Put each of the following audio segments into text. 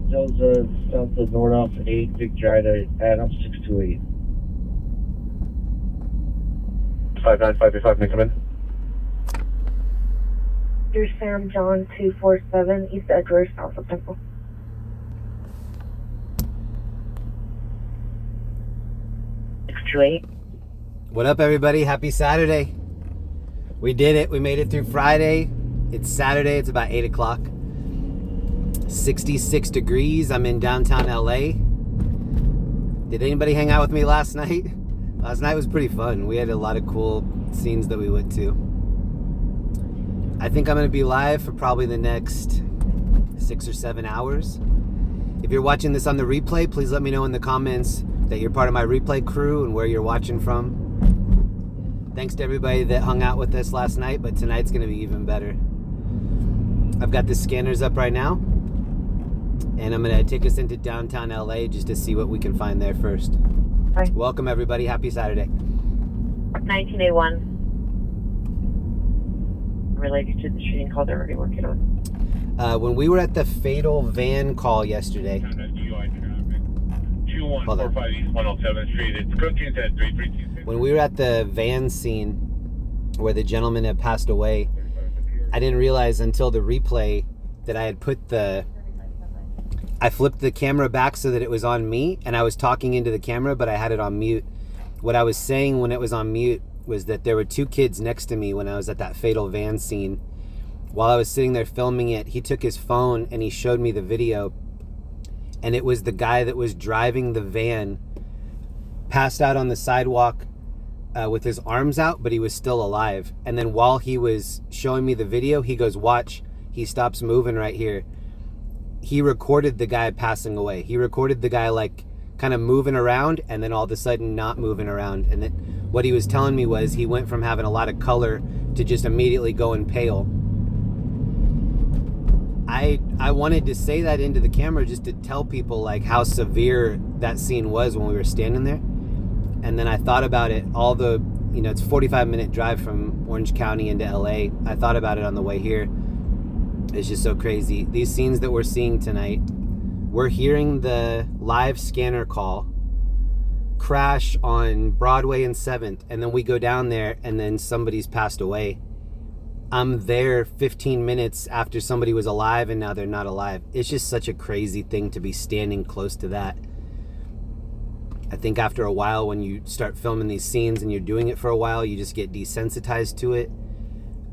Delta south of Nordoff 8, Victoria, Adam 628. 59585, may come in. Dear Sam John 247, East Edgeworth, south of Temple. What up, everybody? Happy Saturday. We did it. We made it through Friday. It's Saturday. It's about 8 o'clock. 66 degrees. I'm in downtown LA. Did anybody hang out with me last night? Last night was pretty fun. We had a lot of cool scenes that we went to. I think I'm going to be live for probably the next 6 or 7 hours. If you're watching this on the replay, please let me know in the comments that you're part of my replay crew and where you're watching from. Thanks to everybody that hung out with us last night, but tonight's going to be even better. I've got the scanners up right now, and I'm going to take us into downtown LA just to see what we can find there first. Hi. Welcome, everybody. Happy Saturday. 1981. Related to the shooting call they're already working on. When we were at the fatal van call yesterday. Hold on. 2145 East 107th Street. It's Cookins at 3326. When we were at the van scene where the gentleman had passed away, I didn't realize until the replay that I had I flipped the camera back so that it was on me, and I was talking into the camera, but I had it on mute. What I was saying when it was on mute was that there were 2 kids next to me when I was at that fatal van scene. While I was sitting there filming it, he took his phone and he showed me the video, and it was the guy that was driving the van passed out on the sidewalk with his arms out, but he was still alive. And then while he was showing me the video, he goes, "Watch," he stops moving right here. He recorded the guy passing away. He recorded the guy like kind of moving around and then all of a sudden not moving around. And then what he was telling me was he went from having a lot of color to just immediately going pale. I wanted to say that into the camera just to tell people like how severe that scene was when we were standing there. And then I thought about it, it's a 45-minute drive from Orange County into LA. I thought about it on the way here. It's just so crazy. These scenes that we're seeing tonight, we're hearing the live scanner call crash on Broadway and 7th, and then we go down there and then somebody's passed away. I'm there 15 minutes after somebody was alive and now they're not alive. It's just such a crazy thing to be standing close to that. I think after a while, when you start filming these scenes and you're doing it for a while, you just get desensitized to it.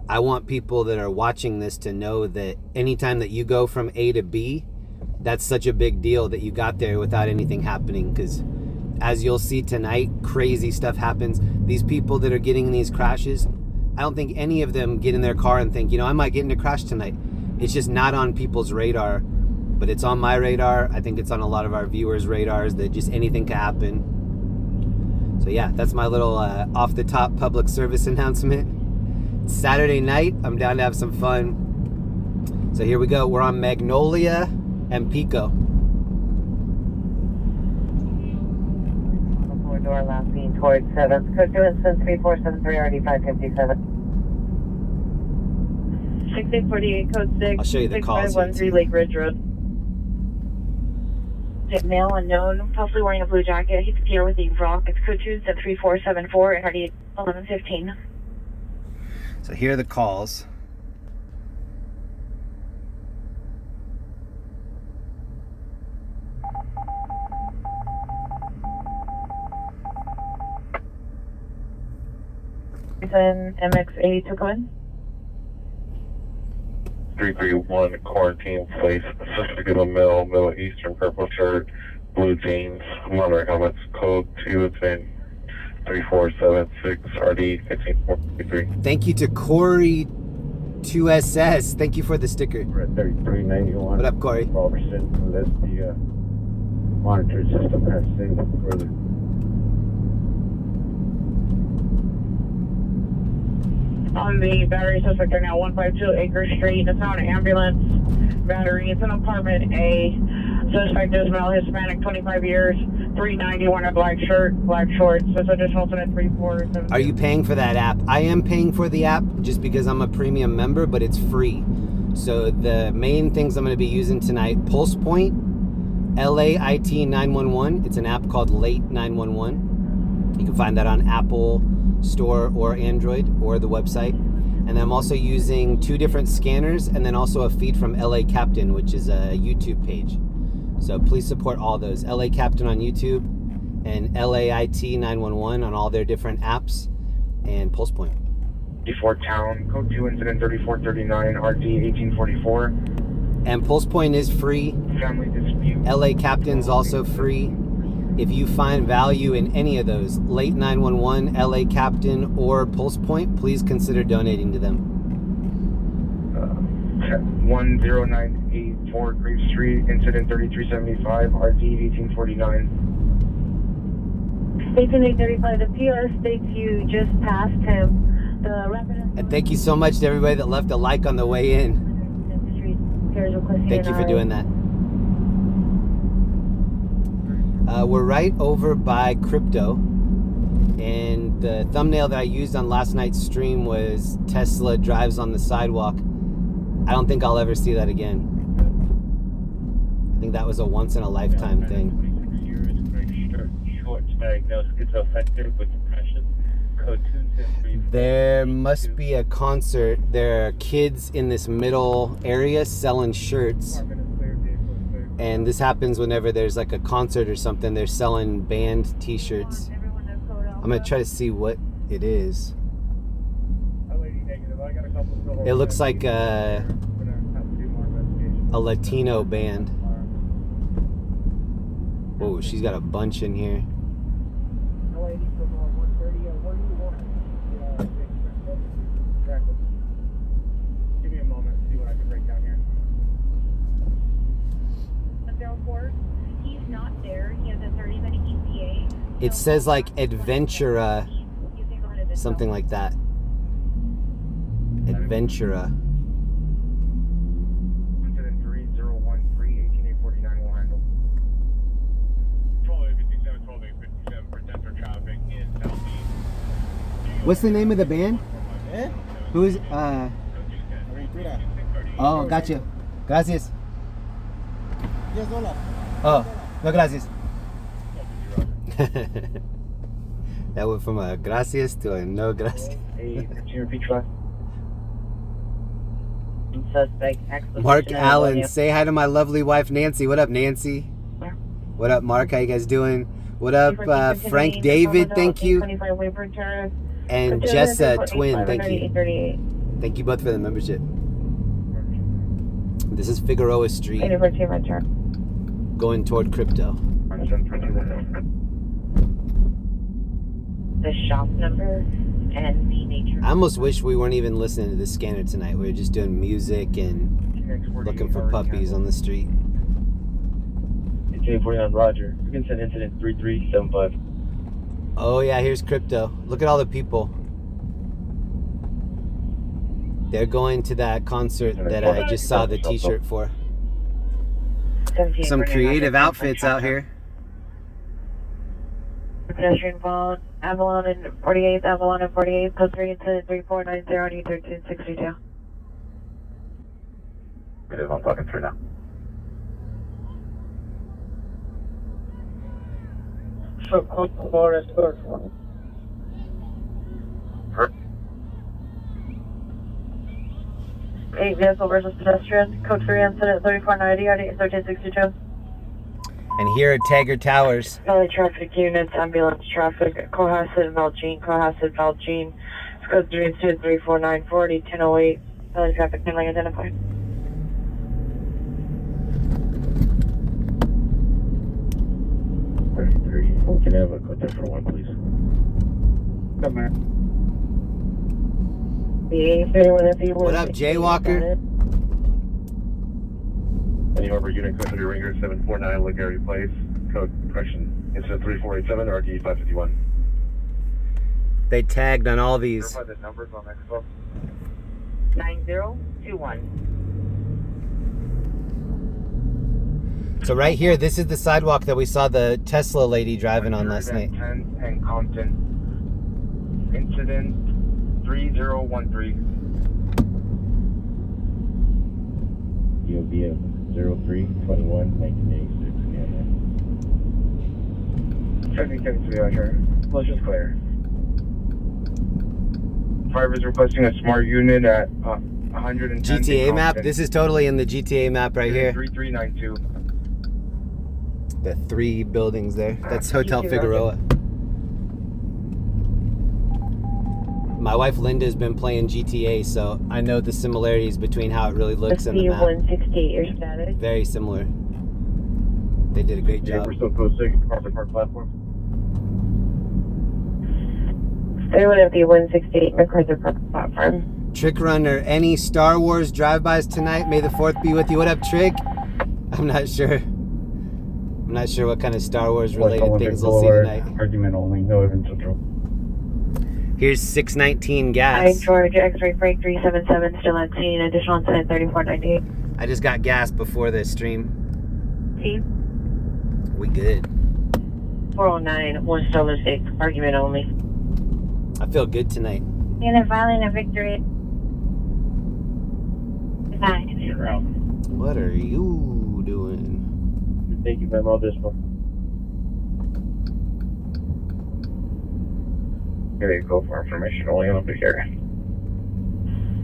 I want people that are watching this to know that anytime that you go from A to B, that's such a big deal that you got there without anything happening, because as you'll see tonight, crazy stuff happens. These people that are getting in these crashes, I don't think any of them get in their car and think, I might get in a crash tonight. It's just not on people's radar, but it's on my radar. I think it's on a lot of our viewers' radars that just anything can happen. So yeah, that's my little off-the-top public service announcement. It's Saturday night. I'm down to have some fun. So here we go. We're on Magnolia and Pico. Door last being towards 7th. Code 3473 RD 557. 6848 code 6. I'll show you the calls. 6513 Lake Ridge Road. Male unknown, possibly wearing a blue jacket. He's here with the rock. It's code 23474 and RD 1115. So here are the calls. MX82 come in. 331 quarantine place. Suspect of a male, Middle Eastern, purple shirt, blue jeans, monitor helmets, code 2, it's in 3476 RD 15433. Thank you to Corey 2SS. Thank you for the sticker. We're at 3391. What up, Corey? Robertson, unless the monitor system has signal further. On the battery suspect are now 152 Acre Street. It's not an ambulance battery. It's an apartment A. Suspect is male, Hispanic, 25 years, 390, wearing a black shirt, black shorts. That's additional to 3477. Are you paying for that app? I am paying for the app just because I'm a premium member, but it's free. So the main things I'm going to be using tonight, Pulse Point LAIT 911. It's an app called Late 911. You can find that on Apple Store or Android or the website. And I'm also using 2 different scanners and then also a feed from LA Captain, which is a YouTube page. So please support all those. LA Captain on YouTube and LAIT 911 on all their different apps and Pulse Point. 34 Town, Code 2 Incident 3439, RD 1844. And Pulse Point is free. Family dispute. LA Captain's also free. If you find value in any of those, Late 911, LA Captain, or Pulse Point, please consider donating to them. 10984 Grave Street, Incident 3375, RD 1849. Station 835, the PR states you just passed him. The rapid... And thank you so much to everybody that left a like on the way in. Thank you for doing that. We're right over by Crypto, and the thumbnail that I used on last night's stream was Tesla drives on the sidewalk. I don't think I'll ever see that again. I think that was a once in a lifetime thing. Short diagnosed schizoaffective with depression. Code 2 There must be a concert. There are kids in this middle area selling shirts. And this happens whenever there's like a concert or something. They're selling band t-shirts. I'm going to try to see what it is. It looks like a Latino band. Oh, she's got a bunch in here. Give me a moment, see what I can break down here. He's not there. He has a 30-minute ETA. It says like Adventura, something like that. Adventura. Incident 3013, 18849 will handle. 1257, 1257, presenter traffic in southeast. What's the name of the band? ¿Eh? Who is Aventura. Oh, gotcha. Gracias. $10. Oh, no gracias. That went from a gracias to a no gracias. Hey, could you repeat that? Suspect. Mark Allen, say hi to my lovely wife Nancy. What up, Nancy? What up, Mark? How you guys doing? What up, Frank David? Thank you. And Jessa Twin, thank you. Thank you both for the membership. This is Figueroa Street, going toward Crypto. The shop number and the nature. I almost wish we weren't even listening to the scanner tonight. We were just doing music and looking for puppies on the street. 1849 Roger. You can send incident 3375. Oh yeah, here's Crypto. Look at all the people. They're going to that concert that I just saw the t-shirt for. Some creative outfits out here. Pedestrian phone, Avalon and 48th, Avalon and 48th, code 3 incident 3490 and E1362. It is, I'm talking through now. So code 4 is good. 8 vehicle versus pedestrian, code 3 incident 3490 RD 1362. And here at Tagger Towers. LA traffic units, ambulance traffic, Cohasset, Valjean, Cohasset, Valjean. It's code 3 incident 34940 1008. LA traffic handling identified. Can I have a contact for 1, please? Come on. What up, Jaywalker? Any Harbor Unit Code 3 Ringer 749 Ligary Place, code correction, incident 3487 RD 551. They tagged on all these. Verify the numbers on Expo. 9021. So right here, this is the sidewalk that we saw the Tesla lady driving on last night. 10 and Compton. Incident 3013. You'll be 03/21/1986. Scanner. 7073 Roger. Let's just clear. Driver is requesting a smart unit at 110. GTA map. This is totally in the GTA map right here. 3392. The 3 buildings there. That's Hotel Figueroa. My wife Linda's been playing GTA, so I know the similarities between how it really looks in the map. 168, your status. Very similar. They did a great Yeah, job. we're still code 6, Carpet Park platform. Everyone at the 168 MacArthur Park platform. Trick Runner, any Star Wars drive-bys tonight? May the 4th be with you. What up, Trick? I'm not sure. I'm not sure what kind of Star Wars related things we'll see tonight. Argument only, no evidence control. Here's 619 Hi, gas. George, X-ray freight 377, still on scene, additional incident 3498. I just got gas before the stream. Team We good. 409, 1 Stolen 6, argument only. I feel good tonight. And they're filing a victory. Hi. You're out. What are you doing? Thank you very much, this one. Here you go for information only over here.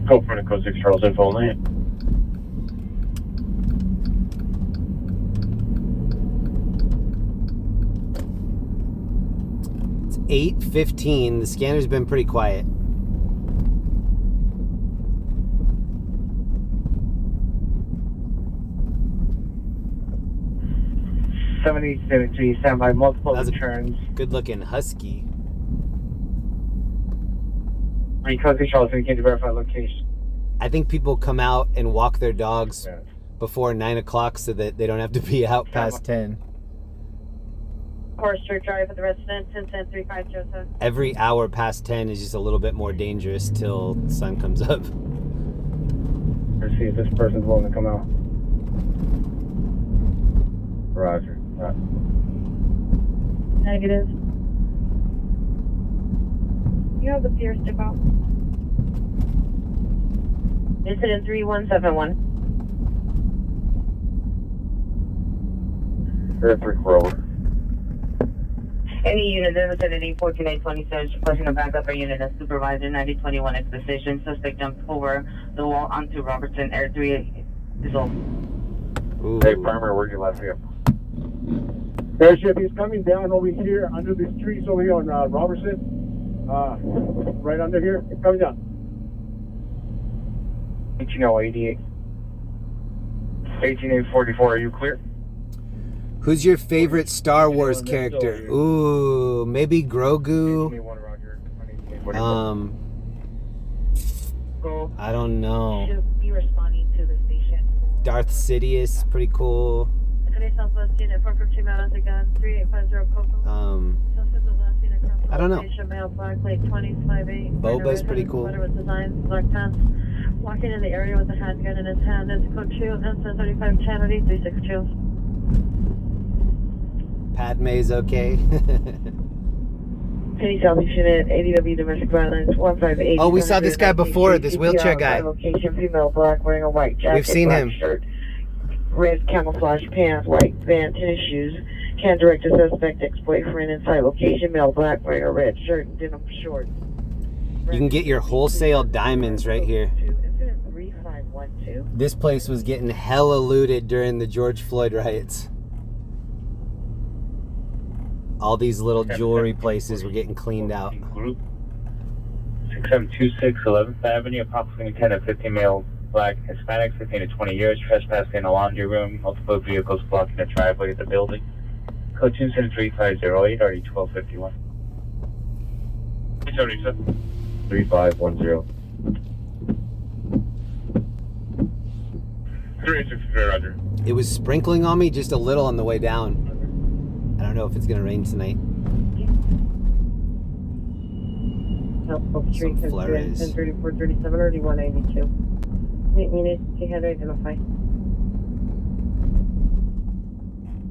Go for the code 6 Charles info only. It's 8:15. The scanner's been pretty quiet. Stand by multiple That's a returns. good-looking husky. Code 6 Charles, can you verify location? I think people come out and walk their dogs before 9 o'clock so that they don't have to be out past 10. Forester Drive for the residents, incident 3507. Every hour past 10 is just a little bit more dangerous till the sun comes up. Let's see if this person's willing to come out. Roger. Negative. You have the Pierce tip out. Incident 3171. Earth Roller. Any unit in the vicinity 14827 requesting a backup or unit as supervisor 9021 X position. Suspect jumped over the wall onto Robertson. Air 3 is over. Ooh. Hey, Farmer, where's your last vehicle? Airship, he's coming down over here under these trees over here on Robertson. Right under here. He's coming down. 18088. 18844, are you clear? Who's your favorite Star Wars character? Ooh, maybe Grogu. 181, Roger. 188, I don't know. Should be responding to the station. Darth Sidious, pretty cool. Today Southwest unit 452 Mountains again, 3850 Coca-Cola. I don't know. Male, black plate 2058. Boba's pretty cool. Sweater with designs, black pants. Walking in the area with a handgun in his hand. It's code 2, incident 3510 at 8362. Padme's okay. Penny Southeast Unit, ADW Domestic Violence, 158. Oh, we saw this guy before, this wheelchair guy. Location, female, black, wearing a white jacket. We've seen black him. Shirt, red camouflage pants, white van, tennis shoes. Can direct a suspect ex-boyfriend inside location, male, black, wearing a red shirt and denim shorts. You can get your wholesale diamonds right here. Incident 3512. This place was getting hella looted during the George Floyd riots. All these little jewelry places were getting cleaned out. Group 6726 11th Avenue, approximately 10 to 15 male, black, Hispanic, 15 to 20 years, trespassing in a laundry room, multiple vehicles blocking the driveway of the building. Code 273-508, RE 1251. 3510. 363, Roger. It was sprinkling on me just a little on the way down. I don't know if it's gonna rain tonight. Street Some flurries. 103437 or 182. Unit, you had to identify.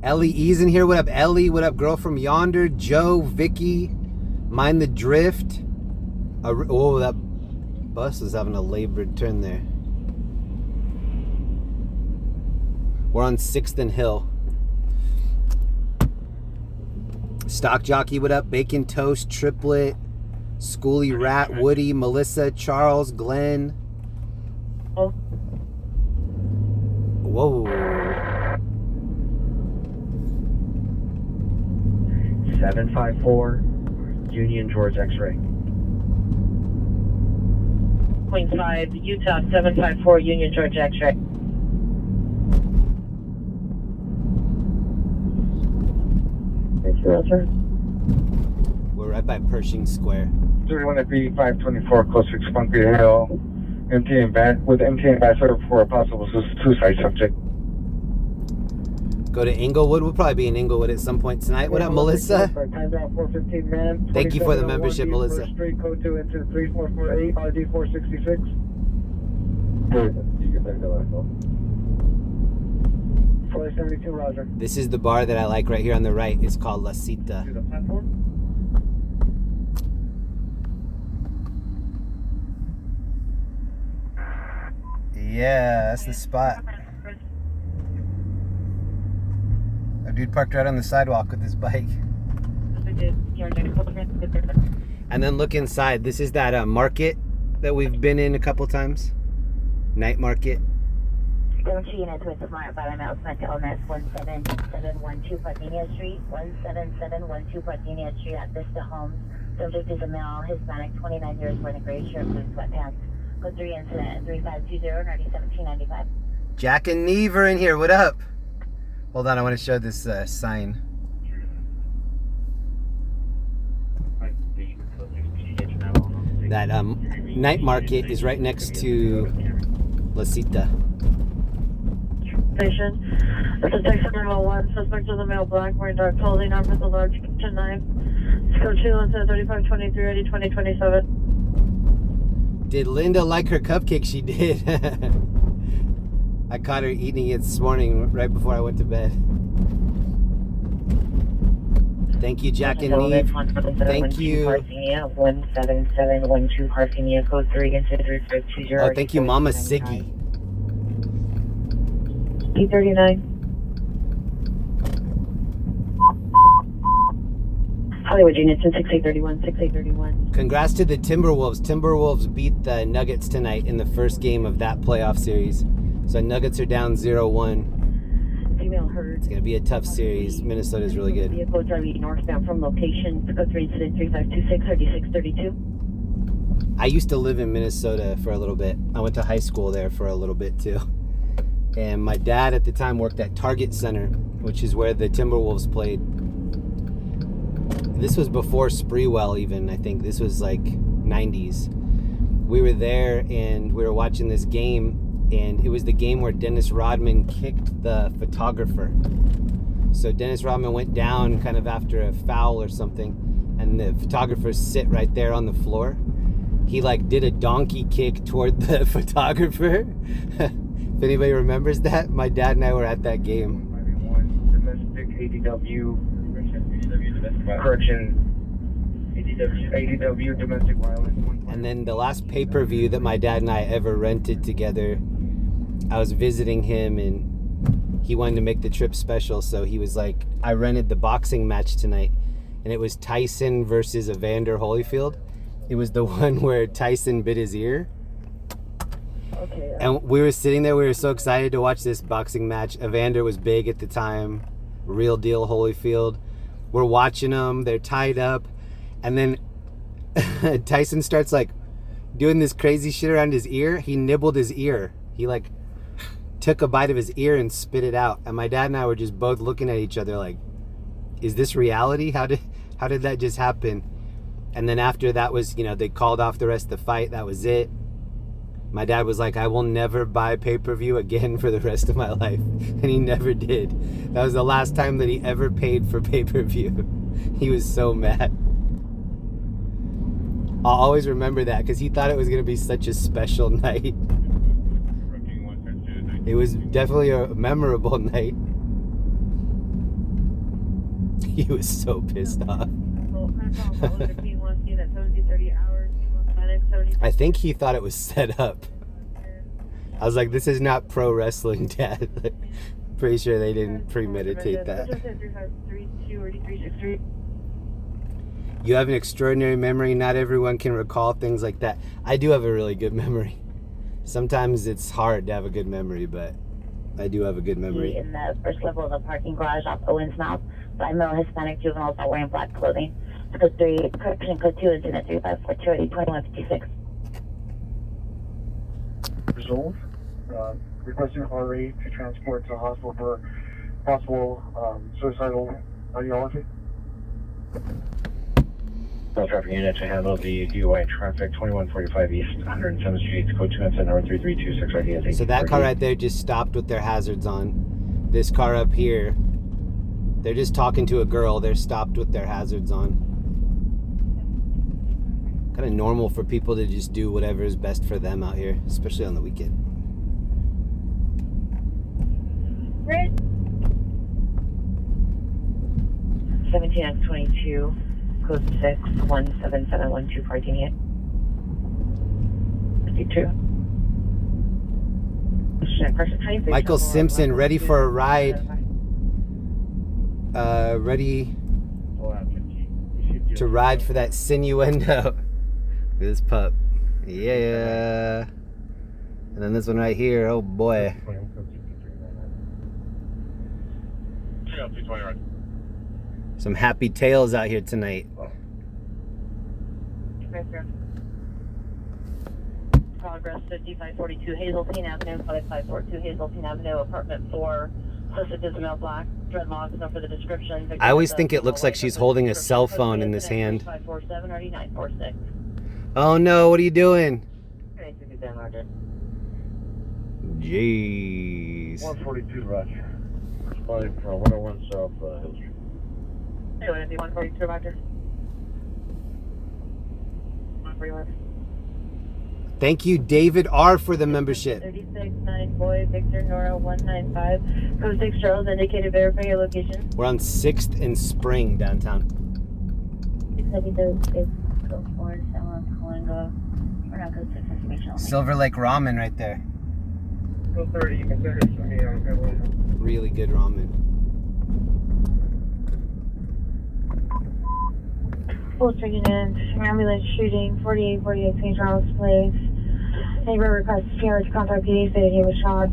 Ellie E's in here. What up, Ellie? What up, girl from yonder? Joe, Vicky, Mind the Drift. Oh, that bus is having a labored turn there. We're on 6th and Hill. Stock Jockey, what up? Bacon Toast, Triplet, Schooly Rat, Woody, Melissa, Charles, Glenn. Oh. Whoa. 754 Union George X-ray. 0.5 Utah 754 Union George X-ray. Thank you, Roger. We're right by Pershing Square. 31 FB 524 close to SKUNK Hill. MT ambassador for a possible suicide subject. Go to Inglewood. We'll probably be in Inglewood at some point tonight. What up, Melissa? Thank you for the membership, Melissa. Street code 2 into 3448 RD 466. You get back to Roscoe. 472 Roger. This is the bar that I like right here on the right. It's called La Cita. To the platform. Yeah, that's the spot. A dude parked right on the sidewalk with his bike. And then look inside. This is that market that we've been in a couple times. Night market. Go to units with Smart by the Mouse Mental Illness 17712 Parthenia Street, 17712 Parthenia Street at Vista Homes. Subject is a male, Hispanic, 29 years, wearing a gray shirt, blue sweatpants. Code 3 incident 3520 Nerdy 1795. Jack and Neve are in here. What up? Hold on, I want to show this sign. That night market is right next to La Cita. Station. That's a Texas Terminal 1. Suspect is a male, black, wearing dark clothing, armed with a large kitchen knife. Code 2 incident 3523 RD 2027. Did Linda like her cupcake? She did. I caught her eating it this morning right before I went to bed. Thank you, Jack and Neve. Thank you. 17712 Parthenia, code 3 incident 3520. Oh, thank you, Mama Siggy. E39. Hollywood units in 6831, 6831. Congrats to the Timberwolves. Timberwolves beat the Nuggets tonight in the first game of that playoff series. So Nuggets are down 0-1. Female herd. It's going to be a tough series. Minnesota's really good. Vehicle driving northbound from location. Code 3 incident 3526, RD 632. I used to live in Minnesota for a little bit. I went to high school there for a little bit too. And my dad at the time worked at Target Center, which is where the Timberwolves played. This was before Spreewell even, I think. This was like 90s. We were there and we were watching this game, and it was the game where Dennis Rodman kicked the photographer. So Dennis Rodman went down kind of after a foul or something, and the photographer sit right there on the floor. He like did a donkey kick toward the photographer. If anybody remembers that, my dad and I were at that game. Domestic ADW correction. ADW domestic violence. And then the last pay-per-view that my dad and I ever rented together, I was visiting him and he wanted to make the trip special, so he was like, I rented the boxing match tonight, and it was Tyson versus Evander Holyfield. It was the one where Tyson bit his ear. Okay. And we were sitting there, we were so excited to watch this boxing match. Evander was big at the time, real deal Holyfield. We're watching them, they're tied up, and then Tyson starts like doing this crazy shit around his ear. He nibbled his ear. He like took a bite of his ear and spit it out. And my dad and I were just both looking at each other like, is this reality? How did that just happen? And then after that was, they called off the rest of the fight. That was it. My dad was like, I will never buy pay-per-view again for the rest of my life. And he never did. That was the last time that he ever paid for pay-per-view. He was so mad. I'll always remember that because he thought it was going to be such a special night. It was definitely a memorable night. He was so pissed off. I think he thought it was set up. I was like, this is not pro wrestling, Dad. Pretty sure they didn't premeditate that. You have an extraordinary memory. Not everyone can recall things like that. I do have a really good memory. Sometimes it's hard to have a good memory, but I do have a good memory. In the first level of the parking garage off Owens Mouth, 5 male Hispanic juveniles are wearing black clothing. Code 3, correction, code 2, incident 3542 2156. Resolve. Requesting RA to transport to the hospital for possible suicidal ideology. Traffic unit to handle the DUI traffic 2145 East 107th Street, code 2 incident number 3326 RD. So that car right there just stopped with their hazards on. This car up here, they're just talking to a girl. They're stopped with their hazards on. Kind of normal for people to just do whatever is best for them out here, especially on the weekend. Red. 17X22. Code 6 17712 Gardenia. 52. Michael Simpson, ready for a ride. Ready to ride for that sinuendo. Look at this pup. Yeah. And then this one right here. Oh boy. Some happy tales out here tonight. Progress 5542 Hazeltine Avenue, 5542 Hazeltine Avenue, apartment 4, Sosa Dismail Black, dreadlocks, no for the description. I always think it looks like she's holding a cell phone in this hand. 547 RD946. Oh no, what are you doing? Jeez. 142, Roger. Responding from 101 South Hill Street. Hey, 142, Roger. 141. Thank you, David R, for the membership. 36-9 Boy Victor Nora 195. Code 6 Charles indicated, verify your location. We're on 6th and Spring downtown. 672 is code 4, someone calling we're not code 6 information only. Silver Lake Ramen right there. Go 30, you can send it to me on Pedicab. Really good ramen. Full Street in, ambulance shooting, 4848 St. Charles Place. Neighbor requests care to contact PA, stated he was shot.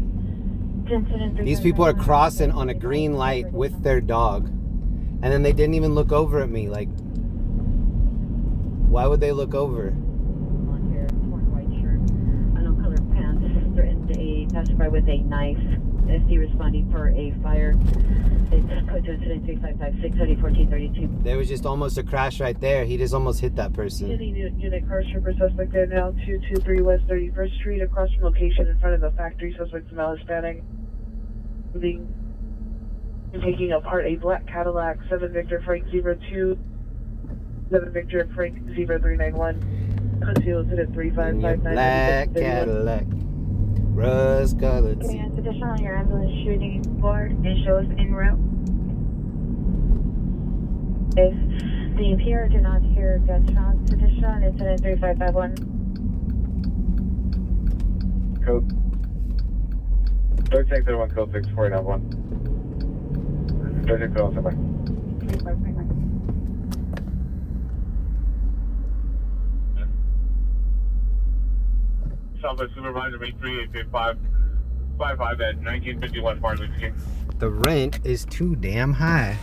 These people are crossing on a green light with their dog, and then they didn't even look over at me. Like, why would they look over? On here, torn white shirt, unknown colored pants, threatened a passerby with a knife. SD responding for a fire. It's code to incident 3556 1432. There was just almost a crash right there. He just almost hit that person. Unit car stripper suspect there now, 223 West 31st Street, across from location in front of the factory. Suspect male Hispanic. Taking apart a black Cadillac, 7 Victor Frank 02, 7 Victor Frank 0391. Concealed incident 3559. Black Cadillac. Rose colored. Command additional on your ambulance shooting board and show us en route. If the appear did not hear gunshots, additional incident 3551. Code. 3631, code 6491. 3631. Southwest Supervisor, make 3855 at 1951 Martin Luther King. The rent is too damn high.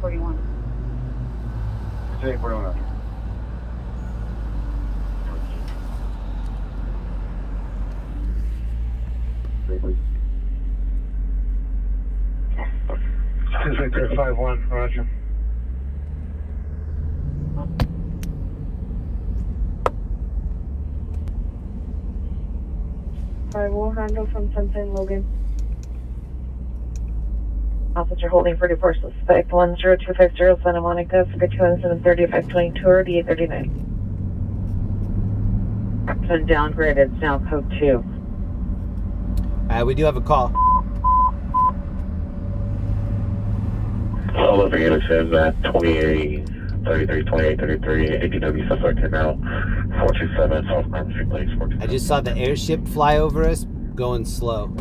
41. 41. Victor 51, Roger. We'll handle from Sunset Logan. Officer holding for divorce suspect 10250 Santa Monica, figure 20730 or D839. Been downgraded, it's now code 2. We do have a call. All over Vegetation at 2833, 2833, ADW suspect now, 427 South Pharmacy Place. I just saw the airship fly over us, going slow.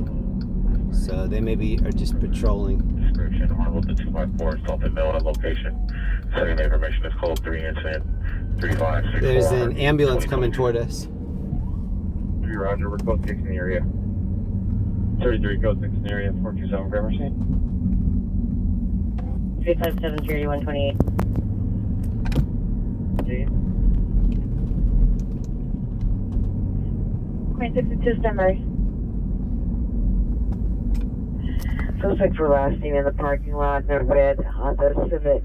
So they maybe are just patrolling. Description, armed with the 2x4, assaulted male at location. Setting information is code 3 incident 3564. There's an ambulance coming toward us. 3 Roger, we're code 6 in the area. 33 code 6 in the area, 427 Gramercy. 357 3128. 662 standby. Suspects were last seen in the parking lot in a red Honda Civic.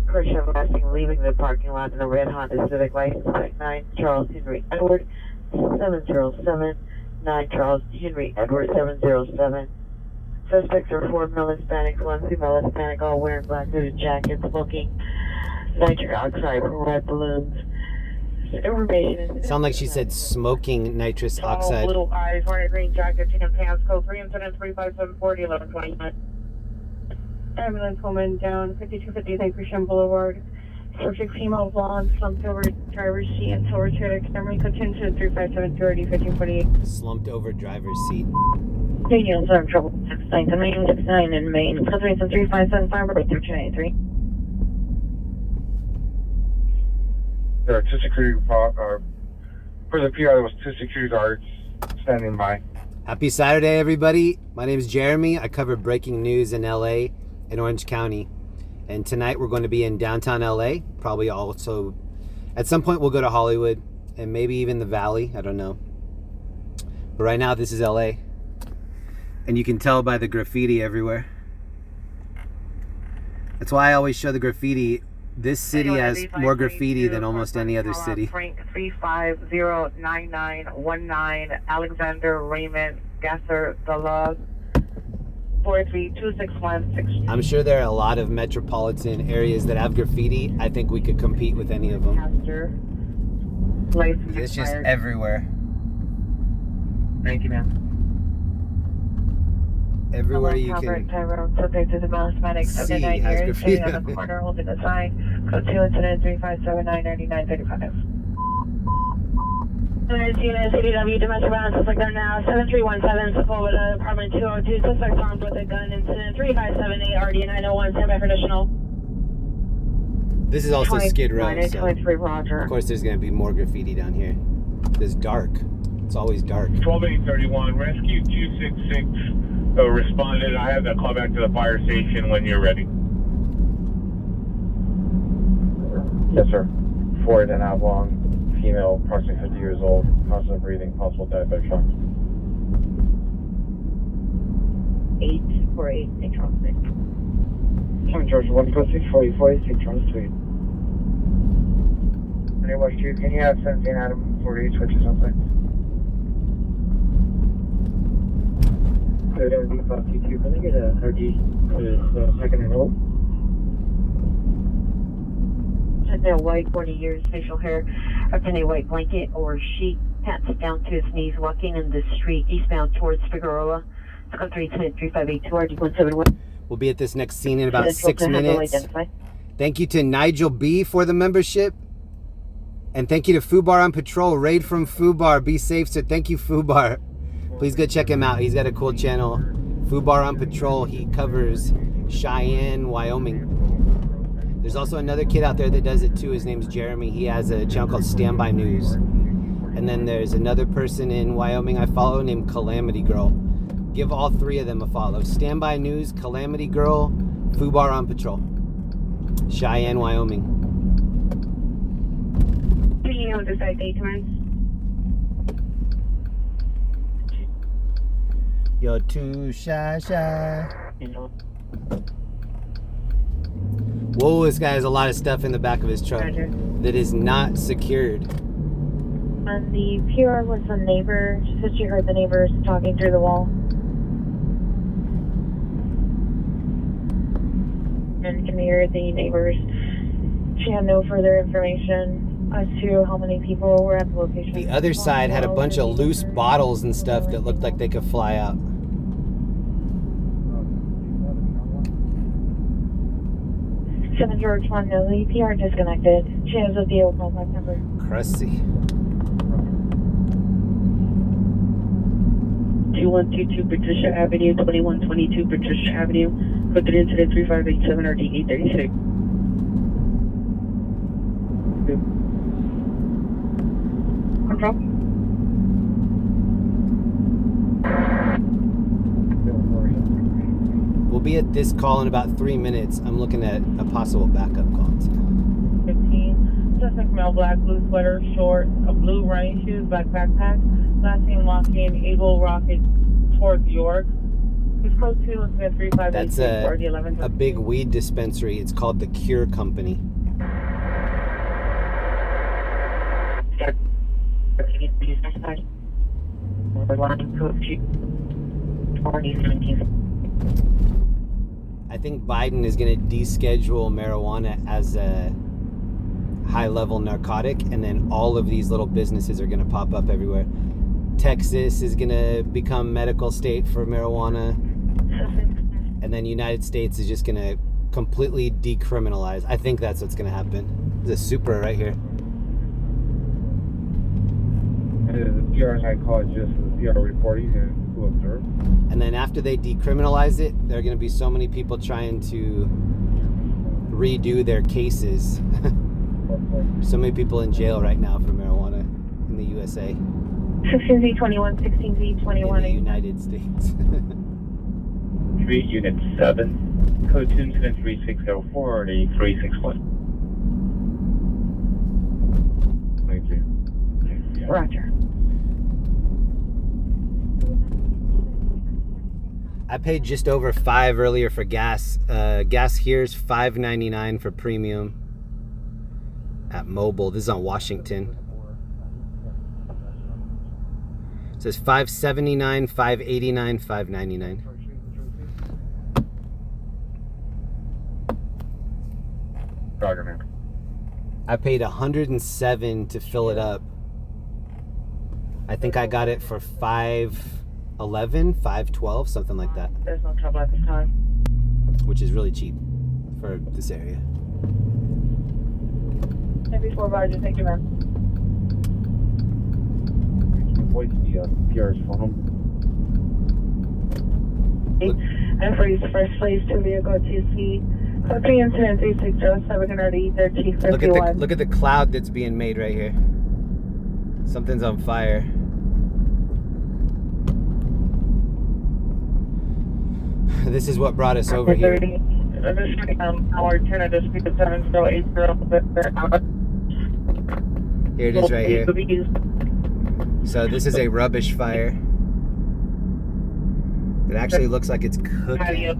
Person last seen leaving the parking lot in a red Honda Civic, license plate 9 Charles Henry Edward 707 9 Charles Henry Edward 707. Suspects are 4 male Hispanics, 1 female Hispanic, all wearing black hooded jackets, smoking nitric oxide from red balloons. Information. Sound like she said smoking nitrous Tall, oxide. blue eyes, wearing a green jacket, chicken pants, code 3 incident 35740 1129. Ambulance woman down 5250 St. Christian Boulevard. Subject female blonde, slumped over driver's seat until returned. Camera contingent 357 1548. Slumped over driver's seat. Daniel's having trouble. 69 to Main, 69 in Main. Code 3575 or 293. There are 2 security, for the PR, there was 2 security guards standing by. Happy Saturday, everybody. My name is Jeremy. I cover breaking news in LA and Orange County. And tonight we're going to be in downtown LA. Probably also, at some point we'll go to Hollywood and maybe even the Valley. I don't know. But right now this is LA. And you can tell by the graffiti everywhere. That's why I always show the graffiti. This city has more graffiti than almost any other city. Frank 3509919 Alexander Raymond Gasser the Law 43261. I'm sure there are a lot of metropolitan areas that have graffiti. I think we could compete with any of them. It's just everywhere. Thank you, ma'am. Everywhere you can Subject to the male Hispanic, see 79 has years, graffiti sitting on on the it. corner holding a sign. Code 2 incident 3579935. CDW domestic violence suspect there now 7317 Sepulveda apartment 202 suspect armed with a gun incident 3578 RD 901 standby for additional. This is also Skid Row, 23 Roger. of course there's going to be more graffiti down here. It's dark. It's always dark. 12831, rescue 266 responded. I have that call back to the fire station when you're ready. Yes, sir. 4.5 long, female, approximately 50 years old, constant breathing, possible diabetic shock. 848 St. Charles Street. St. George 14640 St. Charles Street. Anyway, can you have 17 Adam 48 switches on site? Can I get a RD for this second and roll? Male white, 40 years, facial hair, wrapped in a white blanket or sheet, pants down to his knees, walking in the street eastbound towards Figueroa. It's code 358 RD171. We'll be at this next scene in about 6 minutes. Thank you to Nigel B for the membership. And thank you to Fubar on Patrol. Raid from Fubar. Be safe, so thank you, Fubar. Please go check him out. He's got a cool channel. Fubar on Patrol. He covers Cheyenne, Wyoming. There's also another kid out there that does it too. His name's Jeremy. He has a channel called Standby News. And then there's another person in Wyoming I follow named Calamity Girl. Give all 3 of them a follow. Standby News, Calamity Girl, Fubar on Patrol. Cheyenne, Wyoming. Speaking on the side, date times. You're too shy. Whoa, this guy has a lot of stuff in the back of his truck that is not secured. On the PR was a neighbor. She said she heard the neighbors talking through the wall. And can hear the neighbors. She had no further information as to how many people were at the location. The other side had a bunch of loose bottles and stuff that looked like they could fly out. 7 George 1, no, the PR disconnected. She has a deal contact number. Crusty. 2122 Patricia Avenue, 2122 Patricia Avenue. Code 3 incident 3587 RD 836. Control. We'll be at this call in about 3 minutes. I'm looking at a possible backup call. 15. Suspect male, black, blue sweater, short, a blue running shoes, black backpack. Last seen walking Eagle Rocket towards York. His code 2 incident 3586 That's RD 11. a big weed dispensary. It's called the Cure Company. I think Biden is going to deschedule marijuana as a high-level narcotic, and then all of these little businesses are going to pop up everywhere. Texas is going to become medical state for marijuana, and then United States is just going to completely decriminalize. I think that's what's going to happen. There's a Supra right here. The PR's I call it just the PR reporting and who observed. And then after they decriminalize it, there are going to be so many people trying to redo their cases. So many people in jail right now for marijuana in the USA. 16Z21, 16Z21. In the United States. 3 Unit 7. Code 2 incident 3604 RD 361. Thank you. Roger. I paid just over $5 earlier for gas. Gas here is $5.99 for premium at Mobile. This is on Washington. It says $5.79, $5.89, $5.99. Roger, man. I paid $107 to fill it up. I think I got it for $5.11, $5.12, something like that. There's no trouble at this time. Which is really cheap for this area. Maybe 4 Roger, thank you, man. Voice the PR's phone. And for his first place to vehicle TC. Code 3 incident 3607 RD 1351. Look at the cloud that's being made right here. Something's on fire. This is what brought us over here. Our tentative speed of 7080. Here it is right here. So this is a rubbish fire. It actually looks like it's cooking.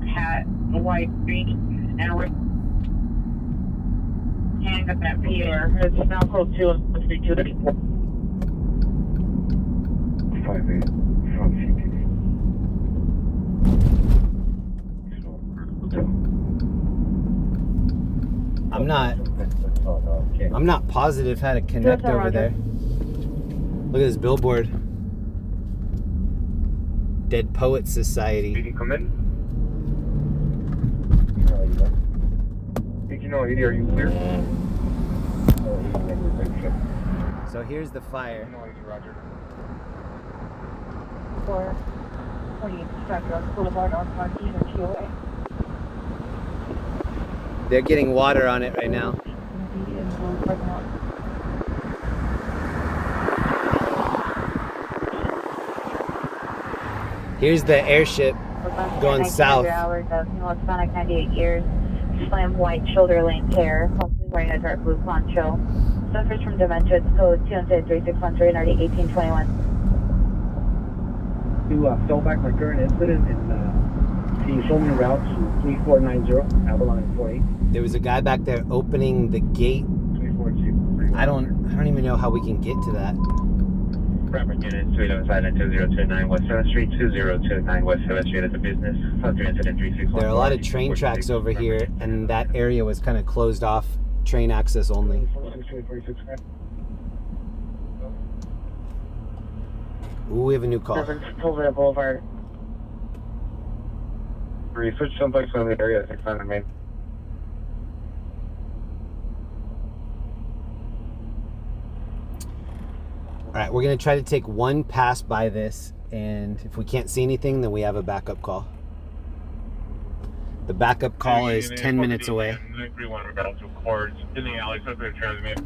Hat, white, green, and red. Hang up that PR. It's now code 2 and 3234. 5-8 from CTV. I'm not positive how to connect over there. Look at this billboard. Dead Poets Society. You can come in. Are you clear? So here's the fire. Roger. 448 Boulevard on Party and QA. They're getting water on it right now. Here's the airship going south. Hours of Hispanic 98 years. Slim white shoulder length hair, possibly wearing a dark blue poncho. Suffers from dementia. It's code 23613 RD 1821. To fill back my current incident and can you show me routes to 3490 Avalon 48? There was a guy back there opening the gate. 342. I don't even know how we can get to that. Rapid unit 211 silent 2029 West 7th Street 2029 West 7th Street at the business. Incident 361. There are a lot of train tracks over here, and that area was kind of closed off, train access only. Ooh, we have a new call. Silver Boulevard. Switch someplace in the area 600 main. All right, we're gonna try to take one pass by this, and if we can't see anything, then we have a backup call. The backup call is 10 minutes away. Everyone about to courts in the alley, so they transmit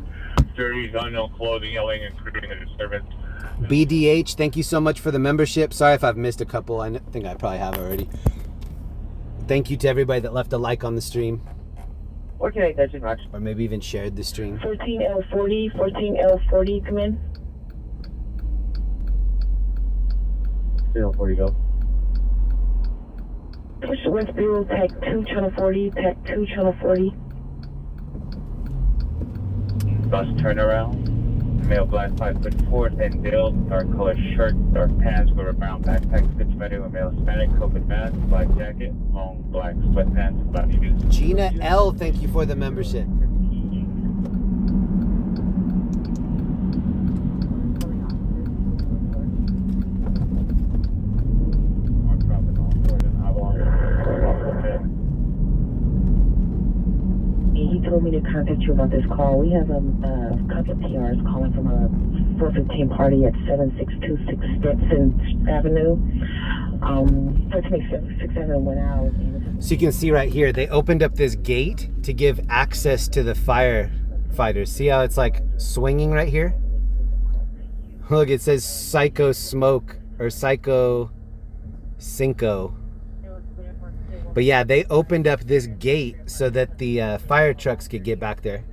dirty, unknown clothing, yelling, and creating a disturbance. BDH, thank you so much for the membership. Sorry if I've missed a couple. I think I probably have already. Thank you to everybody that left a like on the stream. Okay, that's too much. Or maybe even shared the stream. 14L40, 14L40, come in. 040 go. Push West Bureau, Tech 2, Channel 40, Tech 2, Channel 40. Bus turnaround. Male black 5'4", thin build, dark color shirt, dark pants, with a brown backpack, fits better with male Hispanic, COVID mask, black jacket, long black sweatpants, black shoes. Gina L, thank you for the membership. He told me to contact you about this call. We have a couple of PRs calling from a 415 party at 7626 Stetson Avenue. 426 went out. So you can see right here, they opened up this gate to give access to the firefighters. See how it's like swinging right here? Look, it says Psycho Smoke or Psycho Cinco. But yeah, they opened up this gate so that the fire trucks could get back there.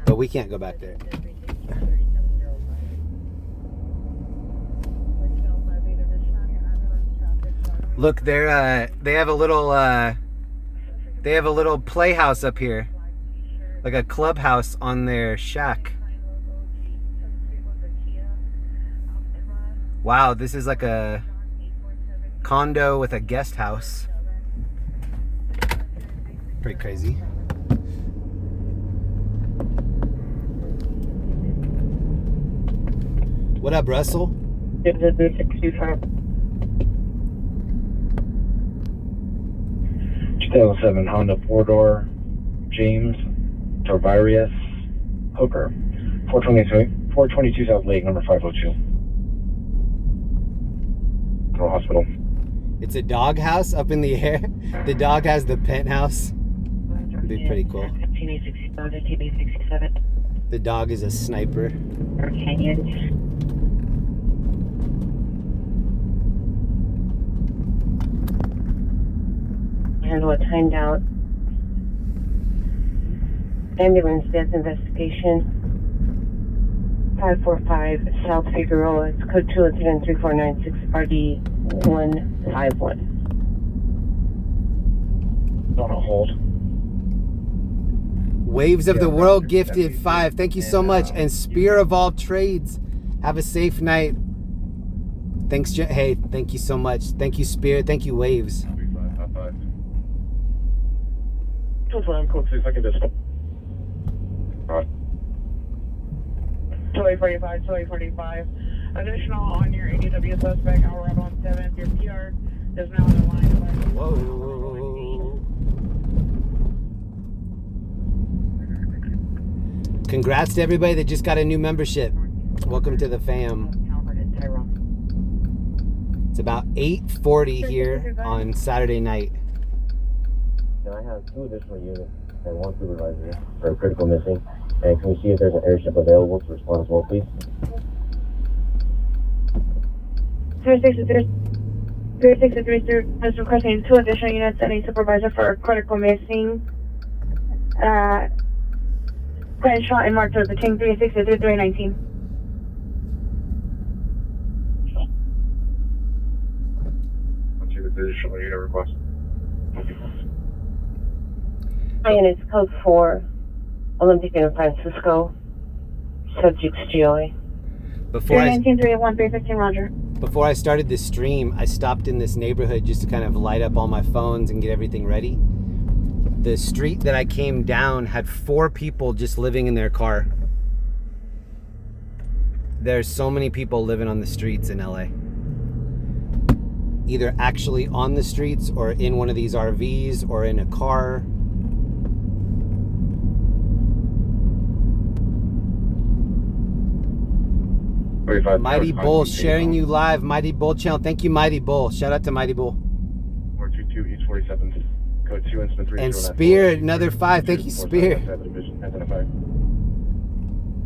But we can't go back there. Look, they have a little playhouse up here, like a clubhouse on their shack. Wow, this is like a condo with a guest house. Pretty crazy. What up, Russell? 2007 Honda 4-door James Tarvarius Hooker, 422 South Lake, number 502. Rural Hospital. It's a dog house up in the air. The dog has the penthouse. It'd be pretty cool. The dog is a sniper. Handle a timed out ambulance death investigation. 545 South Figueroa. It's code 207-3496 RD 151. On a hold. Waves of the World gifted 5. Thank you so much. And Spear of All Trades. Have a safe night. Thanks, hey, thank you so much. Thank you, Spear. Thank you, Waves. Code 6, I can just. Alright. 245, 245. Additional on your ADW suspect, Alvarado on 7th. Your PR is now on the line. Whoa. Congrats to everybody that just got a new membership. Welcome to the fam. It's about 8:40 here on Saturday night. I have 2 additional units and 1 supervisor for critical missing. And can we see if there's an airship available to respond as well, please? 3633 is requesting 2 additional units and a supervisor for critical missing. Crenshaw and Mark the King 363319. Let's see the additional unit request. Hi, and it's code 4, Olympic in Francisco, subjects GOA. Before 319-381, 315, Roger. Before I started this stream, I stopped in this neighborhood just to kind of light up all my phones and get everything ready. The street that I came down had 4 people just living in their car. There's so many people living on the streets in LA. Either actually on the streets or in one of these RVs or in a car. 45. Mighty Bull sharing you live. Mighty Bull channel. Thank you, Mighty Bull. Shout out to Mighty Bull. 422 East 47. Code 2 incident 3. And Spear, another 5. Thank you, Spear.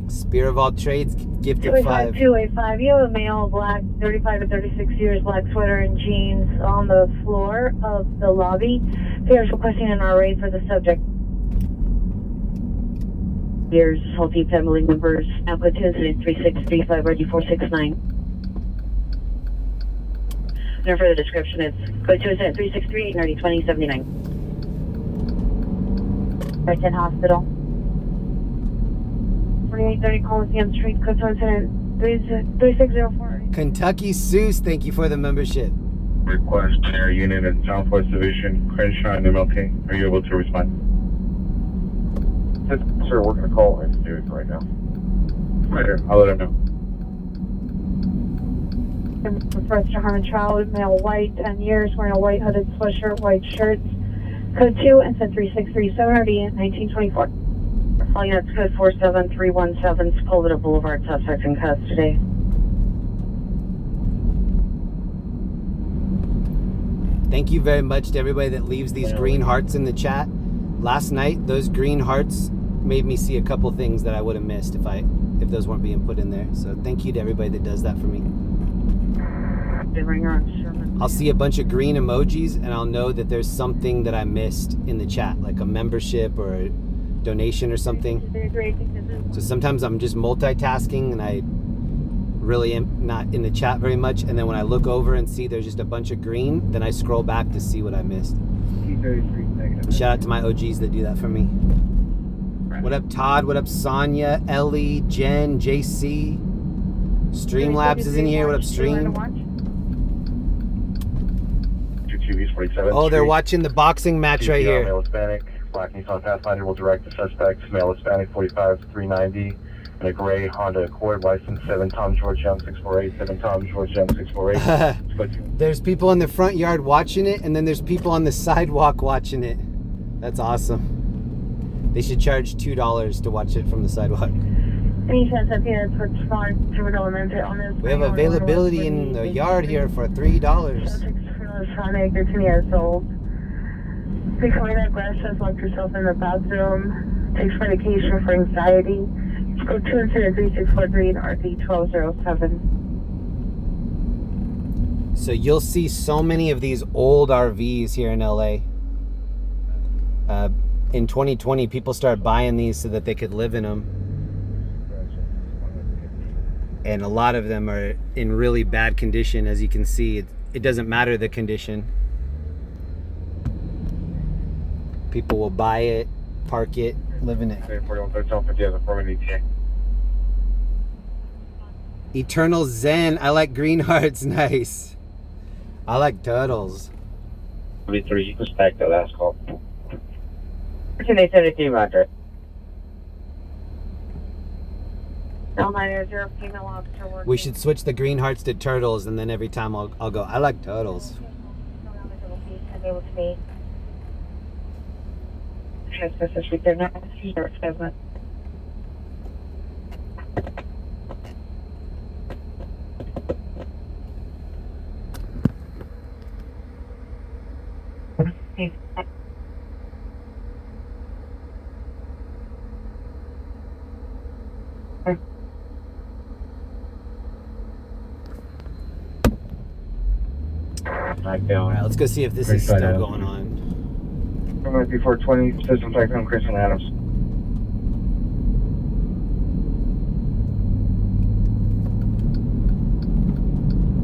Spear of all trades, gifted 5. 285. You have a male, black, 35 to 36 years, black sweater and jeans on the floor of the lobby. Peers requesting an RA for the subject. Years, healthy family members. Amplitude incident 3635, ready 469. No further description. It's code 2 incident 363, nerdy 2079. Brighton Hospital. 4830 Coliseum Street, code 2 incident 3604. Kentucky Seuss, thank you for the membership. Request air unit at Southwest Division, Crenshaw and MLK. Are you able to respond? Sir, we're going to call engineering right now. Right here. I'll let him know. Refers to Harmon Child, male, white, 10 years, wearing a white hooded sweatshirt, white shirts. Code 2 and sent 3637 RD 1924. All units code 47317, Sepulveda Boulevard, suspects in custody. Thank you very much to everybody that leaves these green hearts in the chat. Last night, those green hearts made me see a couple things that I would have missed if those weren't being put in there. So thank you to everybody that does that for me. I'll see a bunch of green emojis and I'll know that there's something that I missed in the chat, like a membership or a donation or something. So sometimes I'm just multitasking and I really am not in the chat very much, and then when I look over and see there's just a bunch of green, then I scroll back to see what I missed. Shout out to my OGs that do that for me. What up, Todd? What up, Sonia, Ellie, Jen, JC? Streamlabs is in here. What up, Stream? Oh, they're watching the boxing match right here. Male Hispanic, black Nissan Pathfinder will direct the suspects. Male Hispanic, 45 390. In a gray Honda Accord, license 7 Tom George Young 648, 7 Tom George Young 648. There's people in the front yard watching it, and then there's people on the sidewalk watching it. That's awesome. They should charge $2 to watch it from the sidewalk. Any chance that parents would respond to an elementary on this? We have availability in the yard here for $3. Sonic, 13 years old. Becoming aggressive, locked yourself in the bathroom. Takes medication for anxiety. Go 2 incident 3643 and RD 1207. So you'll see so many of these old RVs here in LA. In 2020, people started buying these so that they could live in them. And a lot of them are in really bad condition. As you can see, it doesn't matter the condition. People will buy it, park it, live in it. Eternal Zen. I like green hearts. Nice. I like turtles. 43, you can stack the last call. 873, Roger. L900, female officer working. We should switch the green hearts to turtles, and then every time I'll go, I like turtles. Trespassers, we did not see your present. Alright, let's go see if this is still going on. Before 20, system check on Chris and Adams.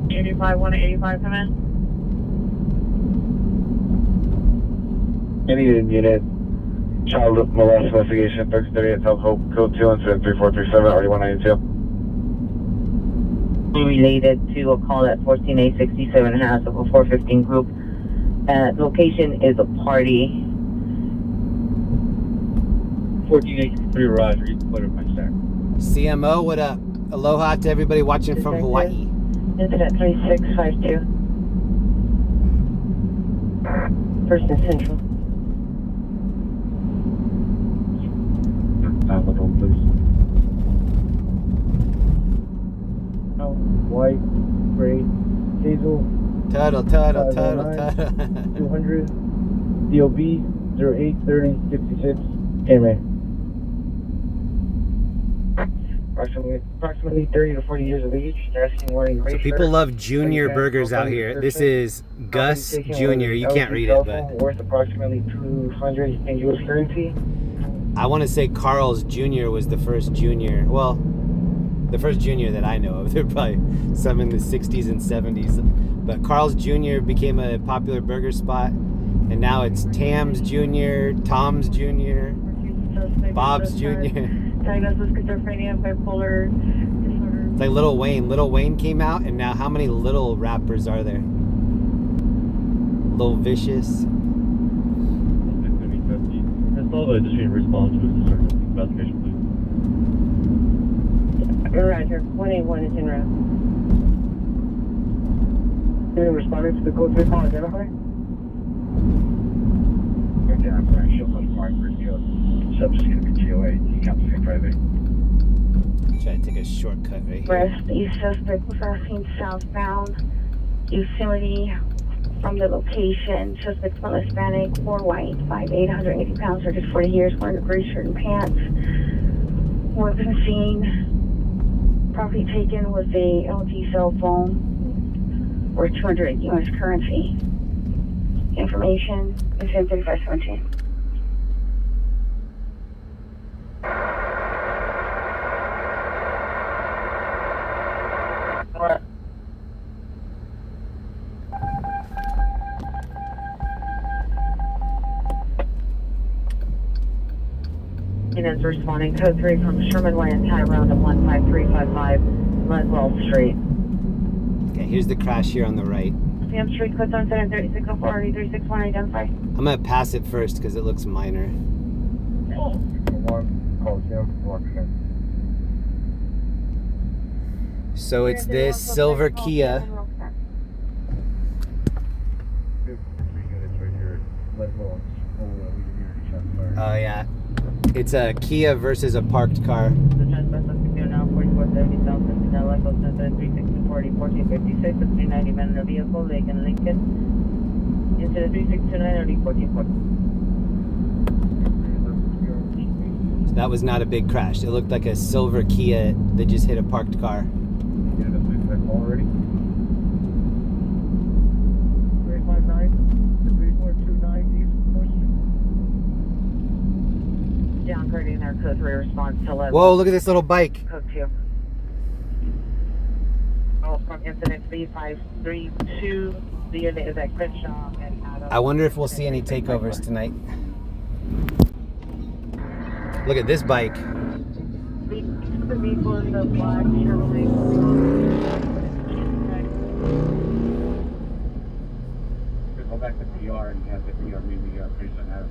$85, 185, come in. Any unit, child molest investigation, 1338 South Hope, code 2 incident 3437, RD 192. Related to a call at 14A67 House of a 415 group. Location is a party. 1483 Roger, you can put it my stack. CMO, what up? Aloha to everybody watching from Hawaii. Incident 3652. First and Central. white, gray, hazel, Tuttle. 200, DOB 083066, KMA. Approximately 30 to 40 years of age. Asking wearing gray So people shirt, love Junior burgers out here. This is Gus Junior. You can't read it, but worth approximately 200 in U.S. currency. I want to say Carl's Jr. was the first Junior. Well, the first Junior that I know of. There were probably some in the 60s and 70s. But Carl's Jr. became a popular burger spot. And now it's Tam's Jr., Tom's Jr., Bob's Jr. Diagnosed with schizophrenia, bipolar disorder. It's like Lil Wayne. Lil Wayne came out, and now how many little rappers are there? Lil Vicious. That's all the district response to the search investigation, please. Roger. 181 is en route. Responding to the code 3 call, identify? Okay, I'm sorry. Show some mark for you. Subject's gonna be GOA. You can't say private. Try to take a shortcut right here. West, east suspect was asking southbound. Yosemite from the location. Suspect smell Hispanic, 4 white, 5'8", 180 pounds, 40 years, wearing a gray shirt and pants. Weapon seen. Property taken was a LG cell phone worth 200 U.S. currency. Information is in 3517. Units responding code 3 from Sherman Way and Tyrone to 15355 Ledwell Street. Okay, here's the crash here on the right. PM Street, code 373604, 8361, identify. I'm gonna pass it first because it looks minor. So it's this silver Kia. Oh yeah, it's a Kia versus a parked car. The transport suspect now 4470 South Cincinnati, Echo 3640, 1456, the 390 men in a vehicle, Lake and Lincoln. Into the 3629 or 1440. So that was not a big crash. It looked like a silver Kia that just hit a parked car. Yeah, that's my call already. 359 to 3429 East Push. Downgrading their code 3 response to Ledwell. Whoa, look at this little bike. Code 2. Oh, from incident 3532, the unit is at Crenshaw and Adams. I wonder if we'll see any takeovers tonight. Look at this bike. The vehicle is the black Chevrolet. Go back to PR and have the PR maybe pretty soon have.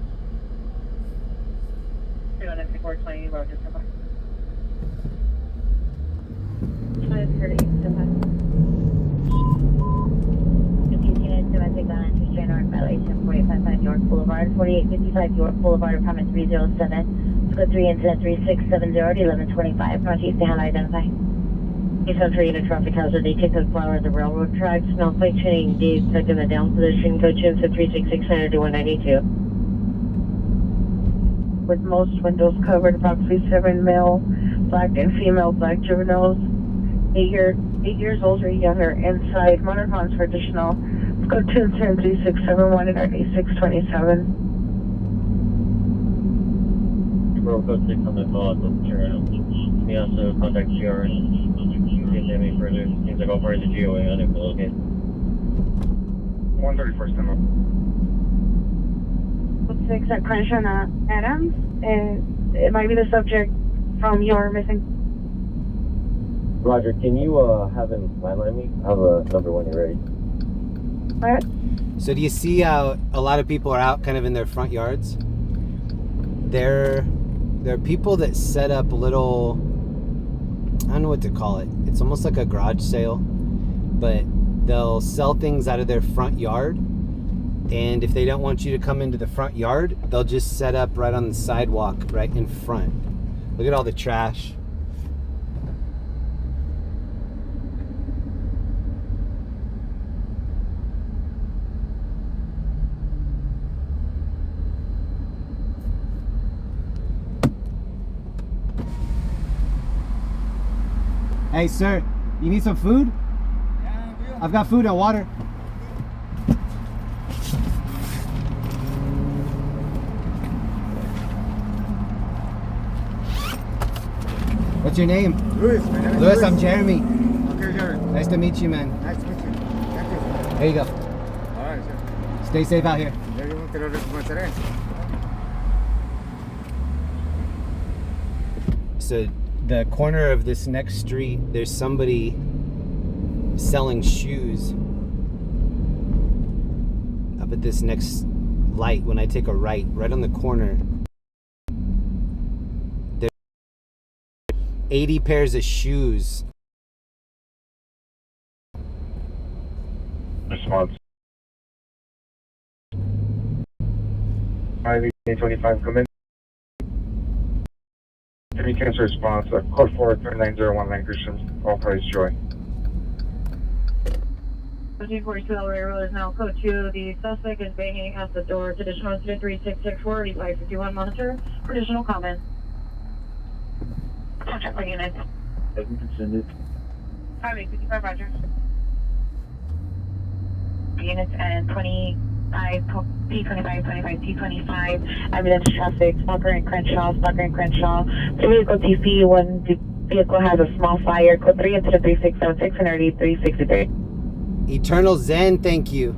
420 road, just come Domestic violence restraint order violation 485 York Boulevard, 4855 York Boulevard, apartment 307. Code 3 incident 3670 to 1125. Northeast to identify. East 3 unit traffic hazard. They took the flower of the railroad tracks. Smell plate tuning. Dave stuck in the down position. Code 2 incident 36600 to 192. with most windows covered, approximately 7 male black and female black juveniles, 8 years old or younger, inside motor homes for additional. Go to 103671 and 9627. Bro, code 6 on the call, we also contact GR and see if they have any further. Seems like all parties of GOA on it, but okay. 131st demo. 6 at Crenshaw and Adams, and it might be the subject from your missing. Roger, can you have him landline me? I have a number when you're ready. What? So do you see how a lot of people are out kind of in their front yards? There are people that set up little, I don't know what to call it. It's almost like a garage sale, but they'll sell things out of their front yard. And if they don't want you to come into the front yard, they'll just set up right on the sidewalk right in front. Look at all the trash. Hey, sir, you need some food? Yeah, I've got food and water. What's your name? Luis. My name is Louis, I'm Jeremy. Okay, Jeremy. Nice to meet you, man. Nice to meet you. Thank you. There you go. All right, sir. Stay safe out here. Ya yo te lo reconoceré. So the corner of this next street, there's somebody selling shoes up at this next light. When I take a right on the corner, there's 80 pairs of shoes. Response. 5-25, come in. 3 cancel response, code 43901 Lancashire, all price Joy. 1442 Railroad is now code 2. The suspect is banging at the door to additional incident 3664 8551 monitor for additional comment. Contact my unit. Doesn't send it. 5855 Roger. Units and 25 P25, 25 P25, ambulance traffic, Smucker and Crenshaw, Two vehicle TP, one vehicle has a small fire, code 3 incident 3676 and 8363. Eternal Zen, thank you.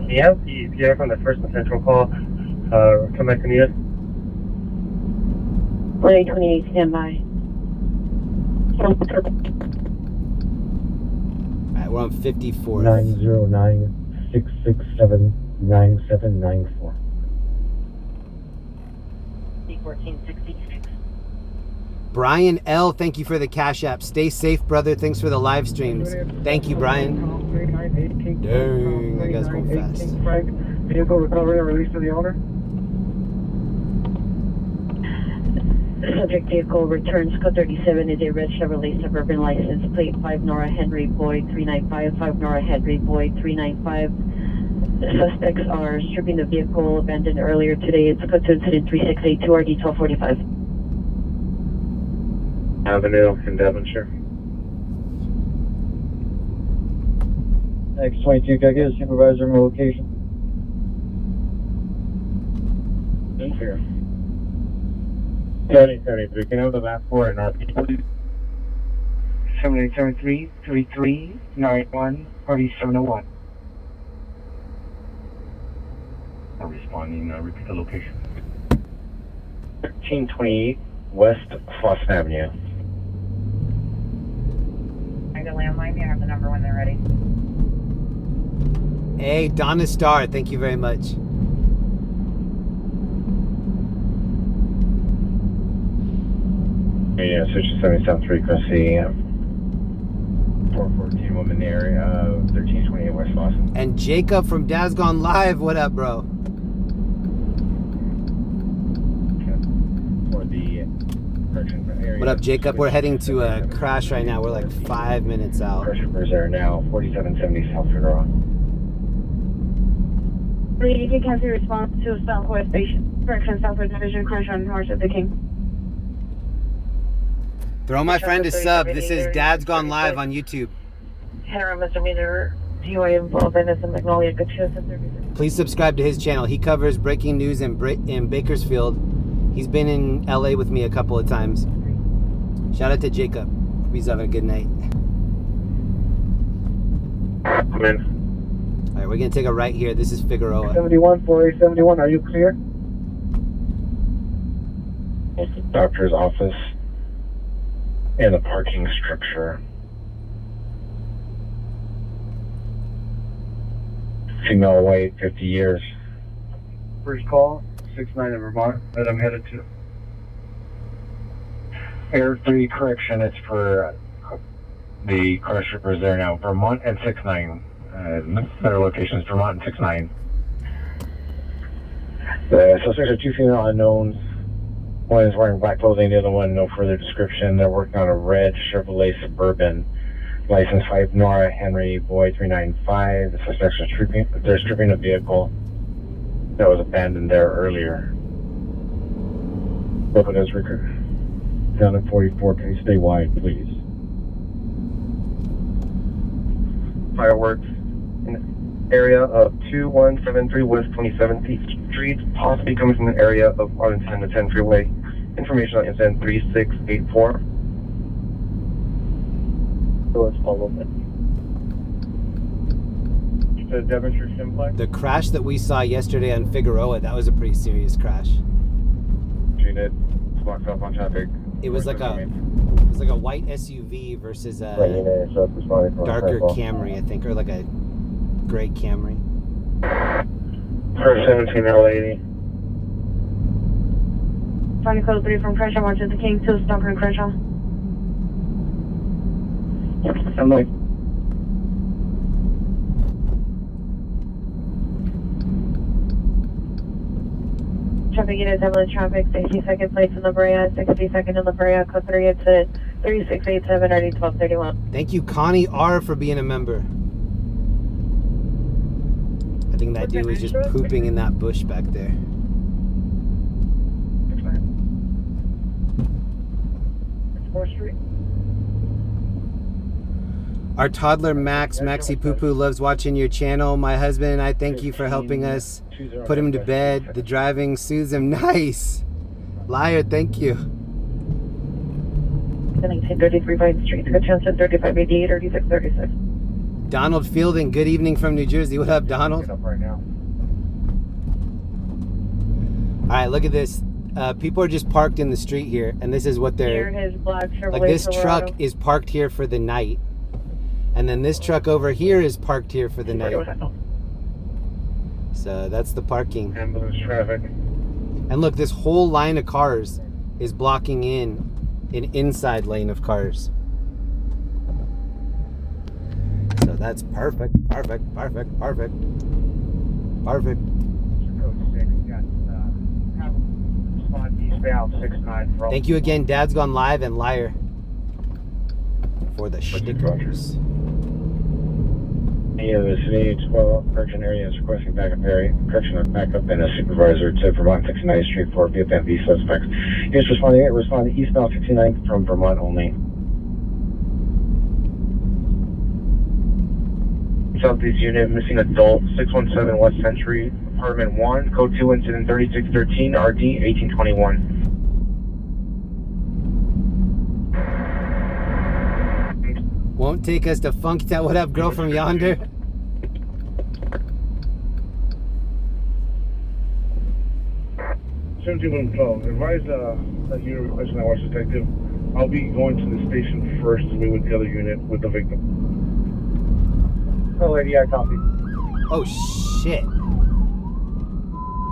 Yeah, you're from the first and central call. Come back to need us. 4828, stand by. Alright, we're on 54. 909-667-9794. C1466. Brian L, thank you for the Cash App. Stay safe, brother. Thanks for the live streams. Thank you, Brian. Dang, that guy's going fast. Vehicle recovery and release to the owner. The subject vehicle returns code 37 is a red Chevrolet Suburban license plate 5 Nora Henry Boyd 395, 5 Nora Henry Boyd 395. The suspects are stripping the vehicle abandoned earlier today. It's code to incident 3682 RD 1245. Avenue in Devonshire. X22, can I get a supervisor in my location? In here. 7073, can I have the last 4 and RP, please? 7873 3391 4701. I'm responding, repeat the location. 1328 West Flossin Avenue. I can landline me. I have the number when they're ready. Hey, Donna Star, thank you very much. Yeah, switch to 773, Cressy. 414 woman area, 1328 West Flossin. And Jacob from Dad's Gone Live, what up, bro? For the correction area. What up, Jacob? We're heading to a crash right now. We're like 5 minutes out. Pressure there now, 4770 South Figueroa. You can cancel response to Southwest Station. Correction, Southwest Division crash on North of the King. Throw my friend a sub. This is Dad's Gone Live on YouTube. Henry Misdemeanor, DUI involved in this and Magnolia Good Shows. Please subscribe to his channel. He covers breaking news in Bakersfield. He's been in LA with me a couple of times. Shout out to Jacob. Hope he's having a good night. Come in. All right, we're gonna take a right here. This is Figueroa. 71, 4871, are you clear? It's the doctor's office and the parking structure. Female white, 50 years. First call, 69 in Vermont, that I'm headed to. Air 3 correction, it's for the car strippers there now, Vermont and 69. Better locations, Vermont and 69. The suspects are 2 female unknowns. One is wearing black clothing, the other one, no further description. They're working on a red Chevrolet Suburban. License 5 Nora Henry Boyd 395. The suspects are stripping a vehicle that was abandoned there earlier. Local does record. Down at 44, can you stay wide, please? fireworks in the area of 2173 West 27th Street, possibly coming from the area of Arlington and the 10 Freeway. Information on incident 3684. So let's follow it. The demonstration flag. The crash that we saw yesterday on Figueroa, that was a pretty serious crash. Unit blocked up on traffic. It was like a white SUV versus a darker Camry, I think, or like a gray Camry. First 17 L80. Trying to code 3 from Crenshaw, march to the King, 2 Stalker and Crenshaw. I'm like, Traffic units, ambulance traffic, 60 seconds late to La Brea, 60 seconds to La Brea, code 3 incident, 3687, already 1231. Thank you, Connie R, for being a member. I think that dude was just pooping in that bush back there. Street. Our toddler Max, Maxi Poo Poo, loves watching your channel. My husband and I thank you for helping us put him to bed. The driving soothes him. Nice. Liar, thank you. 1933 Vine Street, good chance at 3588, 3636. Donald Fielding, good evening from New Jersey. What up, Donald? Up right now. All right, look at this. People are just parked in the street here, and this is what they're... Here, his black Chevrolet like this Silverado. truck is parked here for the night, and then this truck over here is parked here for the night. So that's the parking. ambulance traffic. And look, this whole line of cars is blocking in an inside lane of cars. So that's perfect, perfect, perfect, perfect, perfect. Code 6, got have spot eastbound 69 from. Thank you again, Dad's Gone Live and Liar, for the stickers. Any of the city 12 correction area is requesting backup area. Correction of backup and a supervisor to Vermont 69th Street for VFMV suspects. He is responding eastbound 69th from Vermont only. Southeast unit missing adult 617 West Century apartment 1 code 2 incident 3613 RD 1821. Won't take us to Funktown. What up, girl from yonder? 1712. Advise that you're requesting that watch detective. I'll be going to the station first to meet with the other unit with the victim. Oh, lady, I copy. Oh shit!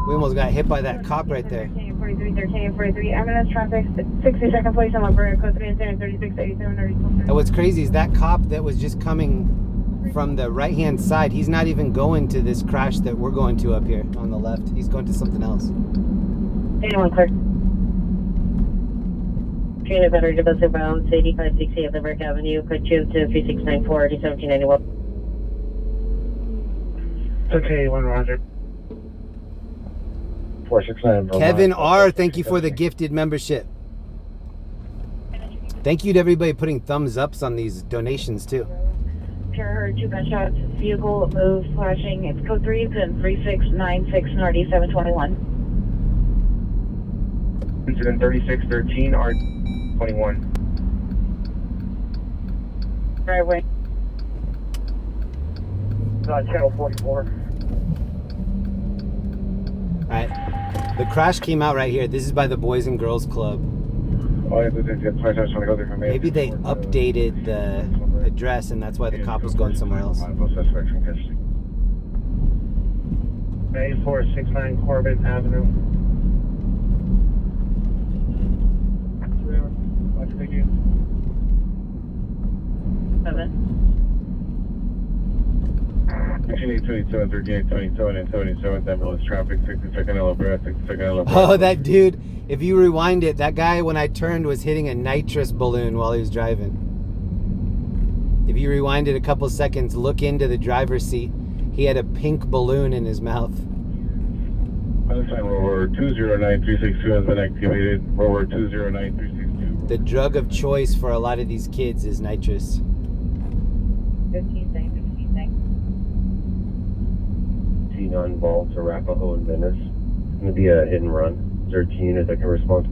We almost got hit by that cop right there. 1343, ambulance traffic, 60 second place on La Brea, code 3 incident, 3687, And what's crazy is that cop that was just coming from the right hand side, he's not even going to this crash that we're going to up here on the left. He's going to something else. Anyone clear? Unit battery divisive bound, 8560 of the Brick Avenue, code 2 to 3694, 1791. Okay, one Roger. 469 Vermont. Kevin R, thank you for the gifted membership. Thank you to everybody putting thumbs ups on these donations too. Pure heard 2 gunshots, vehicle move, flashing, it's code 3 to 3696 and RD 721. Incident 3613 RD 21. Driveway. Channel 44. Alright. The crash came out right here. This is by the Boys and Girls Club. Oh, yeah, Maybe they updated the address and that's why the cop was going somewhere else. A469 Corbin Avenue. Thank you. 7. 2827, 3827, and 77th ambulance traffic, 62nd La Brea, 62nd La Brea. Oh, that dude, if you rewind it, that guy when I turned was hitting a nitrous balloon while he was driving. If you rewind it a couple seconds, look into the driver's seat. He had a pink balloon in his mouth. Unassigned Rover 209362 has been activated. Rover 209362. The drug of choice for a lot of these kids is nitrous. 15 seconds, 15 seconds. on Ball to Arapahoe and Venice. It's going to be a hit and run. Is there a team unit that can respond?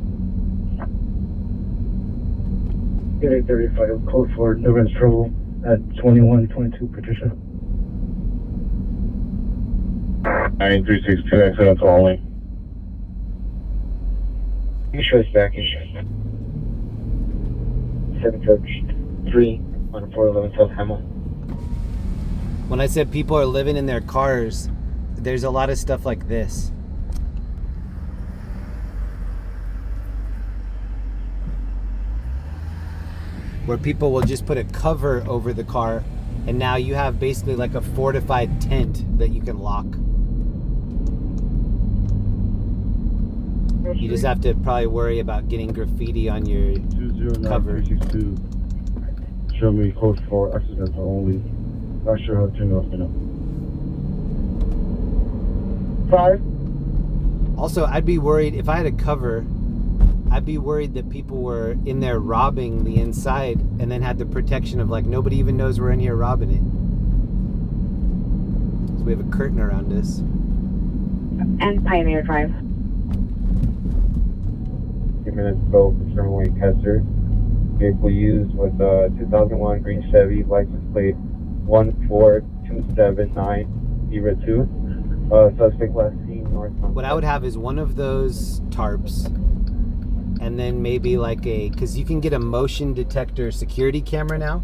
Get 835, code for Irvine's trouble at 2122 Patricia. 9362, accidental only. You show us back in 7-3 on 411 South Hamel. When I said people are living in their cars, there's a lot of stuff like this. Where people will just put a cover over the car, and now you have basically like a fortified tent that you can lock. You just have to probably worry about getting graffiti on your cover. 209-362. Show me code for accidental only. Not sure how to turn it off now. 5. Also, I'd be worried if I had a cover. I'd be worried that people were in there robbing the inside and then had the protection of like nobody even knows we're in here robbing it. So we have a curtain around us. And Pioneer Drive. 2 minutes both for Sherman Tester. Vehicle used with 2001 green Chevy, license plate 1427902. Suspect last seen north. What I would have is one of those tarps, and then maybe like because you can get a motion detector security camera now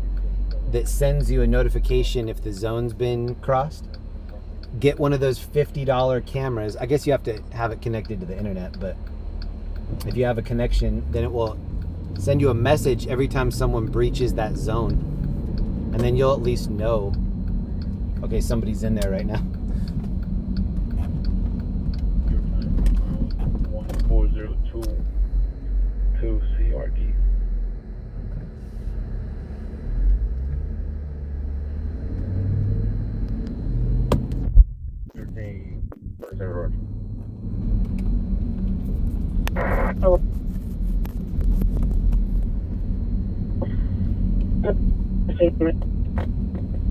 that sends you a notification if the zone's been crossed. Get one of those $50 cameras. I guess you have to have it connected to the internet, but if you have a connection, then it will send you a message every time someone breaches that zone. And then you'll at least know, okay, somebody's in there right now. 14022 CRD.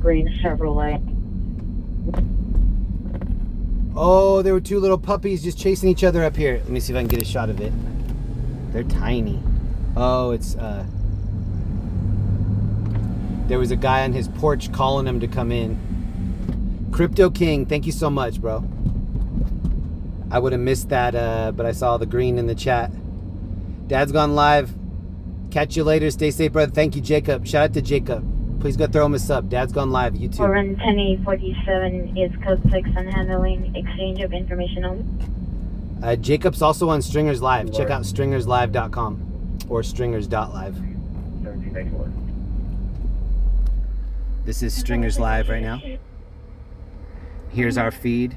Green Chevrolet. Oh, there were two little puppies just chasing each other up here. Let me see if I can get a shot of it. They're tiny. Oh, it's there was a guy on his porch calling him to come in. Crypto King, thank you so much, bro. I would have missed that, but I saw the green in the chat. Dad's gone live. Catch you later. Stay safe, brother. Thank you, Jacob. Shout out to Jacob. Please go throw him a sub. Dad's gone live. You too. Run 10-847 is code 6 on handling exchange of information only. Jacob's also on Stringers Live. Check out stringerslive.com or stringers.live. 1791. This is Stringers Live right now. Here's our feed.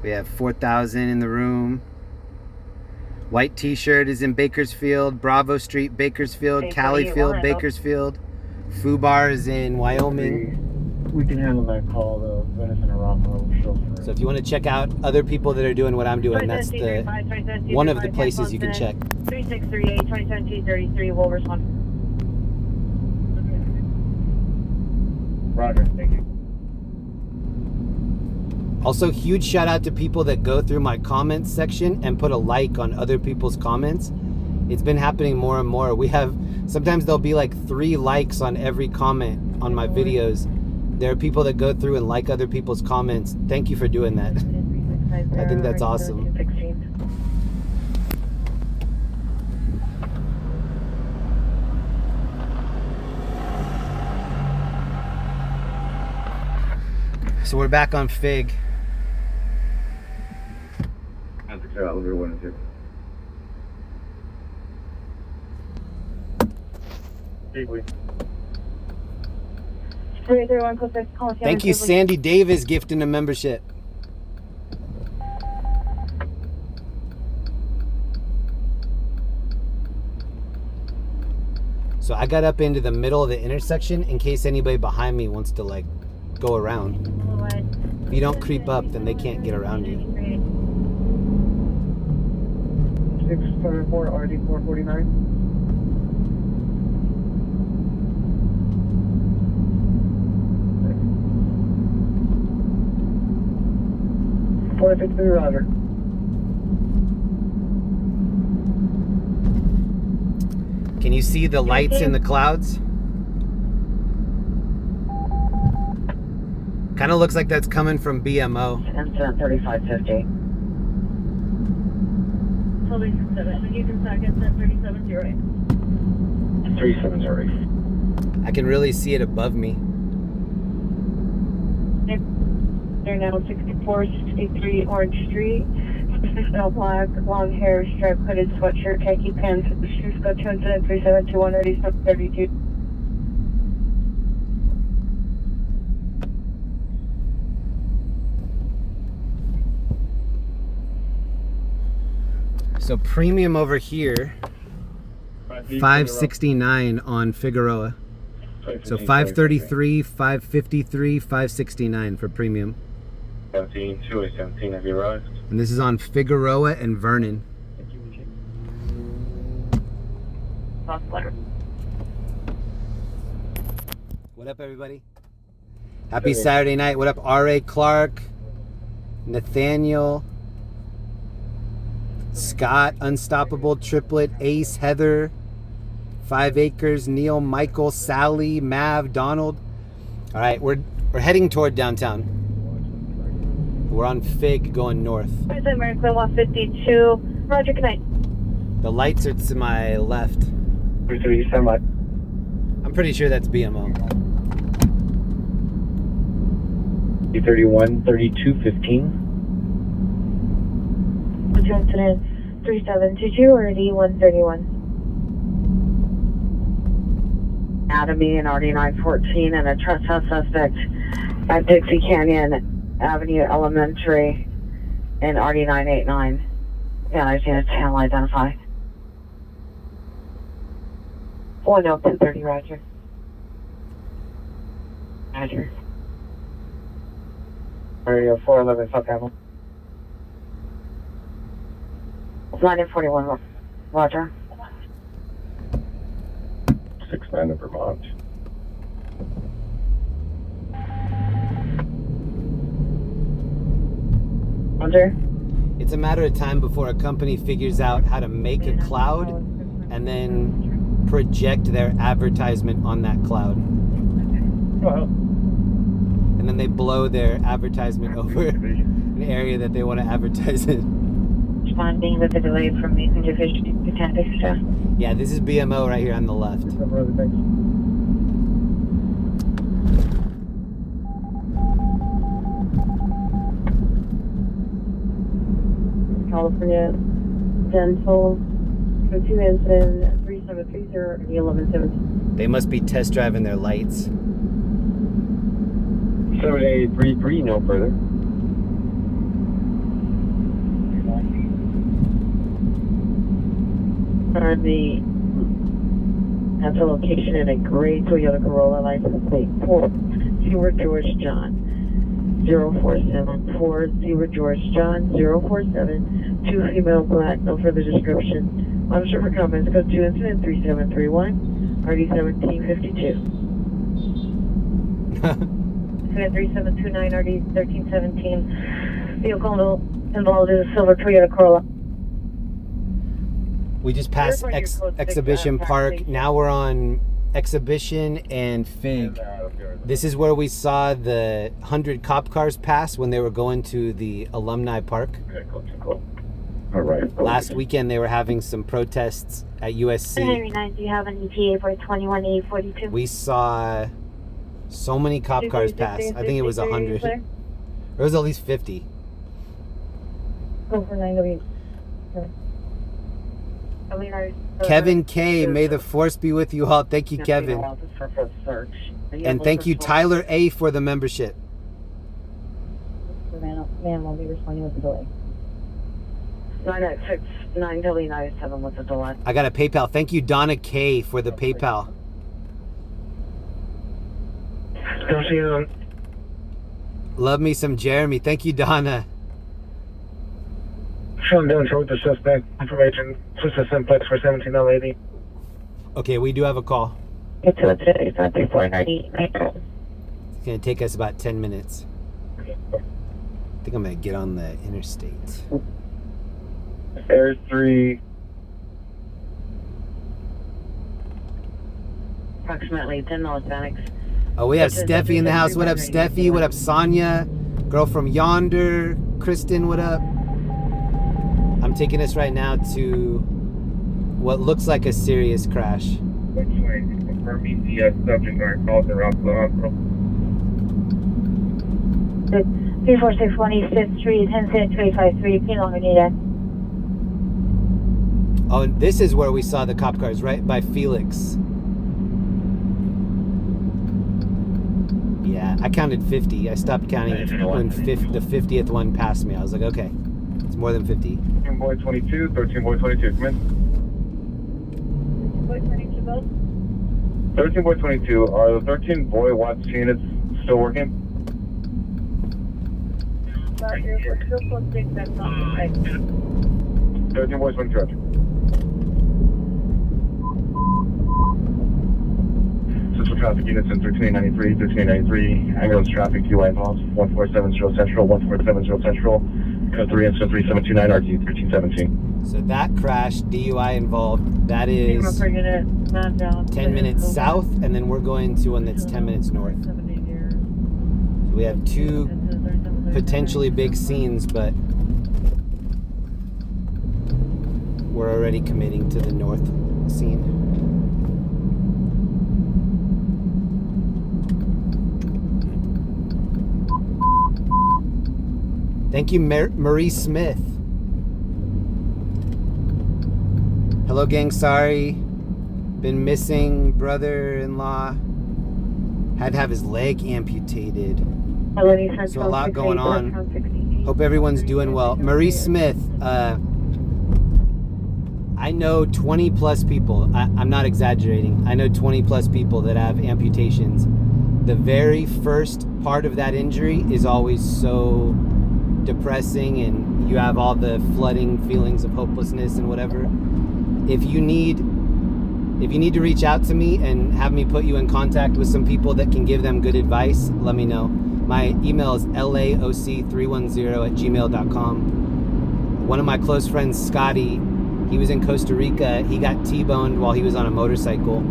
We have 4,000 in the room. White t-shirt is in Bakersfield. Bravo Street, Bakersfield. Califield, Bakersfield. Fubar is in Wyoming. We can handle that call, though. Venice and Arapahoe. So if you want to check out other people that are doing what I'm doing, that's the one of the places you can check. 3638 2017-33 will respond. Roger, thank you. Also, huge shout out to people that go through my comments section and put a like on other people's comments. It's been happening more and more. We have, sometimes there'll be like 3 likes on every comment on my videos. There are people that go through and like other people's comments. Thank you for doing that. I think that's awesome. So we're back on Fig. I have to clear out elevator 1 and 2. Thank you, Sandy Davis, gifting a membership. So I got up into the middle of the intersection in case anybody behind me wants to like go around. If you don't creep up, then they can't get around you. 674 RD 449. 253, Roger. Can you see the lights in the clouds? Kind of looks like that's coming from BMO. Incident 3550. Holding 7. You can second at 3708. 3708. I can really see it above me. They're now 6463 Orange Street. All black, long hair, striped hooded sweatshirt, khaki pants, shoes go to incident 3721 32. So premium over here, 569 on Figueroa. So 533, 553, 569 for premium. 17, 217, have you arrived? And this is on Figueroa and Vernon. What up, everybody? Happy Saturday night. What up, R.A. Clark, Nathaniel, Scott, Unstoppable, Triplet, Ace, Heather, 5 Acres, Neil, Michael, Sally, Mav, Donald. All right, we're heading toward downtown. We're on Fig going north. American 152. Roger, good night. The lights are to my left. 33, stand by. I'm pretty sure that's BMO. 31, 32, 15. What's your incident? 3722 or D131? Anatomy and RD 914 and a trespass suspect at Dixie Canyon Avenue Elementary and RD 989. Yeah, I seen a channel identify. 10230, Roger. Roger. Area 411, South Hamilton. 941, Roger. 69 in Vermont. Roger. It's a matter of time before a company figures out how to make a cloud and then project their advertisement on that cloud. And then they blow their advertisement over an area that they want to advertise in. Responding with a delay from the individual to 10 extra. Yeah, this is BMO right here on the left. California Dental 2 incident 3730 and 1117. They must be test driving their lights. 7833, no further. Currently at the location in a gray Toyota Corolla license plate 4 Seward George John 047 Seward George John 047 2 female black, no further description. Officer for comments, go to incident 3731 RD 1752. Incident 3729 RD 1317. Vehicle involved is a silver Toyota Corolla. We just passed Exhibition Park. Now we're on Exhibition and Fig. This is where we saw the 100 cop cars pass when they were going to the alumni park. All right. Last weekend they were having some protests at USC. Henry 9, do you have an ETA for 21842? We saw so many cop cars pass. I think it was 100. There was at least 50. Go for 9W. Kevin K, may the force be with you all. Thank you, Kevin. And thank you, Tyler A, for the membership. Man will be responding with a delay. 996 9W97 with a delay. I got a PayPal. Thank you, Donna K, for the PayPal. Love me some Jeremy. Thank you, Donna. Sean down with the suspect. Information. Suspect simplex for 17080. Okay, we do have a call. It's a today, 3490. It's going to take us about 10 minutes. I think I'm gonna get on the interstate. Air 3. Approximately 10 miles Hispanics. Oh, we have Steffi in the house. What up, Steffi? What up, Sonia? Girl from yonder. Kristen, what up? I'm taking us right now to what looks like a serious crash. Which way? Confirming the subject are called the Roscoe Hospital. 346 East 5th Street, 10253, P. Long Avenida. Oh, and this is where we saw the cop cars, right by Felix. Yeah, I counted 50. I stopped counting when the 50th one passed me. I was like, okay, it's more than 50. 13 boy 22, 13 boy 22, come in. Boy 22 both? 13 boy 22, are the 13 boy watch units still working? We're still close to that's not right. 13 boy 22, roger. Central traffic units in 1393, 1393, ambulance traffic, UI involved, 1470 Central, 1470 Central, code 3 incident 3729, RT 1317. So that crash, DUI involved, that is 10 minutes south, and then we're going to one that's 10 minutes north. So we have two potentially big scenes, but we're already committing to the north scene. Thank you, Marie Smith. Hello, gang. Sorry. Been missing brother-in-law. Had to have his leg amputated. So a lot going on. Hope everyone's doing well. Marie Smith, I know 20 plus people. I'm not exaggerating. I know 20 plus people that have amputations. The very first part of that injury is always so depressing, and you have all the flooding feelings of hopelessness and whatever. If you need to reach out to me and have me put you in contact with some people that can give them good advice, let me know. My email is laoc310@gmail.com. One of my close friends, Scotty, he was in Costa Rica. He got T-boned while he was on a motorcycle.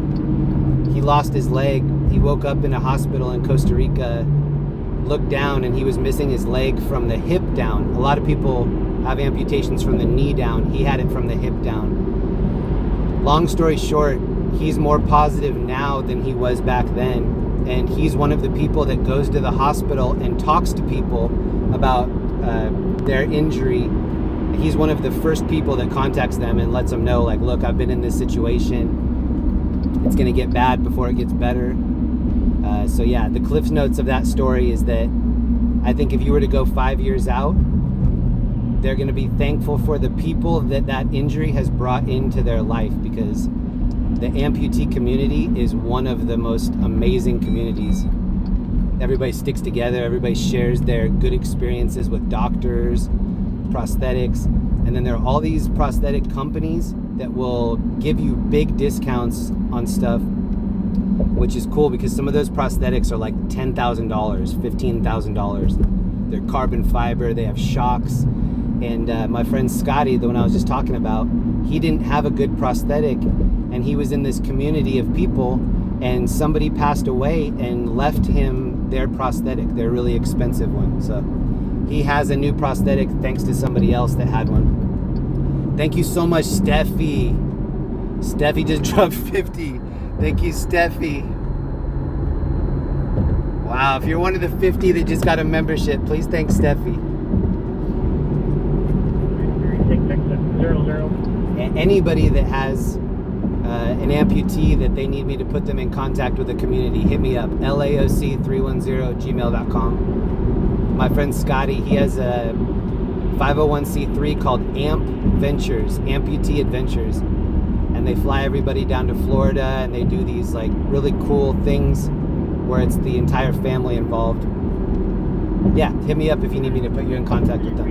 He lost his leg. He woke up in a hospital in Costa Rica, looked down, and he was missing his leg from the hip down. A lot of people have amputations from the knee down. He had it from the hip down. Long story short, he's more positive now than he was back then. And he's one of the people that goes to the hospital and talks to people about their injury. He's one of the first people that contacts them and lets them know, like, look, I've been in this situation. It's going to get bad before it gets better. So yeah, the Cliff Notes of that story is that I think if you were to go 5 years out, they're going to be thankful for the people that injury has brought into their life, because the amputee community is one of the most amazing communities. Everybody sticks together. Everybody shares their good experiences with doctors, prosthetics, and then there are all these prosthetic companies that will give you big discounts on stuff, which is cool because some of those prosthetics are like $10,000, $15,000. They're carbon fiber, they have shocks. And my friend Scotty, the one I was just talking about, he didn't have a good prosthetic, and he was in this community of people, and somebody passed away and left him their prosthetic, their really expensive one. So he has a new prosthetic thanks to somebody else that had one. Thank you so much, Steffi. Steffi just dropped 50. Thank you, Steffi. Wow, if you're one of the 50 that just got a membership, please thank Steffi. Anybody that has an amputee that they need me to put them in contact with the community, hit me up, laoc310@gmail.com. My friend Scotty, he has a 501c3 called AMP Ventures, Amputee Adventures, and they fly everybody down to Florida, and they do these like really cool things where it's the entire family involved. Yeah, hit me up if you need me to put you in contact with them.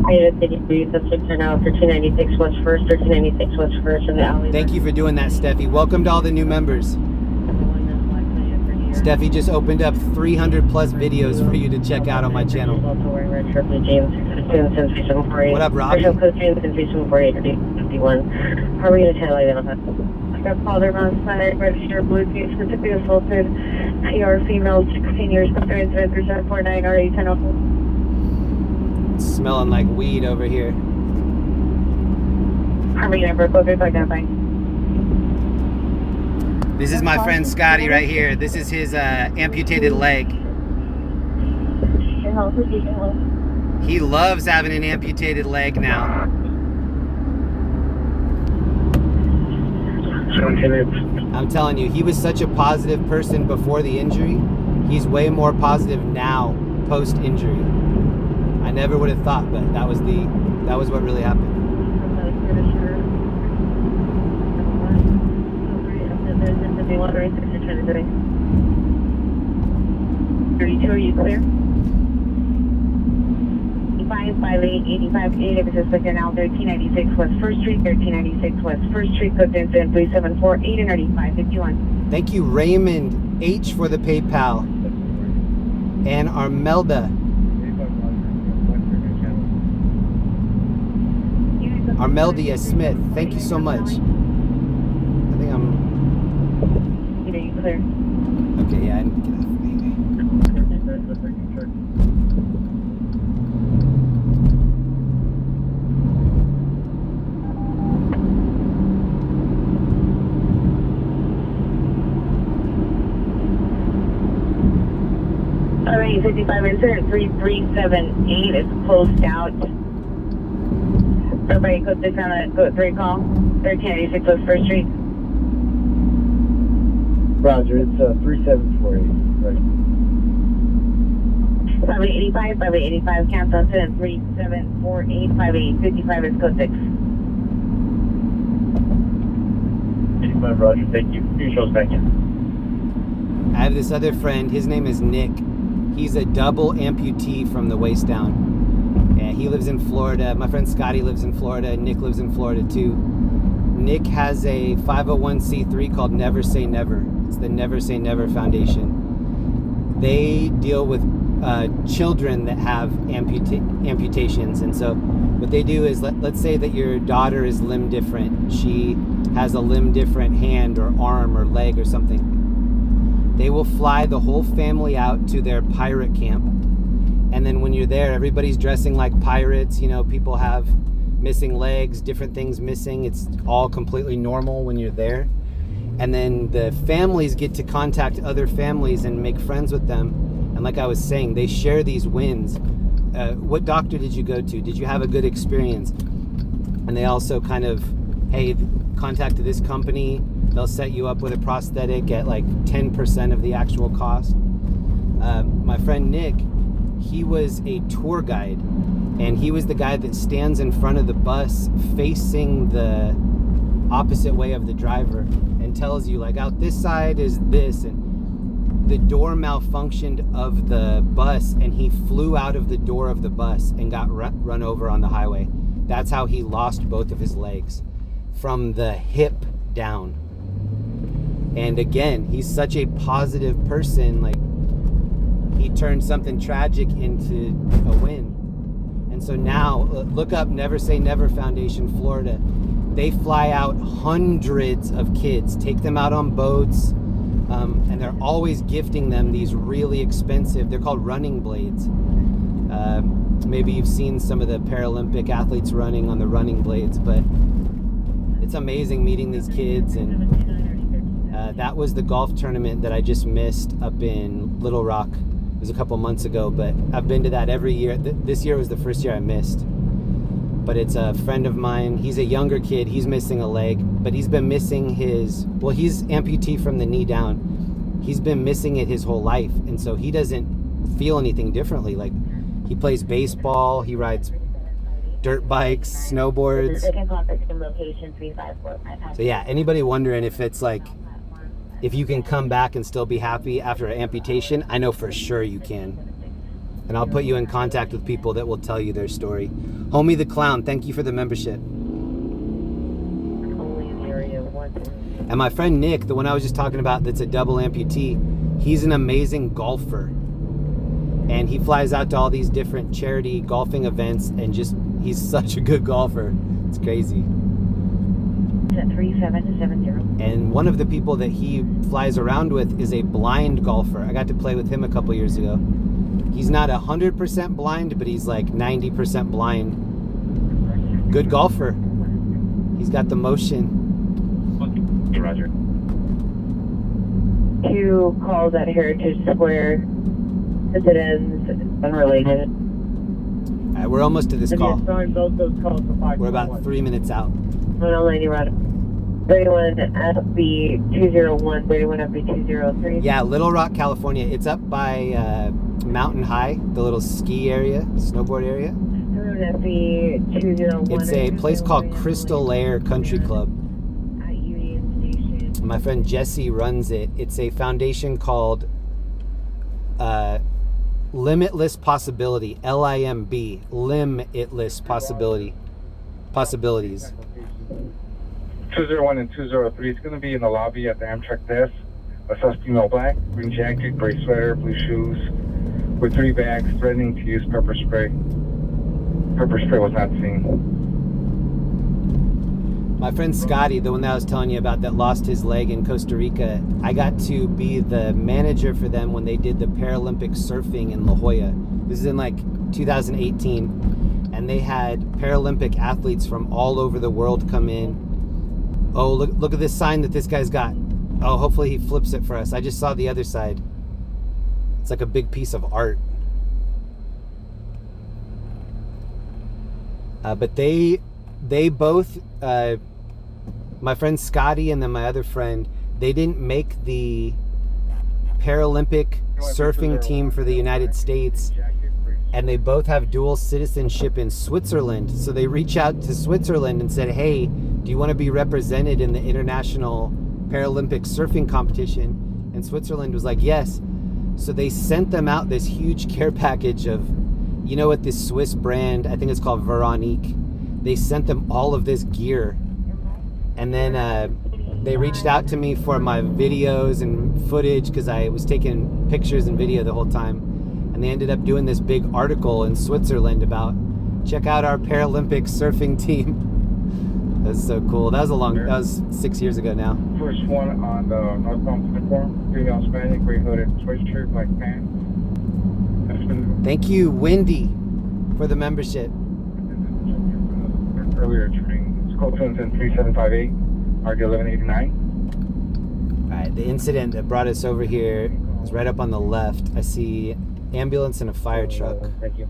1396 West 1st, 1396 West 1st in the alley. Thank you for doing that, Steffi. Welcome to all the new members. Steffi just opened up 300 plus videos for you to check out on my channel. What up, Robbie? How are we going to tell you about father on side, registered Bluetooth, specifically assaulted PR female, 16 years, 3749 RA 1004. It's smelling like weed over here. Harmony number, closest identifying. This is my friend Scotty right here. This is his amputated leg. He loves having an amputated leg now. I'm telling you, he was such a positive person before the injury. He's way more positive now, post-injury. I never would have thought, but that was what really happened. 32, are you clear? 5885, 8 if it's suspected now, 1396 West 1st Street, 1396 West 1st Street, code 3748 and 3551. Thank you, Raymond H, for the PayPal. And Armelda. Armeldia Smith, thank you so much. I think I'm... Are you clear? Okay, yeah, I need to get off. Alright, 55 incident 3378 is closed out. Everybody code 6 on a code 3 call. 1396 West 1st Street. Roger, it's 3748. Right. 5885, 5885, cancel incident 3748, 5855 is code 6. 85, Roger, thank you. Your show's back in. I have this other friend, his name is Nick. He's a double amputee from the waist down. And he lives in Florida. My friend Scotty lives in Florida. Nick lives in Florida too. Nick has a 501c3 called Never Say Never. It's the Never Say Never Foundation. They deal with children that have amputations. And so what they do is, let's say that your daughter is limb different. She has a limb different hand or arm or leg or something. They will fly the whole family out to their pirate camp. And then when you're there, everybody's dressing like pirates. You know, people have missing legs, different things missing. It's all completely normal when you're there. And then the families get to contact other families and make friends with them. And like I was saying, they share these wins. What doctor did you go to? Did you have a good experience? And they also kind of, hey, contact this company. They'll set you up with a prosthetic at like 10% of the actual cost. My friend Nick, he was a tour guide, and he was the guy that stands in front of the bus facing the opposite way of the driver and tells you, like, out this side is this, and the door malfunctioned of the bus, and he flew out of the door of the bus and got run over on the highway. That's how he lost both of his legs, from the hip down. And again, he's such a positive person. Like, he turned something tragic into a win. And so now, look up Never Say Never Foundation Florida. They fly out hundreds of kids, take them out on boats, and they're always gifting them these really expensive, they're called running blades. Maybe you've seen some of the Paralympic athletes running on the running blades, but it's amazing meeting these kids. And that was the golf tournament that I just missed up in Little Rock. It was a couple months ago, but I've been to that every year. This year was the first year I missed. But it's a friend of mine. He's a younger kid. He's missing a leg, but he's been missing he's amputee from the knee down. He's been missing it his whole life, and so he doesn't feel anything differently. Like, he plays baseball, he rides dirt bikes, snowboards. So yeah, anybody wondering if it's like, if you can come back and still be happy after an amputation, I know for sure you can. And I'll put you in contact with people that will tell you their story. Homie the Clown, thank you for the membership. And my friend Nick, the one I was just talking about that's a double amputee, He's an amazing golfer. And he flies out to all these different charity golfing events and he's such a good golfer. It's crazy. 3770. And one of the people that he flies around with is a blind golfer. I got to play with him a couple years ago. He's not 100% blind, but he's like 90% blind. Good golfer. He's got the motion. Roger. 2 calls at Heritage Square. Incidents unrelated. All right, we're almost to this call. Both those calls for 511. We're about 3 minutes out. 190 Rod. 31 FB 201, 31 FB 203. Yeah, Little Rock, California. It's up by Mountain High, the little ski area, snowboard area. 31 FB 201. It's a place called Crystal Lair Country Club. At Union Station. My friend Jesse runs it. It's a foundation called Limitless Possibility, LIMB, Limitless Possibilities. 201 and 203. It's going to be in the lobby at the Amtrak desk. Assessed female black, green jacket, gray sweater, blue shoes, with 3 bags, threatening to use pepper spray. Pepper spray was not seen. My friend Scotty, the one that I was telling you about that lost his leg in Costa Rica, I got to be the manager for them when they did the Paralympic surfing in La Jolla. This is in like 2018. And they had Paralympic athletes from all over the world come in. Oh, look at this sign that this guy's got. Oh, hopefully he flips it for us. I just saw the other side. It's like a big piece of art. But they both, my friend Scotty and then my other friend, they didn't make the Paralympic surfing team for the United States, and they both have dual citizenship in Switzerland. So they reached out to Switzerland and said, hey, do you want to be represented in the International Paralympic surfing competition? And Switzerland was like, yes. So they sent them out this huge care package of, you know what, this Swiss brand, I think it's called Veronique. They sent them all of this gear. And then they reached out to me for my videos and footage because I was taking pictures and video the whole time. And they ended up doing this big article in Switzerland about, check out our Paralympic surfing team. That's so cool. That was 6 years ago now. First one on the northbound platform, female Hispanic, gray hooded sweatshirt, black pants. Thank you, Wendy, for the membership. Earlier train. Code 3758, RD 1189. All right, the incident that brought us over here is right up on the left. I see ambulance and a fire truck. Thank you.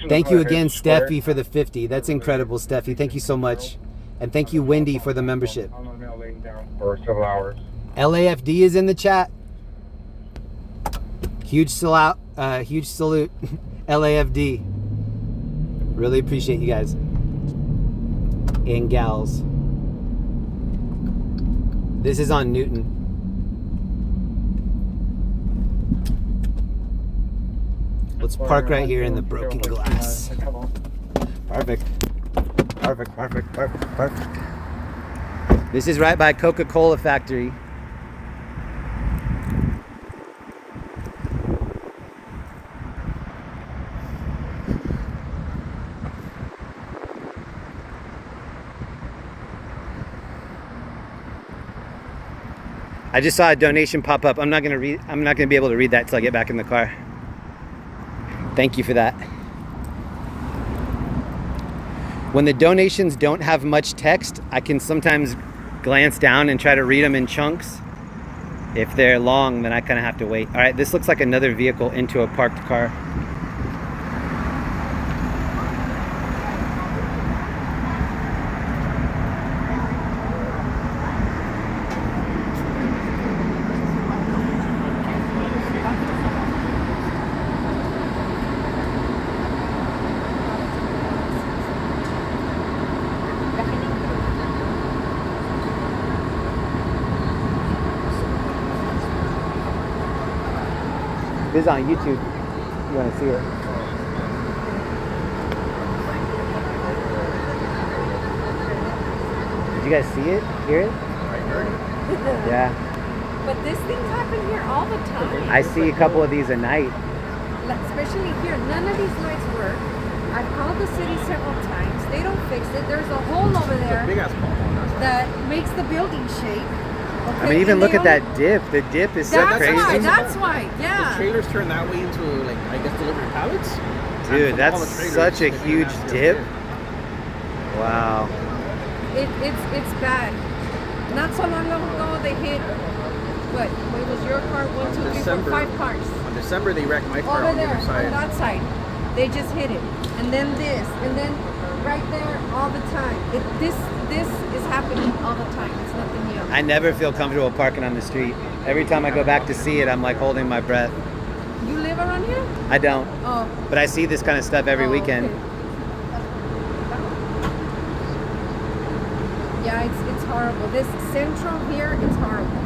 Thank you again, Steffi, for the 50. That's incredible, Steffi. Thank you so much. And thank you, Wendy, for the membership. For several hours. LAFD is in the chat. Huge salute, LAFD. Really appreciate you guys and gals. This is on Newton. Let's park right here in the broken glass. Perfect. Perfect. This is right by Coca-Cola factory. I just saw a donation pop up. I'm not gonna be able to read that till I get back in the car. Thank you for that. When the donations don't have much text, I can sometimes glance down and try to read them in chunks. If they're long, then I kind of have to wait. All right, this looks like another vehicle into a parked car. This is on YouTube. You want to see it? Did you guys see it? Hear it? I heard it. Yeah. But these things happen here all the time. I see a couple of these at night. Especially here, none of these lights work. I've called the city several times. They don't fix it. There's a hole over there that makes the building shake. Okay? I mean, even look at that dip. The dip is so crazy. That's why, yeah. The trailers turn that way into, like, I guess, delivery pallets? Dude, that's such a huge dip. Wow. It's bad. Not so long ago, they hit, what was your car? 1, 2, 3, 4, 5 cars. On December, they wrecked my car over on the there, other side. on that side. They just hit it. And then this. And then right there all the time. This is happening all the time. It's nothing new. I never feel comfortable parking on the street. Every time I go back to see it, I'm like holding my breath. You live around here? I don't. Oh. But I see this kind of stuff every weekend. Okay. Yeah, it's horrible. This central here is horrible.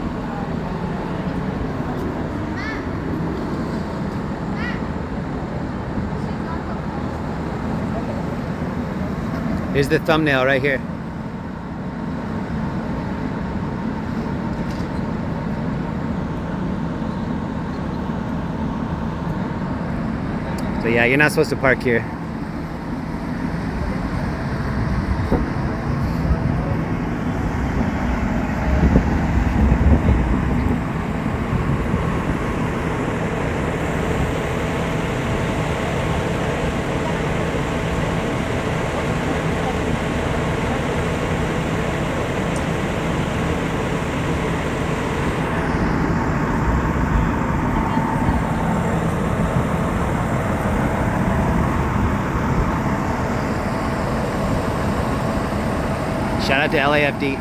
Here's the thumbnail right here. So yeah, you're not supposed to park here. Shout out to LAFD.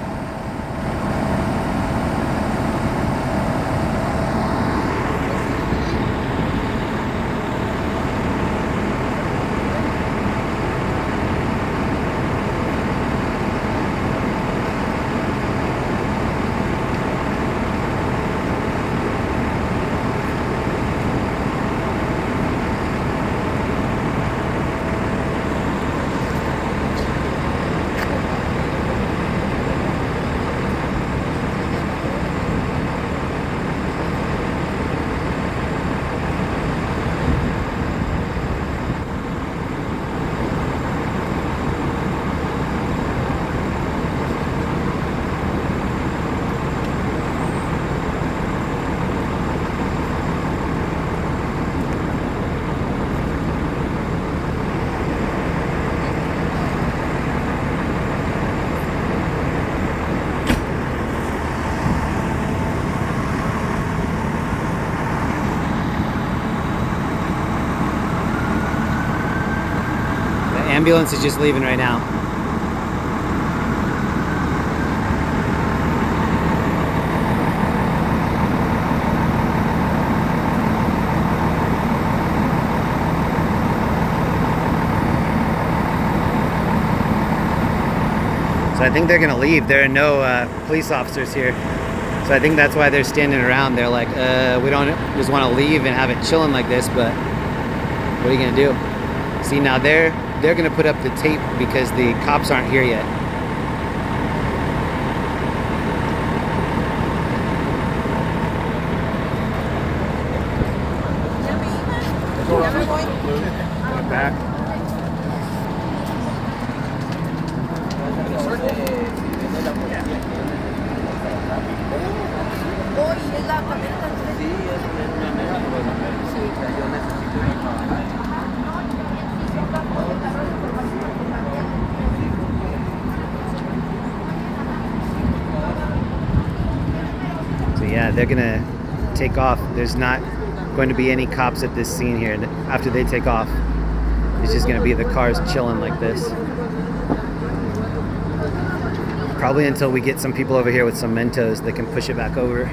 Ambulance is just leaving right now. So I think they're gonna leave. There are no police officers here. So I think that's why they're standing around. They're like, we don't just want to leave and have it chilling like this, but what are you gonna do? See, now they're gonna put up the tape because the cops aren't here yet. Back. So yeah, they're gonna take off. There's not going to be any cops at this scene here. After they take off, it's just gonna be the cars chilling like this. Probably until we get some people over here with some Mentos that can push it back over.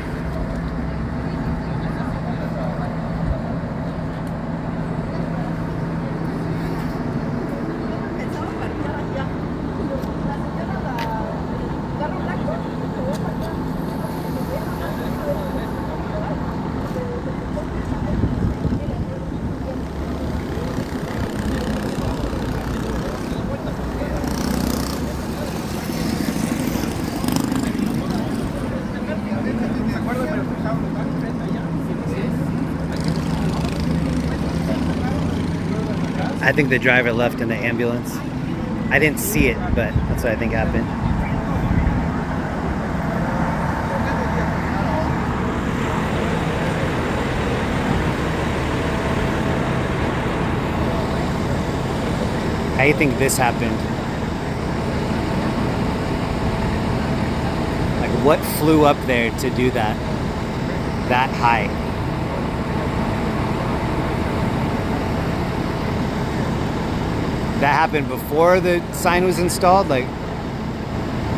I think the driver left in the ambulance. I didn't see it, but that's what I think happened. How do you think this happened? Like, what flew up there to do that? That high? That happened before the sign was installed? Like,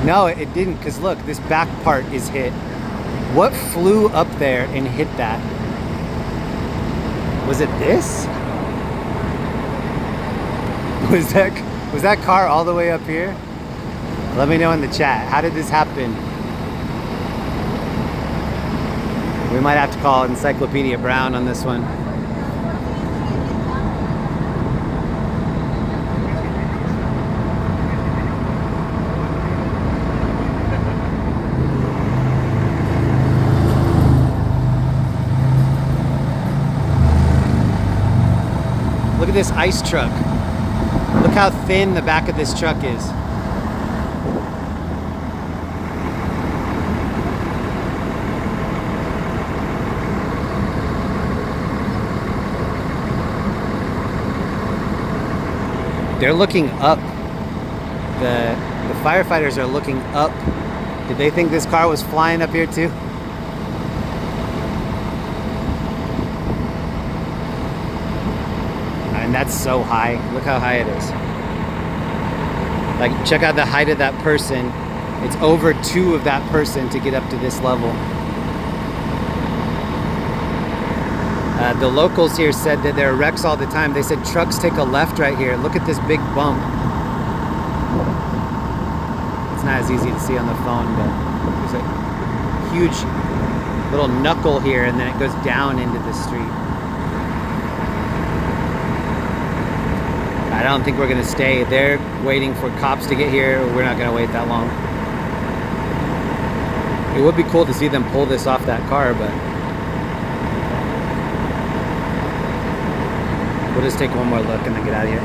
no, it didn't, because look, this back part is hit. What flew up there and hit that? Was it this? Was that car all the way up here? Let me know in the chat. How did this happen? We might have to call Encyclopedia Brown on this one. Look at this ice truck. Look how thin the back of this truck is. They're looking up. The firefighters are looking up. Did they think this car was flying up here too? And that's so high. Look how high it is. Like, check out the height of that person. It's over 2 of that person to get up to this level. The locals here said that there are wrecks all the time. They said trucks take a left right here. Look at this big bump. It's not as easy to see on the phone, but there's a huge little knuckle here, and then it goes down into the street. I don't think we're gonna stay. They're waiting for cops to get here. We're not gonna wait that long. It would be cool to see them pull this off that car, but we'll just take one more look and then get out of here.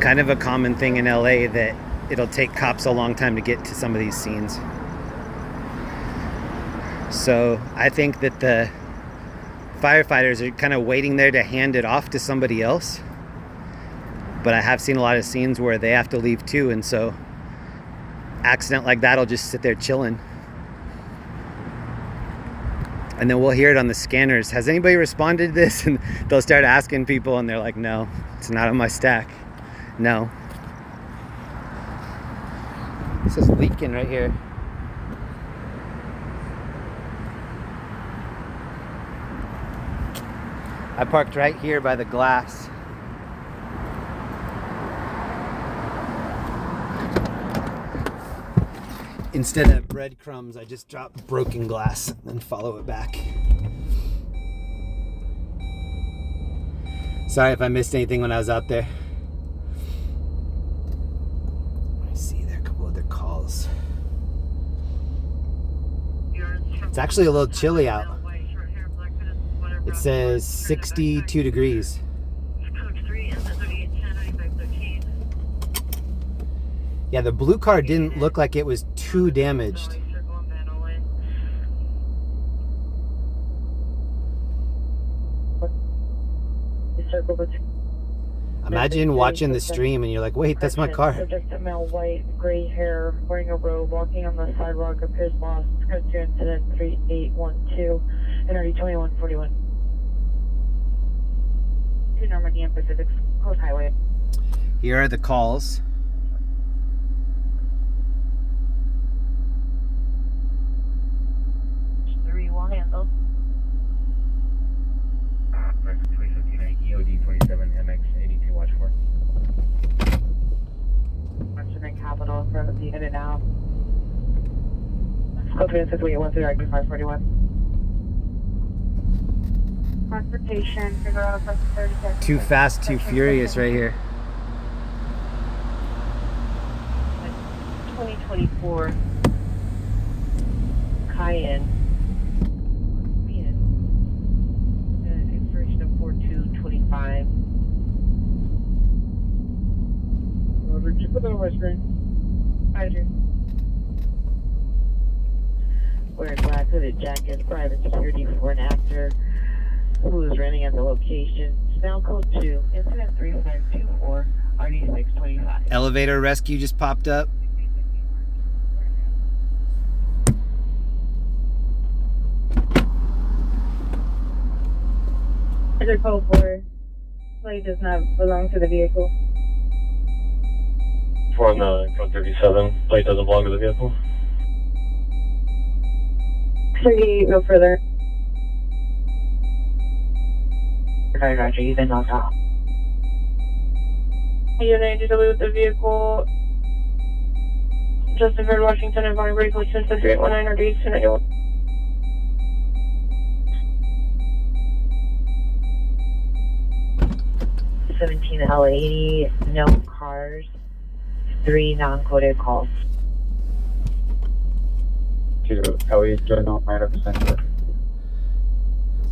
Kind of a common thing in LA that it'll take cops a long time to get to some of these scenes. So I think that the firefighters are kind of waiting there to hand it off to somebody else. But I have seen a lot of scenes where they have to leave too, and so accident like that'll just sit there chilling. And then we'll hear it on the scanners. Has anybody responded to this? And they'll start asking people, and they're like, no, it's not on my stack. No. This is leaking right here. I parked right here by the glass. Instead of breadcrumbs, I just dropped broken glass and then follow it back. Sorry if I missed anything when I was out there. It's actually a little chilly out. It says 62 degrees. Yeah, the blue car didn't look like it was too damaged. Imagine watching the stream and you're like, wait, that's my car. Subject male, white, gray hair, wearing a robe, walking on the sidewalk, appears lost. Code 2 incident 3812, NRD 2141. To Normandy and Pacific Coast Highway. Here are the calls. Will handle. 359 EOD 27 MX 82 watch for. Washington Capital for the in and out. Scope 681 541. Transportation, figure out for 30 seconds. Too fast, too furious right here. 2024 Cayenne. Expiration of 4/2/25. Can you put that on my screen? I do. Wearing black hooded jacket, private security for an actor who is renting at the location. Now code 2, incident 3524, RD 625. Elevator rescue just popped up. Under code 4, plate does not belong to the vehicle. 419, code 37. Plate doesn't belong to the vehicle. 38, go further. Roger, you've been logged off. Unit to with the vehicle. Justin Washington, Irvine, Roscoe, 3819, or D, 291. LAFD, no cars, 3 non-coded calls. To LA Journal, 9%.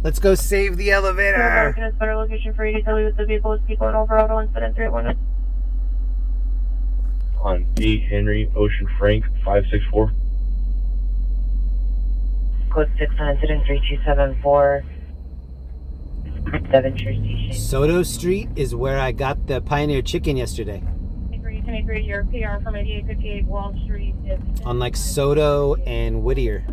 Let's go save the elevator. It's better location for you to tell you with the vehicle is people and overall incident 381. On D. Henry Ocean Frank 564. Code 6 on incident 3274. 7 Station. Soto Street is where I got the Pioneer Chicken yesterday. You can agree your PR from 8858 Wall Street. On like Soto and Whittier.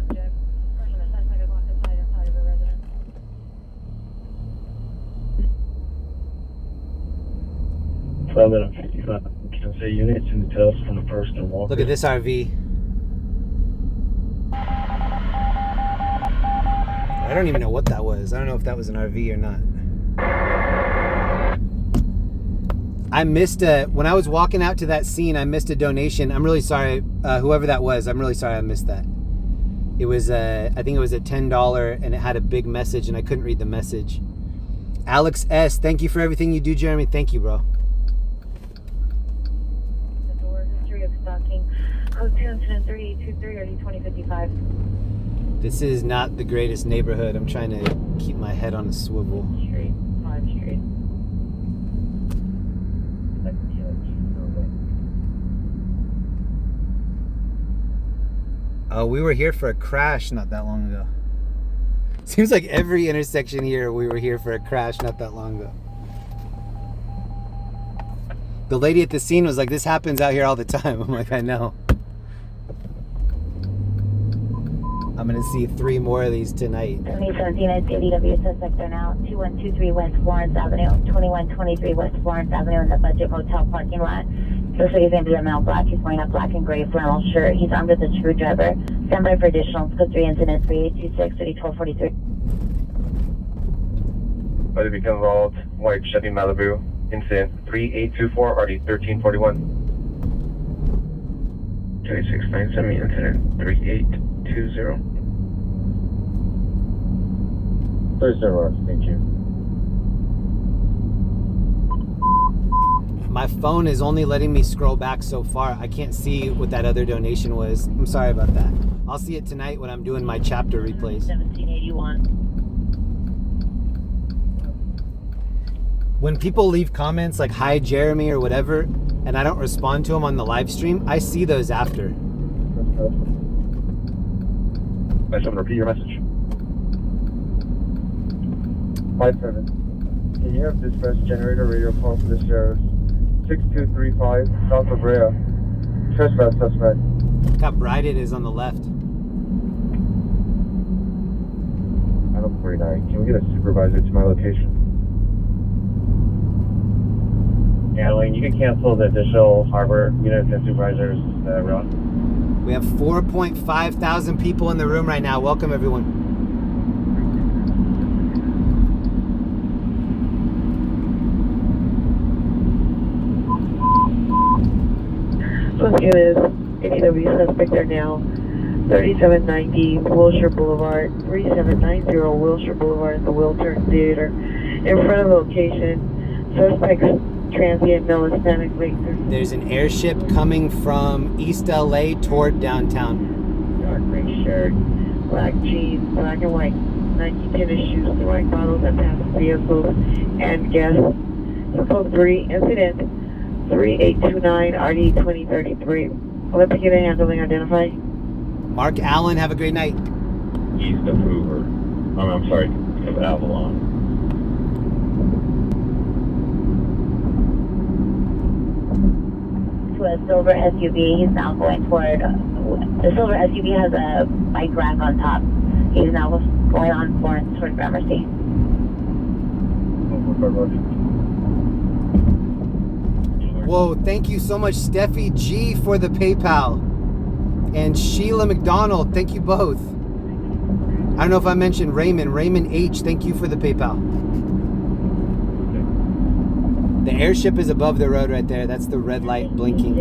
55 Kansas City units in the tails from the first and Walker. Look at this RV. I don't even know what that was. I don't know if that was an RV or not. I missed when I was walking out to that scene, I missed a donation. I'm really sorry, whoever that was. I'm really sorry I missed that. It was, I think it was a $10 and it had a big message and I couldn't read the message. Alex S., thank you for everything you do, Jeremy. Thank you, bro. Code 2 incident 3823 RD 2055. This is not the greatest neighborhood. I'm trying to keep my head on a swivel. Street, 5 Street. Oh, we were here for a crash not that long ago. Seems like every intersection here, we were here for a crash not that long ago. The lady at the scene was like, this happens out here all the time. I'm like, I know. I'm going to see 3 more of these tonight. 2017 at CDW sector now, 2123 West Florence Avenue, 2123 West Florence Avenue in the Budget Motel parking lot. Looks like he's going to be a male black. He's wearing a black and gray flannel shirt. He's armed with a screwdriver. Stand by for additional. Code 3 incident 3826 1243. By the beacon involved, white Chevy Malibu, incident 3824 RD 1341. 2697 incident 3820. 30, thank you. My phone is only letting me scroll back so far. I can't see what that other donation was. I'm sorry about that. I'll see it tonight when I'm doing my chapter replays. 1781. When people leave comments like, hi Jeremy or whatever, and I don't respond to them on the live stream, I see those after. Nice, someone repeat your message. 57. Can you have dispatch generator radio call for this 6235 south of Brea? Trespass suspect. Look how bright it is on the left. Adam 49. Can we get a supervisor to my location? Yeah, Lane, you can cancel the additional harbor units and supervisors route. We have 4.5 thousand people in the room right now. Welcome, everyone. Swift is ADW suspect are now 3790 Wilshire Boulevard, 3790 Wilshire Boulevard at the Wiltern Theater. In front of the location, suspects transient male Hispanic late. There's an airship coming from East LA toward downtown. Dark gray shirt, black jeans, black and white Nike tennis shoes, white bottles that pass vehicles and guests. Code 3, incident 3829 RD 2033. Olympic unit handling identified. Mark Allen, have a great night. East of Hoover. I'm sorry, of Avalon. To a silver SUV, he's now going toward, the silver SUV has a bike rack on top. He's now going on toward Gramercy. Whoa, thank you so much, Steffi G, for the PayPal. And Sheila McDonald, thank you both. I don't know if I mentioned Raymond. Raymond H, thank you for the PayPal. The airship is above the road right there. That's the red light blinking.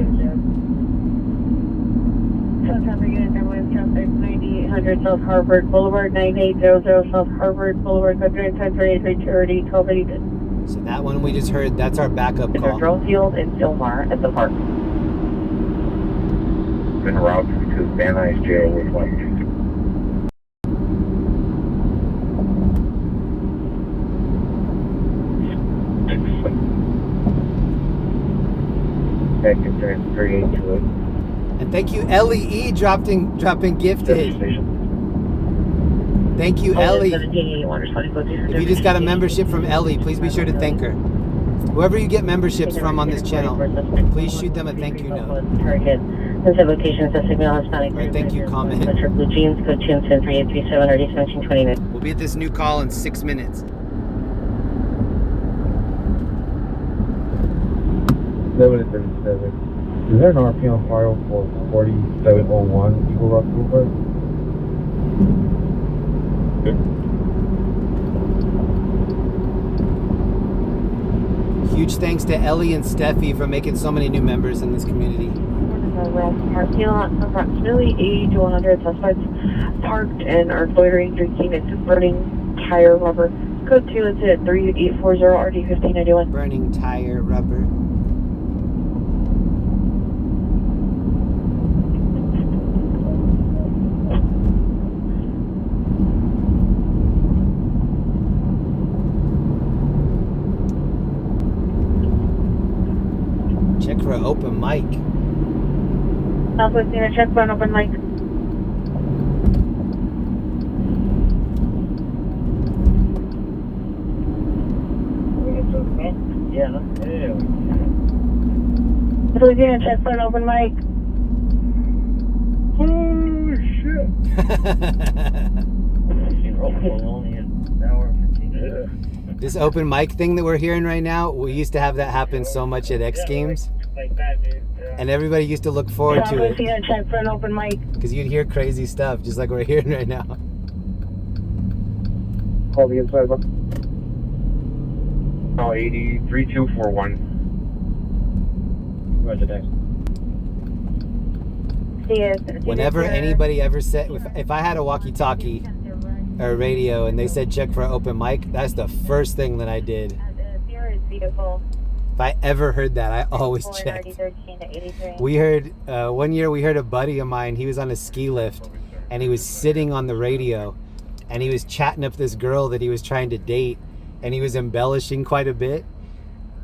9800 South Harvard Boulevard, 9800 South Harvard Boulevard, 1282. So that one we just heard, that's our backup call. Drone Field and Silmar at the park. En route to Van Nuys Jail with one. That concerns 382. And thank you, Ellie E, dropping gifted. Thank you, Ellie. If you just got a membership from Ellie, please be sure to thank her. Whoever you get memberships from on this channel, please shoot them a thank you note. Target. This location is a signal Hispanic. Or thank you comment. Blue jeans, code 2103837 RD 1729. We'll be at this new call in 6 minutes. Is there an RP on file for 4701 Eagle Rock Boulevard? Huge thanks to Ellie and Steffi for making so many new members in this community. Parking lot, approximately 80 to 100 suspects parked and are loitering, drinking, and burning tire rubber. Code 2 incident 3840 RD 1591. Burning tire rubber. Check for an open mic. Southwest unit, check for an open mic. Yeah. Southwest unit, check for an open mic. Holy shit! This open mic thing that we're hearing right now, we used to have that happen so much at X Games. And everybody used to look forward to it. Check for an open mic. Because you'd hear crazy stuff, just like we're hearing right now. Call the inside one. Call 803241. Roger, thanks. Whenever anybody ever said, if I had a walkie-talkie or a radio and they said check for an open mic, that's the first thing that I did. If I ever heard that, I always checked. We heard, one year we heard a buddy of mine, he was on a ski lift and he was sitting on the radio and he was chatting up this girl that he was trying to date and he was embellishing quite a bit.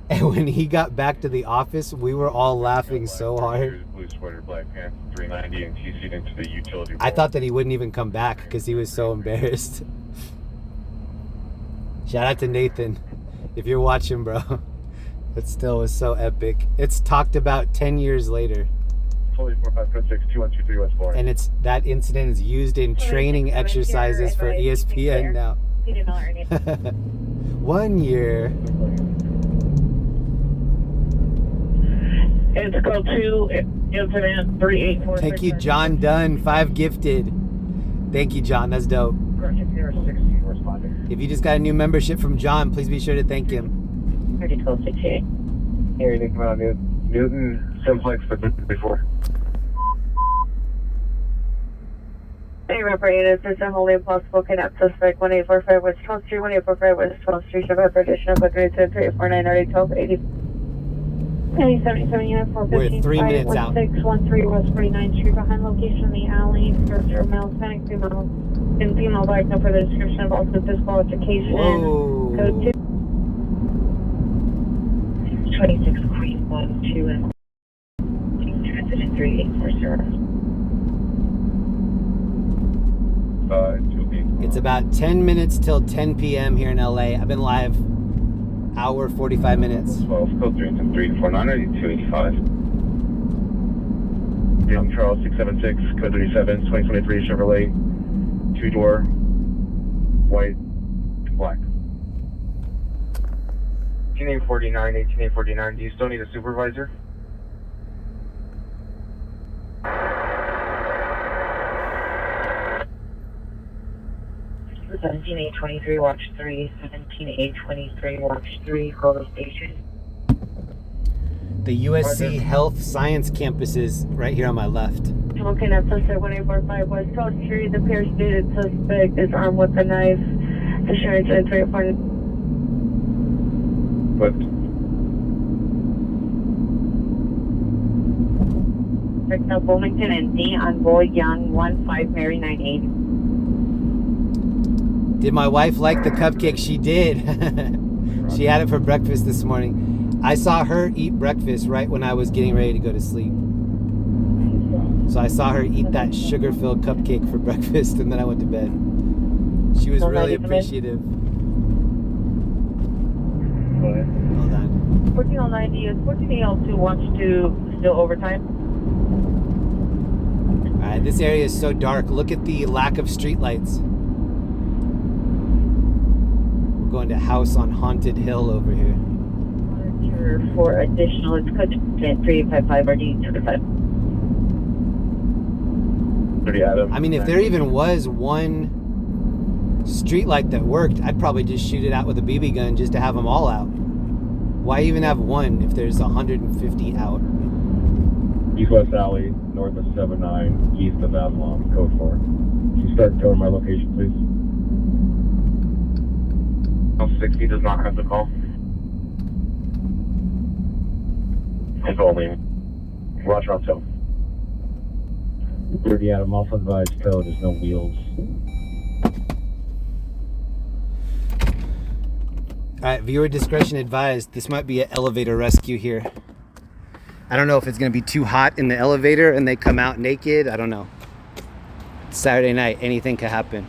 And when he got back to the office, we were all laughing so hard. Blue sweater, black pants, 390, and TC'd into the utility. I thought that he wouldn't even come back because he was so embarrassed. Shout out to Nathan. If you're watching, bro, it still was so epic. It's talked about 10 years later. Fully 4546-2123 West Florida. And it's that incident is used in training exercises for ESPN now. 1 year. It's code 2, incident 384. Thank you, John Dunn. 5 gifted. Thank you, John. That's dope. If you just got a new membership from John, please be sure to thank him. 301268. Here, you come out Newton Simplex for before. Any representative is a wholly impossible kidnap suspect 1845 West 12th Street, 1845 West 12th Street, Shabbat Tradition, Bookers, 349 1280. 77 unit 415. We're 3 minutes out. 1613 West 49th Street, behind location in the alley. 00 male, Hispanic female. In female bike, no further description of also disqualification. Whoa. Code 2. 26 Queen 1 2 and transit 3840. It's about 10 minutes till 10 p.m. here in LA. I've been live hour 45 minutes. 12, code 349 285. Young Charles 676, code 37, 2023 Chevrolet, 2-door, white, black. 18849, 18849, do you still need a supervisor? 17823, watch 3, 17823, watch 3, Golden Station. The USC Health Science campus is right here on my left. Looking at suspect 1845 West 12th Street, the pair stated suspect is armed with a knife. The insurance at 340. But Picked up Wilmington and D on Boy Young 15 Mary 98. Did my wife like the cupcake? She did. She had it for breakfast this morning. I saw her eat breakfast right when I was getting ready to go to sleep. So I saw her eat that sugar-filled cupcake for breakfast, and then I went to bed. She was really appreciative. Hold on. 1409D is 14AL2, watch 2, still overtime. All right, this area is so dark. Look at the lack of streetlights. We're going to House on Haunted Hill over here. For additional, it's code 3855 RD 25. I mean, if there even was one streetlight that worked, I'd probably just shoot it out with a BB gun just to have them all out. Why even have one if there's 150 out? East-West Alley, north of 79, east of Avalon, code 4. Can you start telling my location, please? 60 does not have the call. It's only Roger on tow. 30 Adam, also advised tow, there's no wheels. Alright, viewer discretion advised. This might be an elevator rescue here. I don't know if it's going to be too hot in the elevator and they come out naked. I don't know. It's Saturday night. Anything could happen.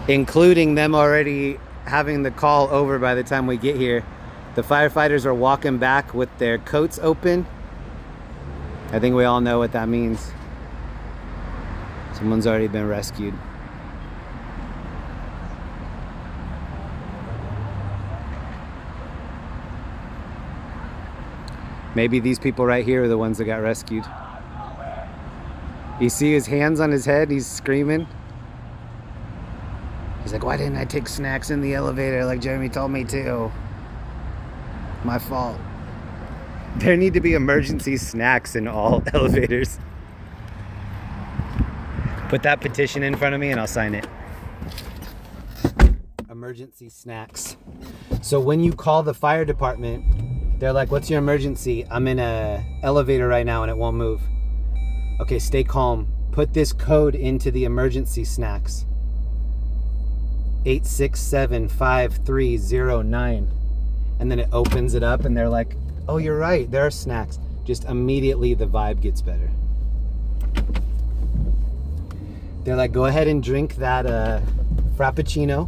Including them already having the call over by the time we get here. The firefighters are walking back with their coats open. I think we all know what that means. Someone's already been rescued. Maybe these people right here are the ones that got rescued. You see his hands on his head? He's screaming. He's like, why didn't I take snacks in the elevator like Jeremy told me to? My fault. There need to be emergency snacks in all elevators. Put that petition in front of me and I'll sign it. Emergency snacks. So when you call the fire department, they're like, what's your emergency? I'm in a elevator right now and it won't move. Okay, stay calm. Put this code into the emergency snacks. 8675309. And then it opens it up and they're like, oh, you're right, there are snacks. Just immediately the vibe gets better. They're like, go ahead and drink that Frappuccino.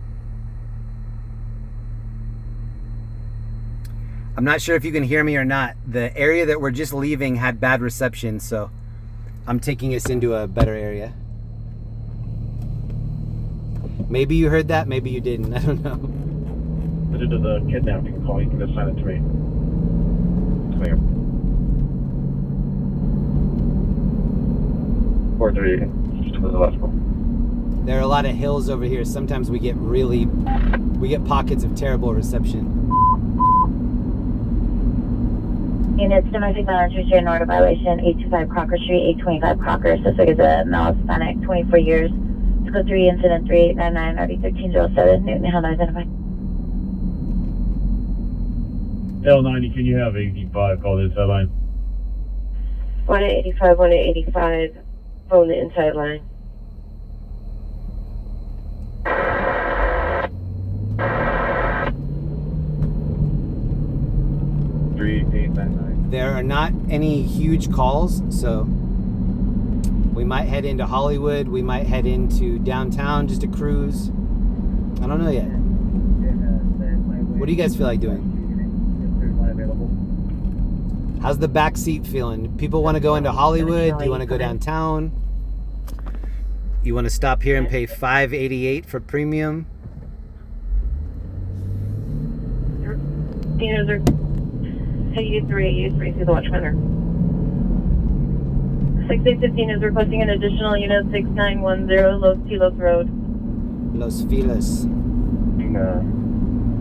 I'm not sure if you can hear me or not. The area that we're just leaving had bad reception, so I'm taking us into a better area. Maybe you heard that, maybe you didn't. I don't know. Due to the kidnapping call, you can assign it to me. Clear. 4-3, just to the left one. There are a lot of hills over here. Sometimes we get pockets of terrible reception. Units, domestic violence restraint order violation, 825 Crocker Street, 825 Crocker. Suspect is a male Hispanic, 24 years. Scope 3, incident 3899, RD 1307, Newton Hill, identified. L90, can you have 85 call the inside line? 1885, 1885, phone the inside line. There are not any huge calls, so we might head into Hollywood, we might head into downtown just to cruise. I don't know yet. What do you guys feel like doing? How's the back seat feeling? People want to go into Hollywood? Do you want to go downtown? You want to stop here and pay $5.88 for premium? You 3 to the watchman. 6815 is requesting an additional unit 6910 Los Tilos Road. Los Feliz.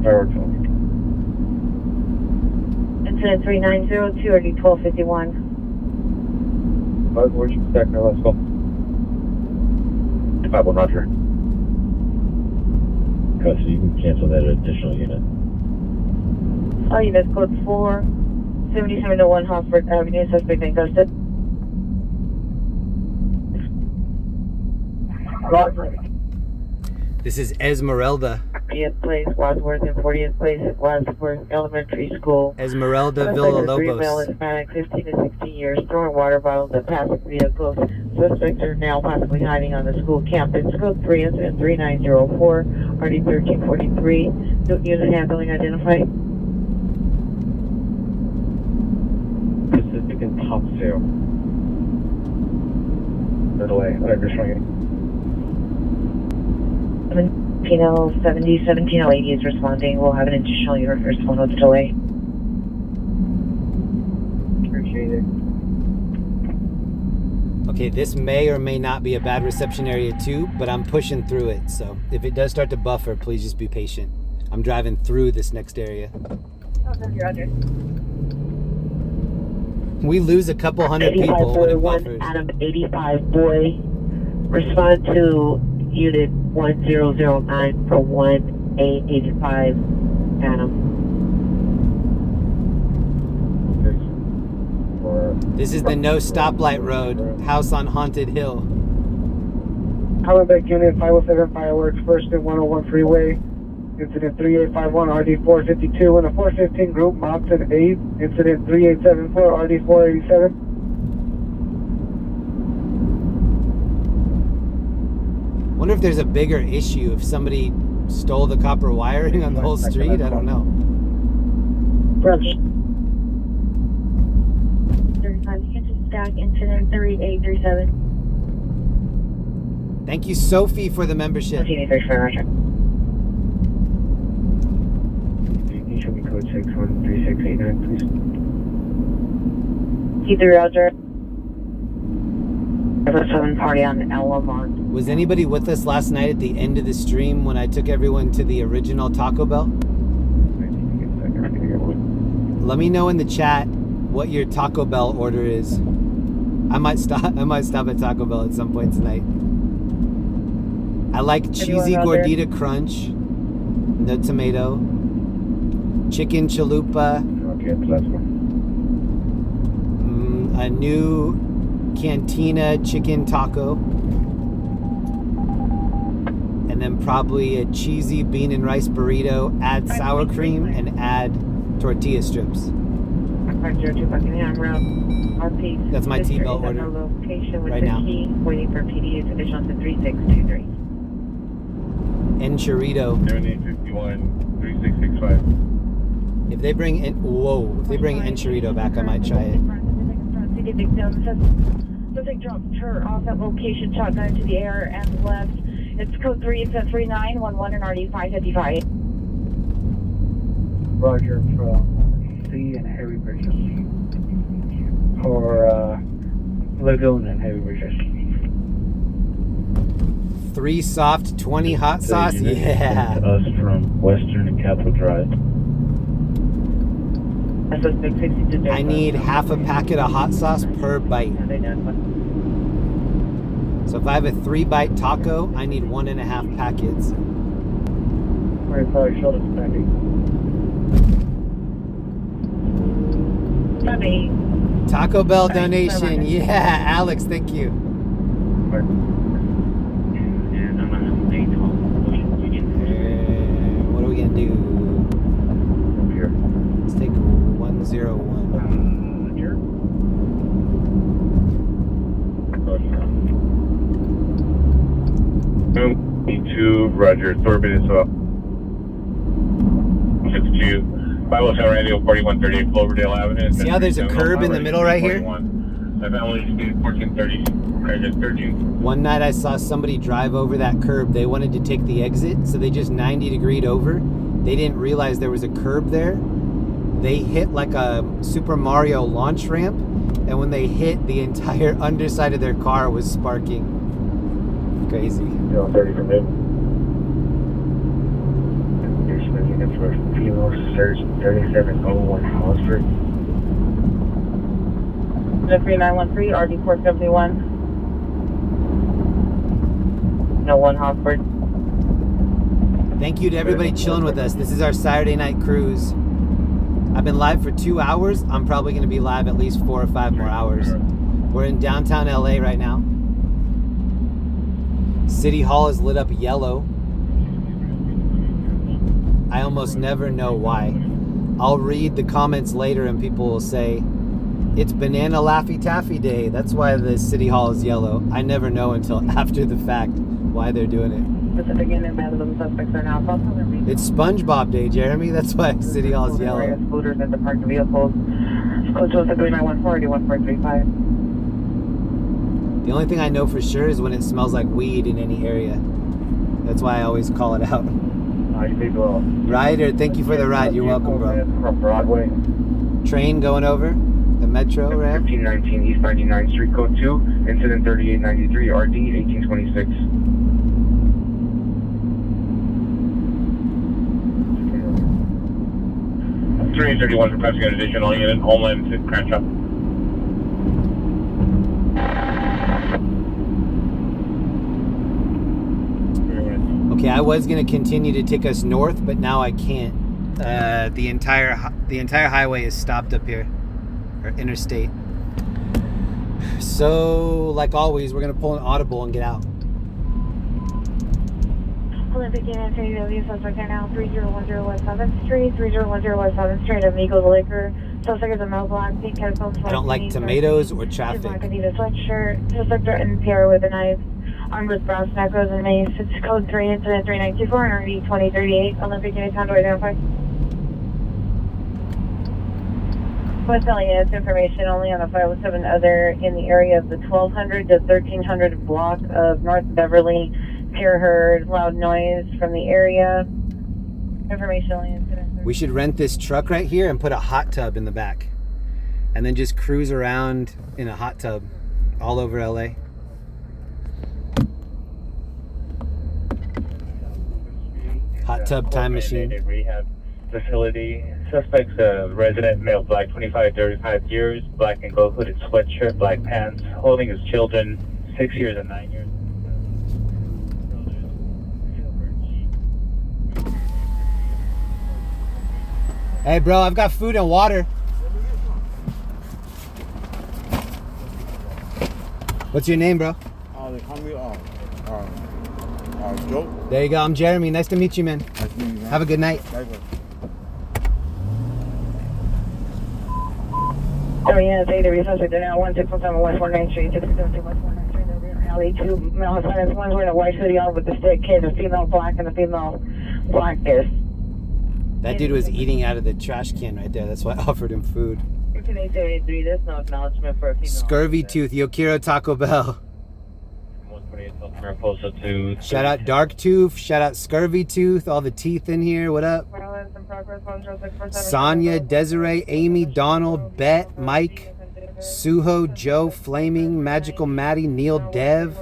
Fireworks. Incident 3902 RD 1251. Where'd you stack now? Let's go. 5-1 Roger. So you can cancel that additional unit. All units code 4, 7701 Hofsburg Avenue, suspect being ghosted. This is Esmeralda. 40th Place, Wadsworth, and 40th Place at Wadsworth Elementary School. Esmeralda Suspect Villa is a male Lobos. Hispanic, 15 to 16 years, throwing water bottles at passing vehicles. Suspects are now possibly hiding on the school campus. Code 3, incident 3904, RD 1343. Unit handling identified. Pacific and Topsail. Right away. Whatever, swinging. 1770, 1780 is responding. We'll have an additional unit respond with delay. Appreciate it. Okay, this may or may not be a bad reception area too, but I'm pushing through it. So if it does start to buffer, please just be patient. I'm driving through this next area. Roger. We lose a couple hundred people when it buffers. Adam 85 boy. Respond to unit 1009 for 1885 Adam. This is the no stoplight road, house on Haunted Hill. Hollenbeck Unit 507 Fireworks, first and 101 Freeway. Incident 3851 RD 452 and a 415 group mounted 8. Incident 3874 RD 487. Wonder if there's a bigger issue if somebody stole the copper wiring on the whole street. I don't know. Stack incident 3837. Thank you, Sophie, for the membership. You show me code 613689, please. Either Roger. 7 party on Elamont. Was anybody with us last night at the end of the stream when I took everyone to the original Taco Bell? Let me know in the chat what your Taco Bell order is. I might stop at Taco Bell at some point tonight. I like cheesy gordita crunch, no tomato, chicken chalupa, a new cantina chicken taco, and then probably a cheesy bean and rice burrito, add sour cream, and add tortilla strips. That's my T-belt order right now. Waiting for PD is additional to 3623. Enchilito. 7851 3665. If they bring in, whoa, if they bring Enchilito back, I might try it. City victim suspect dropped her off at location, shotgun to the air and left. It's code 33911 and RD 555. Roger from C and heavy bridges. Or Lagoon and heavy bridges. 3 soft, 20 hot sauce. Yeah. Us from Western and Capitol Drive. I need half a packet of hot sauce per bite. So if I have a 3-bite taco, I need 1.5 packets. Taco Bell donation. Yeah, Alex, thank you. What are we gonna do? Let's take 101. Here. Me2, Roger. Thorbid is up. 62. 507 Radio 4138 Cloverdale Avenue. See how there's a curb in the middle right here? I've only seen 1430. 13. One night I saw somebody drive over that curb. They wanted to take the exit, so they just 90-degreed over. They didn't realize there was a curb there. They hit like a Super Mario launch ramp, and when they hit, the entire underside of their car was sparking. Crazy. 30 from mid. Units for female search 3701 Hollisford. 3913 RD 471. No one Hosford. Thank you to everybody chilling with us. This is our Saturday night cruise. I've been live for 2 hours. I'm probably going to be live at least 4 or 5 more hours. We're in downtown LA right now. City Hall is lit up yellow. I almost never know why. I'll read the comments later and people will say, it's Banana Laffy Taffy Day. That's why the City Hall is yellow. I never know until after the fact why they're doing it. It's SpongeBob Day, Jeremy. That's why City Hall is yellow. Scooters and the parked vehicles. Code 3914 The only thing I know for sure is when it smells like weed in any area. That's why I always call it out. Ryder, thank you for the ride. You're welcome, bro. From Broadway. Train going over the metro ramp. 1519 East 99th Street, code 2, incident 3893, RD 1826. Three 31 requesting an additional unit, Homeland Cranshaw. Okay, I was gonna continue to take us north, but now I can't. The entire highway is stopped up here, or interstate. So, like always, we're gonna pull an audible and get out. Olympic Union 30W, suspect are now 3010 West 7th Street, 3010 West 7th Street, Amigos Liquor. Suspect is a male black, pink headphones. I don't like tomatoes or traffic. Adidas sweatshirt. Suspect threatened Pierre with a knife, armed with brass knuckles and mace. It's code 3, incident 3924, and RD 2038. Olympic Union, time to identify. West LA units information only on the 507 other in the area of the 1200 to 1300 block of North Beverly. Pierre heard loud noise from the area. Information only incident. We should rent this truck right here and put a hot tub in the back. And then just cruise around in a hot tub all over LA. Hot tub time machine. Rehab facility. Suspect's a resident, male, black, 25, 35 years, black and gold hooded sweatshirt, black pants, holding his children, 6 years and 9 years. Hey, bro, I've got food and water. What's your name, bro? They call me Joe. There you go. I'm Jeremy. Nice to meet you, man. Nice to meet you, man. Have a good night. Oh, yeah, it's AW suspect are now 1617 West 49th Street, 672 West 49th Street, the rear alley. 2 male Hispanics, one's wearing a white hoodie on with the stick, kid, the female black and the female black is. That dude was eating out of the trash can right there. That's why I offered him food. 873, there's no acknowledgement for a female. Scurvy Tooth, Yokiro Taco Bell. 128 South Mariposa to... Shout out Dark Tooth. Shout out Scurvy Tooth. All the teeth in here. What up? Sonia, Desiree, Amy, Donald, Bet, Mike, Suho, Joe, Flaming, Magical Maddie, Neil, Dev,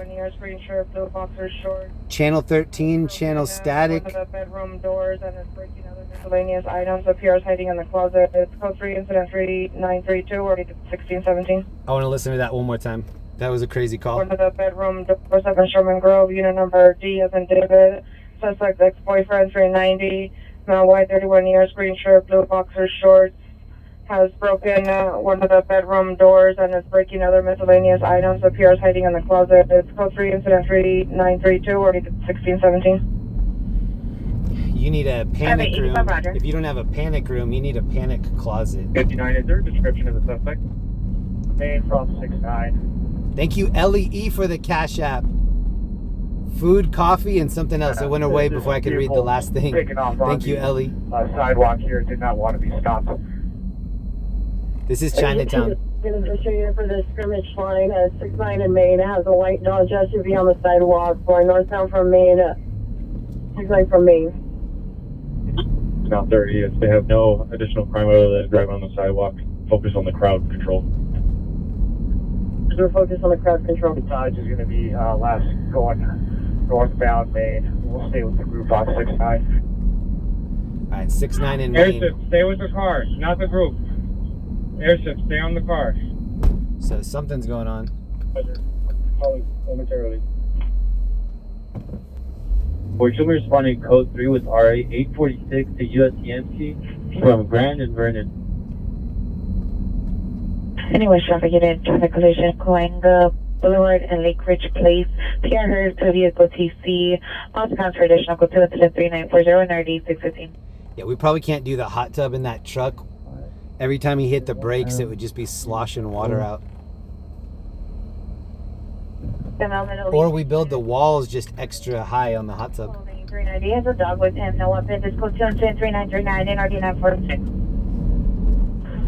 Channel 13, Channel Static. Bedroom doors and is breaking other miscellaneous items. Appears hiding in the closet. It's code 3, incident 3932, or 1617. I want to listen to that one more time. That was a crazy call. One of the bedroom doors up in Sherman Grove, unit number D as in David. Suspect ex-boyfriend 390, male white, 31 years, green shirt, blue boxer shorts. Has broken one of the bedroom doors and is breaking other miscellaneous items. Appears hiding in the closet. It's code 3, incident 3932, or 1617. You need a panic room. If you don't have a panic room, you need a panic closet. 59, is there a description of the suspect? Main from 69. Thank you, LEE, for the Cash App. Food, coffee, and something else. It went away before I could read the last thing. Thank you, Ellie. Sidewalk here did not want to be stopped. This is Chinatown. Investigator for the skirmish line at 69 in Maine. It has a white Dodge SUV on the sidewalk going northbound from Maine. 69 from Maine. Now 30. If they have no additional crime other than driving on the sidewalk, focus on the crowd control. We're focused on the crowd control. Dodge is going to be last going northbound Maine. We'll stay with the group box 69. All right, 69 in Maine. Airship, stay with the car, not the group. Airship, stay on the car. So something's going on. Calling momentarily. We're responding code 3 with RA 846 to USTMC from Grand and Vernon. Anyway, traffic unit, traffic collision, Coanga Boulevard and Lake Ridge Place. PR heard to vehicle TC. On transfer additional code 2 incident 3940 and RD 615. Yeah, we probably can't do the hot tub in that truck. Every time he hit the brakes, it would just be sloshing water out. Or we build the walls just extra high on the hot tub. 390 has a dog with him. No weapons. It's code 2 incident 3939 and RD 946.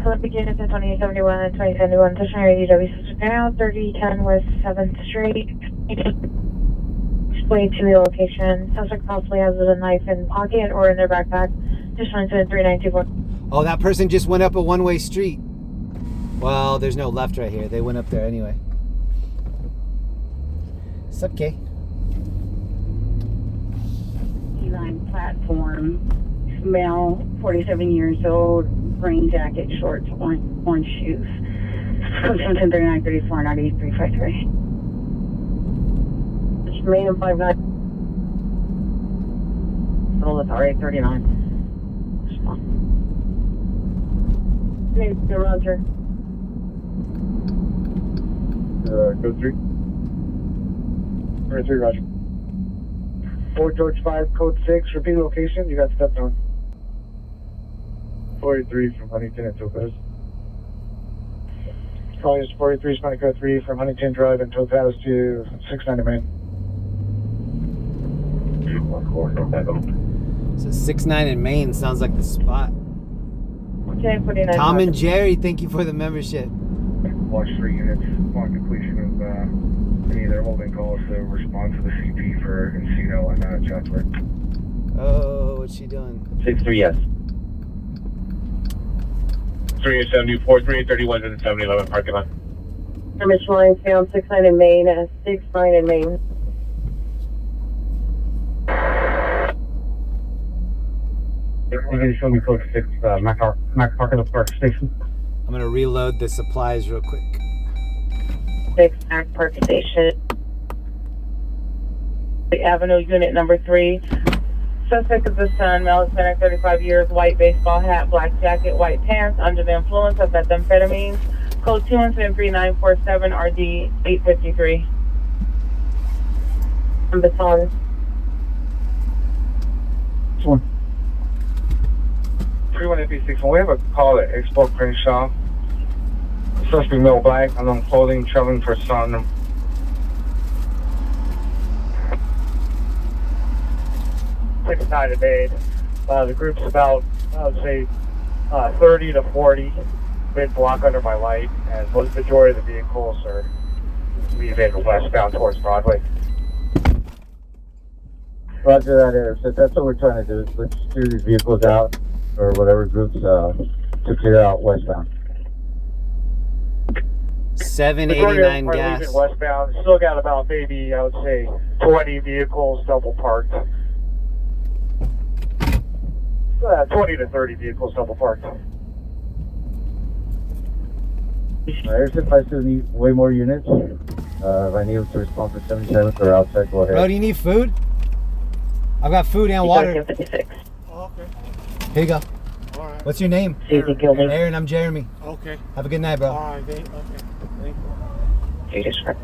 Olympic units in 2871 and 2071. Stationary UW Sister Canal, 3010 West 7th Street. Display to the location. Suspect possibly has a knife in pocket or in their backpack. Just 1 incident 3924. Oh, that person just went up a one-way street. Well, there's no left right here. They went up there anyway. It's okay. Line platform. Male, 47 years old, green jacket, shorts, orange shoes. Code 3934 and RD 353. It's Main and 59. Middle of RA 39. Hey, Roger. Code 3. 3, Roger. 4 George 5, code 6, repeat location, you got stepped on. 43 from Huntington and Topaz. Calling is 43, Spanish code 3 from Huntington Drive and Topaz to 690 Main. So 69 in Maine sounds like the spot. Okay, 49. Tom and Jerry, thank you for the membership. Watch 3 units upon completion of any of their holding calls to respond to the CP for Encino and Chatsworth. Oh, what's she doing? 6-3, yes. 374, 331 in the 7-Eleven parking lot. Skirmish line found 69 in Maine, 69 in Maine. You're going to show me code 6, Mac Park at the Park Station. I'm going to reload the supplies real quick. 6 Mac Park Station. Avenue, unit number 3. Suspect is the son, male, Hispanic, 35 years, white baseball hat, black jacket, white pants, under the influence of methamphetamines. Code 2 incident 3947 RD 853. And Baton. This one. 31AP6, we have a call at Expo Crenshaw. Suspect male black, unknown clothing, traveling for son. Excited aid. The group's about, I would say, 30 to 40 mid-block under my light, and most majority of the vehicles are leaving westbound towards Broadway. Roger that, Air. So that's what we're trying to do, is let's steer these vehicles out, or whatever groups, to clear out westbound. 789 Majority gas. leaving westbound. Still got about maybe, I would say, 20 vehicles double parked. 20 to 30 vehicles double parked. Air, if I still need way more units, if I need to respond for 77th or outside, go ahead. Bro, do you need food? I've got food and water. 56. Oh, okay. Here you go. All right. What's your name? Aaron, I'm Jeremy. Okay. Have a good night, bro. All right, okay. Thank you. Jesus Christ.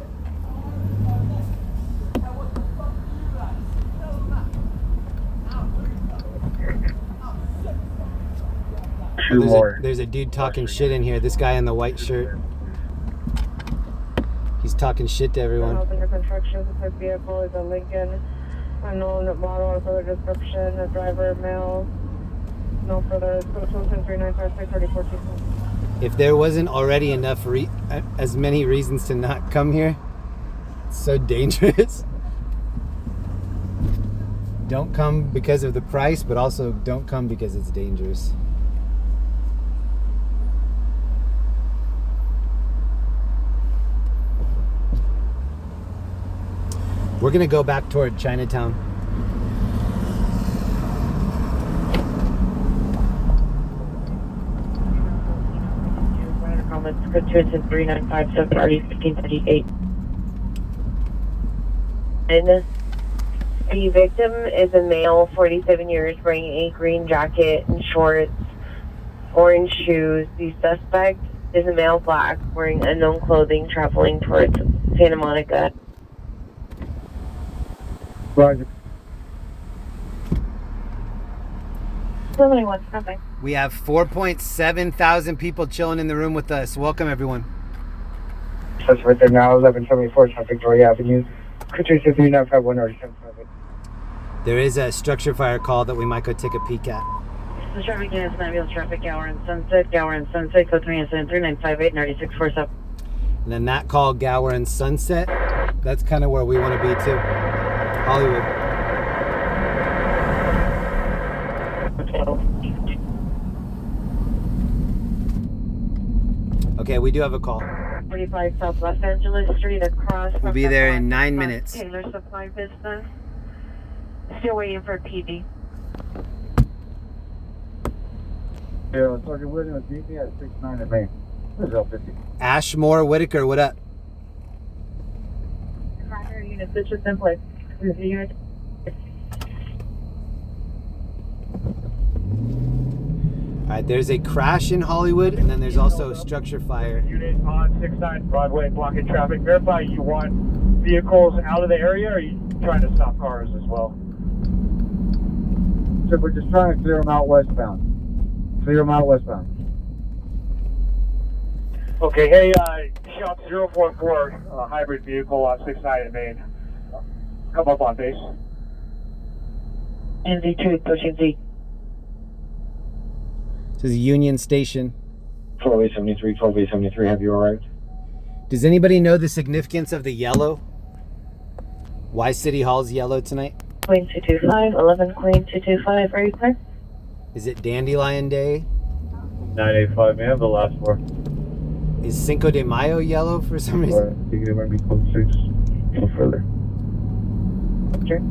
Two more. There's a dude talking shit in here. This guy in the white shirt. He's talking shit to everyone. Under construction, the type vehicle is a Lincoln. Unknown model or further description. A driver, male. No further. Code 395 If there wasn't already enough, as many reasons to not come here, it's so dangerous. Don't come because of the price, but also don't come because it's dangerous. We're gonna go back toward Chinatown. Comments. Code 395 1538. And the victim is a male, 47 years, wearing a green jacket and shorts, orange shoes. The suspect is a male, black, wearing unknown clothing, traveling towards Santa Monica. Roger. Somebody wants something. We have 4.7 thousand people chilling in the room with us. Welcome, everyone. That's right there now, 1174 South Victoria Avenue. Code 395 already. There is a structure fire call that we might go take a peek at. The traffic unit is ambulance traffic, Gower and Sunset, code 37958 9647. And then that call, Gower and Sunset, that's kind of where we want to be too. Hollywood. Okay, we do have a call. 45 South Los Angeles Street across. We'll be there in 9 minutes. Taylor Supply Business. Still waiting for PD. Yeah, Sergeant Williams, meet me at 69 at Main. This is L50. Ashmore Whitaker, what up? Primary unit, switches in place. Unit. Alright, there's a crash in Hollywood, and then there's also a structure fire. Unit on 69 Broadway, blocking traffic. Verify you want vehicles out of the area, or are you trying to stop cars as well? So we're just trying to clear them out westbound. Clear them out westbound. Okay, hey, shop 044, hybrid vehicle on 69 at Main. Come up on base. NZ2, pushing Z. This is Union Station. 1273, 1273, have you arrived? Does anybody know the significance of the yellow? Why City Hall's yellow tonight? Queen 225, 11 Queen 225, are you clear? Is it Dandelion Day? 985, may I have the last four? Is Cinco de Mayo yellow for some reason? You might be code 6. Go further. Sure.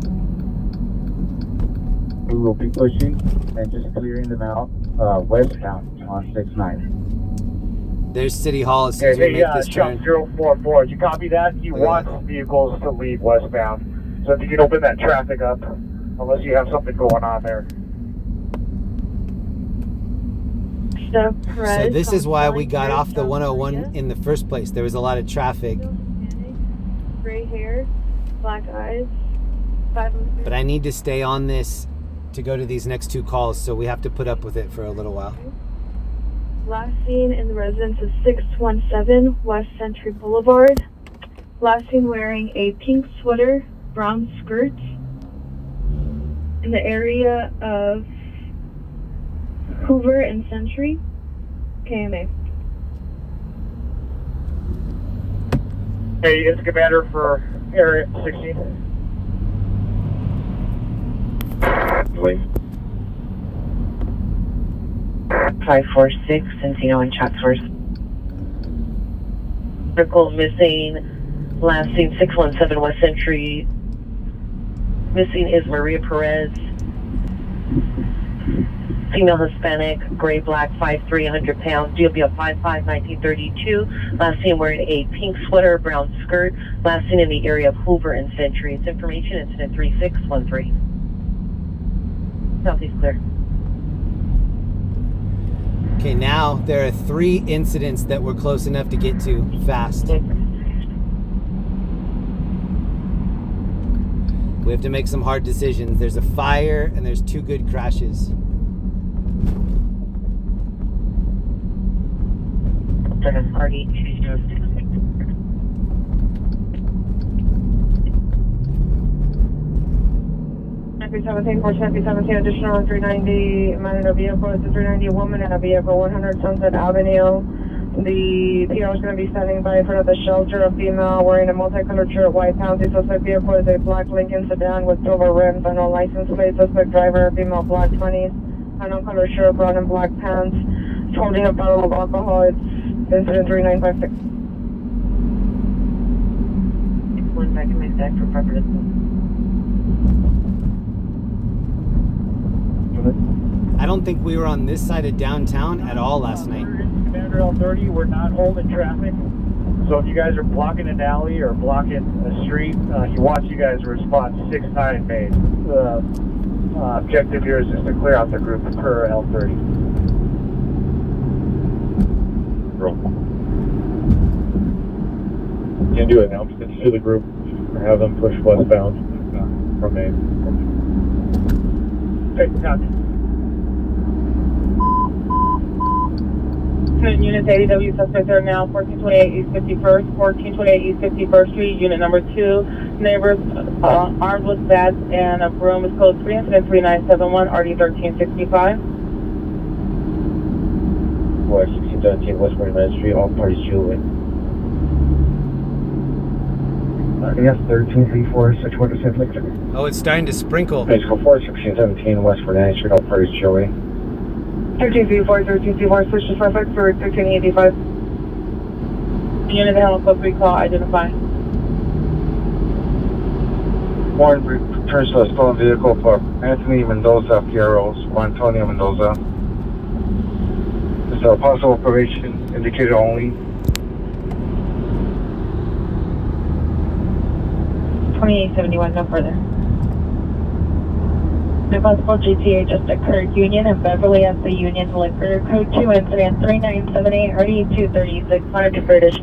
We will be pushing and just clearing them out westbound on 69. There's City Hall as soon as we make this shop turn. 044, did you copy that? He wants vehicles to leave westbound. So if you can open that traffic up, unless you have something going on there. So this is why we got off the 101 in the first place. There was a lot of traffic. Gray hair, black eyes. But I need to stay on this to go to these next two calls, so we have to put up with it for a little while. Last seen in the residence is 617 West Century Boulevard. Last seen wearing a pink sweater, brown skirt. In the area of Hoover and Century. KMA. Hey, it's Commander for Area 16. Wait. 546, Encino and Chatsworth. Vehicle missing, last seen 617 West Century. Missing is Maria Perez. Female Hispanic, gray black, 5'3", 100 pounds, GLB 55, 1932. Last seen wearing a pink sweater, brown skirt. Last seen in the area of Hoover and Century. It's information, incident 3613. Southeast clear. Okay, now there are 3 incidents that we're close enough to get to fast. We have to make some hard decisions. There's a fire and there's 2 good crashes. Party 17, 417, additional 390, man in a vehicle. It's a 390 woman in a vehicle, 100 Sunset Avenue. The PO is going to be standing by in front of the shelter. A female wearing a multicolored shirt, white pants. The suspect vehicle is a black Lincoln sedan with silver rims and no license plate. Suspect driver, female, black 20s, unknown color shirt, brown and black pants. It's holding a bottle of alcohol. It's incident 3956. One back in my stack for proper distance. I don't think we were on this side of downtown at all last night. Commander L30, we're not holding traffic. So if you guys are blocking an alley or blocking a street, you want you guys to respond 6-9 made. The objective here is just to clear out the group per L30. Roll. Can't do it now. Just to the group or have them push westbound from Main. Hey, copy. Units ADW suspects are now 1428 East 51st, 1428 East 51st Street, unit number 2. Neighbors armed with bats and a broom is code 3, incident 3971, RD 1365. West 1617 West 49th Street, all parties shielded. Yes, 1334, 61 Oh, it's starting to sprinkle. Base code 4, 1617 West 49th Street, all parties shielded. 1334, switch to suspect for 1385. Unit handle code 3 call, identify. Warren returns to a stolen vehicle for Anthony Mendoza Fierros, Juan Antonio Mendoza. This is a possible probation indicated only. 2871, no further. The possible GTA just occurred. Union and Beverly at the Union Liquor. Code 2, incident 3978, RD 236, Monitor British.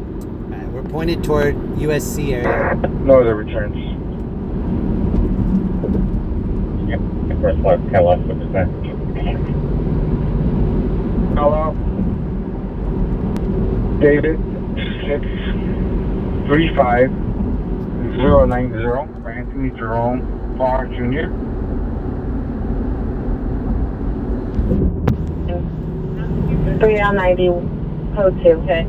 We're pointed toward USC area. No other returns. First left, Kellogg with the back. Hello. David 635090 for Anthony Jerome Farr Jr. Three on 90, code 2. Okay.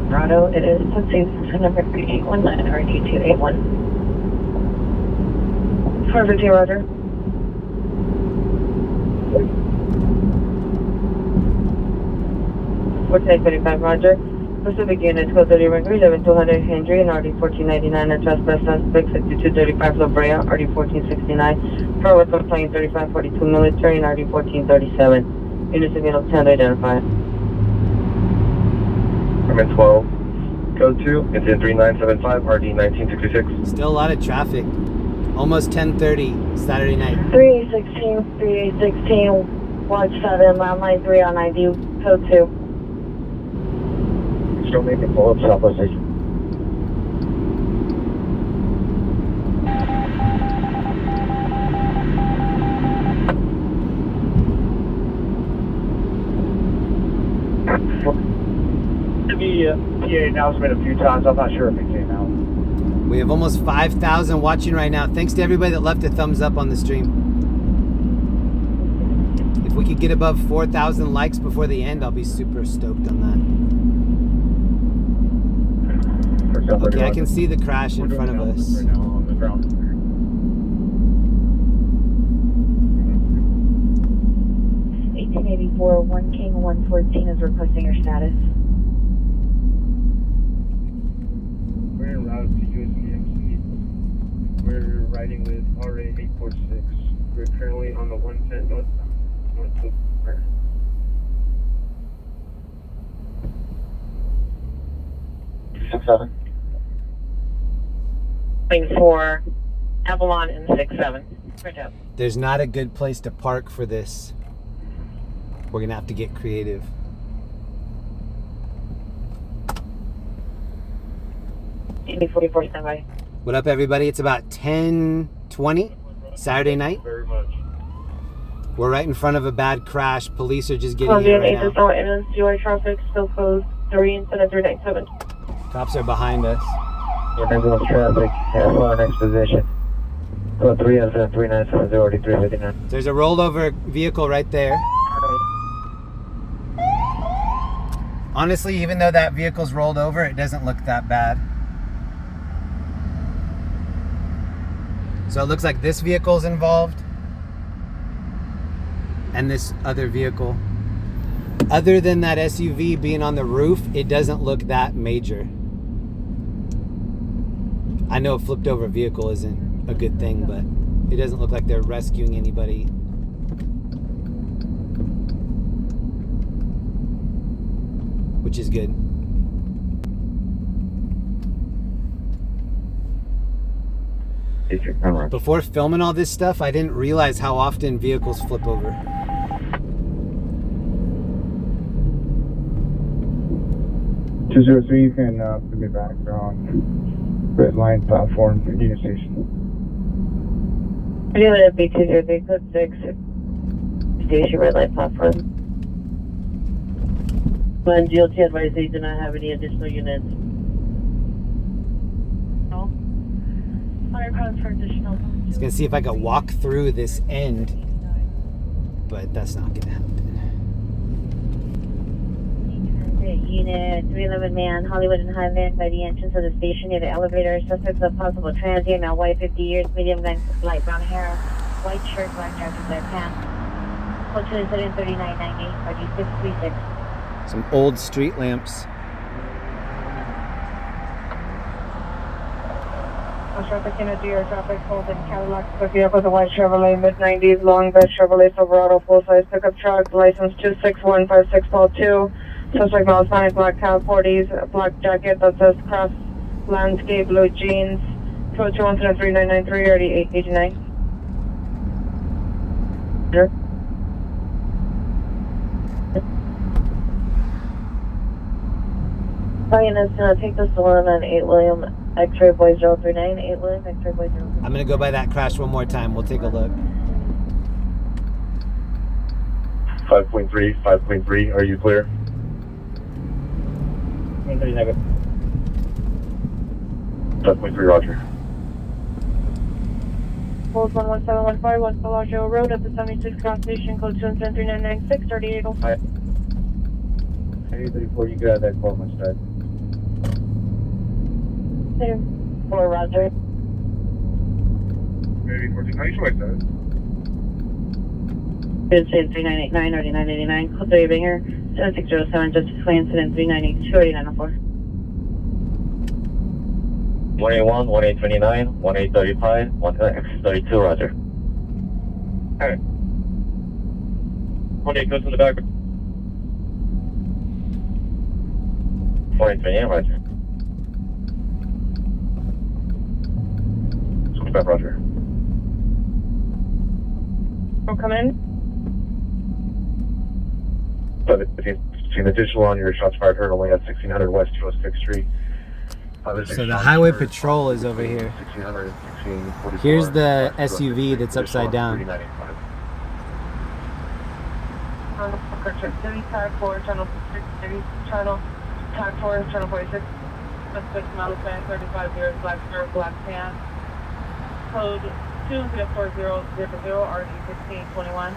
Colorado, it is Texas, number 3819, RD 281. 415, Roger. What's 835, Roger. Pacific units, code 30 Ringo, 11200 Henry, and RD 1499, and trespass suspect 6235 La Brea, RD 1469. Forward complaint 3542 military, and RD 1437. Units of unit 10 to identify. I'm in 12. Code 2, incident 3975, RD 1966. Still a lot of traffic. Almost 10:30 Saturday night. 3816, watch 7, landline 3 on ID, code 2. Still making pull up Southwest Station. The PA announcement a few times. I'm not sure if it came out. We have almost 5,000 watching right now. Thanks to everybody that left a thumbs up on the stream. If we could get above 4,000 likes before the end, I'll be super stoked on that. Okay, I can see the crash in front of us. Right now on the ground. 1884, 1 King 114 is requesting your status. We're en route to USDMC. We're riding with RA 846. We're currently on the 110 northbound. North of Prayer. For Avalon and 67. Print up. There's not a good place to park for this. We're gonna have to get creative. TV44 standby. What up, everybody? It's about 10:20 Saturday night. Very much. We're right in front of a bad crash. Police are just getting Columbia here right 8 now. is now in CY traffic, still closed. 3 instead of 397. Cops are behind us. Ambulance traffic, F1 next position. Code 3 and 397 already 359. There's a rollover vehicle right there. Honestly, even though that vehicle's rolled over, it doesn't look that bad. So it looks like this vehicle's involved. And this other vehicle. Other than that SUV being on the roof, it doesn't look that major. I know a flipped over vehicle isn't a good thing, but it doesn't look like they're rescuing anybody. Which is good. Before filming all this stuff, I didn't realize how often vehicles flip over. You can put me back on red line platform at Union Station. I do it at B203, code 6. Station red light platform. When GLT advised they do not have any additional units. No. 100 pounds for additional. I was gonna see if I could walk through this end, but that's not gonna happen. Unit 311 man, Hollywood and Highland by the entrance of the station near the elevator. Suspects of possible transient, now white, 50 years, medium length, light brown hair, white shirt, black jacket, black pants. Code 2 incident 3990, RG636. Some old street lamps. Traffic in a DR traffic hold in Cadillac. The vehicle is a white Chevrolet mid-90s long bed Chevrolet Silverado full-size pickup truck. License 2615642. Suspect male Hispanic, black Cal 40s, black jacket that says Cross Landscape, blue jeans. Code 2173993, already 889. Sure. Is gonna take this one on 8 William X-ray boy 039, 8 William X-ray boy 039. I'm gonna go by that crash one more time. We'll take a look. 5.3, 5.3, are you clear? 5.3, roger. Hold 11715, West Bellagio Road at the 76 Cross Station, code 2739996, 3805. 834, you got that call, my stride. 4 roger. Maybe 14. How you sure I said it? Good, 3989, already 989. Code 3 Binger, 7607, Justice Way incident 392, already 904. 181, 1829, 1835, 1X32, roger. Alright. 18 goes in the back. 1828, roger. 25, roger. I'll come in. 715, seen additional on your shots fired heard only at 1600 West 206th Street. So the highway patrol is over here. 1600, 1644. Here's the SUV that's upside down. 3985. Tag 4, channel 6, channel tag 4, channel 46. Suspect model span 35 years, black shirt, black pants. Code 204000, RD1621.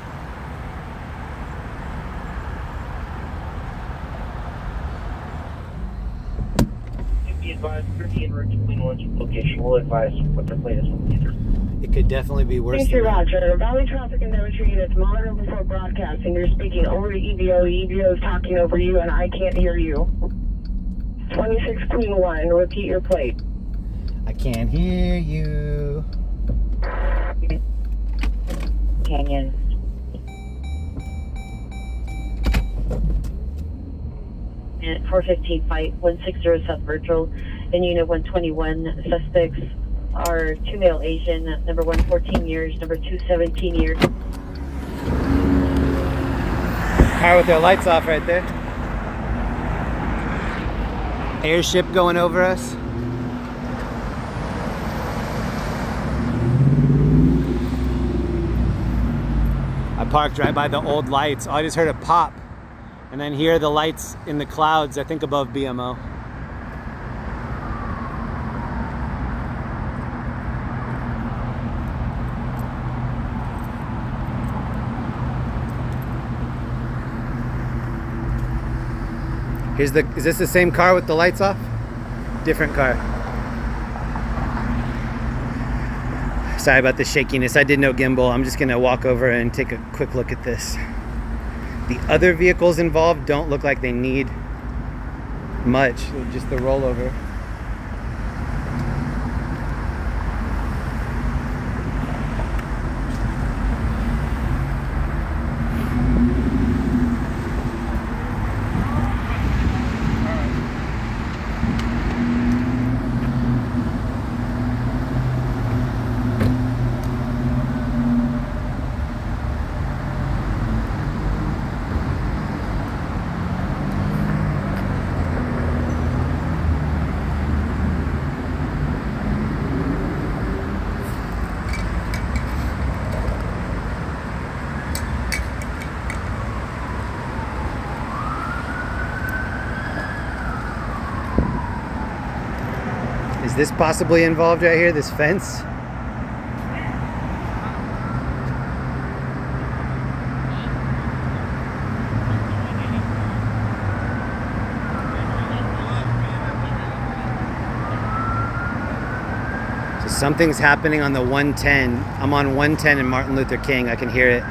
Be advised, pretty in route to Queen Orange location. We'll advise what their plate is from later. It could definitely be worse. Thank you, Roger. Valley Traffic and Telemetry units monitor before broadcasting. You're speaking over to EVO. The EVO is talking over you, and I can't hear you. 26 Queen 1. Repeat your plate. I can't hear you. Canyon. And 415 fight 160 South Virtual in unit 121. Suspects are 2 male Asian, number 1 14 years, number 2 17 years. Car with their lights off right there. Airship going over us. I parked right by the old lights. Oh, I just heard a pop. And then here are the lights in the clouds, I think above BMO. Is this the same car with the lights off? Different car. Sorry about the shakiness. I did no gimbal. I'm just gonna walk over and take a quick look at this. The other vehicles involved don't look like they need much, just the rollover. Is this possibly involved right here, this fence? So something's happening on the 110. I'm on 110 and Martin Luther King. I can hear it.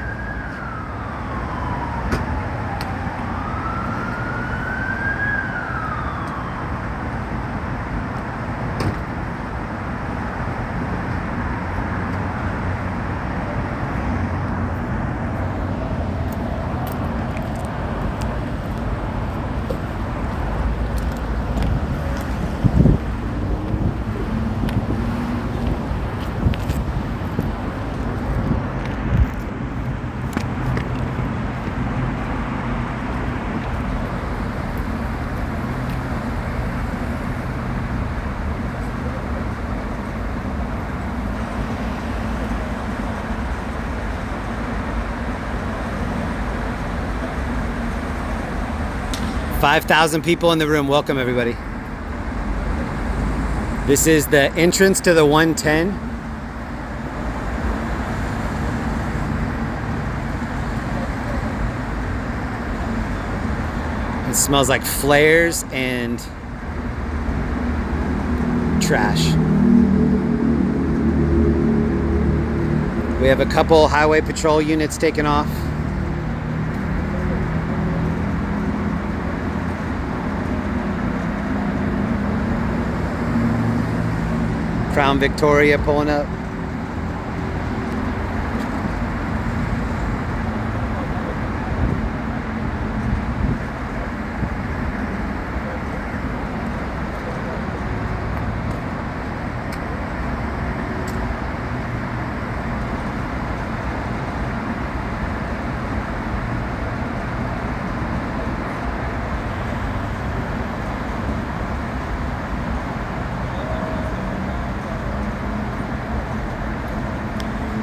$5,000 people in the room. Welcome, everybody. This is the entrance to the 110. It smells like flares and trash. We have a couple highway patrol units taking off. Crown Victoria pulling up.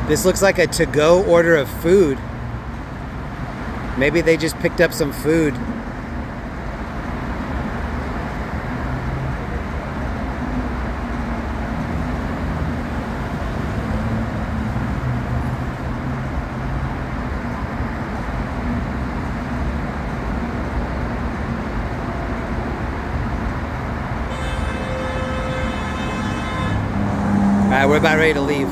This looks like a to-go order of food. Maybe they just picked up some food. we're about ready to leave.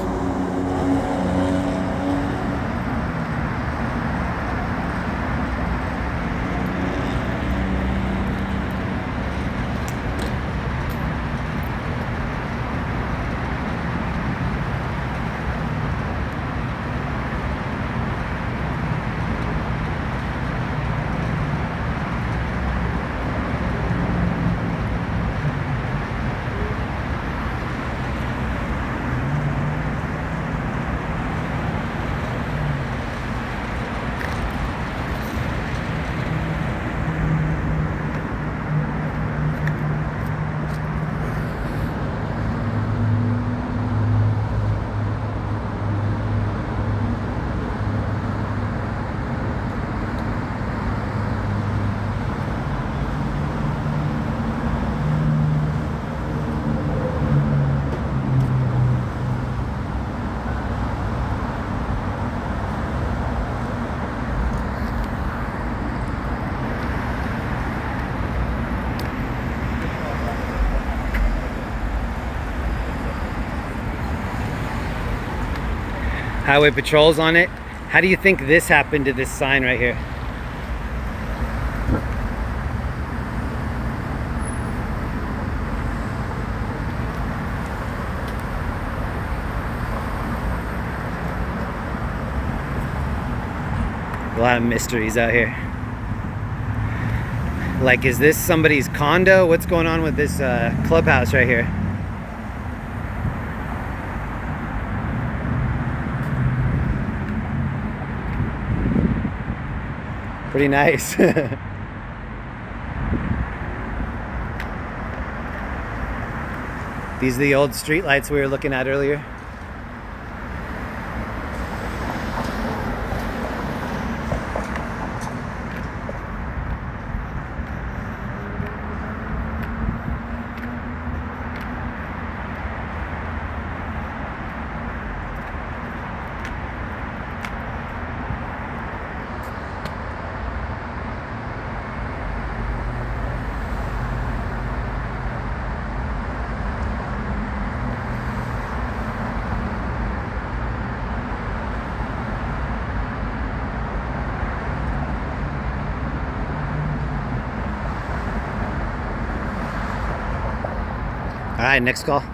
Highway patrols on it. How do you think this happened to this sign right here? A lot of mysteries out here. Like, is this somebody's condo? What's going on with this clubhouse right here? Pretty nice. These are the old street lights we were looking at earlier. All right, next call.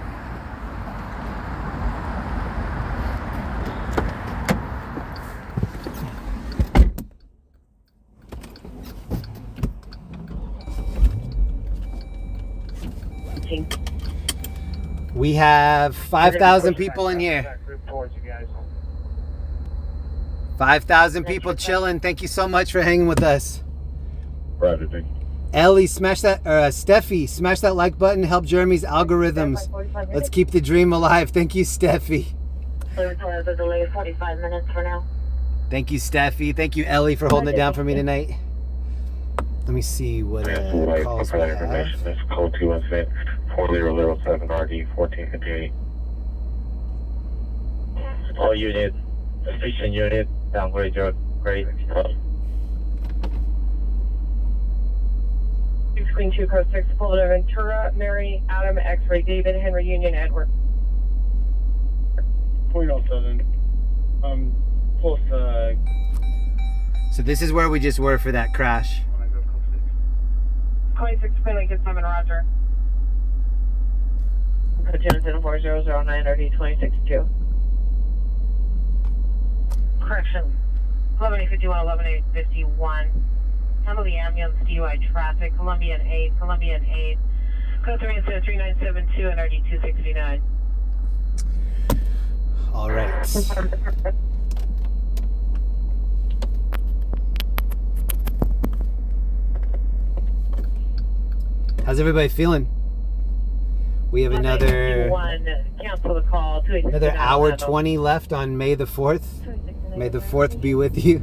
We have 5,000 people in here. 5,000 people chilling. Thank you so much for hanging with us. Roger. Ellie, smash that, Steffi, smash that like button, help Jeremy's algorithms. Let's keep the dream alive. Thank you, Steffi. There's a delay of 45 minutes for now. Thank you, Steffi. Thank you, Ellie, for holding it down for me tonight. Let me see what calls we have. This code 217 4007 RD 1458. All units, station unit, downgrade your grade. Queen 2, Code 6, Florida, Ventura, Mary, Adam, X-Ray, David, Henry, Union, Edward. 0.07. Close to... So this is where we just were for that crash. 26, Queen Lincoln 7, Roger. Code 2074009, RD 262. Correction. 11851, 11851. Handle the ambulance DUI traffic, Colombian 8, code 397 and RD 269. All right. How's everybody feeling? We have another Cancel the call. Another hour 20 left on May the 4th. May the 4th be with you.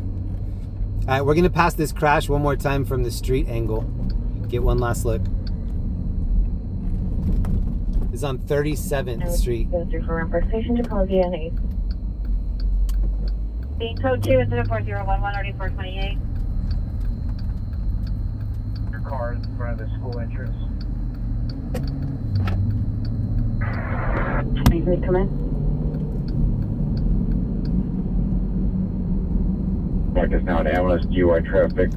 All right, we're gonna pass this crash one more time from the street angle. Get one last look. This is on 37th Street. Station to Columbia 8. The code 2 is 4011, RD 428. Your car is in front of the school entrance. Please come in. Park is now an ambulance, DUI traffic,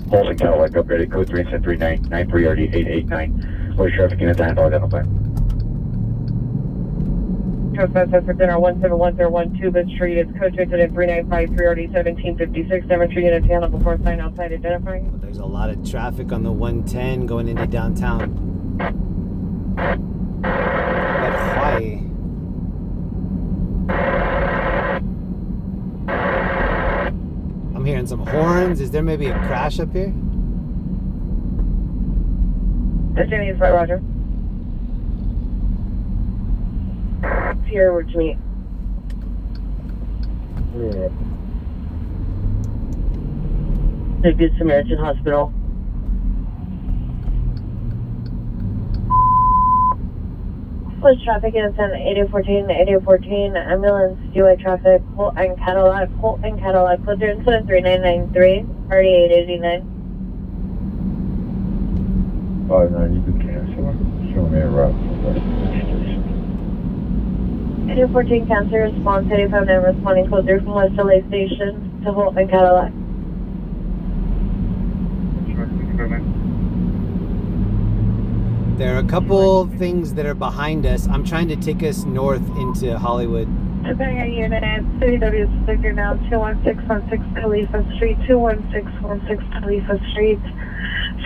holding Cadillac upgraded code 33993 RD 889. Where's traffic unit to handle identify? Trespass suspect in our 17101 Bed Street. It's code 39395 RD 1756. Demonstrate unit to handle before sign outside identifying. Well, there's a lot of traffic on the 110 going into downtown. But why? I'm hearing some horns. Is there maybe a crash up here? Destiny is right, Roger. Here, where to meet. Yeah. The Good Samaritan Hospital. Push traffic in 8014, 8014, ambulance, DUI traffic, Holt and Cadillac, code 3993, RD 889. Oh, no, you can cancel. Show me a route. 8014 cancer response, 859 responding code 3 from West LA Station to Holt and Cadillac. There are a couple things that are behind us. I'm trying to take us north into Hollywood. Depending unit, CW Sticker now 21616 Khalifa Street, 21616 Khalifa Street.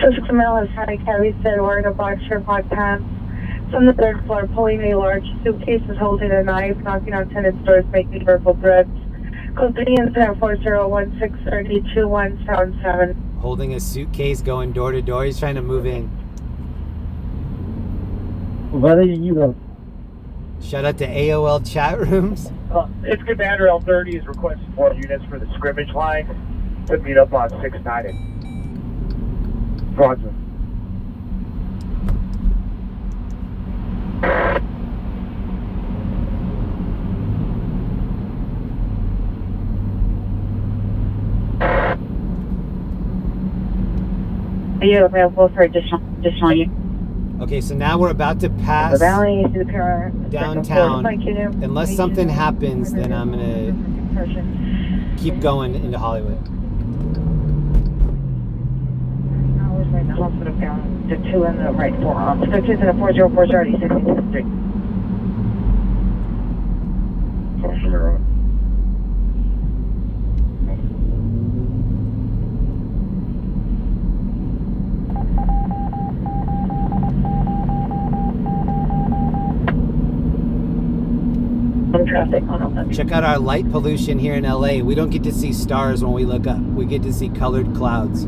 Suspect male Hispanic heavy set wearing a black shirt, black pants. On the third floor, pulling a large suitcase is holding a knife, knocking on tenant doors, making verbal threats. Code 3 incident 4016302177. Holding a suitcase, going door to door. He's trying to move in. Whether you go. Shout out to AOL chat rooms. It's Commander L30 is requesting 4 units for the scrimmage line to meet up on 690. Roger. Are you available for additional use? Okay, so now we're about to The pass valley to the car. downtown. Unless something happens, then I'm gonna keep going into Hollywood. The hospital down to 2 in the right forearm. 6 in the 404 already 66th Street. Traffic on 11. Check out our light pollution here in LA. We don't get to see stars when we look up. We get to see colored clouds.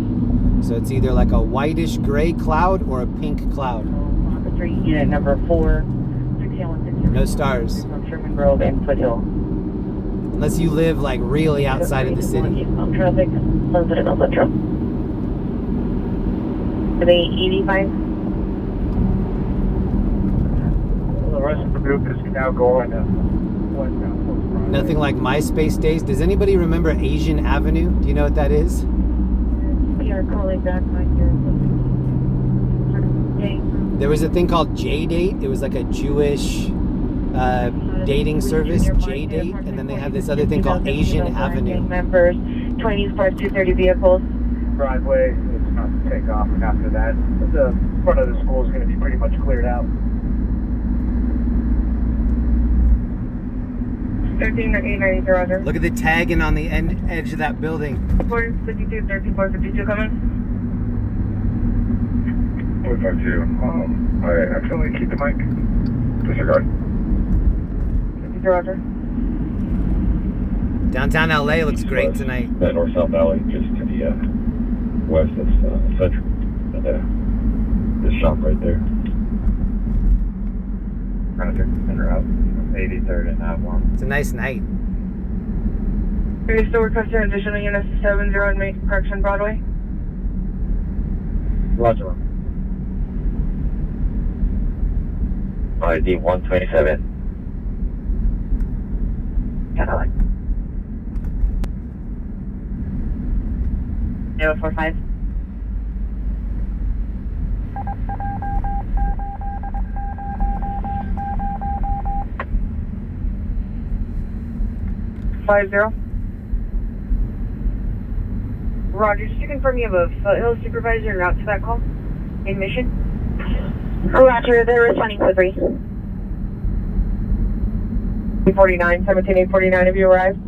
So it's either like a whitish gray cloud or a pink cloud. Unit number 4, 6116. No stars. From Sherman Grove and Foothill. Unless you live like really outside of the city. Traffic, Sunset on Metro. Are they 85? The rest of the group is now going Nothing like MySpace days. Does anybody remember Asian Avenue? Do you know what that is? We are calling back on your There was a thing called J-Date. It was like a Jewish dating service, J-Date, and then they had this other thing called Asian Avenue. Members, 20s, 230 vehicles. driveway. It's not to take off, and after that, the front of the school is going to be pretty much cleared out. 13890, Roger. Look at the tagging on the edge of that building. 452, 13452 coming. 452. I accidentally keep the mic. Disregard. 52, Roger. Downtown LA looks great tonight. That north-south alley just to the west of Central. And the shop right there. Trying to take the out. 83rd and Avalon. It's a nice night. Are you still requesting additional units to 70 and Main Correction Broadway? Roger. ID 127. Cadillac. 045. Roger, just to confirm you have a Foothill supervisor en route to that call in Mission? Roger, they're responding to 3. 849, 17849, have you arrived?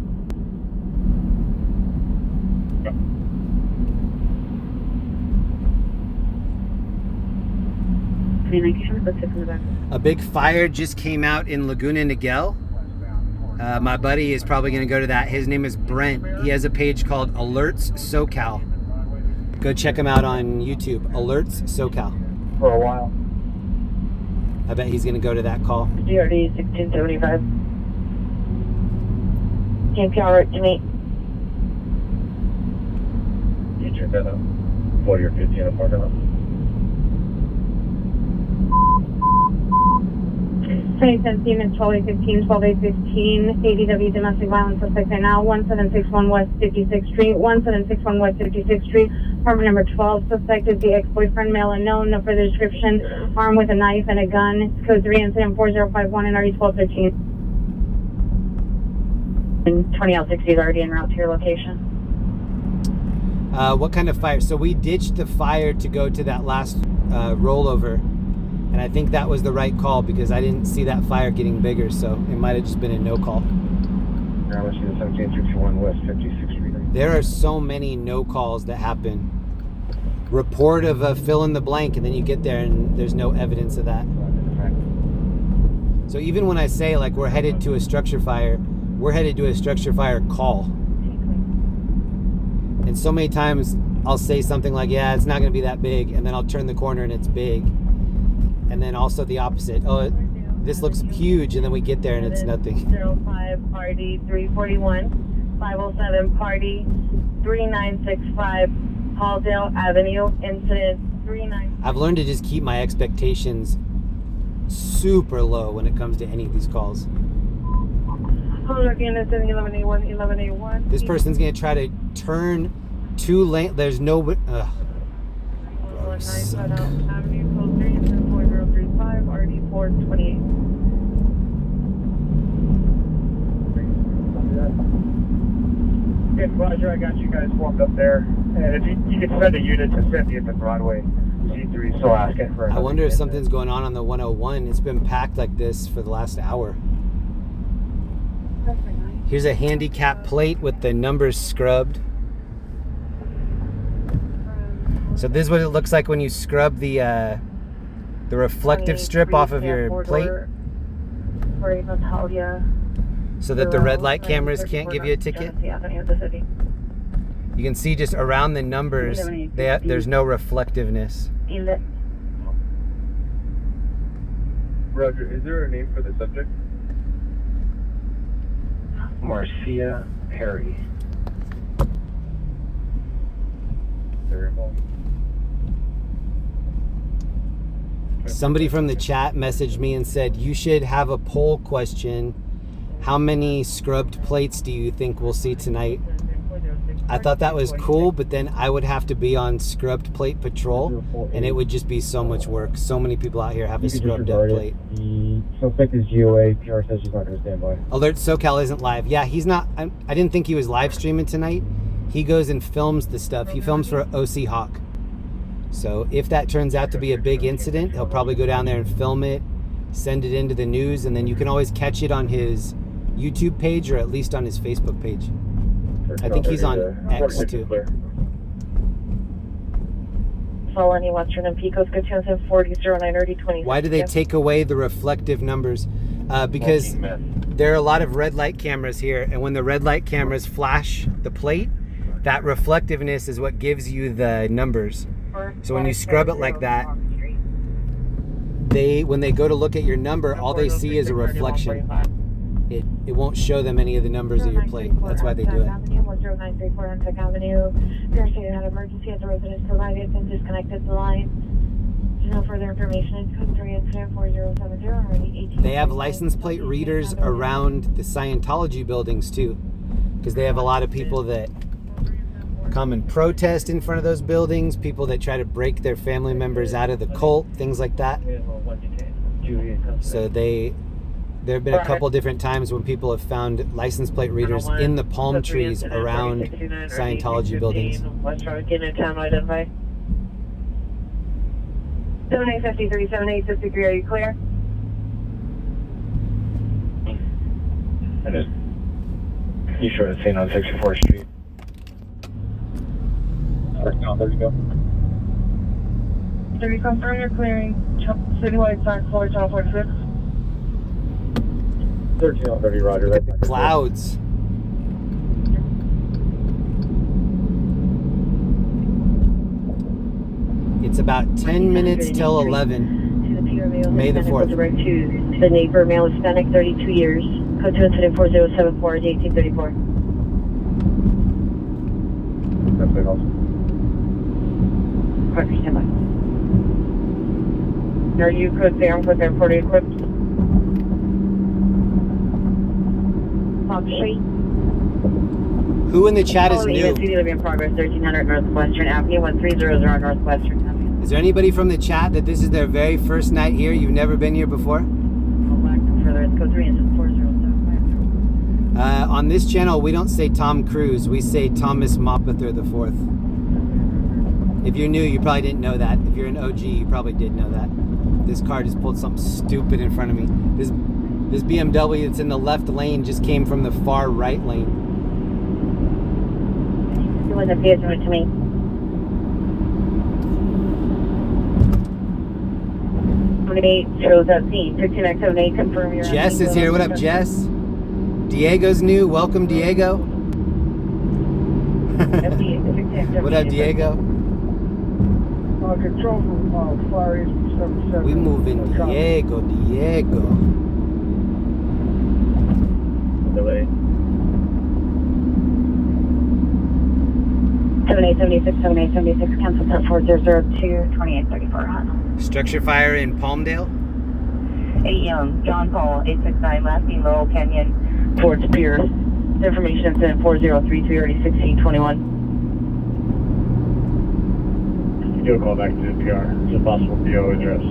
A big fire just came out in Laguna Niguel. My buddy is probably going to go to that. His name is Brent. He has a page called Alerts SoCal. Go check him out on YouTube. Alerts SoCal. For a while. I bet he's going to go to that call. DRD 1675. TMPR right to me. You check that out. 40 or 50 in the parking lot. 2017 and 12-815, 12-815, ADW domestic violence suspect right now, 1761 West 56th Street, 1761 West 56th Street, apartment number 12, suspect is the ex-boyfriend, male unknown, no further description, armed with a knife and a gun, code 3 incident 4051 and RE 1213. And 20L60 is already en route to your location. What kind of fire? So we ditched the fire to go to that last rollover. And I think that was the right call because I didn't see that fire getting bigger, so it might have just been a no call. Now let's see the 1761 West 56th Street. There are so many no calls that happen. Report of a fill in the blank, and then you get there and there's no evidence of that. So even when I say like we're headed to a structure fire, we're headed to a structure fire call. And so many times I'll say something like, yeah, it's not going to be that big, and then I'll turn the corner and it's big. And then also the opposite. Oh, this looks huge, and then we get there and it's nothing. 05 Party 341, 507 Party 3965 Halldale Avenue, incident 39. I've learned to just keep my expectations super low when it comes to any of these calls. This person's gonna try to turn 2 lane. There's no. Bro, suck. RD428. Okay, Roger, I got you guys formed up there. And if you can send a unit to Cynthia at the Broadway, C3, still asking for. I wonder if something's going on the 101. It's been packed like this for the last hour. Here's a handicap plate with the numbers scrubbed. So this is what it looks like when you scrub the reflective strip off of your plate, so that the red light cameras can't give you a ticket. You can see just around the numbers, there's no reflectiveness. Roger, is there a name for the subject? Marcia Perry. Somebody from the chat messaged me and said, you should have a poll question. How many scrubbed plates do you think we'll see tonight? I thought that was cool, but then I would have to be on scrubbed plate patrol, and it would just be so much work. So many people out here have a scrubbed up plate. The suspect is GOA. PR says she's not going to stand by. Alert SoCal isn't live. Yeah, he's not. I didn't think he was live streaming tonight. He goes and films the stuff. He films for OC Hawk. So if that turns out to be a big incident, he'll probably go down there and film it, send it into the news, and then you can always catch it on his YouTube page or at least on his Facebook page. I think he's on X too. Felony Western and Pecos, good chance of 4009 RD 20. Why do they take away the reflective numbers? Because there are a lot of red light cameras here, and when the red light cameras flash the plate, that reflectiveness is what gives you the numbers. So when you scrub it like that, when they go to look at your number, all they see is a reflection. It won't show them any of the numbers of your plate. That's why they do it. 10934 Hunter Avenue. Your state had emergency as the residents provided and disconnected the line. No further information. Code 3 incident 4070 already 18. They have license plate readers around the Scientology buildings too, because they have a lot of people that come and protest in front of those buildings, people that try to break their family members out of the cult, things like that. So they There have been a couple different times when people have found license plate readers in the palm trees around Scientology buildings. West Road, Chinatown, identify. 7853, 7853, are you clear? It is. You sure it's seen on 64th Street? No, there you go. Do you confirm you're clearing citywide side floor, channel 46? 1330, Roger. Look at the clouds. It's about 10 minutes till 11. May the 4th. Direct to the neighbor, male Hispanic, 32 years. Code 2 incident 4074, 1834. Definitely awesome. Parker, stand by. Are you code down with their 40 equipped? Pop Street. Who in the chat is new? Living in progress, 1300 Northwestern Avenue, 1300 Northwestern Avenue. Is there anybody from the chat that this is their very first night here? You've never been here before? Further, it's code 3 incident 40750. On this channel, we don't say Tom Cruise. We say Thomas Mopather IV. If you're new, you probably didn't know that. If you're an OG, you probably did know that. This car just pulled something stupid in front of me. This BMW that's in the left lane just came from the far right lane. You want to pay attention to me? Shows that scene. 16978, confirm your. Jess is here. What up, Jess? Diego's new. Welcome, Diego. What up, Diego? Control from Far East 77. We moving, Diego. Delay. 7876, 7876, cancel 10402, 2834, hot. Structure fire in Palmdale. 8 John Paul, 869, lasting Laurel Canyon towards Pierce. Information incident 4033, already 1621. Do a call back to the PR. It's a possible PO address.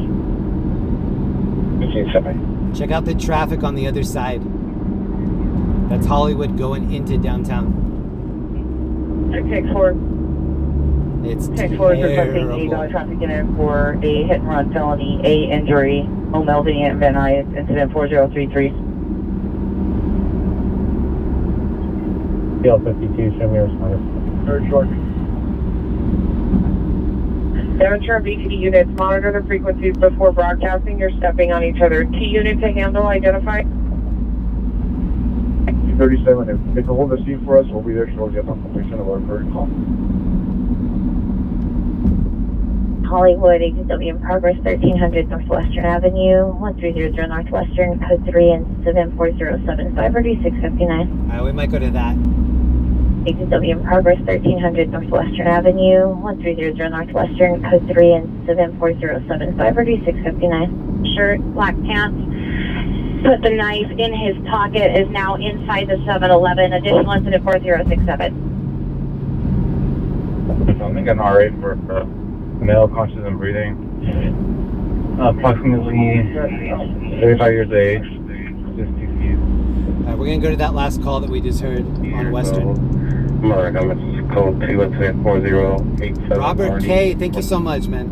1570. Check out the traffic on the other side. That's Hollywood going into downtown. 664. It's 664 is requesting terrible. $8 traffic unit for a hit and run felony, A injury, home Melvin and Van Nuys, incident 4033. PL52, show me your response. Very short. Amateur VTD units, monitor the frequencies before broadcasting. You're stepping on each other. T unit to handle, identify. 37. If they can hold the scene for us, we'll be there shortly upon completion of our current call. Hollywood, HW in progress, 1300 Northwestern Avenue, 1300 Northwestern, code 3 and 74075, already 659. We might go to that. HW in progress, 1300 Northwestern Avenue, 1300 Northwestern, code 3 and 74075, already 659. Shirt, black pants, put the knife in his pocket, is now inside the 7-Eleven, additional incident 4067. I think an RA for male conscious and breathing. Approximately 35 years of age. Just TCU. We're going to go to that last call that we just heard on Western. It's code 2 incident 4087. Robert K, thank you so much, man.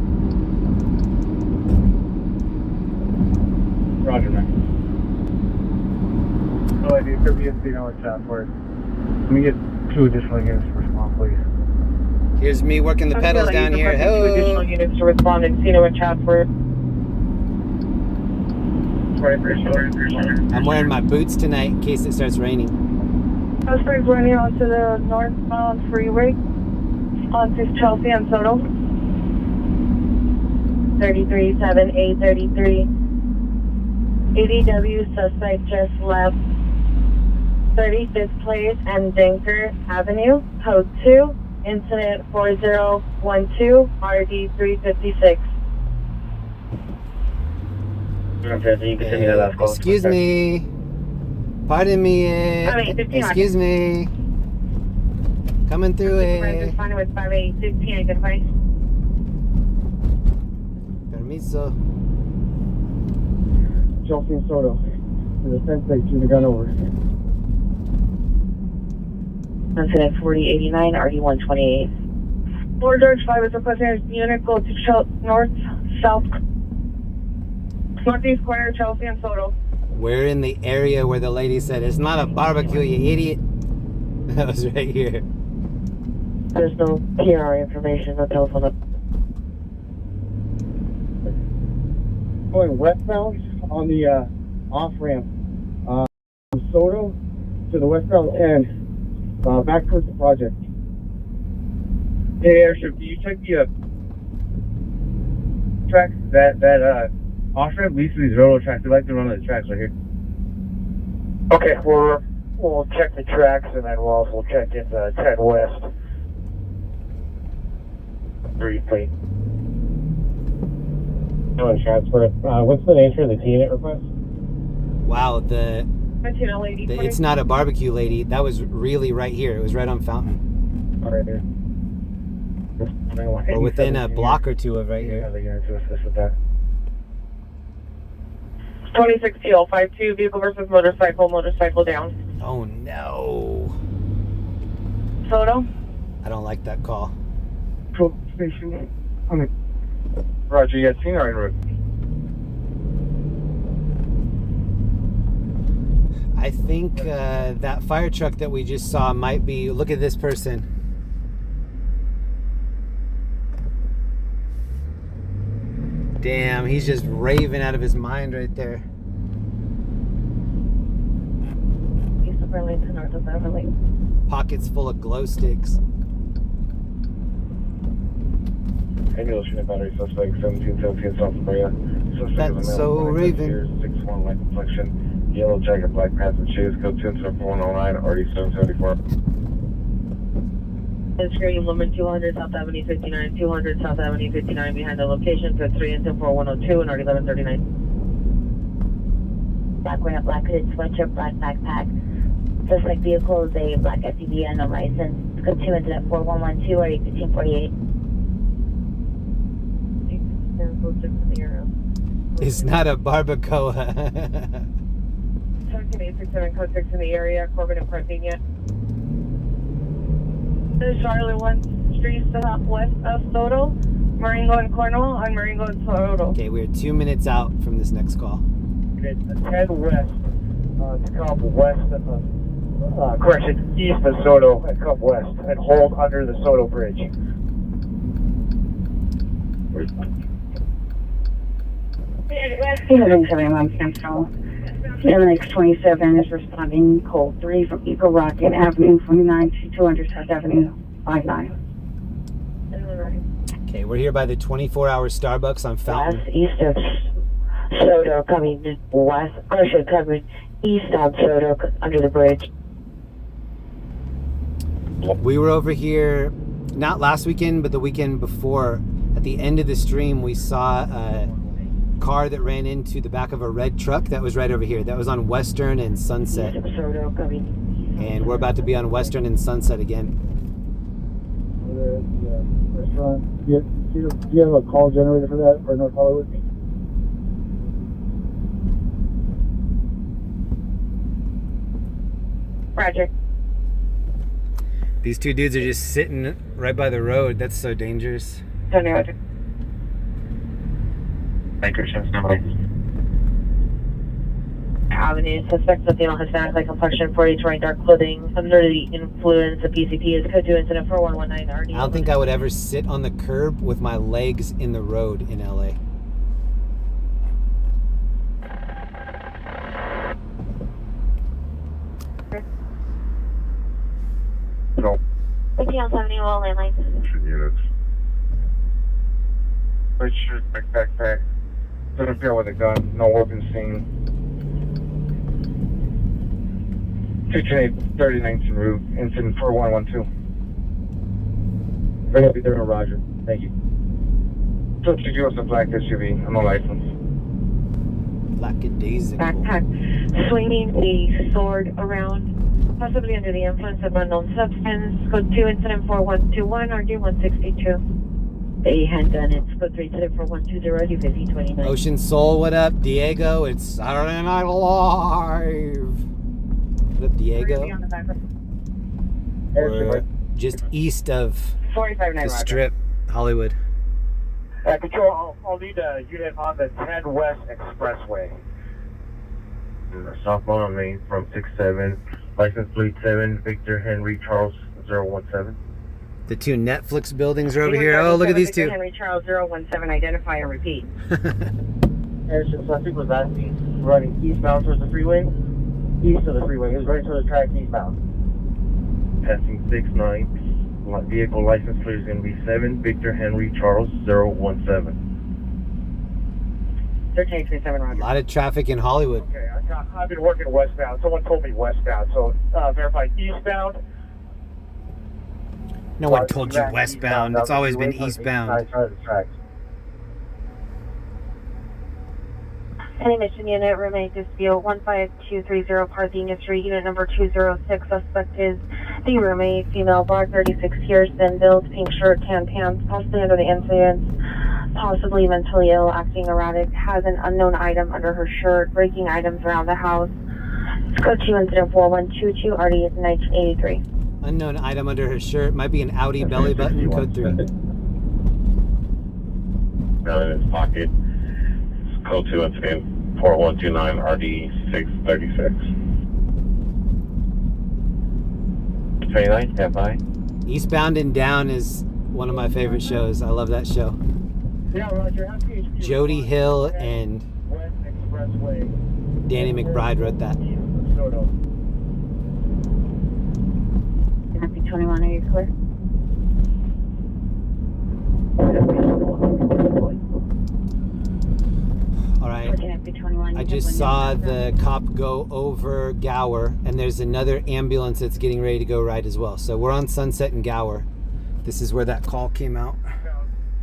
Roger, man. No idea. Could be a scene on the chat for it. Let me get 2 additional units to respond, please. Here's me working the pedals down here. 2 additional units to respond in Encino and Chatsworth. I'm wearing my boots tonight in case it starts raining. Suspects running onto the northbound freeway onto Chelsea and Soto. 337-833. ADW suspect just left 35th Place and Denker Avenue, code 2, incident 4012, RD 356. Excuse me. Pardon me. Excuse me. Coming through it. Responding with 5816, identify. Permiso. Chelsea and Soto. the fence, they threw the gun over. Incident 4089, RD128. Fort George 5 is requesting a unit go to northeast corner, Chelsea and Soto. We're in the area where the lady said, "It's not a barbecue, you idiot." That was right here. There's no PR information, no telephone number. Going westbound on the off-ramp from Soto to the westbound end, back towards the project. Hey, Airship, can you check the tracks? That off-ramp leads to these railroad tracks. They like to run on the tracks right here. Okay, we'll check the tracks and then we'll also check into 10 West. Briefly. No transfer. What's the nature of the T-unit request? Wow, the lady. it's not a barbecue lady. That was really right here. It was right on Fountain. All right, there. We're within a block or two of right here. 26 TL 52, vehicle versus motorcycle down. Oh no. Soto? I don't like that call. Control station. Roger, you got seen or en route? I think that fire truck that we just saw might be. Look at this person. Damn, he's just raving out of his mind right there. East of Burlington, north of Beverly. Pockets full of glow sticks. Ambulance unit battery suspect 1717 South of Brea. That's so Raven. 6'1", light complexion, yellow jacket, black pants and shoes. Code 27409, RD 774. Screen limit 200 South Avenue 59, 200 South Avenue 59 behind the location for 3 and 4102 and RD 1139. Black wearing a black hooded sweatshirt, black backpack. Suspect vehicle is a black SUV and no license. Code 2 incident 4112, RD 1548. It's not a barbacoa. 17867, code 6 in the area, Corbin and Parthenia. This is Charlotte 1 Street southwest of Soto, Marengo and Cornwall on Marengo and Soto. Okay, we're 2 minutes out from this next call. Okay, 10 West. To come west of correction, east of Soto and come west and hold under the Soto Bridge. Central. MX27 is responding code 3 from Eagle Rocket Avenue 29 to 200 South Avenue 59. Okay, we're here by the 24-hour Starbucks on Fountain. West, east of Soto, coming west, coming east of Soto under the bridge. We were over here, not last weekend, but the weekend before. At the end of the stream, we saw a car that ran into the back of a red truck that was right over here. That was on Western and Sunset. And we're about to be on Western and Sunset again. Restaurant. Do you have a call generator for that for North Hollywood? Roger. These two dudes are just sitting right by the road. That's so dangerous. Roger. Avenue. Suspect of female Hispanic, light complexion, 48, wearing dark clothing, under the influence of PCP is code 2 incident 4119 RD. I don't think I would ever sit on the curb with my legs in the road in LA. No. 1570 Wall landline. Units. White shirt, backpack. Doesn't appear with a gun. No weapon seen. 228 39th route. Incident 4112. Very happy there, Roger. Thank you. Subject was a black SUV. No license. Lackadaisical. Backpack swinging the sword around, possibly under the influence of unknown substance. Code 2 incident 4121 RD 162. a handgun. It's code 374-120 5029. Ocean Soul, what up? Diego, it's Saturday Night Live. What up, Diego? We're just east of 45-9 the Strip, Hollywood. Control, I'll need a unit on the 10 West Expressway. Southbound on Main from 67, license plate 7, Victor Henry Charles 017. The two Netflix buildings are over here. Oh, look at these two. Henry Charles 017, identify and repeat. Harrison Suspect was asking, running eastbound towards the freeway. East of the freeway. He was running towards the tracks eastbound. Passing 69. Vehicle license plate is going to be 7, Victor Henry Charles 017. 1337, A Roger. lot of traffic in Hollywood. Okay, I've been working westbound. Someone told me westbound, so verify eastbound. No one told you westbound. It's always been eastbound. Any mission unit, room 8, dispute 15230 Parthenia Street, unit number 206. Suspect is the roommate, female, black, 36 years, thin build, pink shirt, tan pants, possibly under the influence, possibly mentally ill, acting erratic, has an unknown item under her shirt, breaking items around the house. Code 2 incident 4122, RD 1983. Unknown item under her shirt. Might be an Audi belly button. Code 3. Down in his pocket. It's code 2 incident 4129 RD 636. 29, stand by. Eastbound and Down is one of my favorite shows. I love that show. Yeah, Roger. Jody Hill and West Expressway. Danny McBride wrote that. Happy 21, are you clear? All right. Happy 21. I just saw the cop go over Gower, and there's another ambulance that's getting ready to go right as well. So we're on Sunset and Gower. This is where that call came out.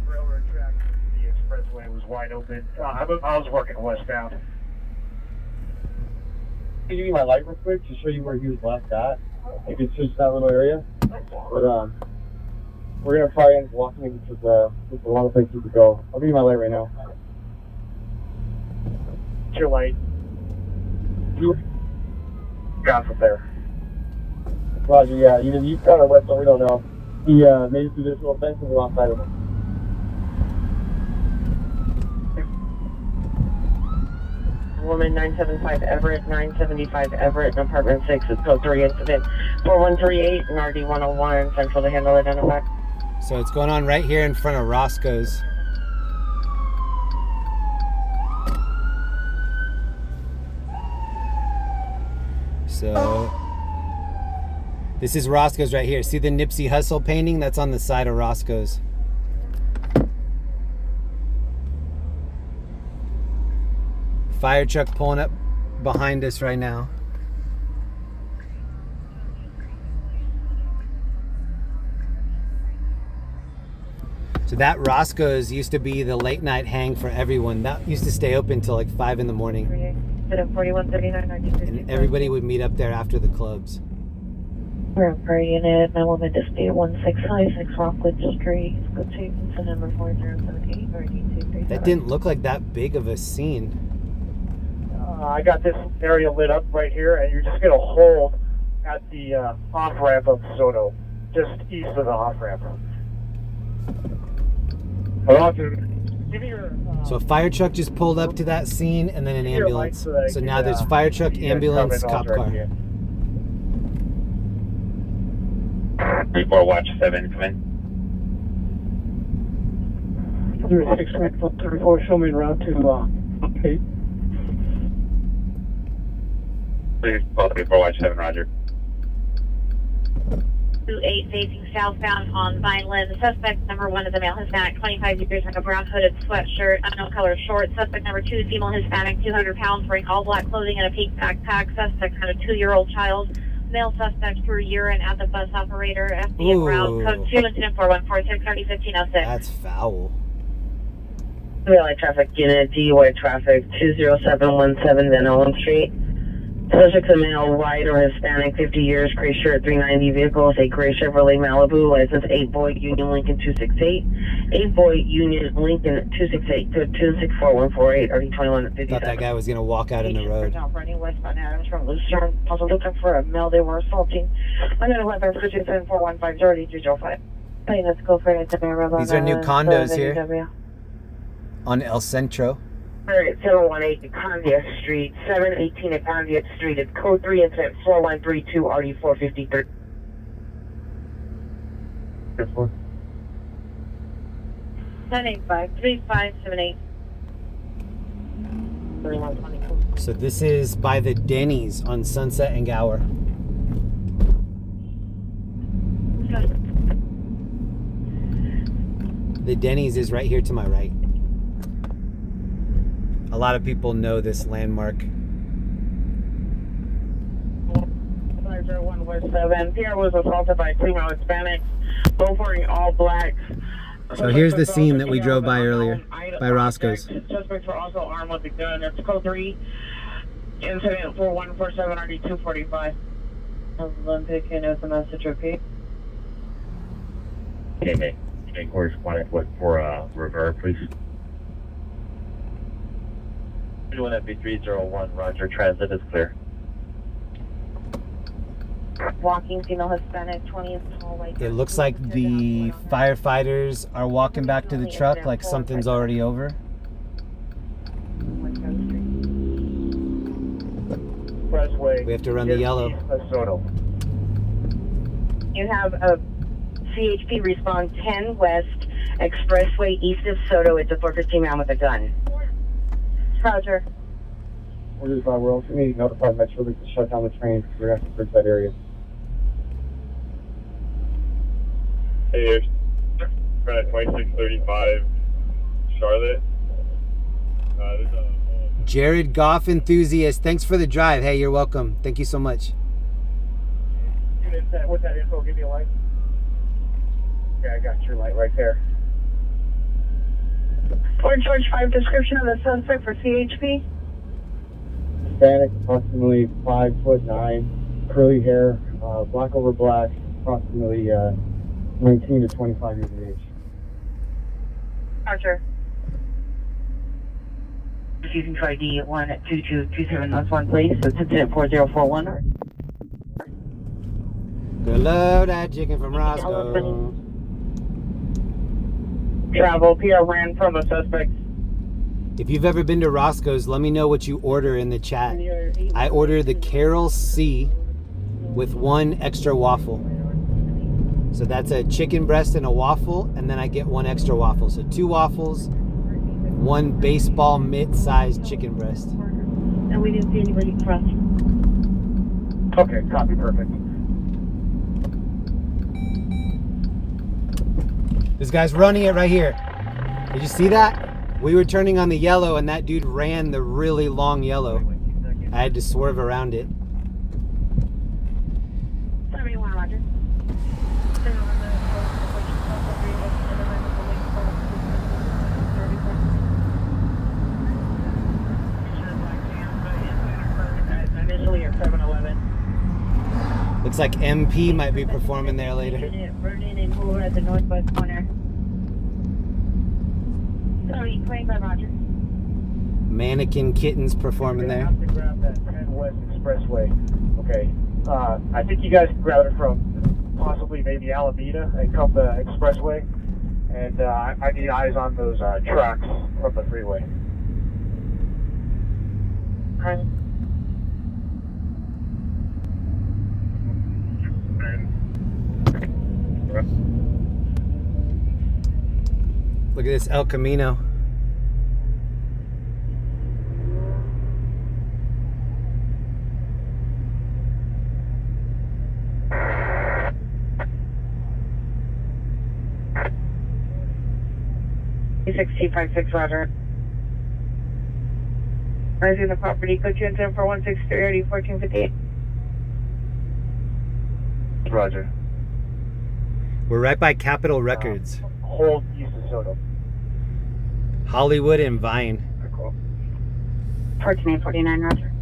Railroad track, the expressway was wide open. I was working westbound. Can you give me my light real quick to show you where he was last at? You can search that little area. But we're gonna try and walk in because there's a lot of places to go. I'll give you my light right now. It's your light. Got from there. Roger, yeah, either you got or west, so we don't know. He made it through this little fence and we're on side of him. Woman 975 Everett, 975 Everett, in apartment 6 is code 3 incident 4138 and RD 101 central to handle identify. So it's going on right here in front of Roscoe's. So this is Roscoe's right here. See the Nipsey Hussle painting? That's on the side of Roscoe's. Fire truck pulling up behind us right now. So that Roscoe's used to be the late night hang for everyone. That used to stay open till like 5 in the morning. And everybody would meet up there after the clubs. Per unit, my woman dispute 1656 Rockwood Street. Go to incident number 4078 RD 237. That didn't look like that big of a scene. I got this area lit up right here, and you're just gonna hold at the off-ramp of Soto, just east of the off-ramp. So a fire truck just pulled up to that scene, and then an ambulance. So now there's fire truck, ambulance, cop car. 34 Watch 7, come in. 6 34, show me around to 8. Please, 34 Watch 7, Roger. 28 facing southbound on Vineland. The suspect number 1 is a male Hispanic, 25 years, like a brown hooded sweatshirt, unknown color shorts. Suspect number 2 is female Hispanic, 200 pounds, wearing all black clothing and a pink backpack. Suspect had a 2-year-old child. Male suspect threw urine at the bus operator. FB and route code 2 incident 4146 RD 1506. That's foul. Real light traffic unit, DUI traffic 20717 Van Allen Street. Suspect's a male, white or Hispanic, 50 years, gray shirt, 390 vehicles, a gray Chevrolet Malibu, license 8 Boyd Union Lincoln 268, 8 Boyd Union Lincoln 268 to 264-148, RD21 at 57. Thought that guy was gonna walk out in the road. Running westbound Adams from LIVESTREAM, also looking for a male they were assaulting. Under 11, 274-150, 305. Let's go for it. These are new condos here on El Centro. Alright, 718 Conviat Street, 718 at Conviat Street. It's code 3 incident 4132 RD453. 985-3578. So this is by the Denny's on Sunset and Gower. The Denny's is right here to my right. A lot of people know this landmark. 501 West 7. Pierre was assaulted by 2 Hispanics, both wearing all black. So here's the scene that we drove by earlier, by Roscoe's. Suspects were also armed with a gun. It's code 3, incident 4147 RD245. Olympic, and with the message repeat. Okay, make correspondent for reverse, please. 31FB301, Roger, transit is clear. Walking female Hispanic, 20 is tall, white. It looks like the firefighters are walking back to the truck like something's already over. Expressway. We have to run the yellow. You have a CHP respond 10 West Expressway east of Soto. It's a 415 man with a gun. Roger. We're also going to need to notify Metro to shut down the train because we're going to have to search that area. Hey, we're at 2635 Charlotte. There's a Jared Goff enthusiast, thanks for the drive. Hey, you're welcome. Thank you so much. With that info, give me a light. Yeah, I got your light right there. Fort George 5 description of the suspect for CHP. Hispanic, approximately 5'9", curly hair, black over black, approximately 19 to 25 years of age. Roger. Using for ID 12227 please. So it's incident 4041. Go load that chicken from Roscoe. Travel PR ran from a suspect. If you've ever been to Roscoe's, let me know what you order in the chat. I order the Carousel with 1 extra waffle. So that's a chicken breast and a waffle, and then I get 1 extra waffle. So 2 waffles, 1 baseball mitt-sized chicken breast. And we didn't see anybody cross. Okay, copy, perfect. This guy's running it right here. Did you see that? We were turning on the yellow and that dude ran the really long yellow. I had to swerve around it. 71, Roger. Initially at 711. Looks like MP might be performing there later. Vernon and Hoover at the northwest corner. Sorry, 25, Roger. Mannequin Kittens performing there. I have to grab that 10 West Expressway. Okay. I think you guys can grab it from possibly maybe Alameda and come the expressway. And I need eyes on those trucks from the freeway. Okay. Look at this El Camino. T56 Roger. Rising the property, code 2 incident for 163 1458. Roger. We're right by Capitol Records. Hold east of Soto. Hollywood and Vine. 1449, Roger.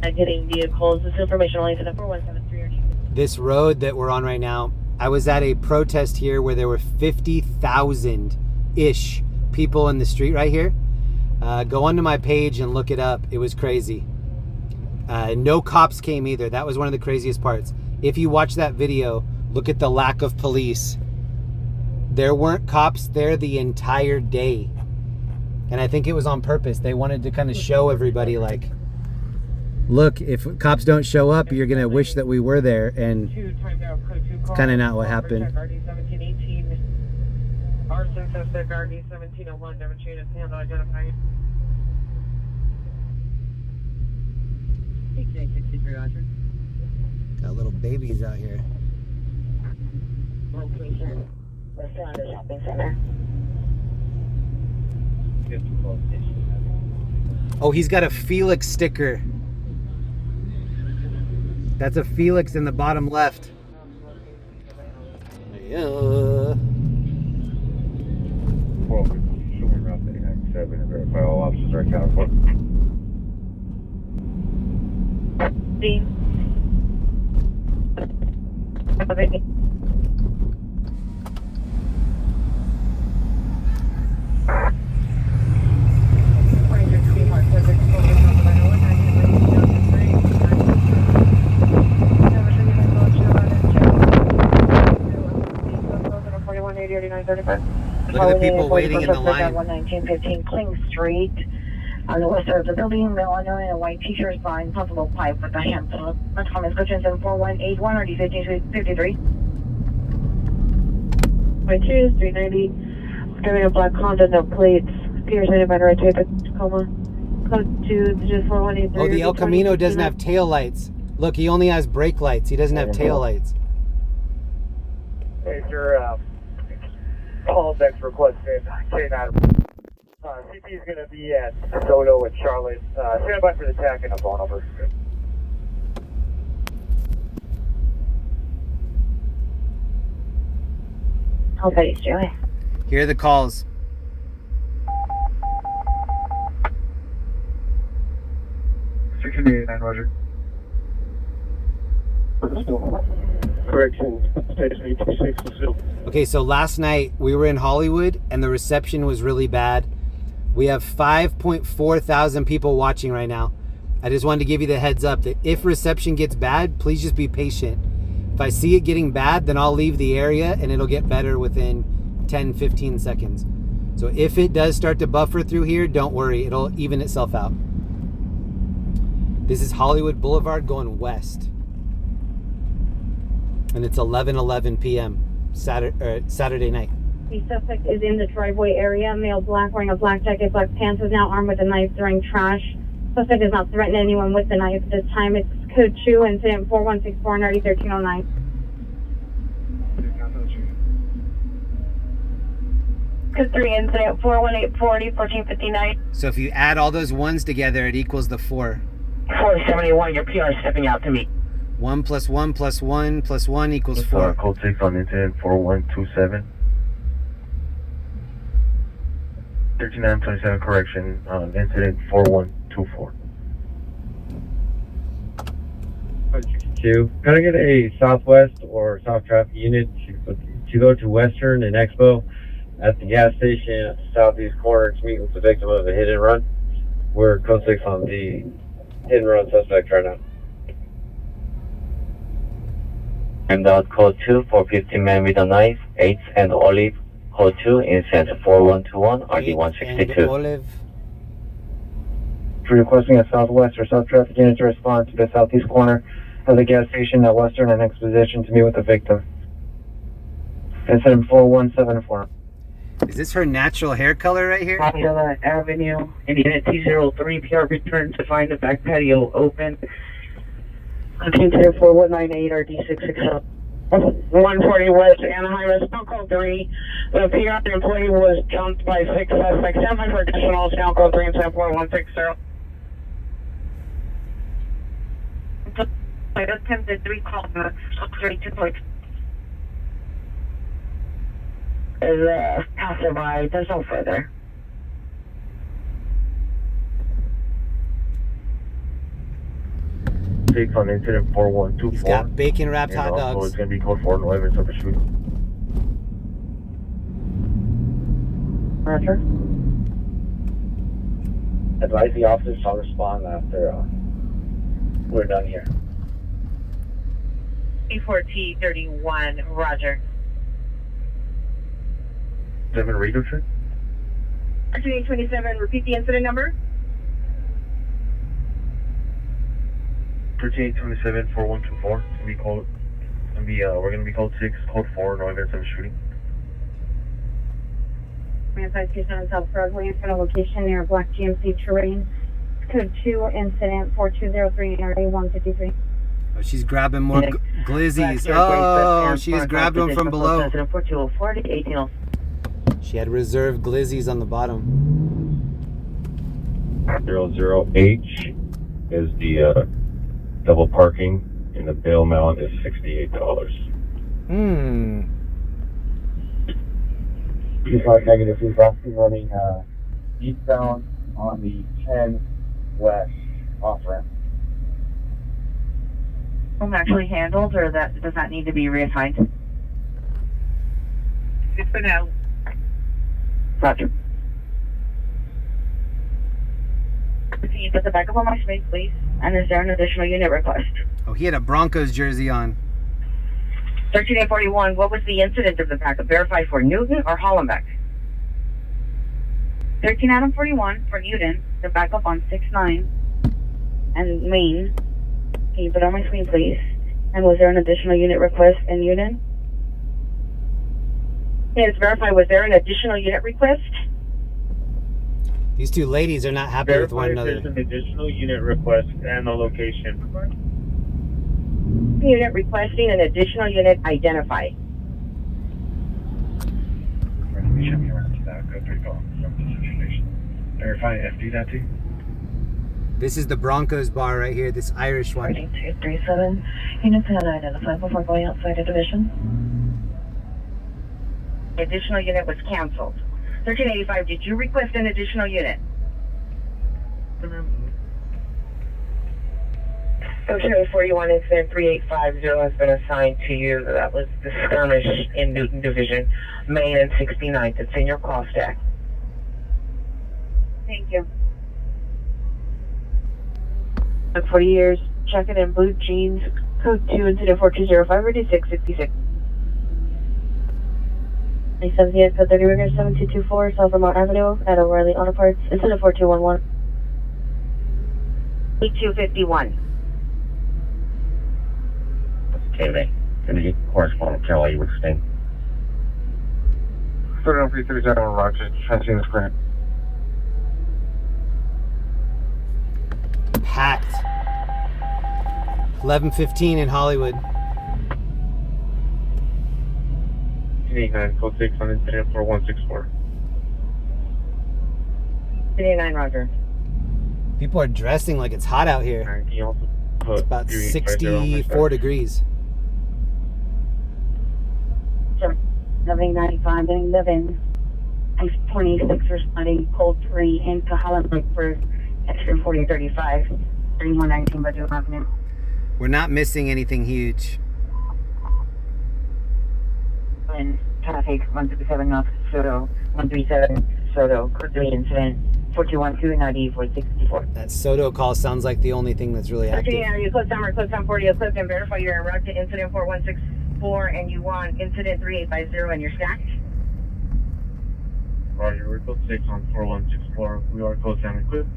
Getting vehicles. This information only to the 4173. This road that we're on right now, I was at a protest here where there were 50,000-ish people in the street right here. Go onto my page and look it up. It was crazy. No cops came either. That was one of the craziest parts. If you watch that video, look at the lack of police. There weren't cops there the entire day. And I think it was on purpose. They wanted to kind of show everybody like, look, if cops don't show up, you're going to wish that we were there. And it's kind of not what happened. Arson suspect RD 1701 demonstrated handle identified. Got little babies out here. Location. We're still at the shopping center. Oh, he's got a Felix sticker. That's a Felix in the bottom left. Yeah. Well, showing around 897 and verify all officers are accounted for. Dean. Look at the people waiting in the line. 11915 Kling Street. On the west side of the building, male unknown in a white t-shirt behind possible pipe with a handful. Thomas Coachins in 4181 RD 1553. My choose 390. Driving a black Honda, no plates. Peter's in by the right type of Tacoma. Code 2, just 4183. Oh, the El Camino doesn't have tail lights. Look, he only has brake lights. He doesn't have tail lights. Hey, sir, call next request in K9. CP is going to be at Soto and Charlotte. Stand by for the attack and a phone over. Okay, Joey. Here are the calls. Roger. Correction, station 826 still. Okay, so last night we were in Hollywood and the reception was really bad. We have 5.4 thousand people watching right now. I just wanted to give you the heads up that if reception gets bad, please just be patient. If I see it getting bad, then I'll leave the area and it'll get better within 10-15 seconds. So if it does start to buffer through here, don't worry, it'll even itself out. This is Hollywood Boulevard going west. And it's 11:11 p.m. Saturday night. The suspect is in the driveway area. Male black, wearing a black jacket, black pants, is now armed with a knife throwing trash. Suspect is not threatening anyone with the knife. At this time, it's code 2, incident 4164 and RD 1309. Code 3, incident 41840 1459. So if you add all those ones together, it equals the 4. 471, your PR is stepping out to me. 1 plus 1 plus 1 plus 1 equals 4. Code 6 on incident 4127. 3927 correction on incident 4124. 2. Gotta get a southwest or south traffic unit to go to Western and Expo at the gas station at the southeast corner to meet with the victim of a hit and run. We're code 6 on the hit and run suspect right now. And code 2 for 15 men with a knife, 8 and Olive. Code 2, incident 4121, RD 162. Olive. Requesting a southwest or south traffic unit to respond to the southeast corner of the gas station at Western and Exposition to meet with the victim. Incident 4174. Is this her natural hair color right here? Popula Avenue, Indiana T03, PR return to find the back patio open. Continue 4198 RD660. 140 West Anaheim, SKUNK 3. The PR employee was jumped by 6 suspects. Stand by for additional SKUNK 3 and 170. I attempted 3 calls. Is passerby. There's no further. 6 on incident 4124. He's got bacon wrapped And hot also dogs. it's going to be code 4, no evidence of a shooting. Roger. Advise the officers shall respond after we're done here. E4T31, Roger. 7 radio check. 1327, repeat the incident number. 1327 4124. We're gonna be code 6, code 4, no evidence of a shooting. Man 527 South Broadway in front of location near Black GMC terrain. Code 2, incident 4203 RA 153. Oh, she's grabbing more glizzies. Oh, she's grabbed one from below. She had reserved glizzies on the bottom. 00H is the double parking, and the bail amount is $68. P5 negative, he's running eastbound on the 10 west off ramp. Actually handled, or that does that need to be reassigned? Good for now. Roger. Can you put the backup on my space, please? And is there an additional unit request? Oh, he had a Broncos jersey on. 13841, what was the incident of the backup? Verify for Newton or Hollenbeck? 13 Adam 41 for Newton, the backup on 6-9 and Main. Can you put on my screen, please? And was there an additional unit request in Newton? Yes, verify, was there an additional unit request? These two ladies are not happy with one another. There's an additional unit request and the location. Unit requesting an additional unit identify. Show me around to that. Go 3 call from the situation. Verify FD that too. This is the Broncos bar right here, this Irish one. 237. Units had identified before going outside of division. The additional unit was canceled. 1385, did you request an additional unit? Okay, 41 incident 3850 has been assigned to you. That was the skirmish in Newton Division, Main and 69th. It's in your call stack. Thank you. 40 years, checking in blue jeans, code 2, incident 4205, ready 666. 78, code 30 rigger 7224, South Vermont Avenue, at O'Reilly Auto Parts, incident 4211. 8251. Okay, can you correspond with Kelly with Sting? 337 Roger, transmitting this grant. Packed. 11:15 in Hollywood. 89, code 6 on incident 4164. 89, Roger. People are dressing like it's hot out here. Can you also It's about 64 degrees. 795 and 11. 26 responding code 3 into Hollenbeck for extra 4035. 3119 Budget Avenue. We're not missing anything huge. And traffic 137 North Soto, 137 Soto, code 3 incident 4212 90 464. That Soto call sounds like the only thing that's really active. Okay, you close summer, close on 40, clip and verify you're en route to incident 4164 and you want incident 3850 and you're stacked. Roger, we're code 6 on 4164. We are code 7 equipped.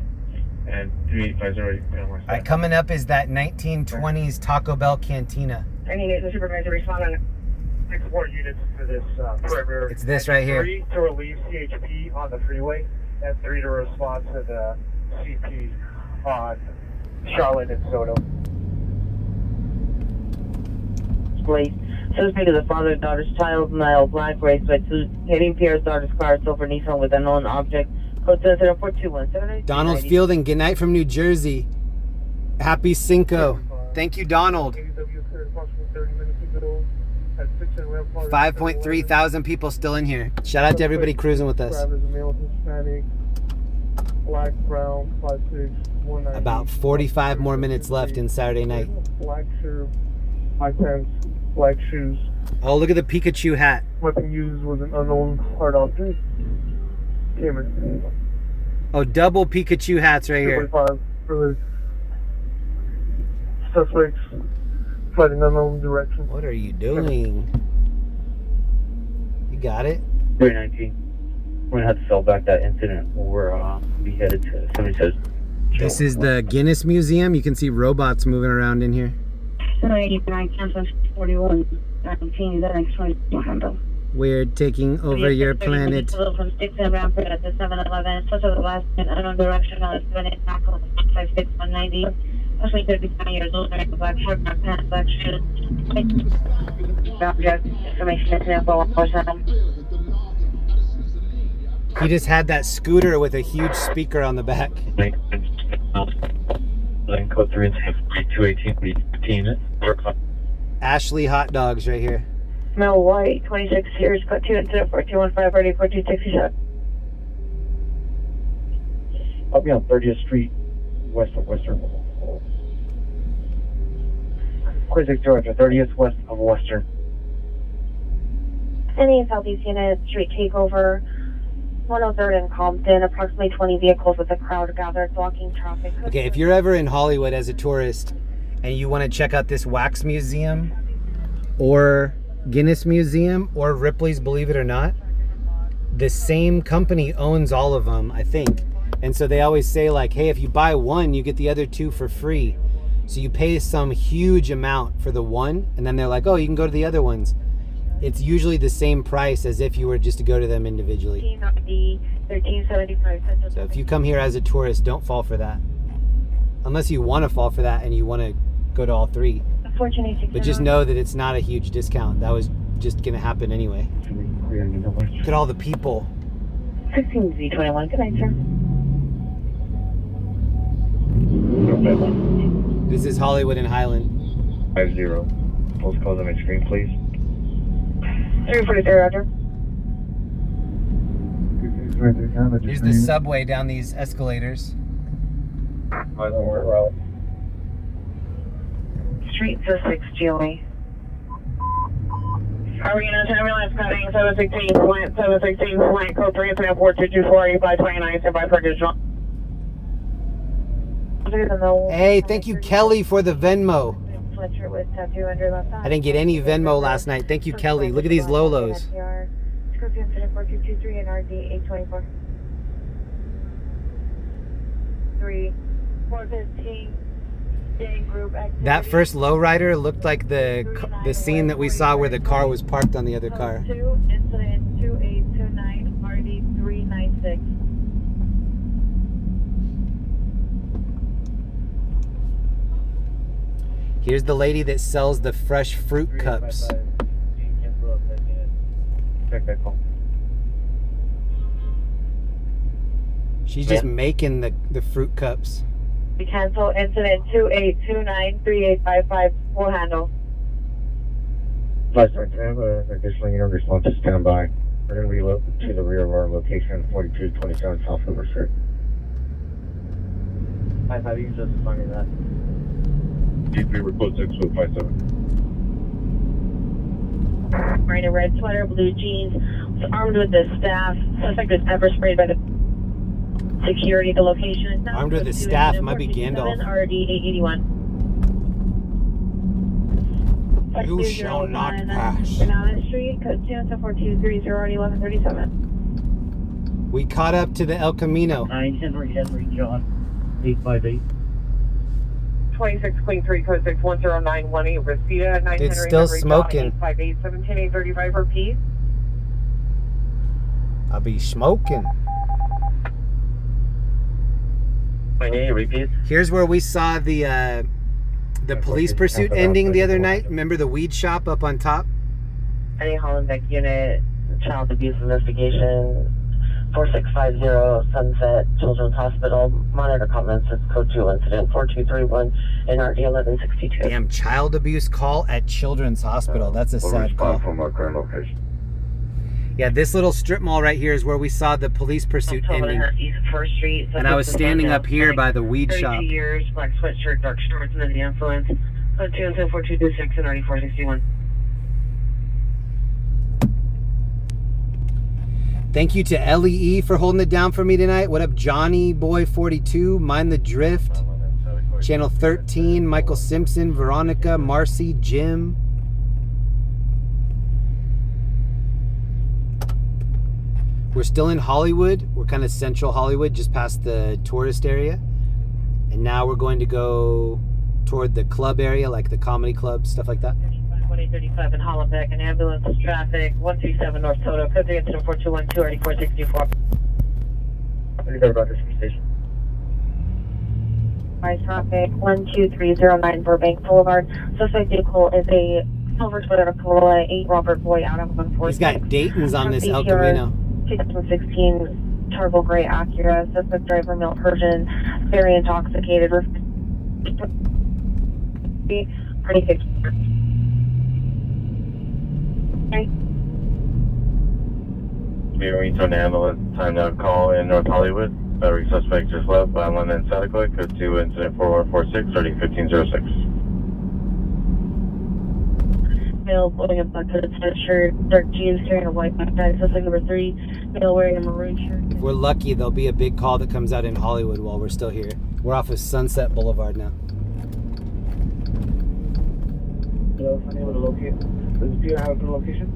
And 3850. Alright, coming up is that 1920s Taco Bell cantina. I need the supervisor to respond on it. 6 more units to this perimeter. It's this right here. 3 to relieve CHP on the freeway, and 3 to respond to the CP on Charlotte and Soto. Police. Suspect is a father and daughter's child, male, black, race, white suit, hitting Pierre's daughter's car, silver Nissan with unknown object. Code 421. Donald Fielding, good night from New Jersey. Happy Cinco. Thank you, Donald. 5.3 thousand people still in here. Shout out to everybody cruising with us. black, brown, 5'6", 190. About 45 more minutes left in Saturday night. Black shirt, black pants, black shoes. Oh, look at the Pikachu hat. Weapon used was an unknown hard object. Camera. Oh, double Pikachu hats right here. 245 for the suspects fighting unknown direction. What are you doing? You got it? 319. We're gonna have to sell back that incident where we headed to. Somebody says. This is the Guinness Museum. You can see robots moving around in here. 89 cancel 41 19 the next one handle. We're taking over your planet. From 6 and Rampart at the 7-Eleven. So to the last in unknown direction on the 7 tackle 56 190. Actually 39 years old, wearing a black shirt, black pants, black shoes. Object information is now 447. He just had that scooter with a huge speaker on the back. Line code 3 and 218 Ashley hot dogs right here. Male white, 26 years, code 2 incident 4215 RD 4267. I'll be on 30th Street, west of Western. 26 Georgia, 30th west of Western. Any Southeast unit, street takeover, 103rd and Compton, approximately 20 vehicles with a crowd gathered, blocking traffic. Okay, if you're ever in Hollywood as a tourist and you want to check out this wax museum or Guinness Museum or Ripley's Believe It or Not, the same company owns all of them, I think. And so they always say like, hey, if you buy one, you get the other two for free. So you pay some huge amount for the one, and then they're like, oh, you can go to the other ones. It's usually the same price as if you were just to go to them individually. 1375. So if you come here as a tourist, don't fall for that. Unless you want to fall for that and you want to go to all three. But just know that it's not a huge discount. That was just going to happen anyway. Look at all the people. 16Z21. Good night, sir. This is Hollywood and Highland. 50. Postcode on my screen, please. 343, Roger. Here's the subway down these escalators. Street 06 GOA. Are we going to ambulance cutting 716 flight 716 flight code 3 incident 4224 8529 standby for additional. Hey, thank you, Kelly, for the Venmo. Sweatshirt with tattoo under left eye. I didn't get any Venmo last night. Thank you, Kelly. Look at these Lolos. Scorpio incident 4223 and RD 824. 3 415 day group activity. That first lowrider looked like the scene that we saw where the car was parked on the other car. 2 incident 2829 RD 396. Here's the lady that sells the fresh fruit cups. She's just making the fruit cups. We cancel incident 2829 3855. We'll handle. Flight Sergeant, I have an additional unit response to stand by. We're going to reload to the rear of our location, 4227 South River Street. I thought you just finding that. D3 report 6 with 57. Wearing a red sweater, blue jeans, was armed with the staff. Suspect was pepper sprayed by the security. The location is now armed with the staff. It might be Gandalf. RD 881. You shall not pass. Banana Street, code 24230 RD 1137. We caught up to the El Camino. 9 Henry John 858. 26 Queen 3 code 61091 Reseda 9 It's Henry still Henry smoking. 858 710 repeat. I'll be smoking. Repeat. Here's where we saw the police pursuit ending the other night. Remember the weed shop up on top? Any Hollenbeck unit, child abuse investigation, 4650 Sunset Children's Hospital. Monitor comments. It's code 2 incident 4231 and RD 1162. Damn, child abuse call at Children's Hospital. That's a sad call. From our current location. Yeah, this little strip mall right here is where we saw the police pursuit ending. East First Street. And I was standing up here by the weed 32 shop. years, black sweatshirt, dark shorts, under the influence. Code 24226 and 9461. Thank you to LEE for holding it down for me tonight. What up, Johnny Boy 42, Mind the Drift, Channel 13, Michael Simpson, Veronica, Marcy, Jim. We're still in Hollywood. We're kind of central Hollywood, just past the tourist area. And now we're going to go toward the club area, like the comedy club, stuff like that. 1835 in Hollenbeck, an ambulance traffic, 137 North Toto, code 3 incident 4212, already 464. Let me go about this station. Rise traffic 12309 Burbank Boulevard. Suspect vehicle is a silver Toyota Corolla 8 Robert Boy out of 146. He's got Dayton's on this El Camino. 2016 turbo gray Acura. Suspect driver male Persian, very intoxicated. Pretty fixed. Return to ambulance, time now call in North Hollywood. Battery suspect just left, Violent and Saticoy, code 2 incident 4146, starting 1506. Male wearing a bucket sweatshirt, dark jeans, carrying a white backpack. Suspect number 3, male wearing a maroon shirt. If we're lucky, there'll be a big call that comes out in Hollywood while we're still here. We're off of Sunset Boulevard now. Hello, unable to locate. Do you have the location?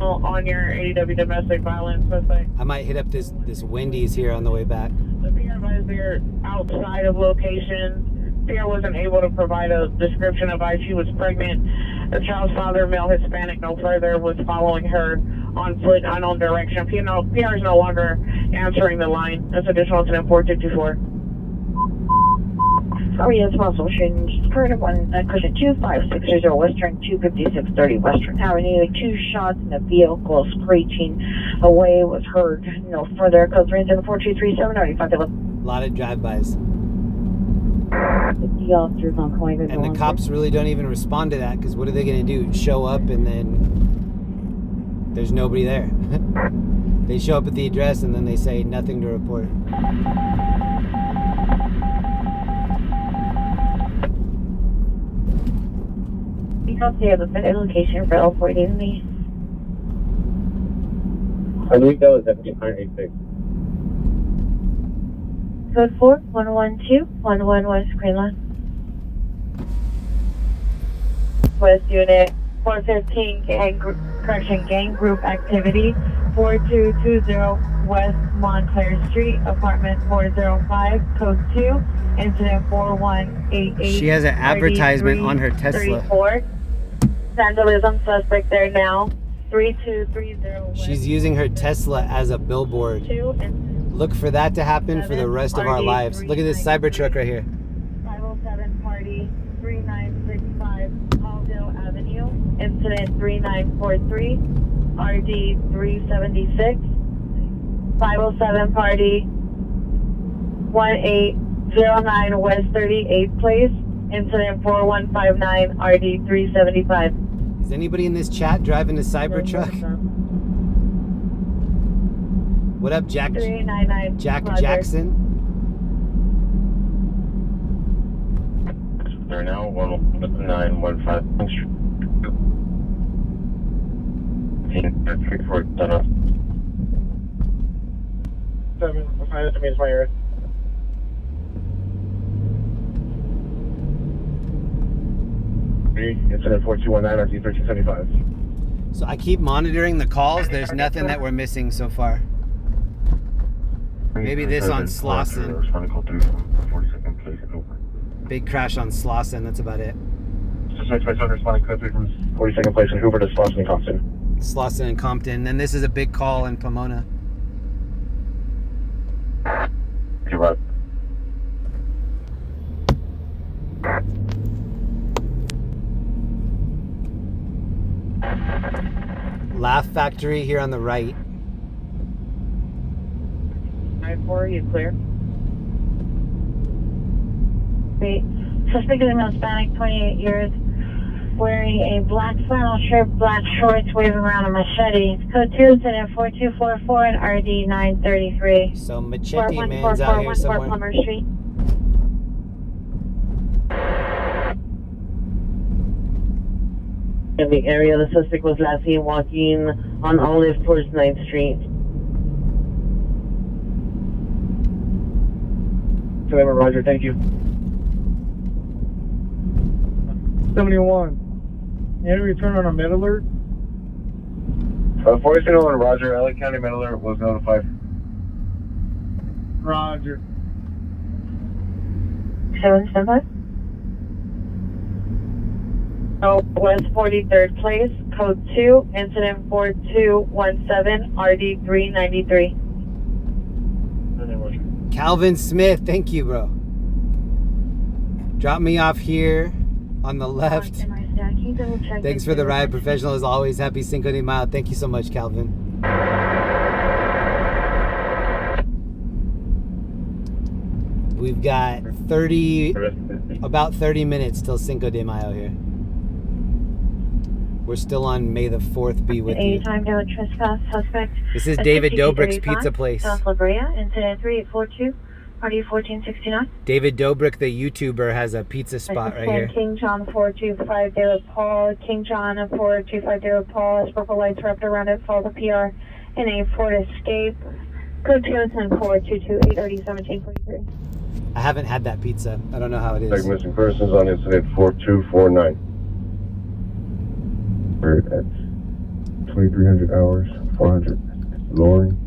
On your ADW domestic violence suspect. I might hit up this Wendy's here on the way back. The PR advisor outside of location. PR wasn't able to provide a description of why she was pregnant. The child's father, male Hispanic, no further, was following her on foot, unknown direction. PR is no longer answering the line. That's additional incident 4224. Yes, muscle change. Current one, cushion 25630 Western 25630 Western Avenue. 2 shots in the vehicle, screeching away was heard. No further. Code 3 incident 4237 95. A lot of drive-bys. The officers on point. And the cops really don't even respond to that, because what are they going to do? Show up and then there's nobody there. They show up at the address and then they say nothing to report. They have a better location for L40 than me. I believe that was 1786. Code 4 112 11 West Greenland. West Unit 415 gang group activity 4220 West Montclair Street, apartment 405, code 2, incident 4188. She has an advertisement on her Tesla. 34. Vandalism suspect there now. 3230. She's using her Tesla as a billboard. Look for that to happen for the rest of our lives. Look at this Cybertruck right here. 507 Party 3965 Halldale Avenue. Incident 3943. RD 376. 507 Party 1809 West 38th Place. Incident 4159 RD 375. Is anybody in this chat driving a Cybertruck? What up, Jack Jackson? They're now 11915. 34 done up. 7, that means my area. Incident 4219 RT 1375. So I keep monitoring the calls. There's nothing that we're missing so far. Maybe this on Slauson. Big crash on Slauson, that's about it. Suspect by Southern responding code 3 from 42nd Place in Hoover to Slauson and Compton. Slauson and Compton. And this is a big call in Pomona. You're right. Laugh Factory here on the right. 9-4, you clear? Great. Suspect is a Hispanic, 28 years, wearing a black flannel shirt, black shorts, waving around a machete. Code 2, incident 4244 and RD 933. So Machete Man's out here somewhere. Plummer Street. In the area, the suspect was last seen walking on Olive towards 9th Street. 7, Roger, thank you. 71. Any return on a med alert? 4701 Roger, LA County med alert was notified. Roger. 775. Oh, West 43rd Place, Code 2, Incident 4217, RD 393. Calvin Smith, thank you, bro. Drop me off here on the left. Thanks for the ride, professional as always. Happy Cinco de Mayo. Thank you so much, Calvin. We've got about 30 minutes till Cinco de Mayo here. We're still on May the 4th be with you. Time down trespass suspect. This is David Dobrik's Pizza Place. South La Brea, incident 3842, RD 1469. David Dobrik, the YouTuber, has a pizza spot right here. King John 425 David Paul. King John 425 David Paul. As purple lights wrapped around it, follow the PR in a Ford Escape. Code 2 and 4228 RD 1743. I haven't had that pizza. I don't know how it is. Like missing persons on incident 4249. We're at 2300 hours, 400 lowering.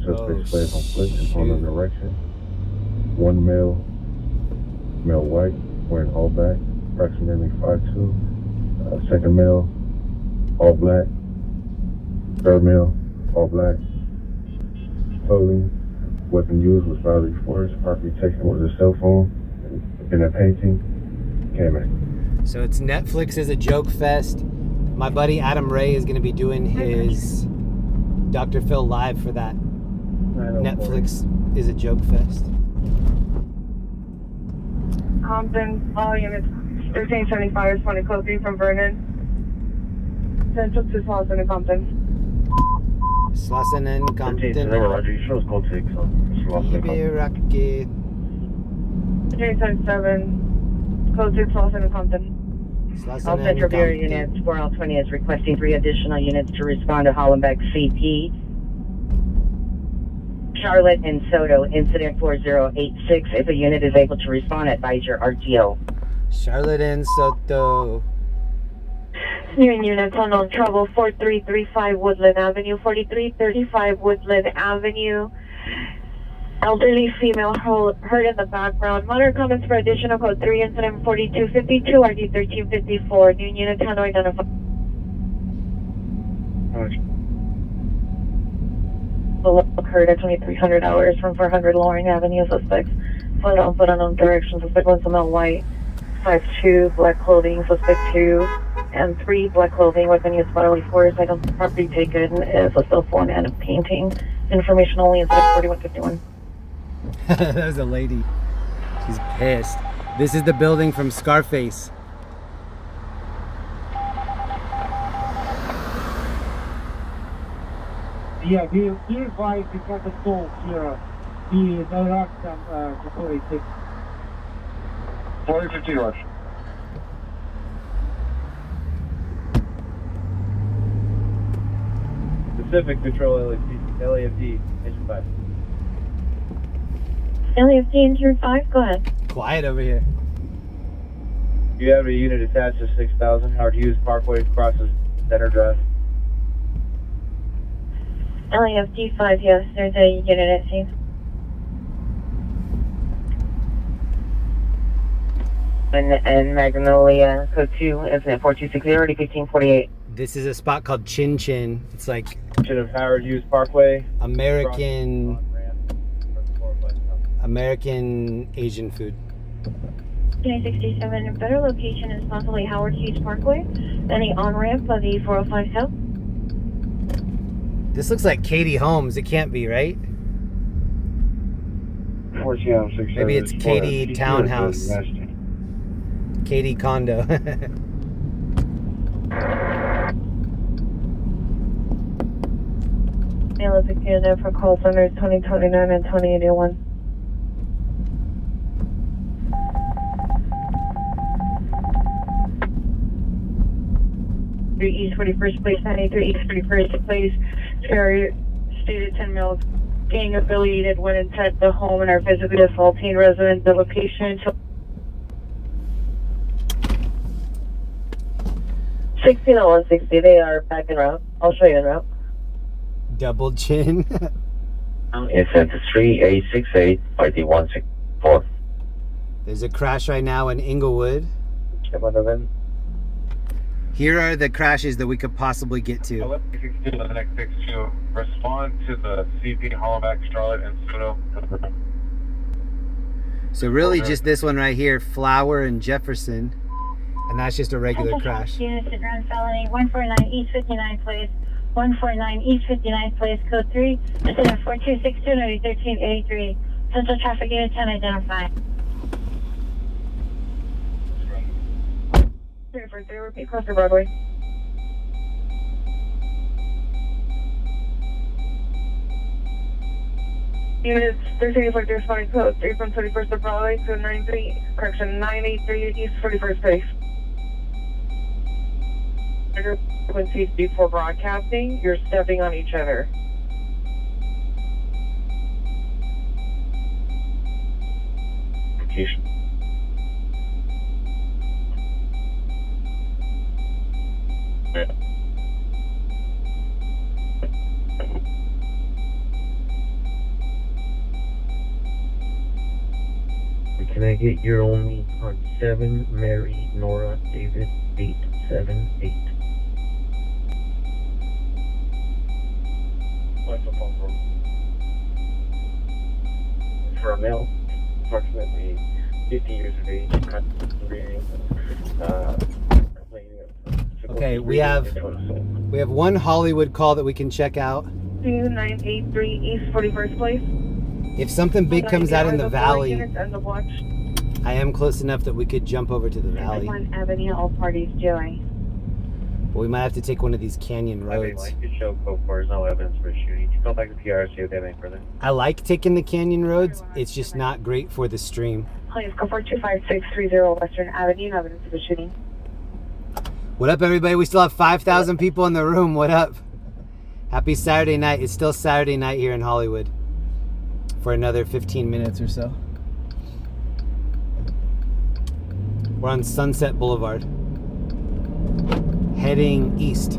Suspect fled on foot and on a direction. One male white, wearing all black, approximately 5'2". Second male, all black. Third male, all black. Clothing, weapon used was violently forced. Property taken was a cell phone and a painting. Came in. So it's Netflix is a joke fest. My buddy Adam Ray is going to be doing his Dr. Phil live for that. Netflix is a joke fest. Compton, all units 1375 is 20 code 3 from Vernon. Central to Slauson and Compton. Slauson and Compton. Roger, you show us code 6 on Slauson and Compton. 377, code 6 Slauson and Compton. All Central Bureau units, 4L20 is requesting 3 additional units to respond to Hollenbeck CP. Charlotte and Soto, incident 4086. If a unit is able to respond, advise your RTO. Charlotte and Soto. New units unknown trouble, 4335 Woodland Avenue, 4335 Woodland Avenue. Elderly female heard in the background. Monitor comments for additional code 3, incident 4252, RD 1354. New units unidentified. Occurred at 2300 hours from 400 Loring Avenue. Suspects foot on foot unknown direction. Suspect 1 male white, 5'2", black clothing. Suspect 2 and 3 black clothing. Weapon used bodily force. Items property taken is a cell phone and a painting. Information only. Incident 4151. That was a lady. She's pissed. This is the building from Scarface. Yeah, be advised because of tolls here. The direct to 486. 4015 Roger. Pacific Patrol LAFD, Engine 5. LAFD Engine 5, go ahead. Quiet over here. You have a unit attached to 6000 Howard Hughes Parkway, crosses Center Drive. LAFD 5, yes, there's a unit at scene. And Magnolia, code 2, incident 4260, already 1548. This is a spot called Chin Chin. It's like Of Howard Hughes Parkway. American Asian food. 67, a better location is possibly Howard Hughes Parkway, then the on-ramp of the 405 South. This looks like Katie Holmes. It can't be, right? Maybe it's Katie Townhouse. Katie Condo. Olympic unit for call centers 2029 and 2081. East 41st Place, 93 East 41st Place, carrier stated 10 males gang affiliated went inside the home and are physically assaulting residents. The location 16 on 160, they are back en route. I'll show you en route. Double chin. It's at 3868 RD164. There's a crash right now in Inglewood. Here are the crashes that we could possibly get to. 1162, the next 62. Respond to the CP Hollaback, Charlotte, and Pseudo. So really just this one right here, Flower and Jefferson. And that's just a regular crash. Units to Grand Felony, 149 East 59th Place, 149 East 59th Place, code 3, incident 4262, 1383. Central traffic unit 10 identified. 343, repeat close to Broadway. Units 1343 responding code 3 from 31st of Broadway to 983 East 41st Place. Frequencies before broadcasting, you're stepping on each other. Location. Can I get your only on 7, Mary, Nora, David, 878? What's the phone from? For a male, approximately 50 years of age, reading, Okay, we have one Hollywood call that we can check out. 2983 East 41st Place. If something big comes out in the valley, And the watch. I am close enough that we could jump over to the valley. One Avenue, all parties joy. But we might have to take one of these canyon roads. Like to show code 4 is no evidence for shooting. Call back to PR, see if they have any further. I like taking the canyon roads. It's just not great for the stream. Please go for 25630 Western Avenue, no evidence of a shooting. What up, everybody? We still have 5,000 people in the room. What up? Happy Saturday night. It's still Saturday night here in Hollywood for another 15 minutes or so. We're on Sunset Boulevard, heading east.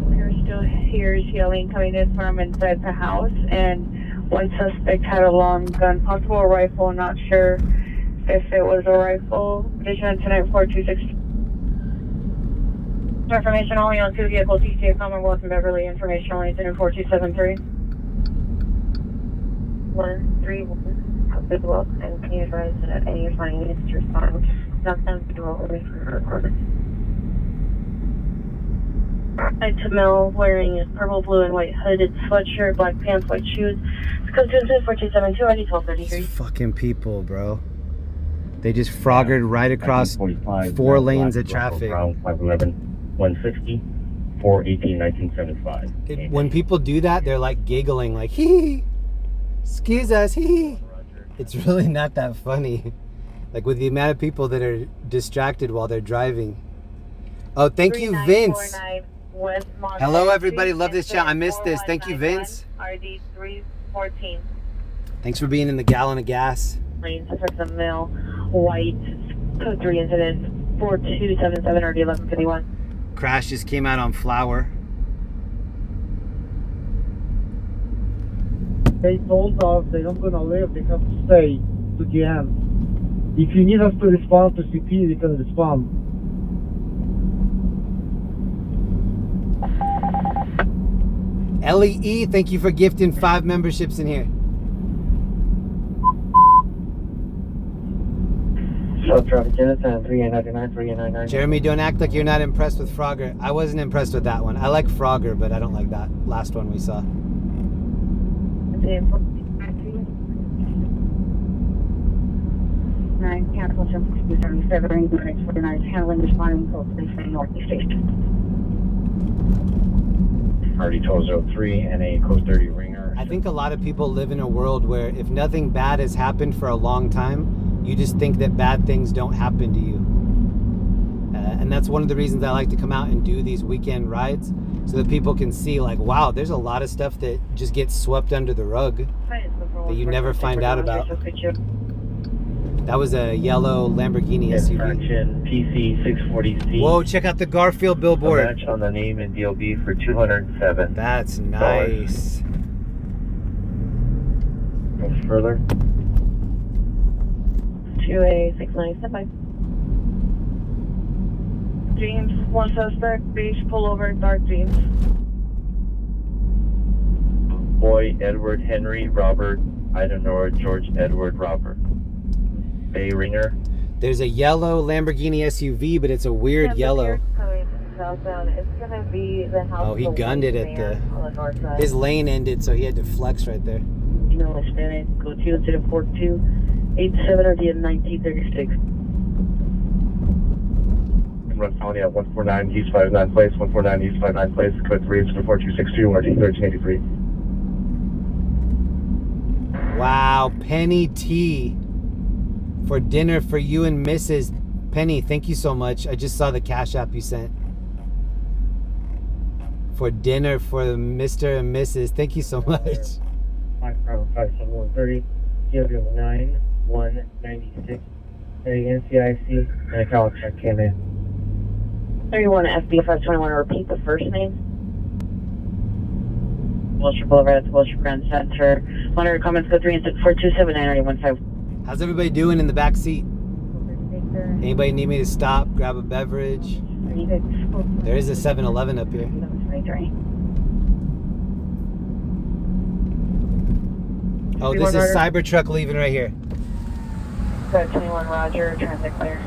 We're still here yelling coming in from inside the house, and one suspect had a long gun, possible a rifle, not sure if it was a rifle. Condition incident 426. Information only on 2 vehicles, ETA Commonwealth and Beverly. Information only incident 4273. 131. Good luck, and can you advise that any responding units to respond? Knock down the door away from the recorder. Night to Mel wearing a purple, blue, and white hooded sweatshirt, black pants, white shoes. Code 4272, ID 1233. Fucking people, bro. They just froggered right across 4 lanes of traffic. 511, 160, 418, 1975. When people do that, they're like giggling, like, hee hee. Excuse us, hee hee. It's really not that funny. Like with the amount of people that are distracted while they're driving. Oh, thank you, Vince. Hello, everybody. Love this channel. I missed this. Thank you, Vince. RD 314. Thanks for being in the gallon of gas. Lane, suspect a male, white, code 3 incident 4277 RD 1151. Crash just came out on Flower. They told us they're not gonna live, they have to stay to the end. If you need us to respond to CP, we can respond. LEE, thank you for gifting 5 memberships in here. South traffic Chinatown, 3899, 3899. Jeremy, don't act like you're not impressed with Frogger. I wasn't impressed with that one. I like Frogger, but I don't like that last one we saw. 49, cancel 767, range 49 is handling, responding, code 3 Northeast Station. RD 1203 and a code 30 ringer. I think a lot of people live in a world where if nothing bad has happened for a long time, you just think that bad things don't happen to you. And that's one of the reasons I like to come out and do these weekend rides, so that people can see, like, wow, there's a lot of stuff that just gets swept under the rug that you never find out about. That was a yellow Lamborghini SUV. PC 640C. Whoa, check out the Garfield billboard. Match on the name and DLB for 207. That's nice. Go further. 2A69, stand by. Jeans, one suspect, beige pullover, dark jeans. Boy Edward Henry Robert Idenor George Edward Robert. Bay ringer. There's a yellow Lamborghini SUV, but it's a weird yellow. Southbound. It's gonna be the house. Oh, he gunned it at the. His lane ended, so he had to flex right there. You know, Hispanic, go to incident 4287 or the 1936. Run County at 149 East 59 Place, 149 East 59 Place, code 3 incident 4262, RD 1383. Wow, Penny T. For dinner for you and Mrs. Penny, thank you so much. I just saw the Cash App you sent. For dinner for Mr. and Mrs. Thank you so much. 57130, GW9 196, NCIC, and a call check came in. 31 FB 521, repeat the first name. Wilshire Boulevard at the Wilshire Grand Center. Monitor comments, go 3 incident 427 How's everybody doing in the back seat? Anybody need me to stop, grab a beverage? There is a 7-Eleven up here. Oh, this is Cybertruck leaving right here. Code 21 Roger, transit clear.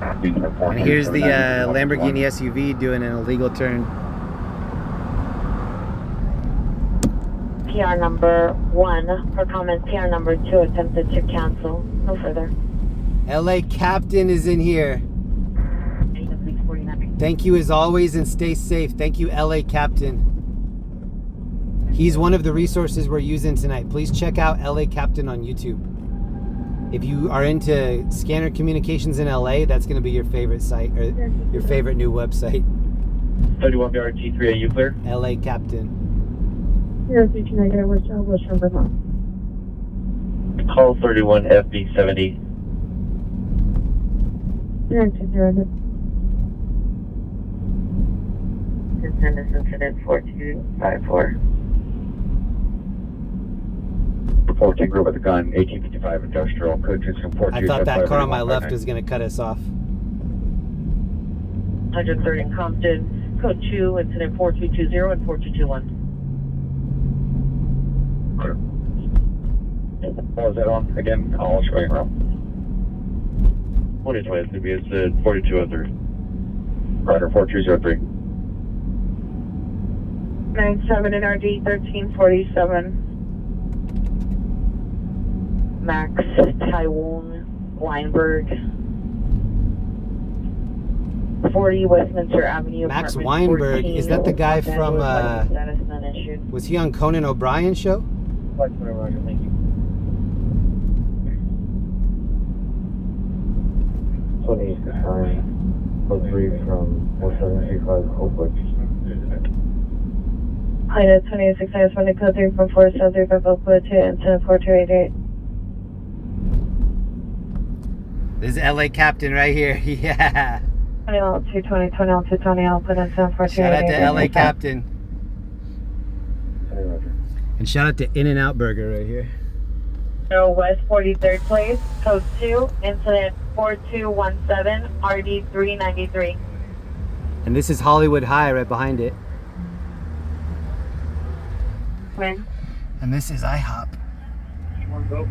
And here's the Lamborghini SUV doing an illegal turn. PR number 1 for comment. PR number 2 attempted to cancel. No further. LA Captain is in here. Thank you as always and stay safe. Thank you, LA Captain. He's one of the resources we're using tonight. Please check out LA Captain on YouTube. If you are into scanner communications in LA, that's going to be your favorite site or your favorite new website. 31 BRT 3A, you clear? LA Captain. Call 31 FB 70. Contenders incident 4254. 14 group with a gun, 1855 industrial, code 2 I thought that car on my left was going to cut us off. 130 in Compton, code 2, incident 4220 and 4221. What was that on? Again, I'll show you around. 4203, it's 4203. Rider 4203. 97 in RD 1347. Max Taiwan Weinberg, 40 Westminster Avenue. Max Weinberg, is that the guy from, was he on Conan O'Brien's show? Flight 20 Roger, thank you. 28 03 from 4735 Oakwood. Pilot 26 I responded code 3 from 4735 Oakwood to incident 4288. This is LA Captain right here. Yeah. 220, 220, I'll put in 7428. Shout out to LA Captain. And shout out to In-N-Out Burger right here. So West 43rd Place, code 2, incident 4217, RD 393. And this is Hollywood High right behind it. When? And this is IHOP. You want to go?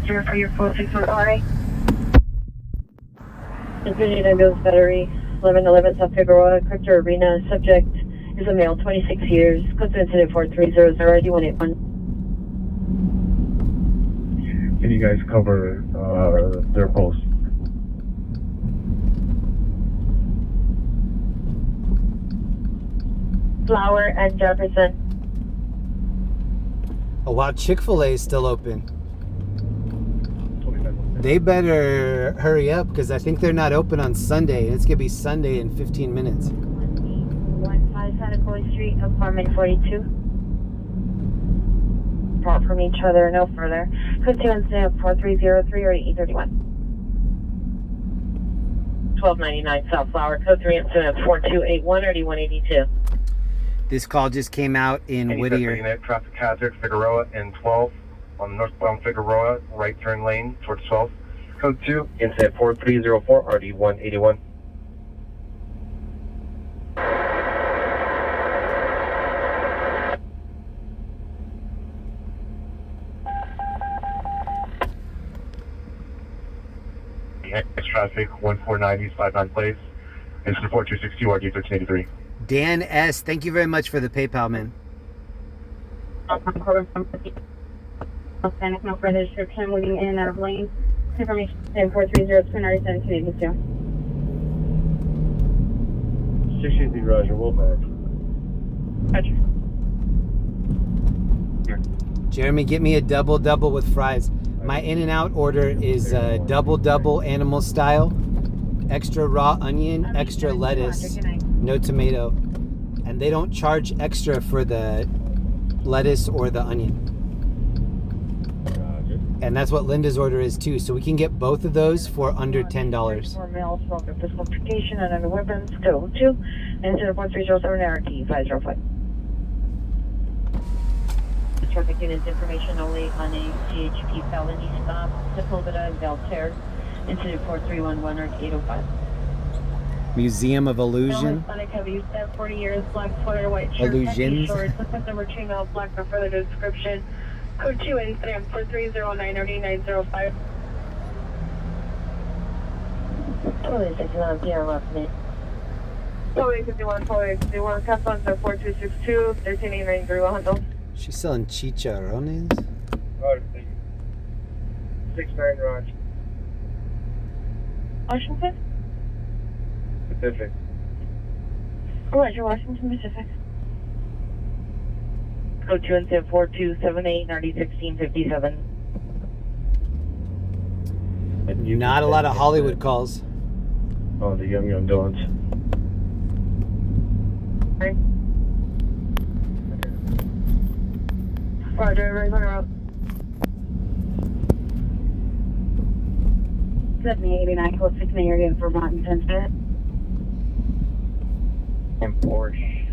Here for your 461 RA. Virginia Ambulance Battery, 1111 South Figueroa, Crypto Arena. Subject is a male, 26 years. Code incident 4300, RD 181. can you guys cover their post? Flower and Jefferson. Oh wow, Chick-fil-A is still open. They better hurry up because I think they're not open on Sunday, and it's gonna be Sunday in 15 minutes. 15 Santa Street, apartment 42. Apart from each other, no further. Code 2 incident 4303 or 831. 1299 South Flower, code 3 incident 4281 or 182. This call just came out in Whittier. Unit, traffic hazard, Figueroa and 12 on northbound Figueroa, right turn lane towards 12. Code 2, incident 4304 RD 181. Traffic 149 East 59 Place. Incident 4262 RD 1383. Dan S., thank you very much for the PayPal, man. Panic, no further description, moving in and out of lane. Information 430-297-282. 63 Roger, we'll back. Jeremy, get me a double with fries. My In-N-Out order is double animal style, extra raw onion, extra lettuce, no tomato, and they don't charge extra for the lettuce or the onion. And that's what Linda's order is too, so we can get both of those for under $10. 4 males, smoking physical altercation and under weapons, code 2, incident 4307 RT 505. Traffic units information only on a CHP felony stop, Sepulveda and Belterre, incident 4311 or 805. Museum of Illusion. Hispanic, heavy, 40 years, black sweater, white shirt, Illusions. shorts, suspect number 2 male, black, no further description. Code 2, incident 4309 or 905. Totally 69 PM left me. Totally 51, 4262, 1389 Greenville, Huntsville. She's selling chicharrones. Roger, 69 Roger. Washington? Pacific. Roger, Washington Pacific. Code 2 incident 4278 RD 1657. Not a lot of Hollywood calls. Oh, the Yum Donuts. Right. Roger, right on route. 7089, close 6 area for Vermont intensive. And Porsche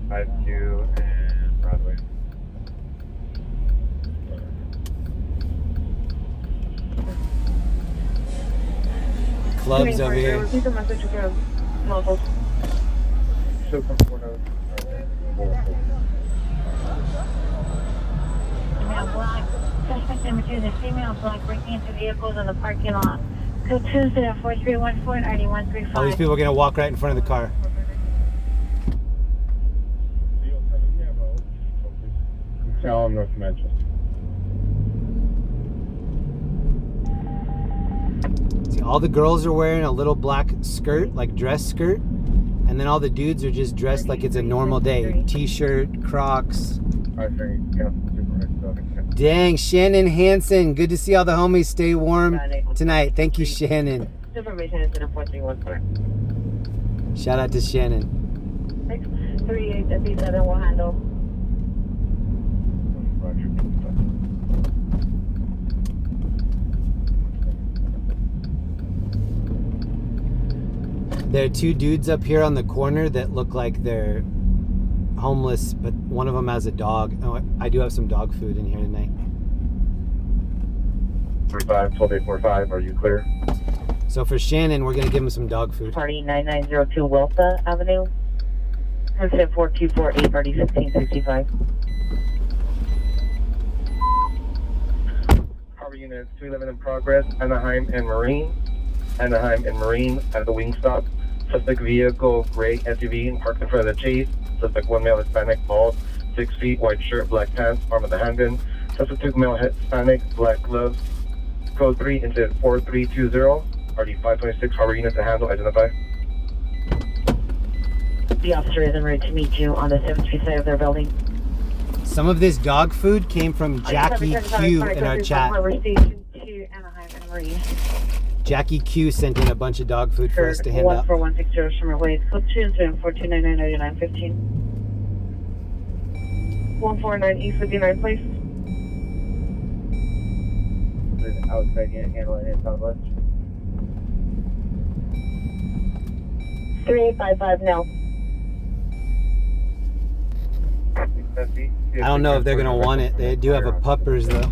52 and Broadway. Clubs over here. Repeat the message again. Levels. Super 40. Female black. Suspect number 2 is a female black breaking into vehicles in the parking lot. Code 2 incident 4314 RD 135. All these people are going to walk right in front of the car. Tell them North Manchester. See, all the girls are wearing a little black skirt, like dress skirt, and then all the dudes are just dressed like it's a normal day. T-shirt, Crocs. Dang, Shannon Hansen. Good to see all the homies stay warm tonight. Thank you, Shannon. Information incident 4314. Shout out to Shannon. 63857 will handle. There are two dudes up here on the corner that look like they're homeless, but one of them has a dog. Oh, I do have some dog food in here tonight. 35 12845, are you clear? So for Shannon, we're going to give him some dog food. Party 9902 Wilsa Avenue. Incident 4248, party 1665. Harbor units 211 in progress, Anaheim and Marine. Anaheim and Marine at the Wingstop. Suspect vehicle, gray SUV, parked in front of the Chase. Suspect 1 male Hispanic, bald, 6 feet, white shirt, black pants, arm of the handgun. Suspect 2 male Hispanic, black gloves, Code 3, incident 4320, RD 526, harbor unit to handle, identify. The officer is en route to meet you on the 7th Street side of their building. Some of this dog food came from Jackie Q in our chat. Jackie Q sent in a bunch of dog food for us to hand out. 14160 Shimmer Way, code 2, incident 42999915. 149 East 59, please. Outside unit handling in Southwest. 3855 now. I don't know if they're gonna want it. They do have a puppers though.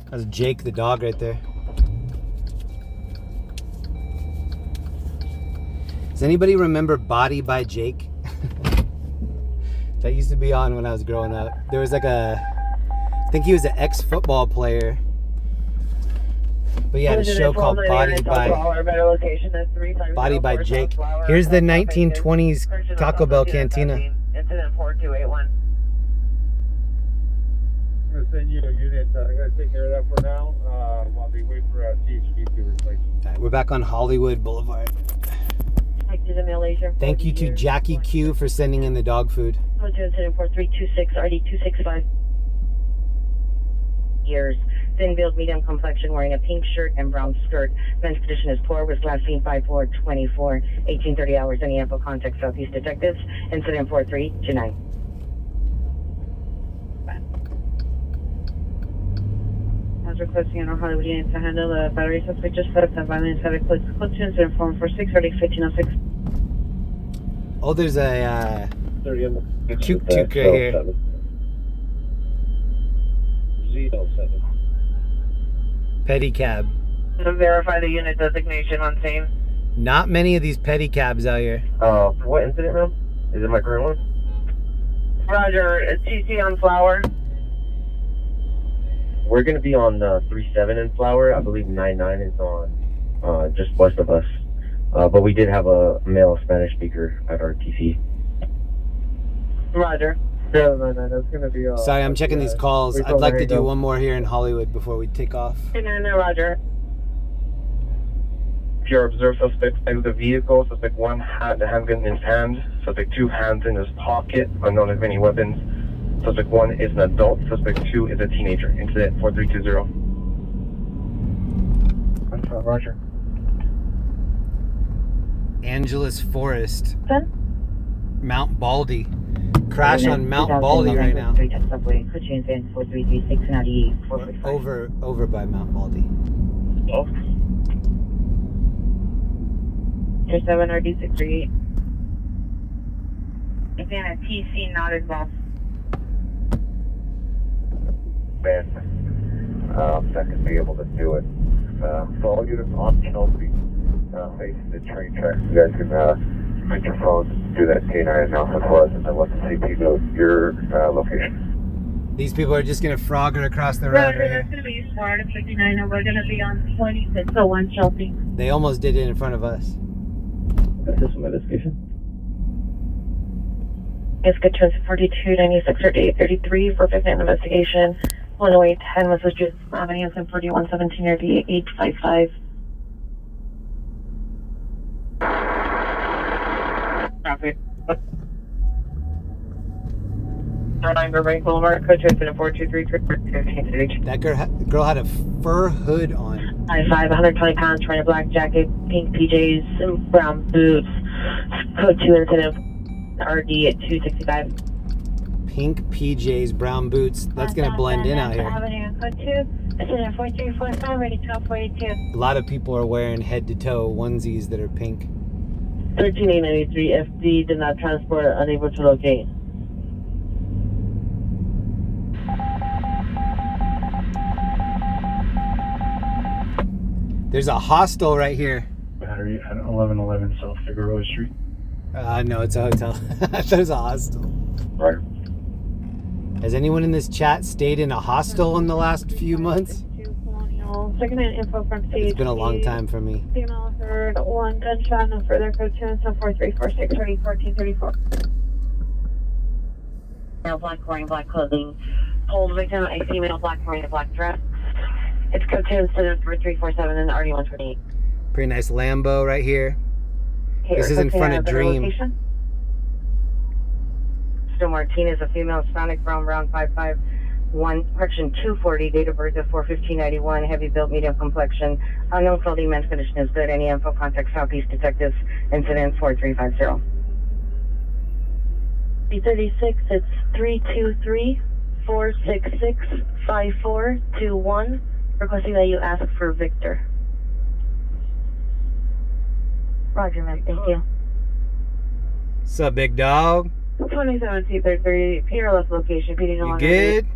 That's Jake the dog right there. Does anybody remember Body by Jake? That used to be on when I was growing up. There was like I think he was an ex-football player. But yeah, a show called Body by Jake. Here's the 1920s Taco Bell cantina. Incident 4281. I'm going to send you a unit. I'm going to take care of that for now while they wait for THD to replace it. All right, we're back on Hollywood Boulevard. Thank you to Jackie Q for sending in the dog food. Incident 4326 RD 265. Years. Thin build, medium complexion, wearing a pink shirt and brown skirt. Men's condition is poor, was last seen 5424, 1830 hours. Any ample contact Southeast detectives. Incident 4329. I was requesting an Hollywood unit to handle the battery suspect just left and violence had a close to incident form for 6:30-1506. Oh, there's a tuk right here. Z07. Pedicab. Verify the unit designation on scene. Not many of these pedicabs out here. What incident, ma'am? Is it my current one? Roger, TC on Flower. We're going to be on 37 in Flower. I believe 99 is on just west of us. But we did have a male Spanish speaker at our TC. Roger. Yeah, no, that's going to be... Sorry, I'm checking these calls. I'd like to do one more here in Hollywood before we take off. No, Roger. Pure observed suspect exit the vehicle. Suspect 1 had the handgun in his hand. Suspect 2 hands in his pocket. Unknown if any weapons. Suspect 1 is an adult. Suspect 2 is a teenager. Incident 4320. Roger. Angeles Forest. Mount Baldy. Crash on Mount Baldy right now. Over by Mount Baldy. Oh. 7 RD638. Again, a TC not involved. Man, not going to be able to do it. So all units on Chelsea facing the train tracks. You guys can make your phones do that K9 announcement for us and then let the CP know your location. These people are just going to frog it across the road right here. That's going to be Florida 59 and we're going to be on 2601 Chelsea. They almost did it in front of us. Is this my investigation? It's good to 4296 or 833 for 5th investigation. Illinois 10 Massachusetts Avenue and 4117 or the 855. Copy. Irvine Boulevard, code 4233. That girl had a fur hood on. 5'5", 120 pounds, wearing a black jacket, pink PJs, and brown boots. Code 2 incident RD at 265. pink PJs, brown boots. That's gonna blend in out here. Avenue, code 2, incident 4345, ready 1242. A lot of people are wearing head-to-toe onesies that are pink. 13893 FD did not transport, unable to locate. There's a hostel right here. Battery at 1111 South Figueroa Street. No, it's a hotel. There's a hostel. Right. Has anyone in this chat stayed in a hostel in the last few months? Secondhand info from CHP. It's been a long time for me. Female heard 1 gunshot, no further code 2 and 4346, ready 1434. Male black wearing black clothing. Hold victim, a female black wearing a black dress. It's code 2 incident for 347 and RD128. Pretty nice Lambo right here. This is in front of Dream. Still Martinez, a female, Hispanic, brown, 551, correction 240, date of birth of 4/15/91, heavy built, medium complexion, unknown clothing, men's condition is good. Any info, contact Southeast Detectives, incident 4350. B36, it's 323-466-5421, requesting that you ask for Victor. Roger, ma'am, thank you. What's up, big dog? 27T33, PRLF location, PD no You longer. good?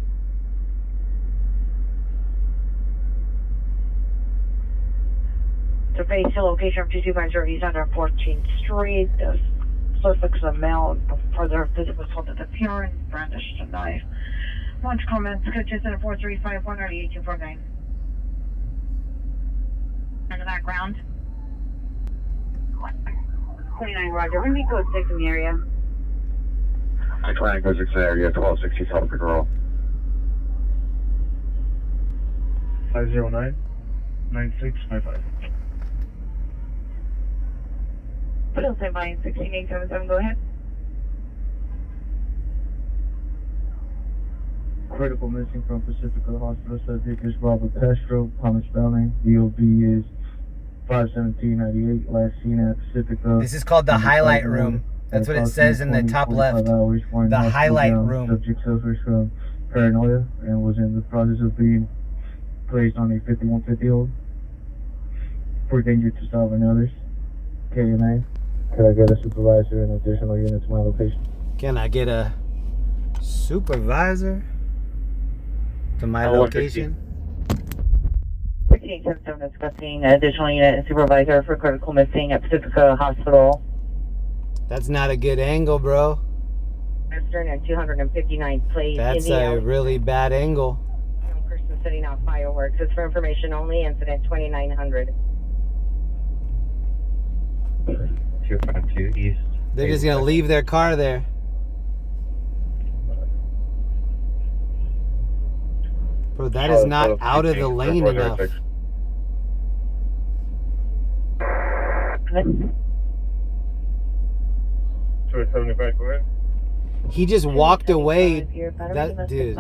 To face the location of 2250 East 114th Street. The suspect's a male. Further visit was held at the appearance, brandished a knife. Launch comments, code 27435 198 In the background. 29 Roger, when we code 6 in the area. I try and go 6 in the area, 1260 South Figueroa. 509-9655. Put on standby 16877, go ahead. Critical missing from Pacifica Hospital. Subject is Robert Castro, Thomas Belling. DOB is 51798. Last seen at Pacifica. This is called the highlight room. That's what it says in the top left. The highlight room. Subject suffers from paranoia and was in the process of being placed on a 5150 hold for danger to self and others. KNA. Could I get a supervisor and additional unit to my location? Can I get a supervisor to my location? 1677 is discussing additional unit and supervisor for critical missing at Pacifica Hospital. That's not a good angle, bro. Western and 259th place. That's a really bad angle. Person setting off fireworks. It's for information only. Incident 2900. 252 East. They're just gonna leave their car there. Bro, that is not out of the lane enough. He just walked away. That dude.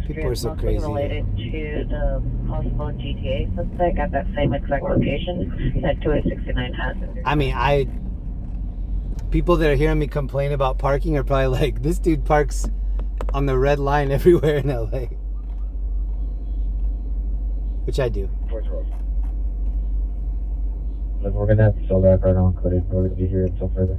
People are so crazy. Related to the possible GTA suspect at that same exact location that 2869 has. I mean, people that are hearing me complain about parking are probably like, this dude parks on the red line everywhere in LA. Which I do. Look, we're gonna have to sell that right on coded. We're gonna be here until further.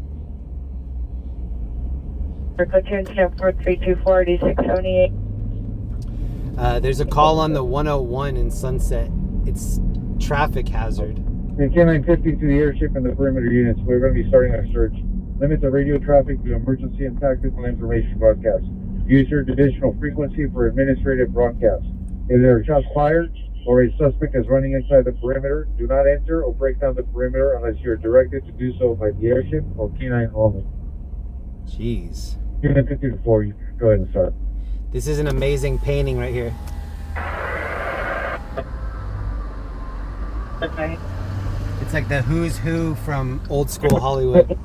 There's a call on the 101 in Sunset. It's traffic hazard. The K-950 to the airship and the perimeter units. We're going to be starting our search. Limit the radio traffic to emergency and tactical information broadcasts. Use your additional frequency for administrative broadcasts. If there are shots fired or a suspect is running inside the perimeter, do not enter or break down the perimeter unless you are directed to do so by the airship or K-9 only. Jeez. Unit 54, you go ahead and start. This is an amazing painting right here. Okay. It's like the who's who from old school Hollywood.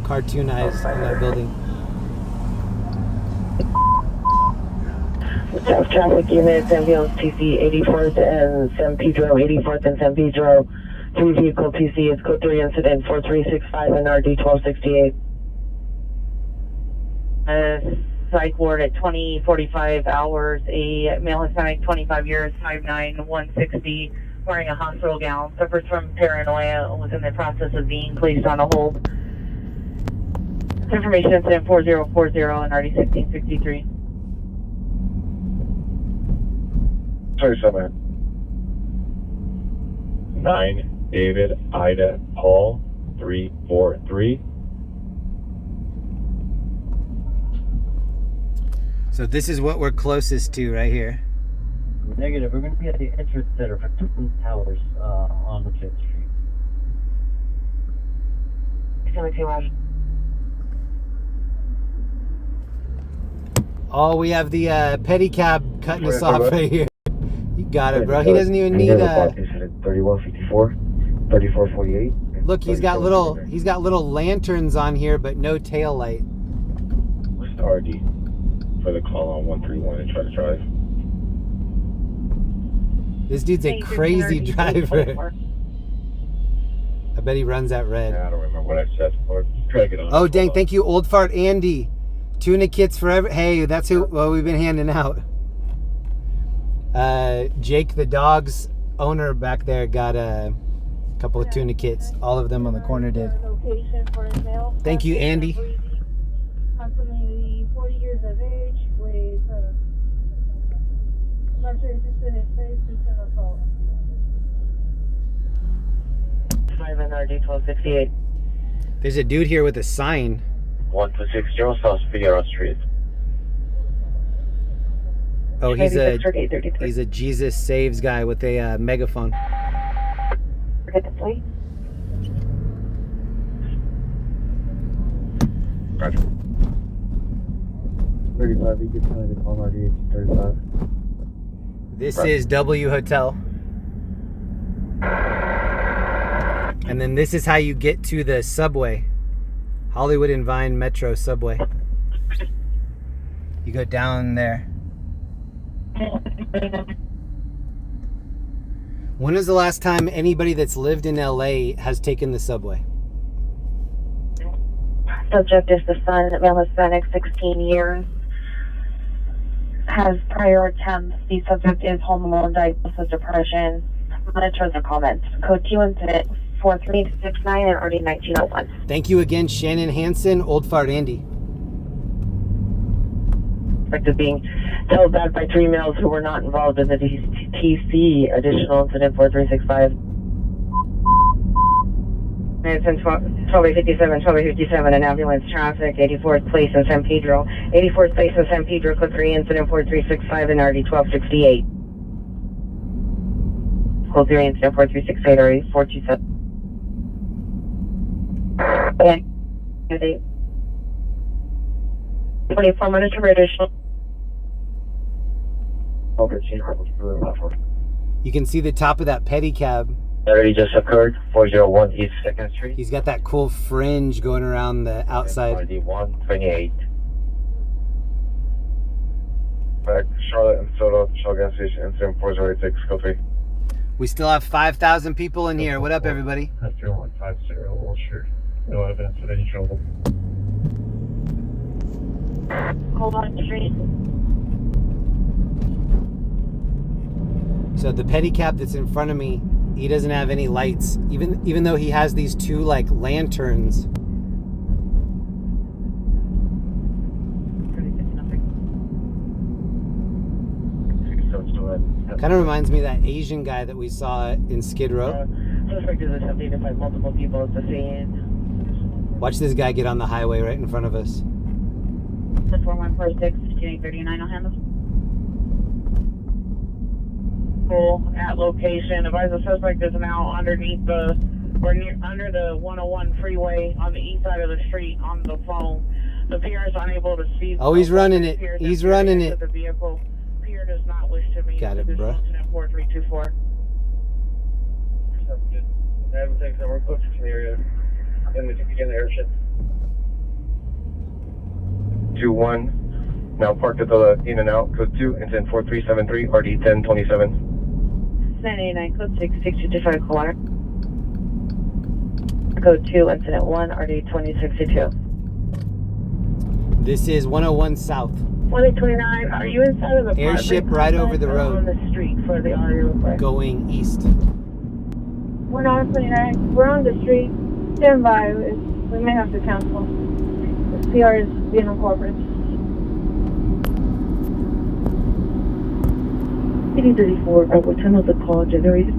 Cartoonized in that building. South traffic units, ambulance TC 84th and San Pedro, 84th and San Pedro. 3 vehicle TC is code 3 incident 4365 and RD 1268. psych ward at 20:45 hours. A male Hispanic, 25 years, 5'9", 160, wearing a hospital gown, suffers from paranoia, was in the process of being placed on a hold. Information incident 4040 and RD 1663. Sorry, 9 David Ida Paul 343. So this is what we're closest to right here. Negative. We're going to be at the entrance center for Twin Towers on the 5th Street. Oh, we have the pedicab cutting us off right here. You got it, bro. He doesn't even need 3154, 3448. Look, he's got little lanterns on here, but no tail light. Where's the RD for the call on 131 and try to drive? This dude's a crazy driver. I bet he runs that red. Yeah, I don't remember what I said. Try to get on. Oh, dang. Thank you, Old Fart Andy. Tuna kits forever. Hey, that's who we've been handing out. Jake, the dog's owner back there, got a couple of tuna kits. All of them on the corner did. Thank you, Andy. Approximately 40 years of age with largely suspended face due to an assault. 5 NRD 1268. There's a dude here with a sign. 1260 South Figueroa Street. Oh, he's a Jesus Saves guy with a megaphone. Forget the plate. Roger. 35, you get time to call RD 35. This is W Hotel. And then this is how you get to the subway. Hollywood and Vine Metro subway. You go down there. When is the last time anybody that's lived in LA has taken the subway? Subject is the son, male Hispanic, 16 years. Has prior attempts. The subject is home alone, diagnosed with depression. Monitors or comments. Code 2 incident 4369 and RD 1901. Thank you again, Shannon Hansen, Old Fart Andy. Of being held back by 3 males who were not involved in the TC. Additional incident 4365. It's in 1257, an ambulance traffic, 84th place in San Pedro. 84th place in San Pedro, code 3, incident 4365 and RD 1268. Code 3, incident 4368, RD 427. Okay. 24 minutes for additional. You can see the top of that pedicab. Already just occurred, 401 East 2nd Street. He's got that cool fringe going around the outside. RD 128. Back Charlotte and Soto, Shell gas station, incident 4086, go 3. We still have 5,000 people in here. What up, everybody? That's 0150, well, sure. No evidence of any trouble. Hold on, street. So the pedicab that's in front of me, he doesn't have any lights, even though he has these 2 like lanterns. Kind of reminds me of that Asian guy that we saw in Skid Row. Suspect is attempting to find multiple people at the scene. Watch this guy get on the highway right in front of us. 4146, 5839, I'll handle. At location, advise the suspect is now underneath the, or near, under the 101 freeway on the east side of the street on the phone. The peer is unable to see. Oh, he's running it. He's running it. The vehicle. Peer does not wish to meet. Got it, bro. 4324. I haven't taken some work closer to the area. Then we begin the airship. 2-1, now parked at the in and out, code 2, incident 4373, RD 1027. 989, code 6, 6225 kilometer. Code 2, incident 1, RD 2062. This is 101 South. 2029, are you inside of the Airship right over the road. on the street for the RE request? Going east. 129, we're on the street. Stand by. We may have to cancel. The CR is being incorporated. 8034, what time was the call generated?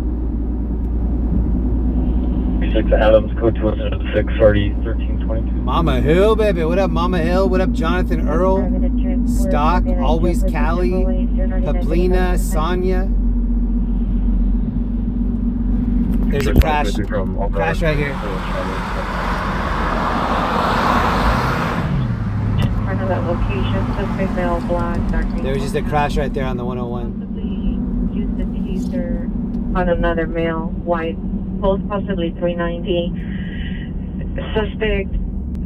6 Adams, code 206, RD 1322. Mama Hill, baby. What up, Mama Hill? What up, Jonathan Earl? Stock, Always Cali, Paplina, Sonia. There's a crash. Crash right here. Front of that location, suspect male, black, dark green. There was just a crash right there on the 101. Used the teaser on another male, white, both possibly 390. Suspect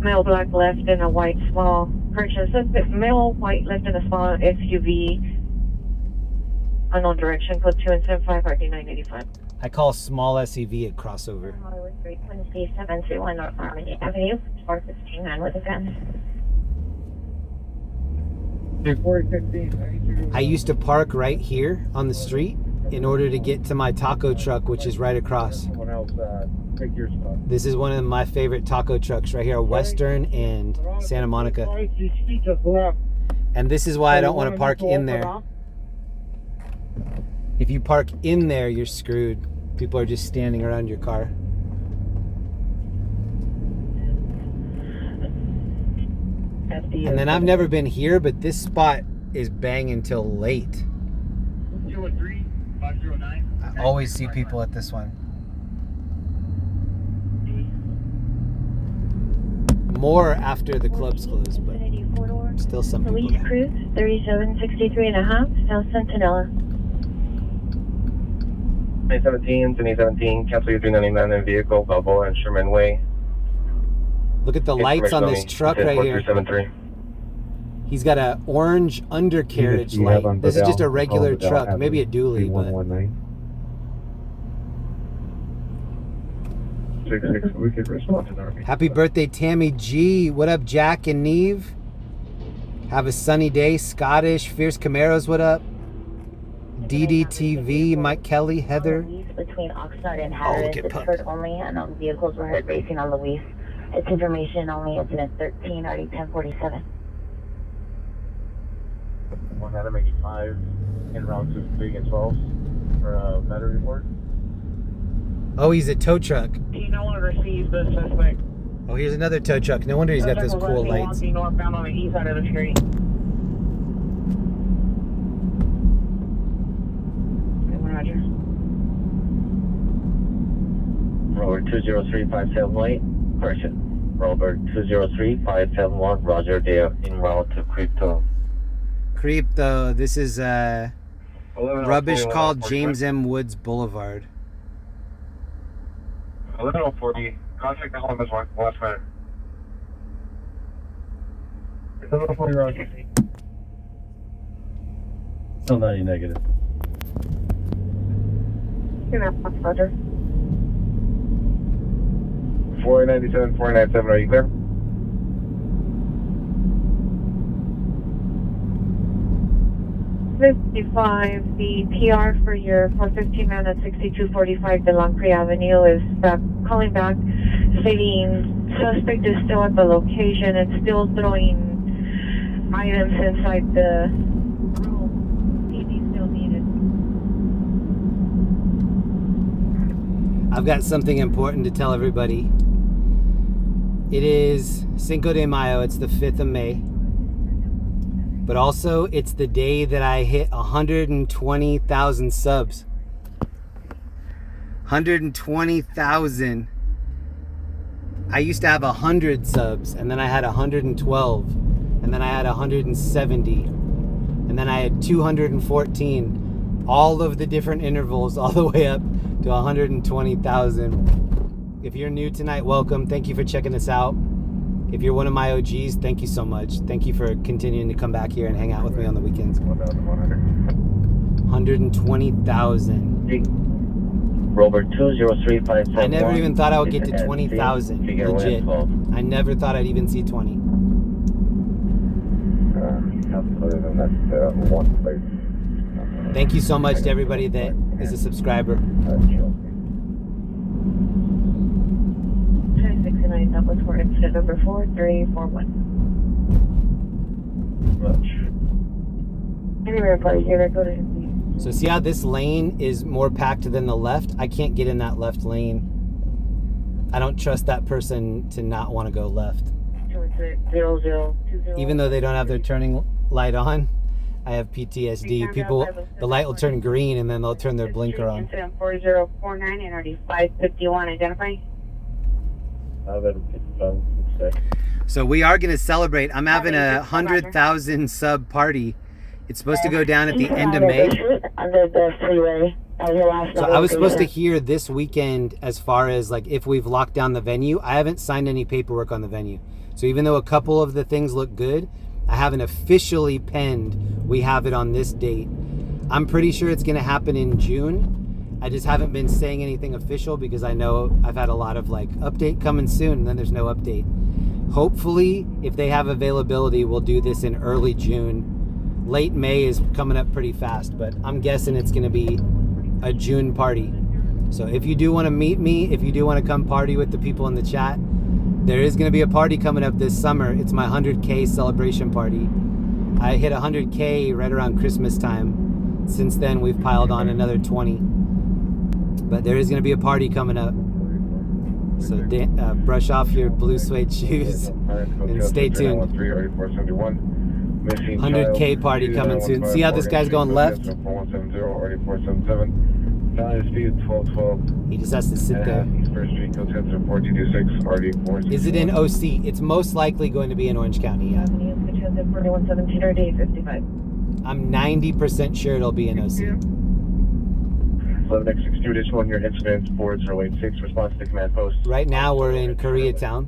male black left in a white small purchase. Suspect male white left in a small SUV. Unknown direction, code 275 RD 985. I call small SUV a crossover. Hollywood Street, Wednesday, 731 North Harmony Avenue, 415 man with a gun. I used to park right here on the street in order to get to my taco truck, which is right across. Someone else take your spot. This is one of my favorite taco trucks right here, Western and Santa Monica. And this is why I don't want to park in there. If you park in there, you're screwed. People are just standing around your car. And then I've never been here, but this spot is banging till late. 213 509. I always see people at this one. More after the clubs close, but still some people Police there. Cruise, 3763 and a half, South Centinela. 2017, cancel your 399 in vehicle, Balboa and Sherman Way. Look at the lights on this truck right here. 4373. He's got an orange undercarriage light. This is just a regular truck, maybe a dually, but 66, we could respond to the RV. happy birthday, Tammy G. What up, Jack and Neve? Have a sunny day. Scottish, Fierce Camaros, what up? DDTV, Mike Kelly, Heather. Between Oxnard and Oh, Hatteras, look at it's Puck. heard only, and vehicles were heard racing on Louise. It's information only, incident 13, RD 1047. 1 Adam 85 en route to 3 and 12 for a battery report. Oh, he's a tow truck. He no longer sees the suspect. Oh, here's another tow truck. No wonder he's got those cool lights. Walking northbound on the east side of the street. Roger. Rover 203578, correction. Rover 203571, Roger, they are en route to Crypto. Crypto, this is rubbish 11:21, called 45. James M. Woods Boulevard. 11:40, contact the home is last minute. 11:40, Roger. Still 90 negative. Roger. 497, 497, are you clear? The PR for your 415 man at 6245 Delancre Avenue is calling back, stating suspect is still at the location and still throwing items inside the room. PD still needed. I've got something important to tell everybody. It is Cinco de Mayo. It's the 5th of May. But also, it's the day that I hit 120,000 subs. 120,000. I used to have 100 subs, and then I had 112, and then I had 170, and then I had 214. All of the different intervals, all the way up to 120,000. If you're new tonight, welcome. Thank you for checking us out. If you're one of my OGs, thank you so much. Thank you for continuing to come back here and hang out with me on the weekends. 120,000. Rover 203571. I never even thought I would get to 20,000. Legit. I never thought I'd even see 20. other than that one place. Thank you so much to everybody that is a subscriber. 69 Southwest 4, incident number 4341. Any reply here, go to So see how this lane is more packed than the left? I can't get in that left lane. I don't trust that person to not want to go left. 0020. Even though they don't have their turning light on, I have PTSD. People, the light will turn green and then they'll turn their blinker on. Incident 4049 NRD 551, identify. So we are going to celebrate. I'm having a 100,000 sub party. It's supposed to go down at the end of May. Under the freeway. So I was supposed to hear this weekend as far as like if we've locked down the venue. I haven't signed any paperwork on the venue. So even though a couple of the things look good, I haven't officially penned we have it on this date. I'm pretty sure it's going to happen in June. I just haven't been saying anything official because I know I've had a lot of like update coming soon and then there's no update. Hopefully, if they have availability, we'll do this in early June. Late May is coming up pretty fast, but I'm guessing it's going to be a June party. So if you do want to meet me, if you do want to come party with the people in the chat, there is going to be a party coming up this summer. It's my 100K celebration party. I hit 100K right around Christmas time. Since then, we've piled on another 20. But there is going to be a party coming up. So brush off your blue suede shoes and stay tuned. 100K party coming soon. See how this guy's going left? He just has to sit there. Is it in OC? It's most likely going to be in Orange County, yeah. I'm 90% sure it'll be in OC. 11X62, additional on your incident 4086, response to command post. Right now we're in Koreatown.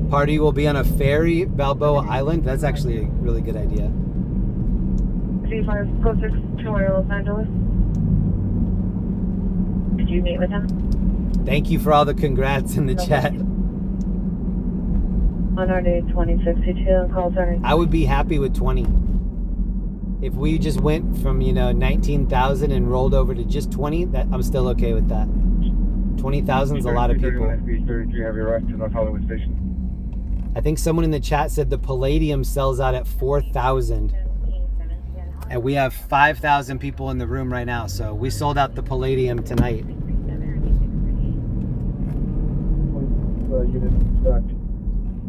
Party will be on a ferry, Balboa Island. That's actually a really good idea. 3506 to Los Angeles. Did you meet with him? Thank you for all the congrats in the chat. On our day 2062 call center. I would be happy with 20. If we just went from 19,000 and rolled over to just 20, that I'm still okay with that. 20,000 is a lot of people. I think someone in the chat said the Palladium sells out at 4,000. And we have 5,000 people in the room right now, so we sold out the Palladium tonight.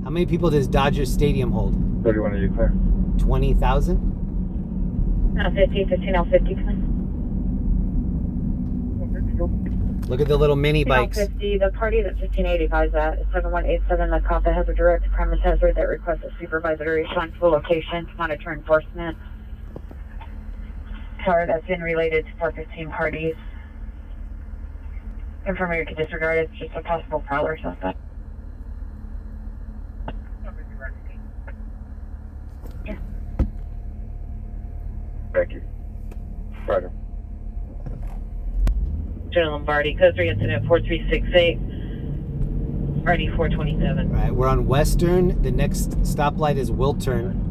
How many people does Dodger Stadium hold? 31, are you clear? 20,000? 50, 15, 50, Look at the little mini bikes. 50, the party that 1585 is at is 7187. The COPA has a direct premise hazard that requests a supervisor to respond to the location to monitor enforcement. Sorry, that's been related to 415 parties. Information could disregard it. It's just a possible prowler suspect. Thank you. Roger. General Lombardi, code 3 incident 4368, RD 427. Right, we're on Western. The next stoplight is Wiltern.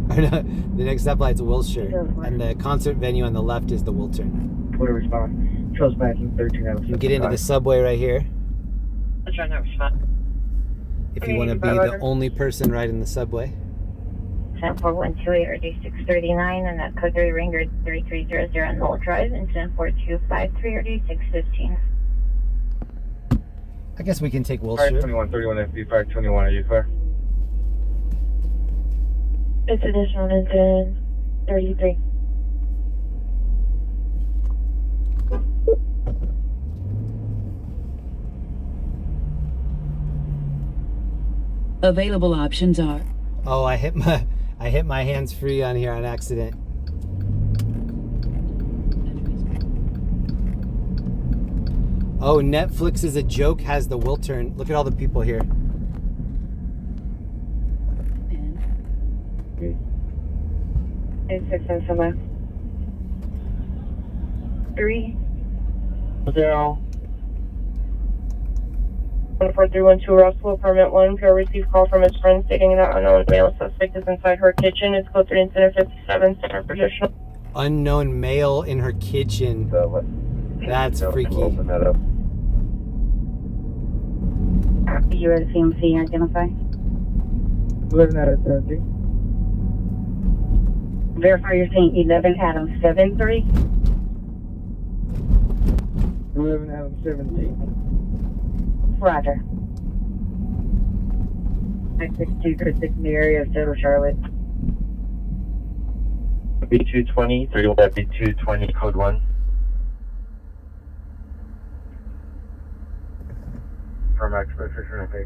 The next stoplight is Wilshire. And the concert venue on the left is the Wiltern. Clear response. Trails back in 13 out of You can get into the subway right here. Let's try that response. If you want to be the only person riding the subway. 74128 RD 639 and that code 3 Ringer 3300 on Knoll Drive and 74253 RD 615. I guess we can take Wilshire. 21, 31 FB 521, are you clear? It's additional incident 33. Available options are. Oh, I hit my hands free on here on accident. Oh, Netflix is a joke has the Wiltern. Look at all the people here. It's 6 and somewhere. 3 0 14312 Roscoe, apartment 1. PR received call from his friend stating that unknown male suspect is inside her kitchen. It's code 3 incident 57, center for additional. Unknown male in her kitchen. That's freaky. Open that up. You are the CMC, identify. 11 out of 17. Verify you're saying 11 Adam 73. 11 out of 17. Roger. 962 Chris in the area of Central Charlotte. B220, 31 at B220, code 1. From expedition, okay.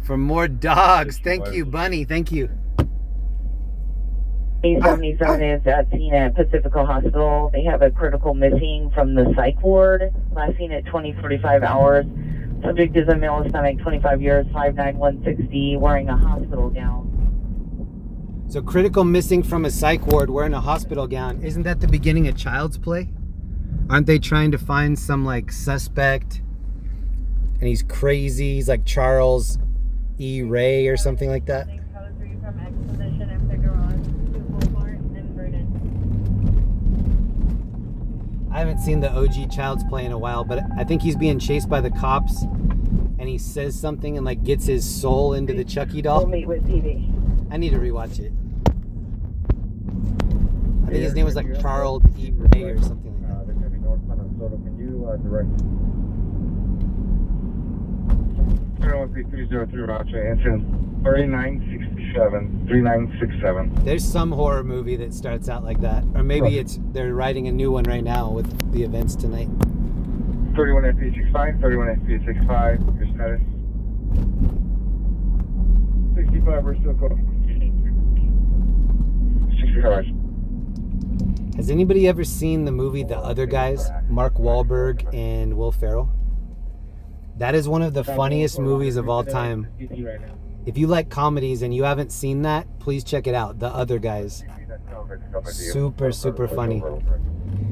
For more dogs. Thank you, Bunny. Thank you. 877 is at scene at Pacifica Hospital. They have a critical missing from the psych ward, last seen at 20:45 hours. Subject is a male Hispanic, 25 years, 5'9", 160, wearing a hospital gown. So critical missing from a psych ward wearing a hospital gown. Isn't that the beginning of Child's Play? Aren't they trying to find some like suspect? And he's crazy. He's like Charles E. Ray or something like that. I haven't seen the OG Child's Play in a while, but I think he's being chased by the cops and he says something and like gets his soul into the Chucky doll. We'll meet with TV. I need to rewatch it. I think his name was like Charles E. Ray or something like that. They're coming northbound on Soto. Can you direct? 303 Roger, incident 3967, 3967. There's some horror movie that starts out like that. Or maybe they're writing a new one right now with the events tonight. 31 FP65, 31 FP65, your status? 65, we're still close. 65. Has anybody ever seen the movie The Other Guys? Mark Wahlberg and Will Ferrell? That is one of the funniest movies of all time. If you like comedies and you haven't seen that, please check it out. The Other Guys. Super, super funny.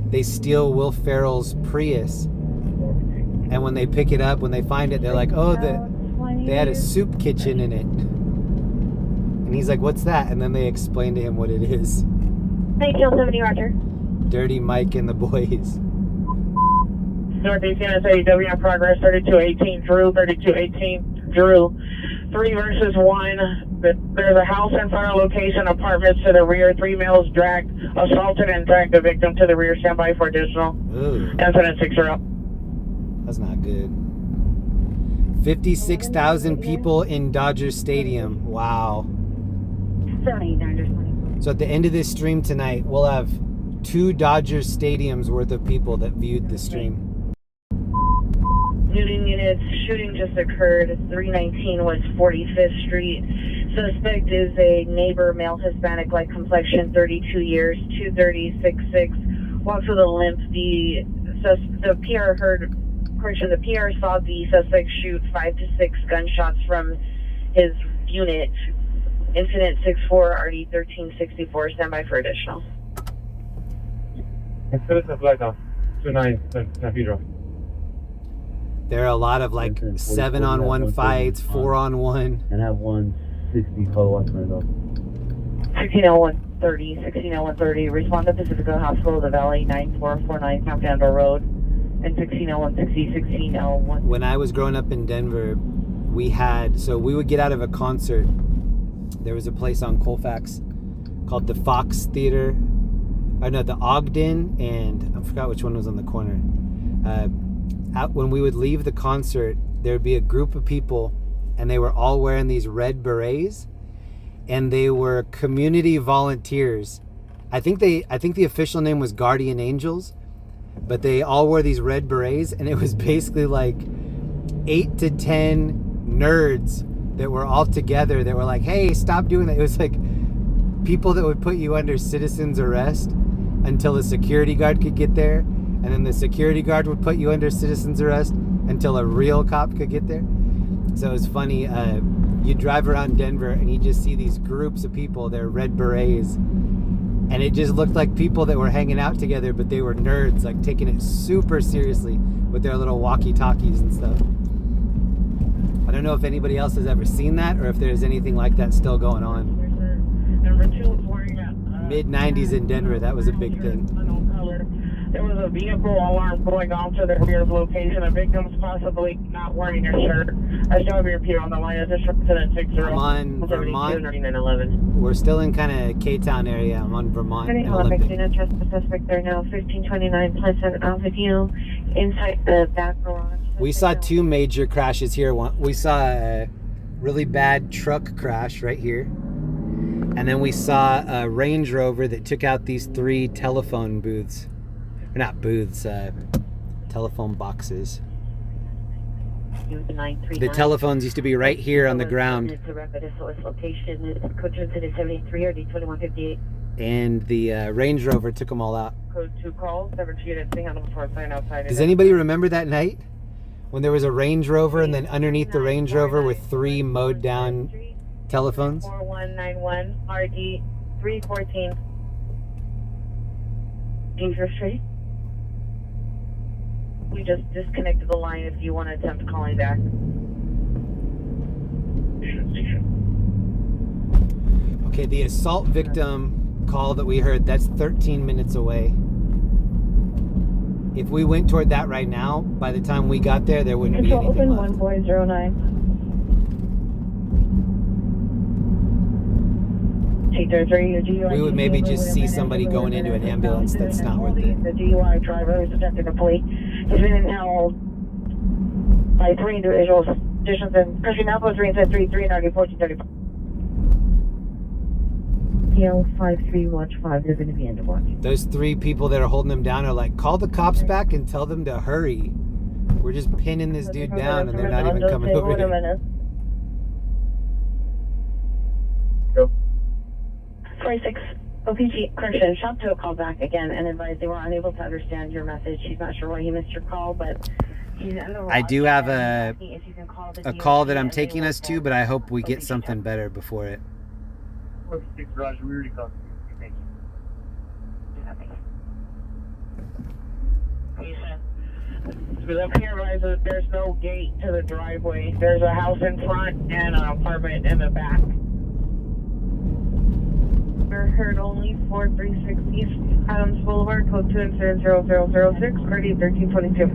They steal Will Ferrell's Prius. And when they pick it up, when they find it, they're like, oh, they had a soup kitchen in it. And he's like, what's that? And then they explain to him what it is. Hey, Kill 70, Roger. Dirty Mike and the boys. Northeast USA, W in progress, 3218 Drew, 3218 Drew. 3 versus 1. There's a house in front of location, apartments to the rear. 3 males dragged, assaulted, and dragged the victim to the rear. Stand by for additional. Ooh. Incident 60. That's not good. 56,000 people in Dodger Stadium. Wow. So at the end of this stream tonight, we'll have 2 Dodger Stadiums worth of people that viewed the stream. Newton units, shooting just occurred. 319 West 45th Street. Suspect is a neighbor, male Hispanic, light complexion, 32 years, 23066. Walks with a limp. The PR the PR saw the suspect shoot 5 to 6 gunshots from his unit. Incident 64 RD 1364. Stand by for additional. There are a lot of like 7-on-1 fights, 4-on-1. And have 160 call watch right off. 160130, 160130. Respond to Pacifica Hospital, the Valley, 9449 Countdown Road. And 160160, 1601. When I was growing up in Denver, we would get out of a concert. There was a place on Colfax called the Fox Theater. The Ogden, and I forgot which one was on the corner. When we would leave the concert, there would be a group of people, and they were all wearing these red berets, and they were community volunteers. I think the official name was Guardian Angels, but they all wore these red berets, and it was basically like 8 to 10 nerds that were all together that were like, hey, stop doing that. It was like people that would put you under citizen's arrest until the security guard could get there, and then the security guard would put you under citizen's arrest until a real cop could get there. So it was funny. You drive around Denver and you just see these groups of people, they're red berets, And it just looked like people that were hanging out together, but they were nerds, like taking it super seriously with their little walkie-talkies and stuff. I don't know if anybody else has ever seen that or if there's anything like that still going on. Number 2 is wearing a Mid-90s in Denver, that was a big thing. color. There was a vehicle alarm going off to the rear location. A victim's possibly not wearing a shirt. I still have your peer on the line. Is this resident 60? I'm on Vermont. 3911. We're still in kind of K-Town area. I'm on Vermont. Any Olympic. trust the suspect there now, 1529 Pleasant Avenue, inside the back garage. We saw 2 major crashes here. We saw a really bad truck crash right here. And then we saw a Range Rover that took out these 3 telephone booths. Or not booths, telephone boxes. The telephones used to be right here on the ground. And the Range Rover took them all out. Code 2 calls, 72 units, hang on before a sign outside. Does anybody remember that night? When there was a Range Rover and then underneath the Range Rover were 3 mowed down telephones? 4191 RD 314. Dangerous Street. We just disconnected the line if you want to attempt calling back. Okay, the assault victim call that we heard, that's 13 minutes away. If we went toward that right now, by the time we got there, there wouldn't be anything open left. 1409. 833, We would maybe just see somebody going into an ambulance. That's not worth it. The DUI driver is attempting to flee. He's been held by 3 individuals. Additions in Cushing Alpha 3 and 3 390 1435. PL 5315, they're going to be in the watch. Those 3 people that are holding him down are like, call the cops back and tell them to hurry. We're just pinning this dude down and they're not even coming over here. Go. 46 OPG Christian, shop to a call back again and advise they were unable to understand your message. He's not sure why he missed your call, but he's under watch. I do have a If you can call the call that I'm taking us to, but I hope we get something better before it. 46 Roger, we already called. Thank you. Up here, guys, there's no gate to the driveway. There's a house in front and an apartment in the back. We're heard only 436 East Adams Boulevard, code 2 incident 0006, RD 1322.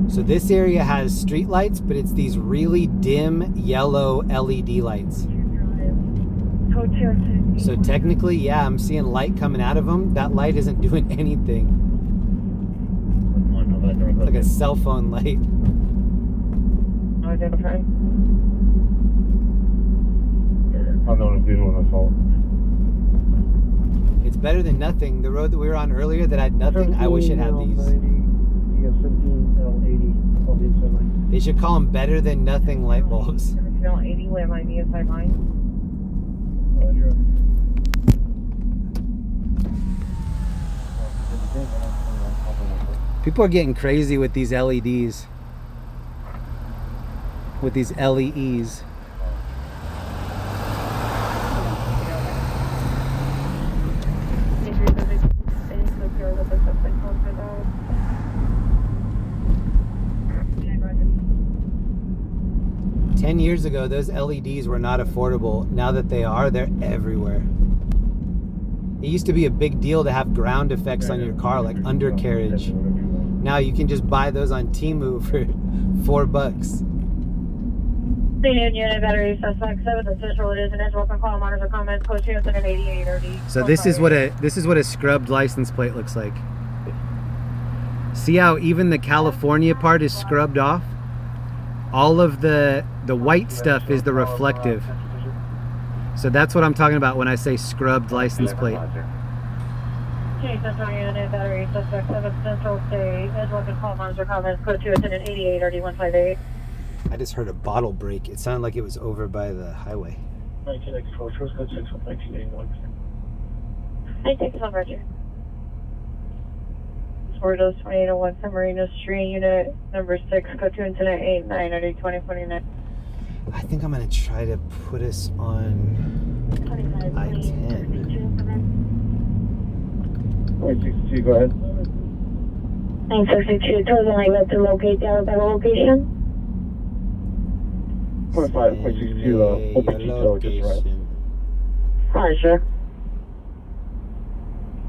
So this area has street lights, but it's these really dim yellow LED lights. Code 2 incident. So technically, yeah, I'm seeing light coming out of them. That light isn't doing anything. It's like a cell phone light. Identify. Unknown visual assault. It's better than nothing. The road that we were on earlier that had nothing, I wish it had these. They should call them better than nothing light bulbs. 80, where my inside line. People are getting crazy with these LEDs. With these LEEs. Ten years ago, those LEDs were not affordable. Now that they are, they're everywhere. It used to be a big deal to have ground effects on your car, like undercarriage. Now you can just buy those on Temu for $4. Unit battery suspect 7 the central it is and is welcome call monitors or comments code 2 incident 88 RD. So this is what a scrubbed license plate looks like. See how even the California part is scrubbed off? All of the white stuff is the reflective. So that's what I'm talking about when I say scrubbed license plate. Okay, central unit battery suspect 7 central state is welcome call monitors or comments code 2 incident 88 RD 158. I just heard a bottle break. It sounded like it was over by the highway. 1994, first code 6 1981. 1961 Roger. Fordos 2801 San Marino Street, unit number 6, code 2 incident 89 RD 2029. I think I'm gonna try to put us on I-10. 5.62, go ahead. 962, total limit to locate the Alabama location. 5.62, open detail, just right. Roger.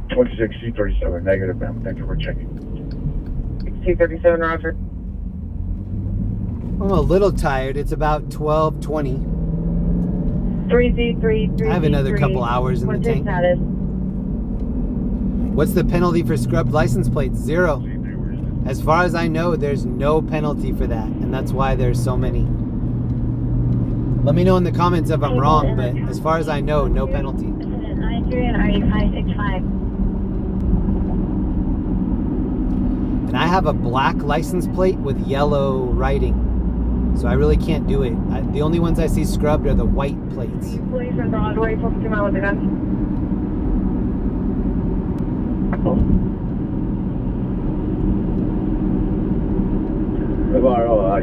26C37, negative, ma'am. Thank you for checking. 237, Roger. I'm a little tired. It's about 12:20. 3Z3. I have another couple hours in the tank. Status? What's the penalty for scrubbed license plates? 0. As far as I know, there's no penalty for that, and that's why there's so many. Let me know in the comments if I'm wrong, but as far as I know, no penalty. 93 and RE565. And I have a black license plate with yellow writing, so I really can't do it. The only ones I see scrubbed are the white plates. Police are Broadway, 42 miles with a gun.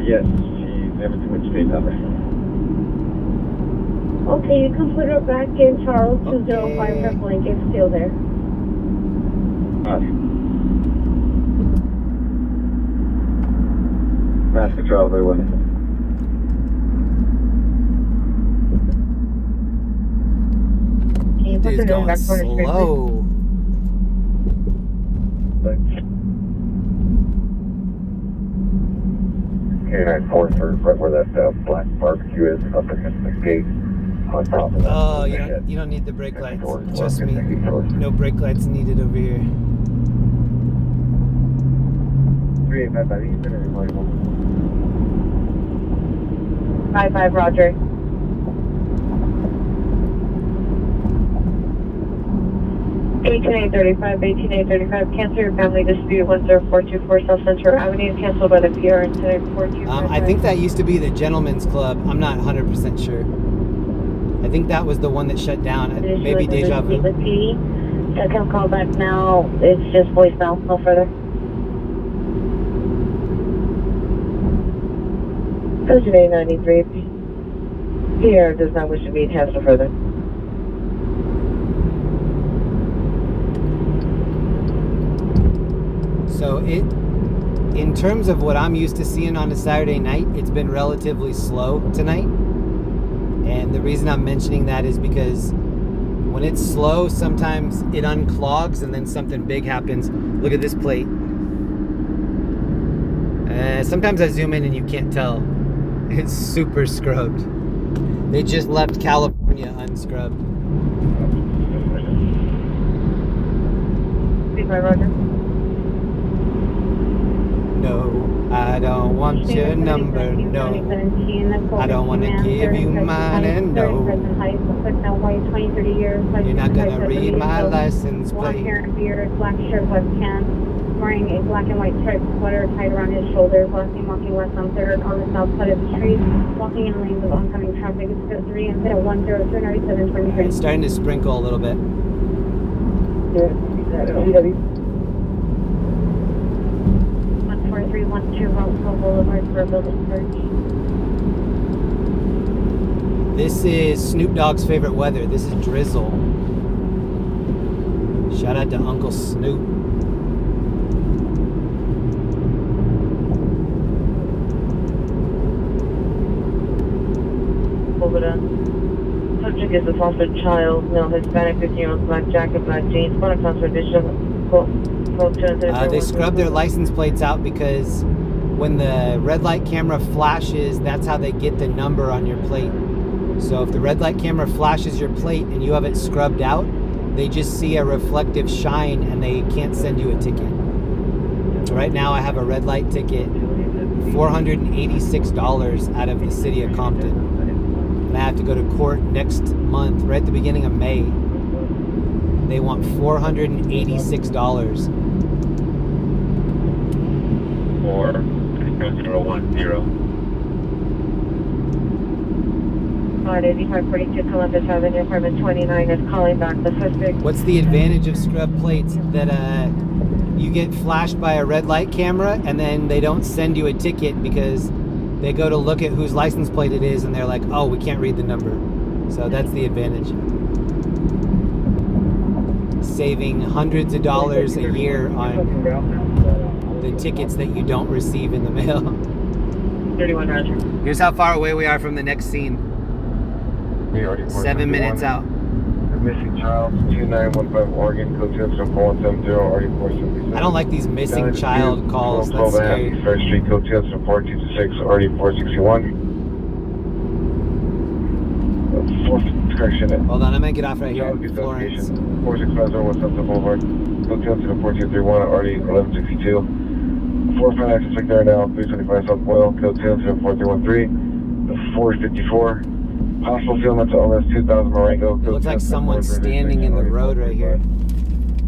Yes, she's never too much speed number. Okay, you can put her back in Charles 205 Purple Link if still there. Mass control, very well. Can you put Dude's the going back corner street, slow. K94, sir, right where that black barbecue is, up against the gate, on top of that. Oh, you don't need the brake lights. Trust me. No brake lights needed over here. 55, Roger. 18835, 18835, cancel your family dispute 10424 South Central Avenue, canceled by the PR incident 4255. I think that used to be the Gentleman's Club. I'm not 100% sure. I think that was the one that shut down. Maybe Deja Vu. Second call back now. It's just voicemail, no further. Ocean 893, PR does not wish to be attached no further. So in terms of what I'm used to seeing on a Saturday night, it's been relatively slow tonight. And the reason I'm mentioning that is because when it's slow, sometimes it unclogs and then something big happens. Look at this plate. Sometimes I zoom in and you can't tell. It's super scrubbed. They just left California unscrubbed. Roger. No, I don't want your number, no. I don't want to give you mine, and no. You're not going to read my license Blonde plate. hair and beard, black shirt, black pants, wearing a black and white striped sweater tied around his shoulders, last name walking west on 3rd on the south side of the street, walking in lanes of oncoming traffic. It's code 3 and at 1029723. It's starting to sprinkle a little bit. 14312 Roscoe Boulevard for a building search. This is Snoop Dogg's favorite weather. This is drizzle. Shout out to Uncle Snoop. Subject is a foster child, male, Hispanic, 15 years, black jacket, black jeans, one accounts for additional. They scrub their license plates out because when the red light camera flashes, that's how they get the number on your plate. So if the red light camera flashes your plate and you have it scrubbed out, they just see a reflective shine and they can't send you a ticket. So right now I have a red light ticket, $486 out of the city of Compton. And I have to go to court next month, right at the beginning of May. They want $486. Or 010. 8542 Columbus Avenue, apartment 29 is calling back the suspect. What's the advantage of scrub plates? That you get flashed by a red light camera and then they don't send you a ticket because they go to look at whose license plate it is and they're like, oh, we can't read the number. So that's the advantage. saving hundreds of dollars a year on the tickets that you don't receive in the mail. 31 Roger. Here's how far away we are from the next scene. 7 minutes out. Missing child, 2915 Oregon, code 20470, RD477. I don't like these missing child calls. That's 12 scary. East First Street, code 24226, RD461. Fourth correction. Hold on, I'm gonna get off right here. Florence. 4650 West Sunset Boulevard, code 24231, RD1162. 459 access right there now, 325 South Boyle, code 24313. 454. Possible field to almost 2000 Marengo. It looks like someone's standing in the road right here.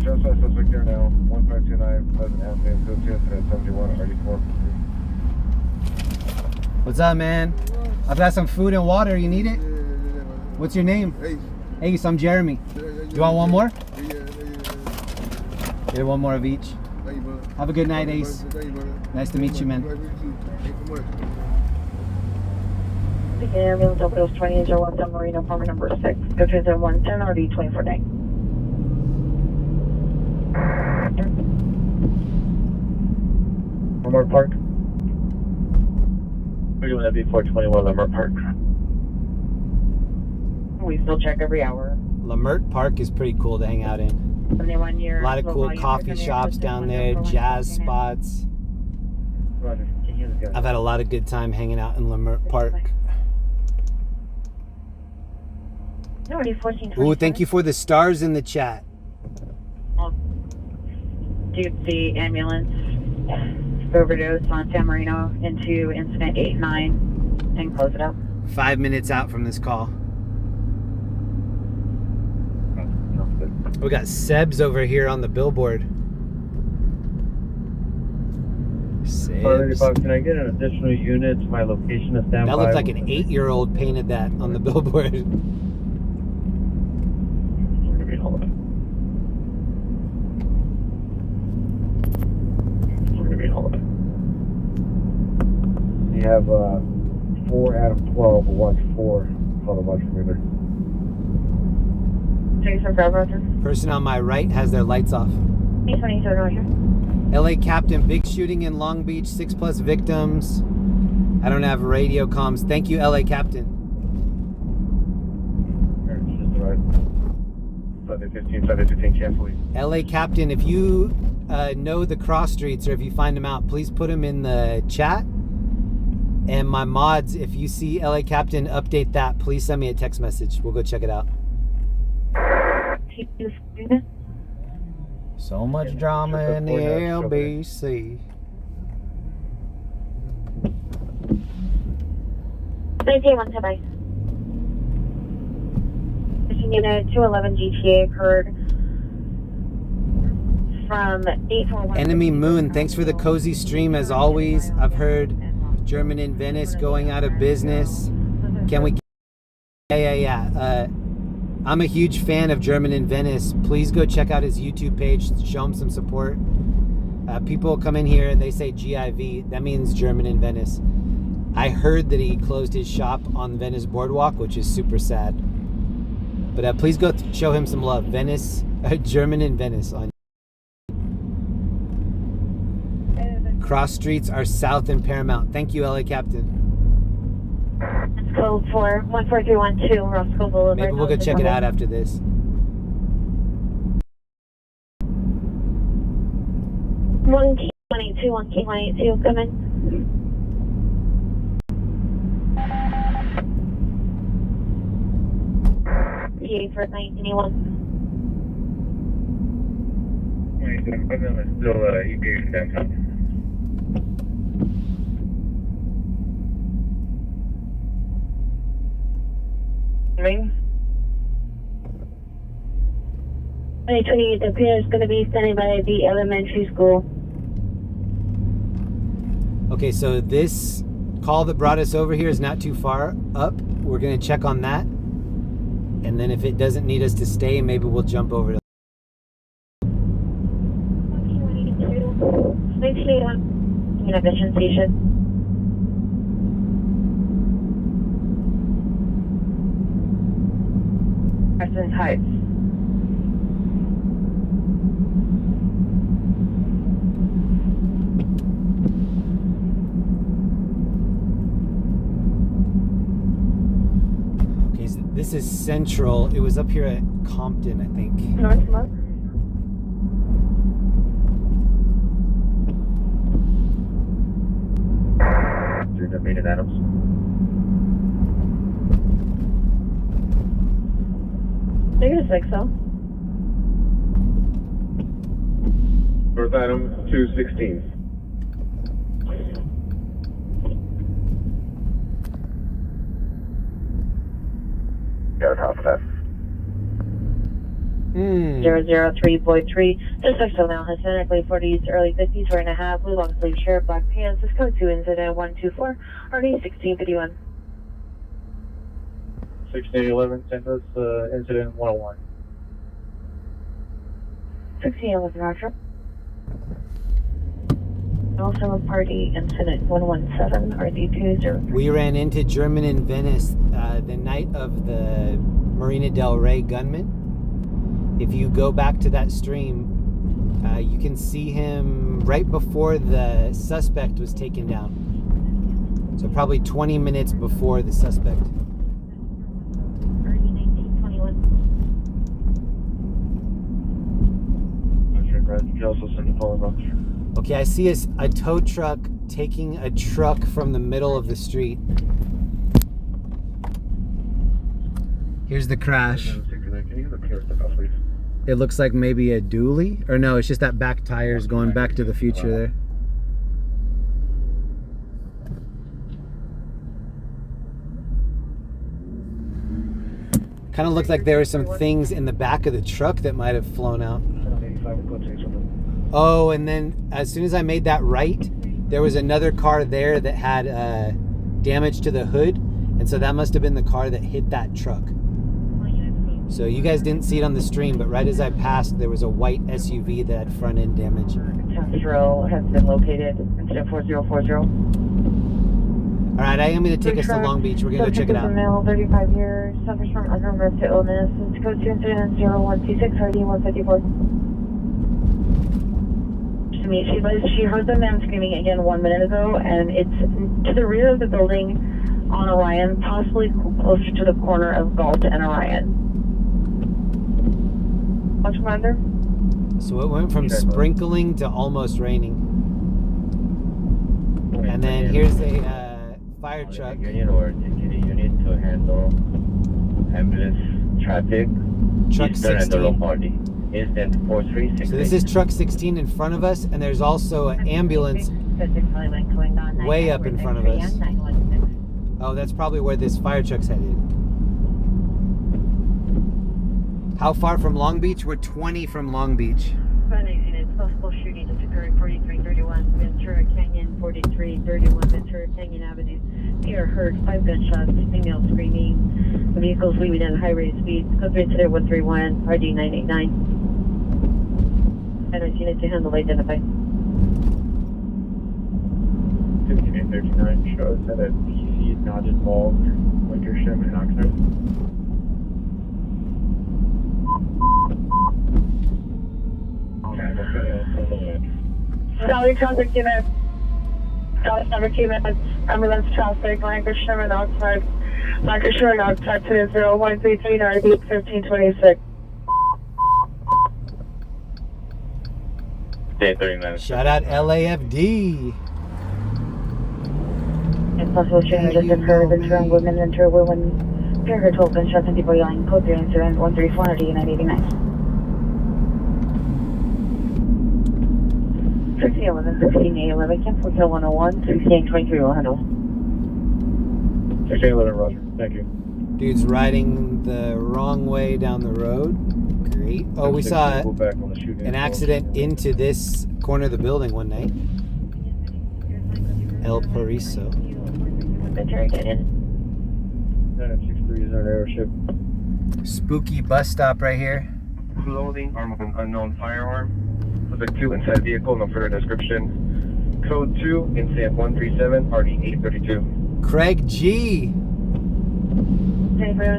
Trespass suspect there now, 1529 Pleasant Avenue, code 271, RD4. What's up, man? I've got some food and water. You need it? What's your name? Ace, I'm Jeremy. You want one more? Get one more of each. Have a good night, Ace. Nice to meet you, man. The ambulance overdose 2001 San Marino, apartment number 6. Go to 110 RD 24-day. Lamar Park. We're doing that 421 Lamar Park. We still check every hour. Lamert Park is pretty cool to hang out in. 71 years. A lot of cool coffee shops down there, jazz spots. I've had a lot of good time hanging out in Lamert Park. Ooh, thank you for the stars in the chat. Due to the ambulance overdose on San Marino into incident 89 and close it up. 5 minutes out from this call. We got Sebs over here on the billboard. Sebs. Can I get an additional unit to my location to stand by? That looks like an 8-year-old painted that on the billboard. You have 4 out of 12, watch 4. Call the watch reader. Person on my right has their lights off. 823 right here. LA Captain, big shooting in Long Beach, 6+ victims. I don't have radio comms. Thank you, LA Captain. 715 cancel. LA Captain, if you know the cross streets or if you find them out, please put them in the chat. And my mods, if you see LA Captain, update that. Please send me a text message. We'll go check it out. So much drama in the LBC. 19-1, bye. Unit 211 GTA occurred from 841. Enemy Moon, thanks for the cozy stream as always. I've heard German in Venice going out of business. Can we? Yeah. I'm a huge fan of German in Venice. Please go check out his YouTube page. Show him some support. People come in here and they say GIV. That means German in Venice. I heard that he closed his shop on Venice Boardwalk, which is super sad. But please go show him some love. Venice, German in Venice. Cross streets are south and Paramount. Thank you, LA Captain. Code 4 14312 Roscoe Boulevard. Maybe we'll go check it out after this. One K182, come in. PA for 1981. Still EPA downtown. Ring. 2028, the pier is going to be standing by the elementary school. Okay, so this call that brought us over here is not too far up. We're going to check on that. And then if it doesn't need us to stay, maybe we'll jump over to... 1981, Vision Station. Crescent Heights. This is Central. It was up here at Compton, I think. North Smoke. Through the main and Adams. -6, so. North Adams 216. Got a top of that. 003 Boyd 3. Suspect still now Hispanic, late 40s, early 50s, wearing a hat, blue long sleeve shirt, black pants. This code 2 incident 124, RD 1651. 1611, send us incident 101. 1611, Roger. Also party incident 117, RD 203. We ran into German in Venice the night of the Marina Del Rey gunman. If you go back to that stream, you can see him right before the suspect was taken down. So probably 20 minutes before the suspect. Okay, I see a tow truck taking a truck from the middle of the street. Here's the crash. It looks like maybe a dually, or no, it's just that back tire's going back to the future there. Kind of looked like there were some things in the back of the truck that might have flown out. Oh, and then as soon as I made that right, there was another car there that had damage to the hood, and so that must have been the car that hit that truck. So you guys didn't see it on the stream, but right as I passed, there was a white SUV that had front end damage. Castro has been located, incident 4040. All right, I am going to take us to Long Beach. We're going to go check it out. Male, 35 years, suffers from unresolved illness. It's code 2 incident 0126, RD 154. To me, she heard the man screaming again 1 minute ago, and it's to the rear of the building on Orion, possibly closer to the corner of Galt and Orion. What's Commander? So it went from sprinkling to almost raining. And then here's a fire truck. Union or TTD unit to handle ambulance traffic. Truck 16. Party. Incident 4368. So this is truck 16 in front of us, and there's also an ambulance way up in front of us. Oh, that's probably where this fire truck's headed. How far from Long Beach? We're 20 from Long Beach. Possible shooting has occurred 4331 Ventura Canyon, 4331 Ventura Canyon Avenue. Here heard 5 gunshots, female screaming, vehicles leaving at high rate of speed. Code 3 incident 131, RD 989. And I've seen it to handle identify. 5839 shows that a PC is not involved, Wakershem and Oxnard. Valley traffic unit. Dallas number 2 minutes. Ambulance traffic. Lancashire and Oxnard. Lancashire and Oxnard to 0133 RD 1526. Day 39. Shout out LAFD. Possible shooting just occurred. Ventura and women, Ventura women. Here heard 12 gunshots and people yelling. Code 3 incident 134 RD 989. 1611, 1611, cancel kill 101, 1623 will handle. 1611, Roger. Thank you. Dude's riding the wrong way down the road. Great. Oh, we saw an accident into this corner of the building one night. El Pariso. Ventura Canyon. 963 is our airship. Spooky bus stop right here. Loading arm of an unknown firearm. Subject 2 inside vehicle, no further description. Code 2, incident 137, RD 832. Craig G. Ventura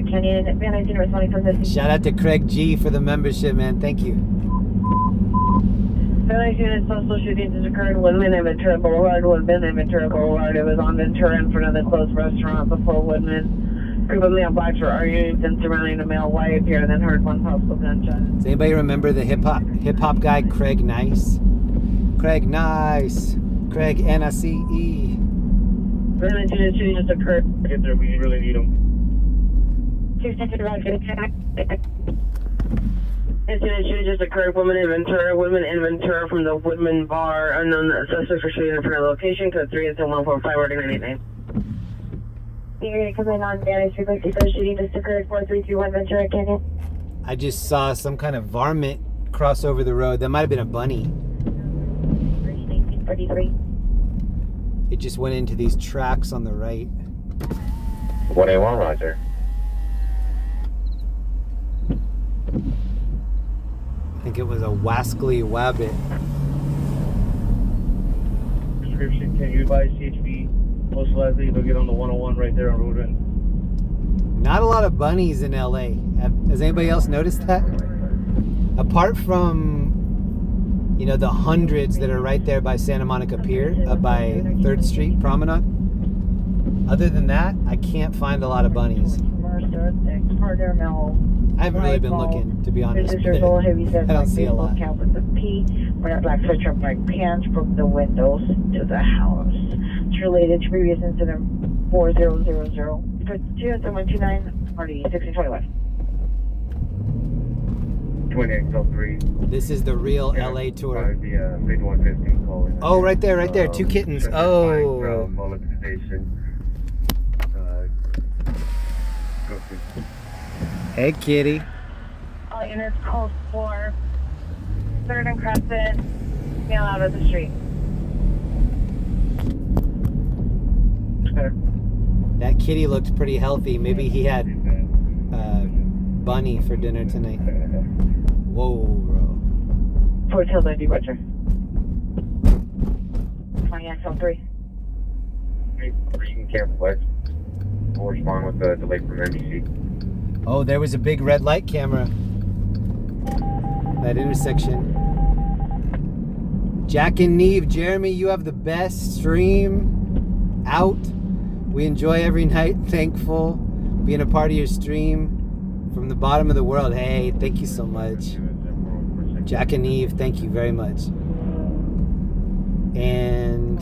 Canyon. Van Nuys responding from this. Shout out to Craig G for the membership, man. Thank you. Village units, postal shootings has occurred. Woodman and Ventura Boulevard. Woodman and Ventura Boulevard. It was on Ventura in front of the closed restaurant before Woodman. Group of male blacks were arguing and surrounding a male white appeared and then heard one possible gunshot. Does anybody remember the hip hop guy Craig Nice? Craig Nice. Craig Nice. Village unit shooting has occurred. Get there, we really need them. Incident shooting just occurred. Woman in Ventura from the Woodman Bar. Unknown suspects for shooting in front of location. Code 3 until 145 order 989. You're going to come in on damage frequency. So shooting just occurred. 4331 Ventura Canyon. I just saw some kind of varmint cross over the road. That might have been a bunny. 1943. It just went into these tracks on the right. 181, roger. I think it was a wascally wabbit. Description, can you advise CHB? Most likely they'll get on the 101 right there on Road End. Not a lot of bunnies in LA. Has anybody else noticed that? Apart from, you know, the hundreds that are right there by Santa Monica Pier, up by 3rd Street Promenade. Other than that, I can't find a lot of bunnies. I haven't really been looking, to be honest. I don't see a lot. With the P, where a black switcher of black pants broke the windows to the house. It's related to previous incident 4000. Put 27129, party 1621. 2803. This is the real LA tour. The Big 115 calling. Oh, right there, right there. 2 kittens. Oh. From Vegetation. Go to. Hey, kitty. All units code 4, 3rd and Crescent, male out of the street. That kitty looked pretty healthy. Maybe he had bunny for dinner tonight. Whoa, bro. Fort Hill 90, Roger. 20XL3. Green Camp West. We'll respond with the delay from NBC. Oh, there was a big red light camera. That intersection. Jack and Neve, Jeremy, you have the best stream out. We enjoy every night. Thankful being a part of your stream from the bottom of the world. Hey, thank you so much. Jack and Neve, thank you very much. And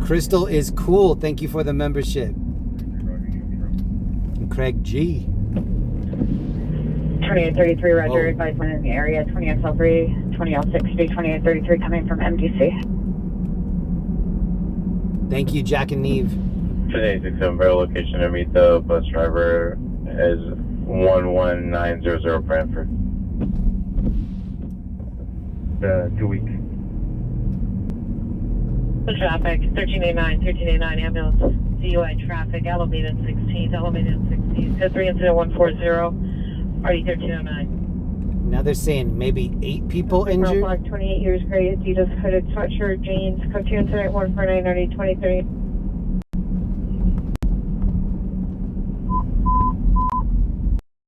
Crystal is cool. Thank you for the membership. Craig G. 2833, Roger. Advisement in the area. 20XL3, 20L60, 2833 coming from MDC. Thank you, Jack and Neve. 1087 Barrel location to meet the bus driver is 11900 Brantford. 2 weeks. The traffic, 1389 ambulance, DUI traffic, elevated 16th, code 3 incident 140, RD 1309. Now they're saying maybe 8 people injured. Black, 28 years, gray, Adidas hooded sweatshirt, jeans, code 2 incident 149, RD 2030.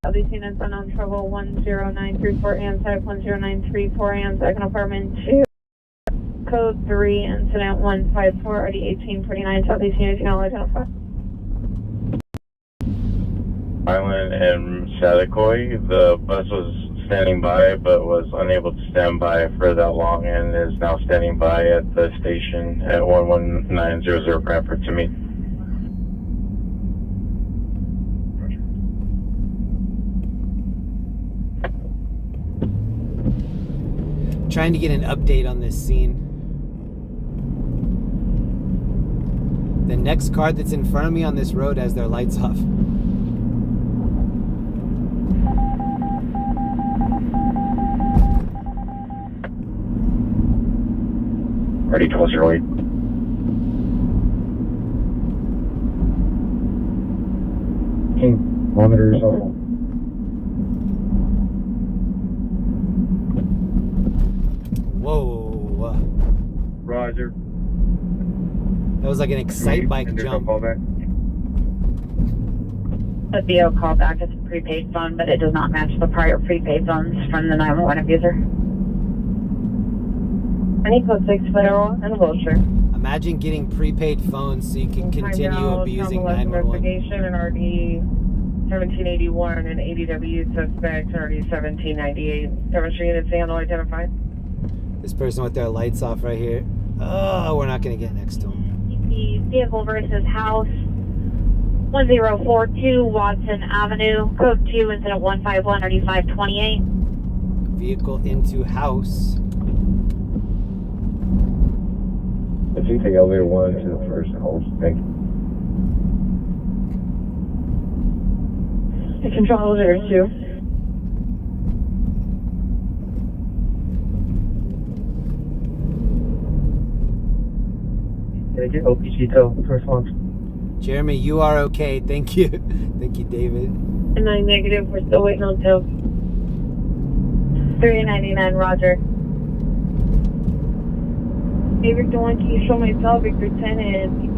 All these units unknown trouble 10934 AM, type 10934 AM, second apartment 2. Code 3, incident 154, RD 1849, Southeast units, you know, identify. Island and Saticoy, the bus was standing by but was unable to stand by for that long and is now standing by at the station at 11900 Brantford to meet. Trying to get an update on this scene. The next car that's in front of me on this road has their lights off. Ready 1208. Monitors off. Whoa. Roger. That was like an Excite Bike jump. The VO callback is a prepaid phone, but it does not match the prior prepaid phones from the 911 abuser. I need code 6 Federal and Wilshire. Imagine getting prepaid phones so you can continue abusing 911. Investigation and RD 1781 and ADW suspect RD 1798. Demonstration units handle identified. This person with their lights off right here. Oh, we're not going to get next to him. The vehicle versus house, 1042 Watson Avenue, code 2, incident 151, 3528. Vehicle into house. If you take elevator 1 to the first house, thank you. Control elevator 2. Can I get OPG to response? Jeremy, you are okay. Thank you. Thank you, David. And 9 negative, we're still waiting on tail. 399, roger. Hey, Victor 1, can you show my cell, Victor 10 and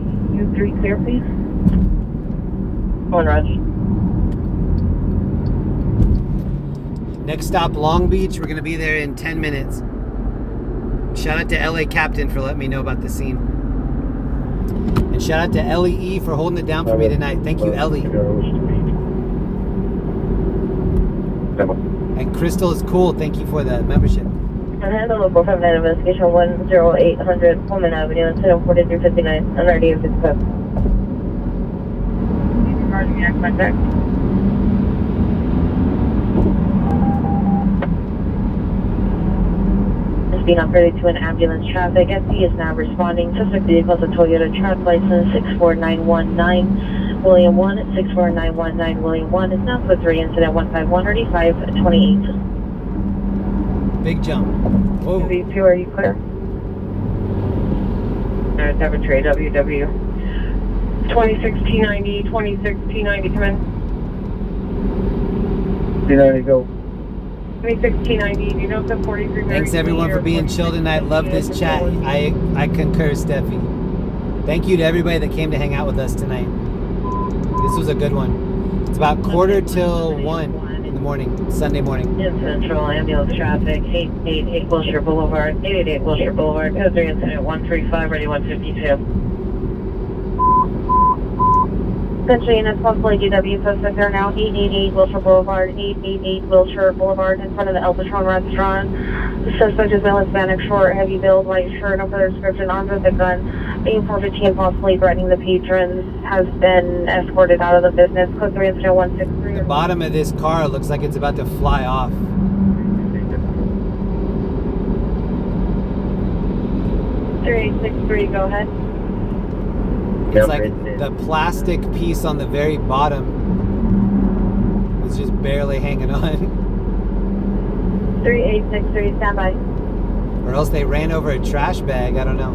U3 clear, please? On, Roger. Next stop, Long Beach. We're going to be there in 10 minutes. Shout out to LA Captain for letting me know about the scene. And shout out to LEE for holding it down for me tonight. Thank you, Ellie. And Crystal is cool. Thank you for the membership. I handle local 59 investigation 10800 Pullman Avenue, incident 4359, under RD 55. Regarding your contact. It's being operated to an ambulance traffic. FD is now responding. Suspect vehicle is a Toyota truck, license 64919 William 1, 64919 William 1. It's now code 3, incident 151 3528. Big jump. Whoa. V2, are you clear? Daventry, WW. 26T90, 26T90, come in. T90, go. 26T90, do you know if the 43 Thanks everyone for being chill tonight. Love this chat. I concur, Steffi. Thank you to everybody that came to hang out with us tonight. This was a good one. It's about 1:45 in the morning, Sunday morning. In Central ambulance traffic, 888 Wilshire Boulevard, 888 Wilshire Boulevard, code 3 incident 135, ready 152. Central units, possible ADW suspect are now 888 Wilshire Boulevard, 888 Wilshire Boulevard, in front of the El Patron restaurant. The suspect is male, Hispanic, short, heavy build, white shirt, no further description, armed with a gun, being 415, possibly threatening the patrons, has been escorted out of the business. Code 3 incident 163. The bottom of this car looks like it's about to fly off. 3863, go ahead. It's like the plastic piece on the very bottom is just barely hanging on. 3863, stand by. Or else they ran over a trash bag, I don't know.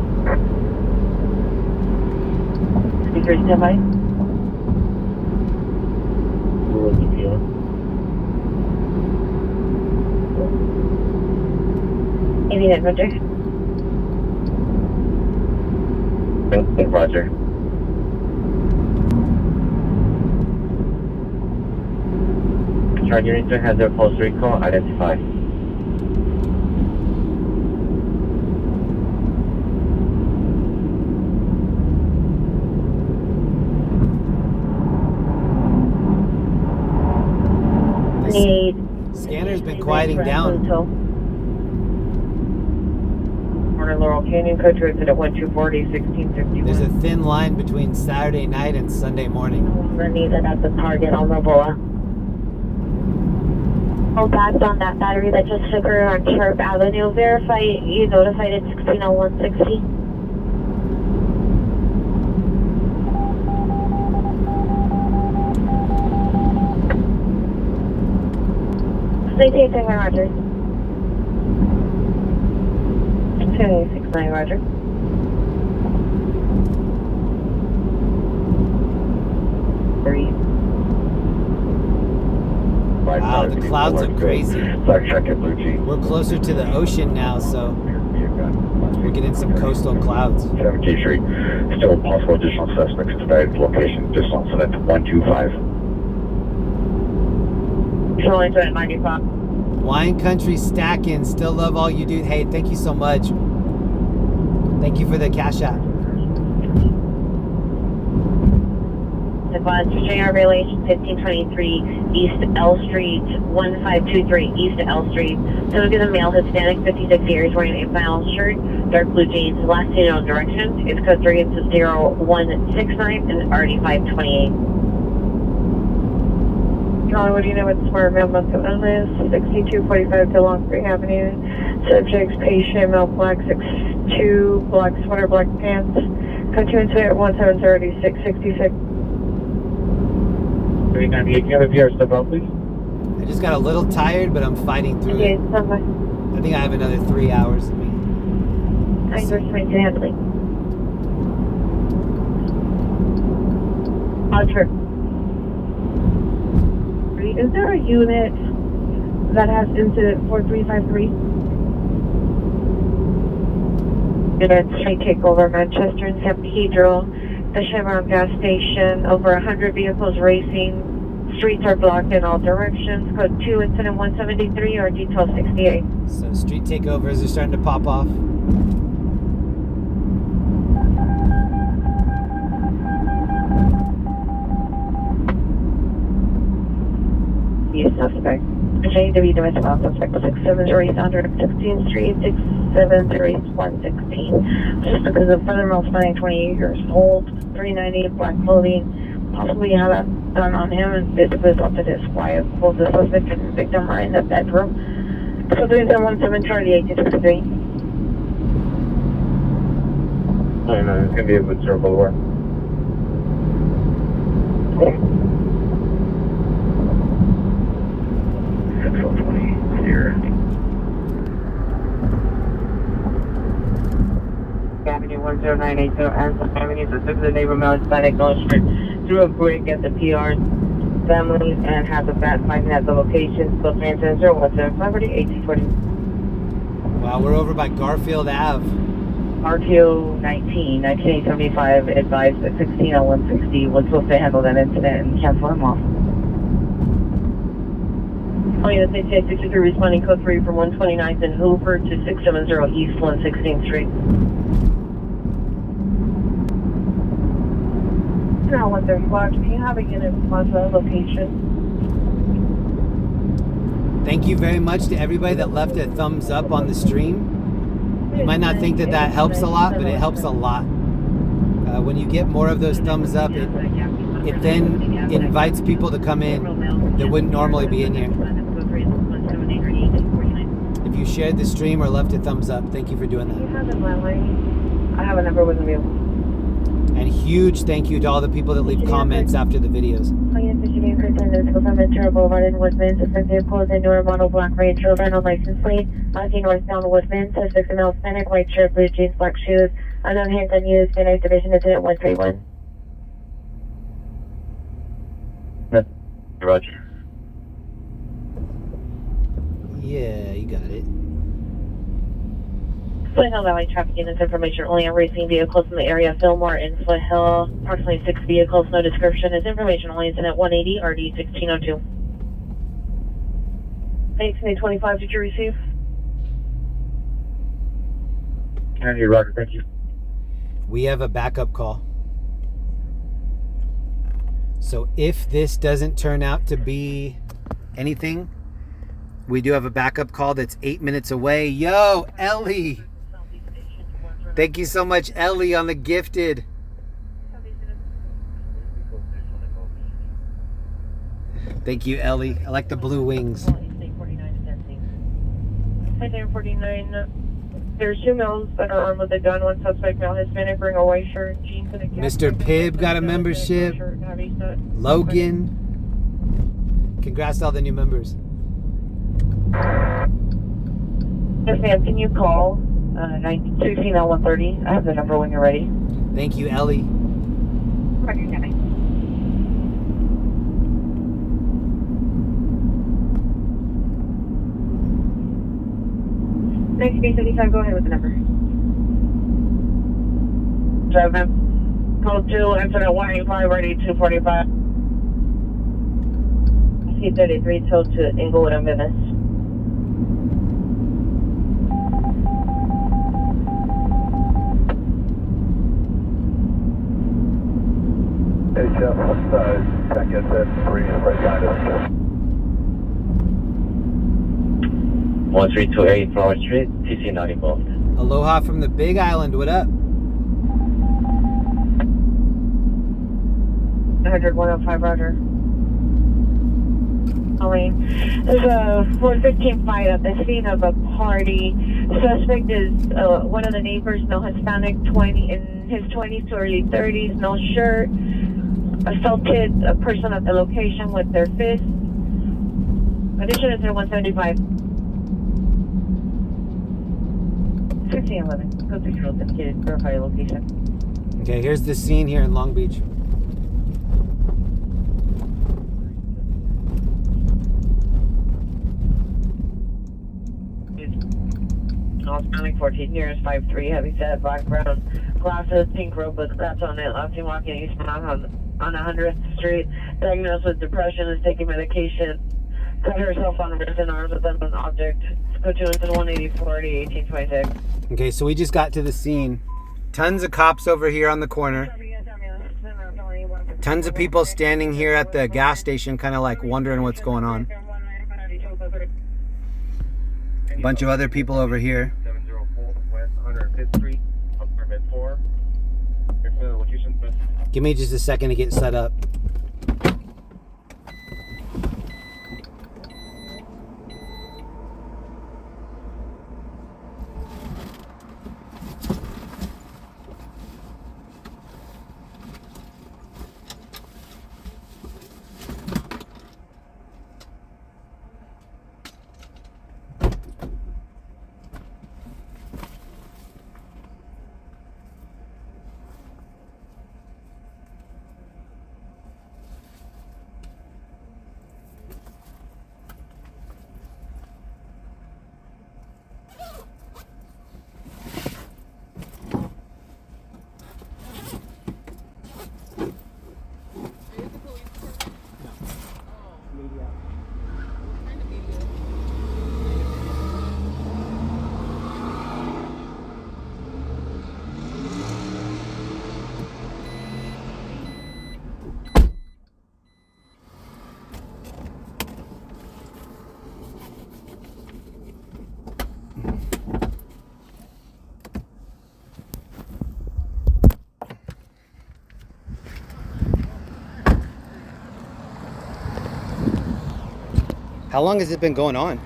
Speaker, stand by. Avian Roger. Roger. Charge unit to hazard pulse recall, identify. Scanner's been quieting down. Corner Laurel Canyon, code 2 incident 1240, 1651. There's a thin line between Saturday night and Sunday morning. We're needed at the target on Roboa. Oh, back on that battery that just took her on Sharp Avenue. Verify you notified at 160160. Stay safe, Roger. 269, Roger. Wow, the clouds are crazy. We're closer to the ocean now, so we're getting some coastal clouds. 17th Street. Still possible additional suspects at the location. Just on incident 125. Control incident 95. Wine Country stacking. Still love all you do. Hey, thank you so much. Thank you for the cash app. Advance JR violation 1523 East L Street 1523 East L Street. So is a male Hispanic 56 years wearing a flannel shirt, dark blue jeans, last seen on directions. It's code 30169 and RD 528. Calling, what do you know about smart male mental illness? 6245 to Longstreet Avenue. Subjects, patient, male, black, 6'2", black sweater, black pants. Code 2 incident 1703666. 398, can you have a PR step out, please? I just got a little tired, but I'm fighting through it. I think I have another 3 hours in me. I'm responding to handling. Roger. Is there a unit that has incident 4353? Unit street takeover, Manchester and San Pedro. The Chevron gas station, over 100 vehicles racing. Streets are blocked in all directions. Code 2, incident 173 or D1268. So street takeovers are starting to pop off. Suspect. JW domestic law suspect 670 Sounder 16th Street 670 116. Just because of furthermore spanning 28 years old, 390 black clothing, possibly had a gun on him and physically assaulted his wife. Both the suspect and the victim are in the bedroom. So 317 Charlie 1863. I know, it's going to be a good circle war. Avenue 10980 Anson Avenue, so took the neighbor male Hispanic North Street threw a brick at the PR family and has a bat finding at the location. So transfer 01750 1840. Wow, we're over by Garfield Ave. RTO 1975 advised at 16 on 160 was supposed to handle that incident and cancel him off. Oh yeah, they say 63 responding code 3 from 129th and Hoover to 670 East 116th Street. Now 135, do you have a unit Plaza location? Thank you very much to everybody that left a thumbs up on the stream. You might not think that that helps a lot, but it helps a lot. When you get more of those thumbs up, it then invites people to come in that wouldn't normally be in here. If you shared the stream or left a thumbs up, thank you for doing that. I have a number with you. And huge thank you to all the people that leave comments after the videos. Boulevard in Woodman, suspect vehicle is a newer model black Range Rover on license plate. Mounting northbound Woodman, suspect male Hispanic, white shirt, blue jeans, black shoes. Unknown handgun used, Midnight Division incident 131. Roger. Yeah, you got it. Foothill Valley traffic units information only on racing vehicles in the area. Fillmore and Foothill, approximately 6 vehicles, no description. Is information only incident 180 RD 1602. 1825, did you receive? Can you, Roger? Thank you. We have a backup call. So if this doesn't turn out to be anything, we do have a backup call that's 8 minutes away. Yo, Ellie! Thank you so much, Ellie, on the gifted. Thank you, Ellie. I like the blue wings. 49. There's 2 males that are armed with a gun. One suspect male Hispanic wearing a white shirt, jeans, and a cap. Mr. Pibb got a membership. Logan. Congrats to all the new members. Yes, ma'am. Can you call 916-130? I have the number when you're ready. Thank you, Ellie. Roger, Debbie. Next, 75, go ahead with the number. 7. Code 2, incident 185, ready 245. C33, told to Inglewood and Venice. Jeff, second and 3 right guidance. 1328 Flower Street, TC not involved. Aloha from the Big Island. What up? 100-105, Roger. Colleen, there's a 415 fight at the scene of a party. Suspect is one of the neighbors, male Hispanic, in his 20s to early 30s, no shirt. Assaulted a person at the location with their fist. Condition is at 175. 1611. Go to Charlotte, indicated. Verify location. Okay, here's the scene here in Long Beach. Hispanic, 14 years, 5'3", heavy set, black brown glasses, pink robe with scratch on it. Last seen walking eastbound on 100th Street. Diagnosed with depression, is taking medication. Cut herself on wrist and arms with an object. Go to 184, 1826. Okay, so we just got to the scene. Tons of cops over here on the corner. Tons of people standing here at the gas station, kind of like wondering what's going on. A bunch of other people over here. 704 West 105th Street, apartment 4. Location. Give me just a second to get set up. How long has it been going on?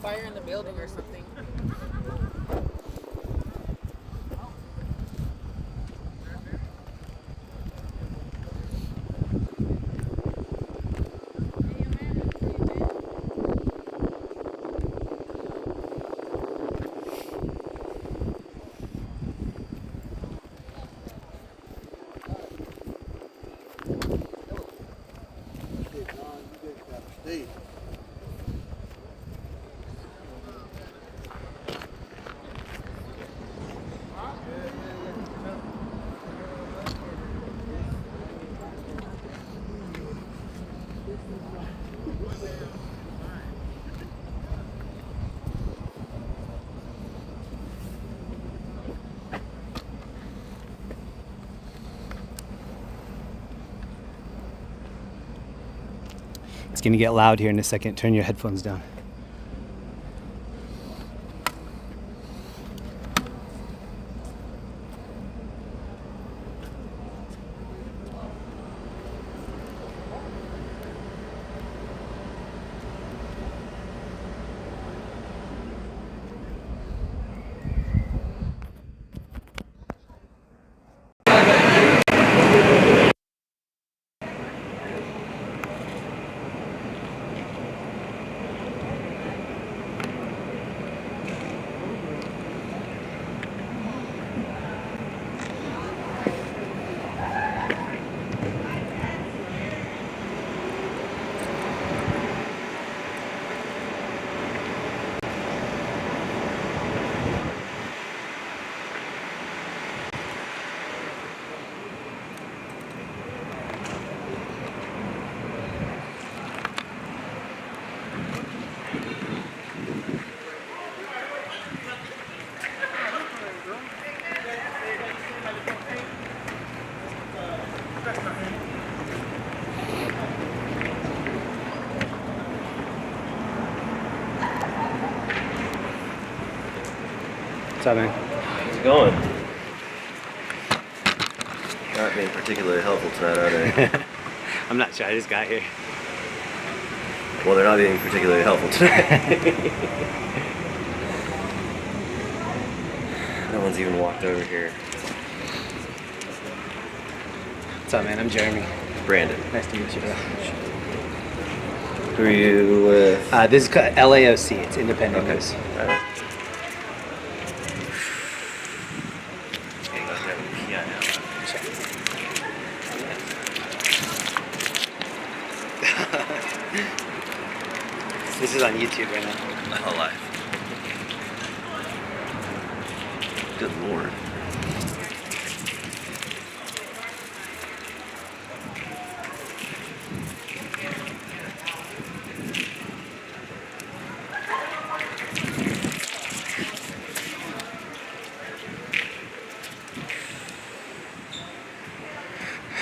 Fire in the building or something. It's gonna get loud here in a second. Turn your headphones down. What's up, man? How's it going? Not being particularly helpful tonight, are they? I'm not sure. I just got here. Well, they're not being particularly helpful tonight. No one's even walked over here. What's up, man? I'm Jeremy. Brandon. Nice to meet you, bro. Who are you with? This is LAFD. It's independent Okay. news. All right. This is on YouTube right now. Oh, live. Good lord.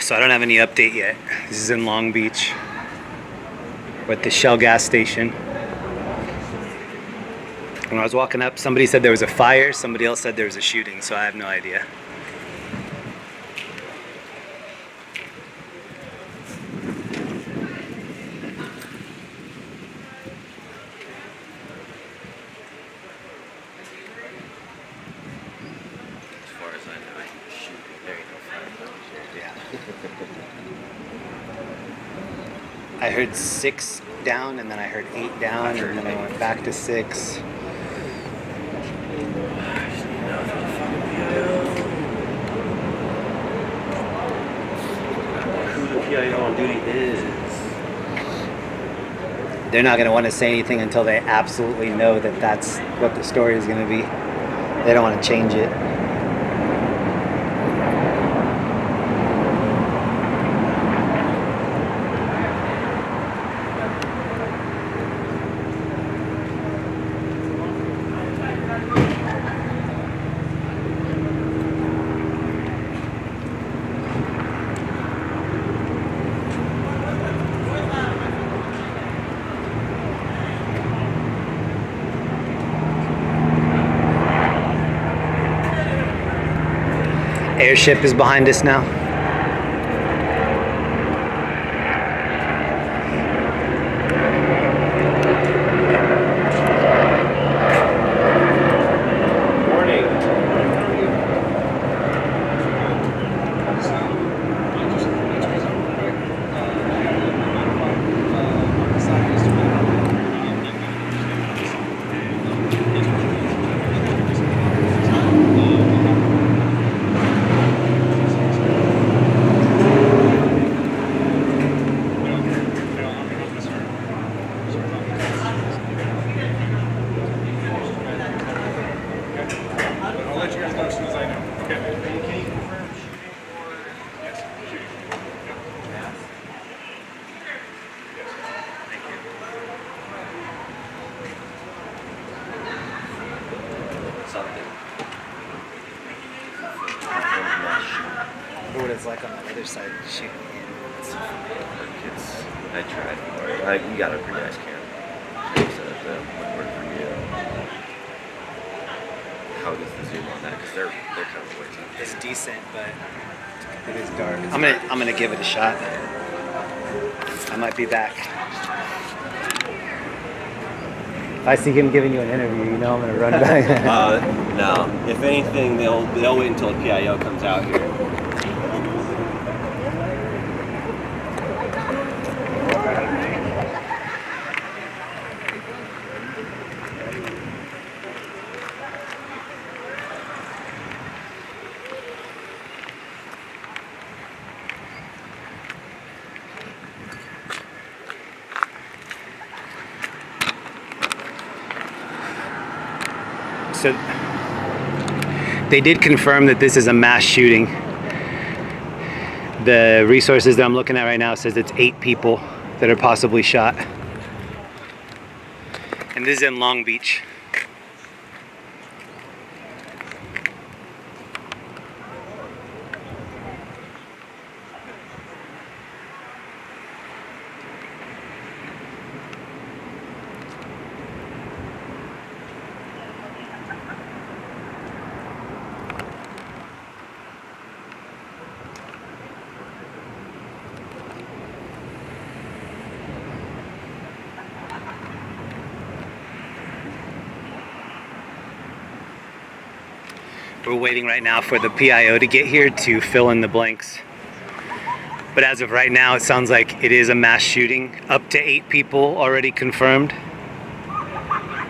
So I don't have any update yet. This is in Long Beach. We're at the Shell gas station. When I was walking up, somebody said there was a fire, somebody else said there was a shooting, so I have no idea. As far as I know, shoot, there ain't no fire. I heard 6 down, and then I heard 8 down, and then I went back to 6. Who the PIO on duty is? They're not going to want to say anything until they absolutely know that that's what the story is going to be. They don't want to change it. Airship is behind us now. What it's like on the other side shooting in. I tried. You got a pretty nice camera. Might work for you. How does the zoom on that? Because they're kind of way too. It's decent, but it is dark. I'm gonna give it a shot. I might be back. If I see him giving you an interview, you know I'm gonna run back. No. If anything, they'll wait until the PIO comes out here. So they did confirm that this is a mass shooting. The resources that I'm looking at right now says it's 8 people that are possibly shot. And this is in Long Beach. We're waiting right now for the PIO to get here to fill in the blanks. But as of right now, it sounds like it is a mass shooting. Up to 8 people already confirmed.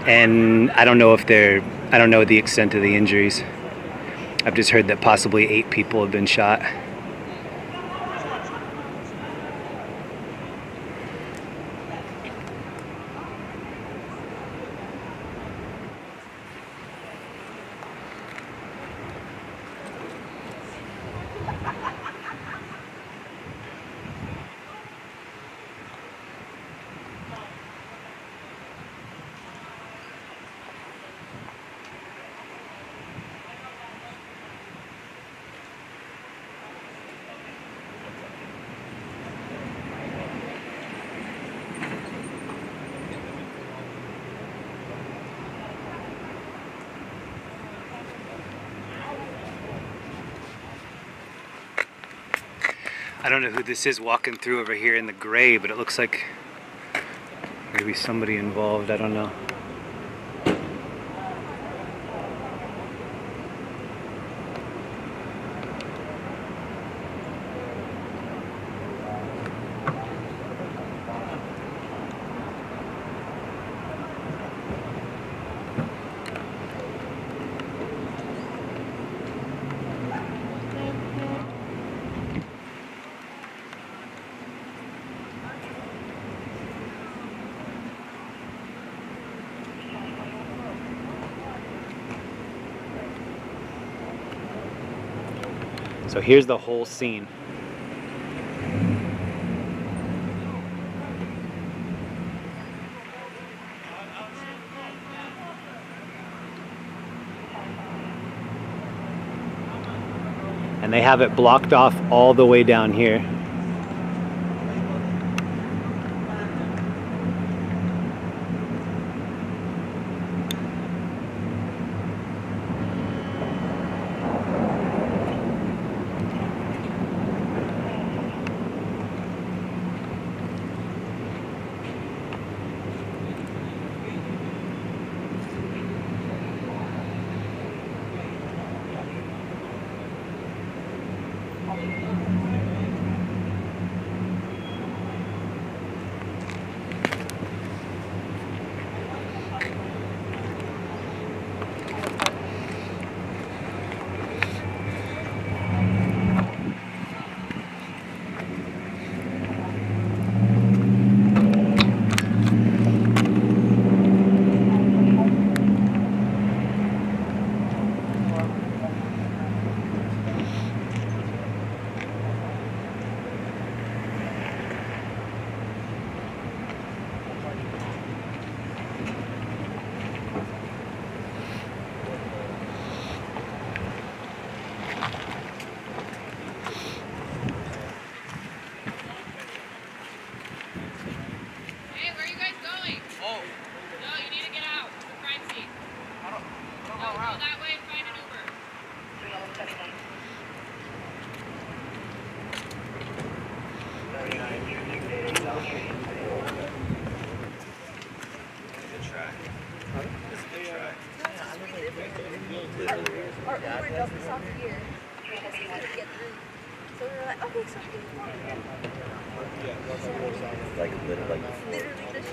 And I don't know the extent of the injuries. I've just heard that possibly 8 people have been shot. I don't know who this is walking through over here in the gray, but it looks like maybe somebody involved. I don't know. So here's the whole scene. And they have it blocked off all the way down here.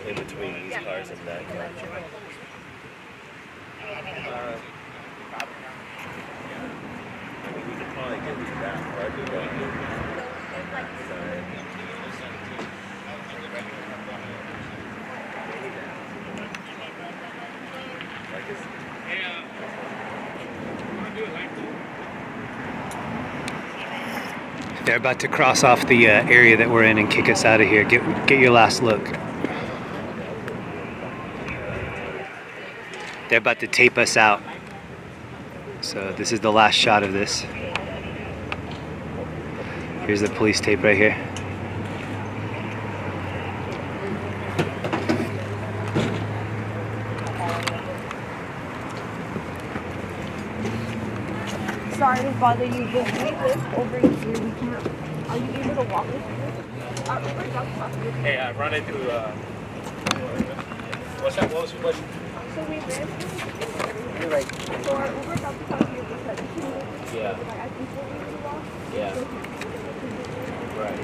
In between these cars and that car. I mean, we could probably get to that parking lot. They're about to cross off the area that we're in and kick us out of here. Get your last look. They're about to tape us out. So this is the last shot of this. Here's the police tape right here. Sorry to bother you, but we live over here. We can't. Are you able to walk with me? Hey, I run into, what's that? What was your question? So we live. You're right. So our Uber got to talk to you because Yeah. Like, I think we'll be able to walk. Yeah. Right.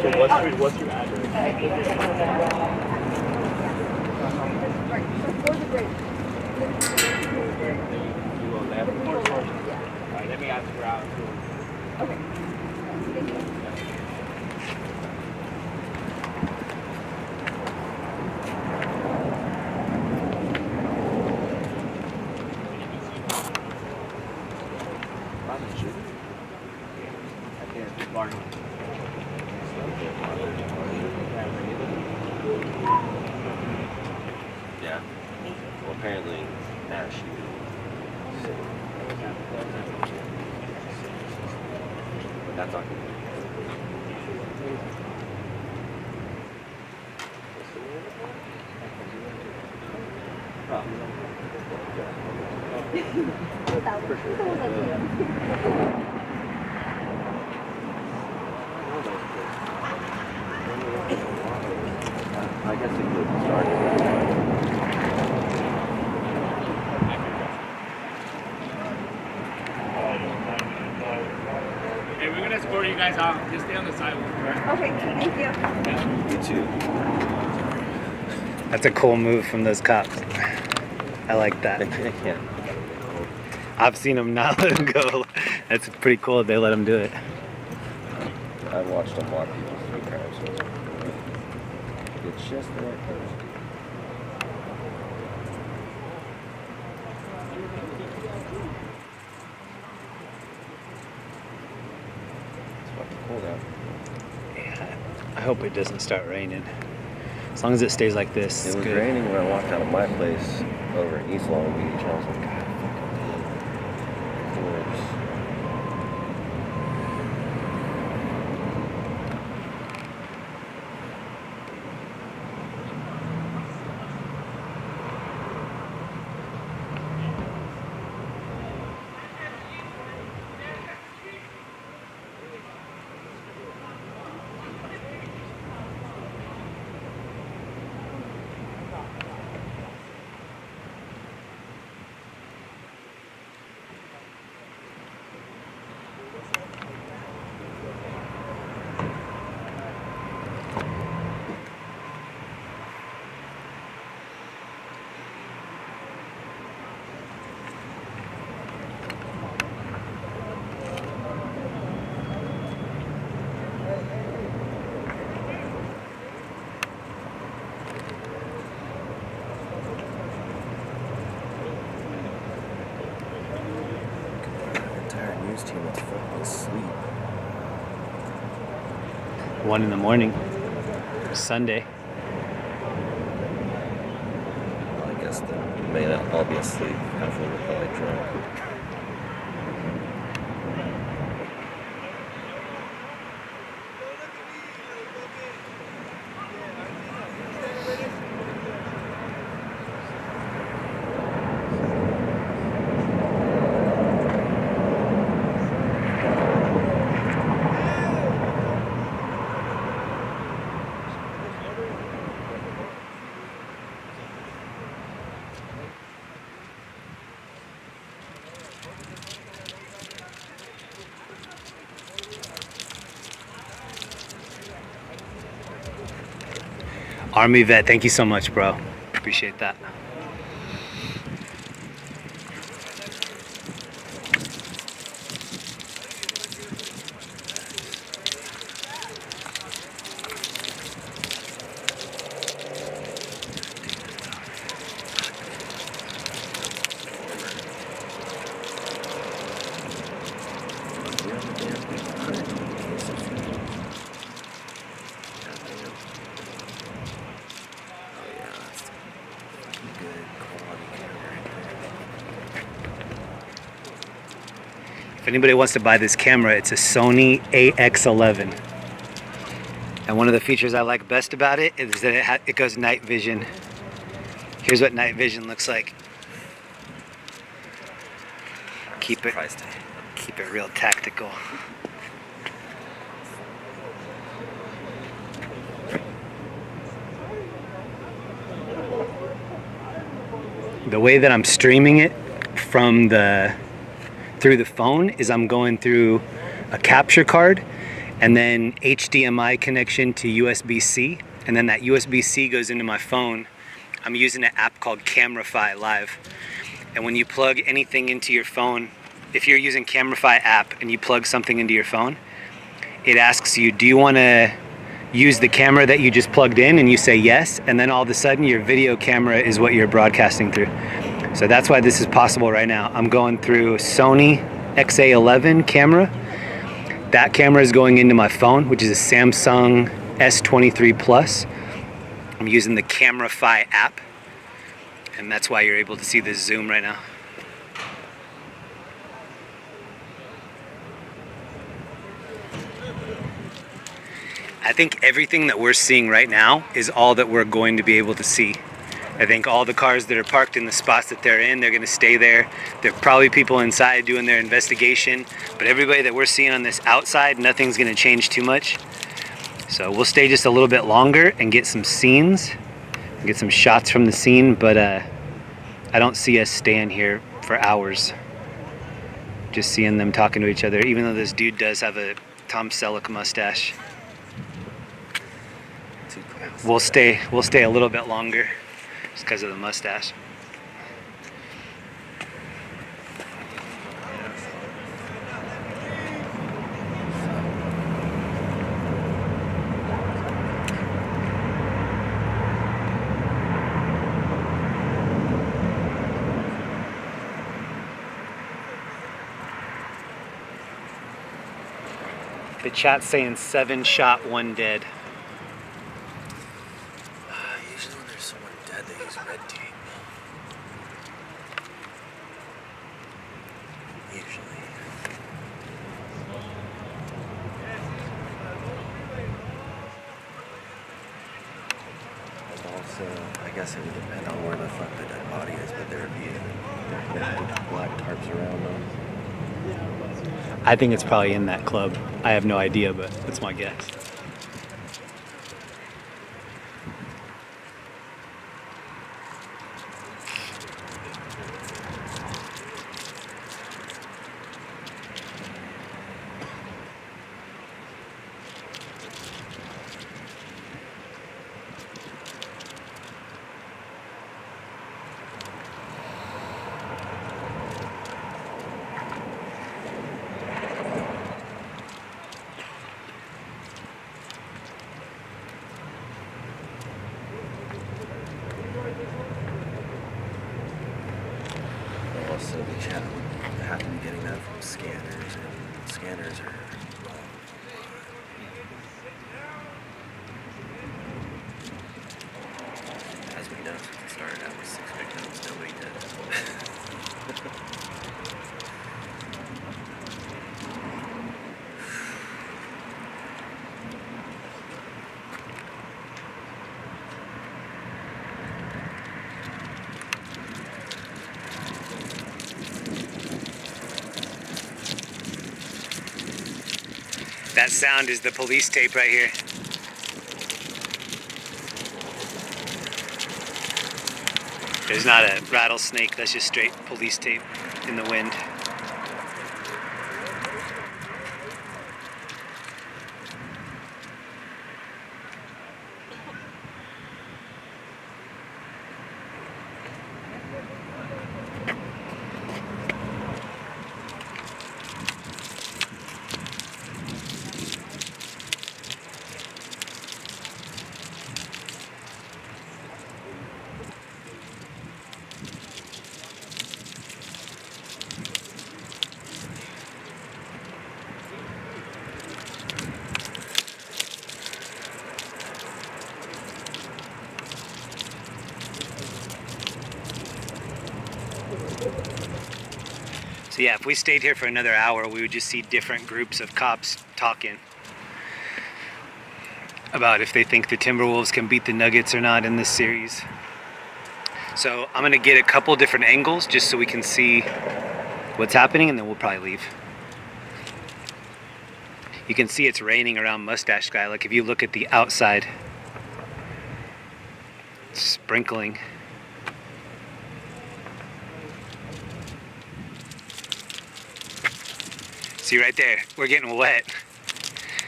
So what's your address? Right, so for the bridge. You go left. Alright, let me ask you out. Okay. Thank you. Yeah. Well, apparently, now she. That's on. I guess it could start. Hey, we're gonna escort you guys out. Just stay on the sidewalk, right? Okay, thank you. You too. That's a cool move from those cops. I like that. Yeah. I've seen them not let him go. That's pretty cool they let him do it. I watched them walk people through Carousel. It's just the right person. It's fucking cold out. Yeah, I hope it doesn't start raining. As long as it stays like this, It it's was good. raining when I walked out of my place over in East Long Beach, and I was like, God, fucking worse. Team is fucking asleep. 1 in the morning. Sunday. Well, I guess they may not all be asleep. Half of them are probably drunk. Army vet, thank you so much, bro. Appreciate that. If anybody wants to buy this camera, it's a Sony AX11. And one of the features I like best about it is that it goes night vision. Here's what night vision looks like. Keep it real tactical. The way that I'm streaming it, from through the phone is I'm going through a capture card and then HDMI connection to USB-C, and then that USB-C goes into my phone. I'm using an app called Camerify Live, and when you plug anything into your phone, if you're using Camerify app and you plug something into your phone, it asks you, do you want to use the camera that you just plugged in, and you say yes, and then all of a sudden your video camera is what you're broadcasting through. So that's why this is possible right now. I'm going through Sony XA11 camera. That camera is going into my phone, which is a Samsung S23 Plus. I'm using the Camerify app, and that's why you're able to see this zoom right now. I think everything that we're seeing right now is all that we're going to be able to see. I think all the cars that are parked in the spots that they're in, they're going to stay there. There are probably people inside doing their investigation, but everybody that we're seeing on this outside, nothing's going to change too much. So we'll stay just a little bit longer and get some scenes, get some shots from the scene, but I don't see us staying here for hours. Just seeing them talking to each other, even though this dude does have a Tom Selleck mustache. We'll stay a little bit longer just because of the mustache. The chat's saying 7 shot, 1 dead. Usually when there's someone dead, they use red tape. Usually. And also, I guess it would depend on where the fuck the dead body is, but there would be black tarps around them. I think it's probably in that club. I have no idea, but that's my guess. Also, the chat would have to be getting that from scanners, and scanners are as we know, since we started out with 6 victims, nobody did. That sound is the police tape right here. There's not a rattlesnake, that's just straight police tape in the wind. So yeah, if we stayed here for another hour, we would just see different groups of cops talking about if they think the Timberwolves can beat the Nuggets or not in this series. So I'm gonna get a couple different angles just so we can see what's happening, and then we'll probably leave. You can see it's raining around Mustache Sky. Like if you look at the outside, it's sprinkling. See right there, we're getting wet.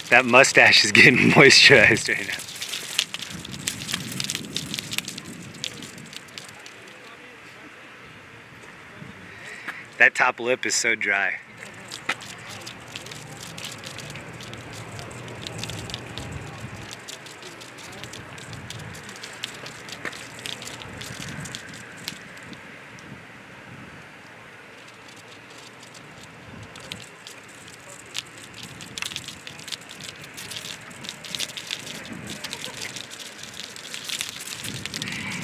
That mustache is getting moisturized right now. That top lip is so dry.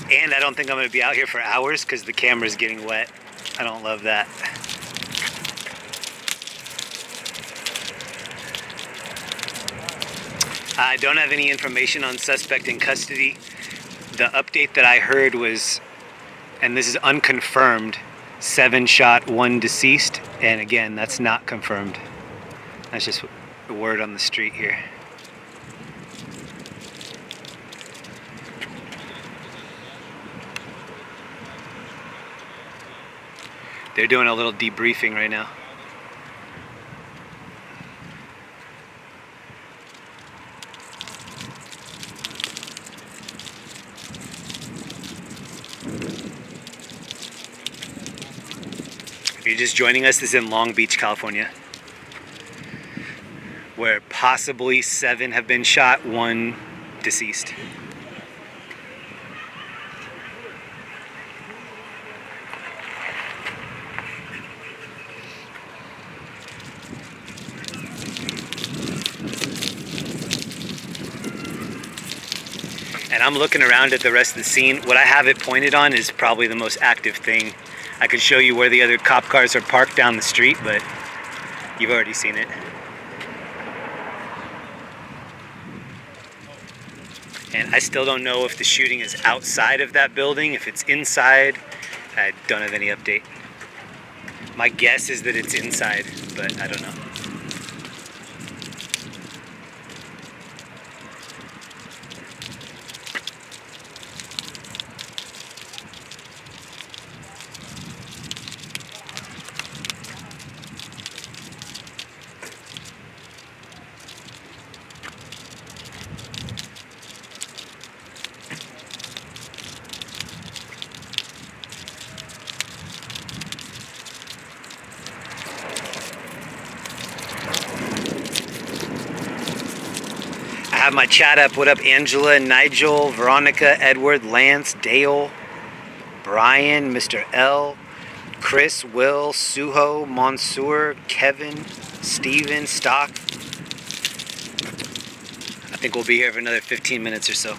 And I don't think I'm going to be out here for hours because the camera's getting wet. I don't love that. I don't have any information on suspect in custody. The update that I heard was, and this is unconfirmed, 7 shot, 1 deceased. And again, that's not confirmed. That's just the word on the street here. They're doing a little debriefing right now. If you're just joining us, this is in Long Beach, California, where possibly 7 have been shot, 1 deceased. And I'm looking around at the rest of the scene. What I have it pointed on is probably the most active thing. I could show you where the other cop cars are parked down the street, but you've already seen it. And I still don't know if the shooting is outside of that building, if it's inside. I don't have any update. My guess is that it's inside, but I don't know. I have my chat up. What up, Angela, Nigel, Veronica, Edward, Lance, Dale, Brian, Mr. L, Chris, Will, Suho, Mansoor, Kevin, Steven, Stock. I think we'll be here for another 15 minutes or so.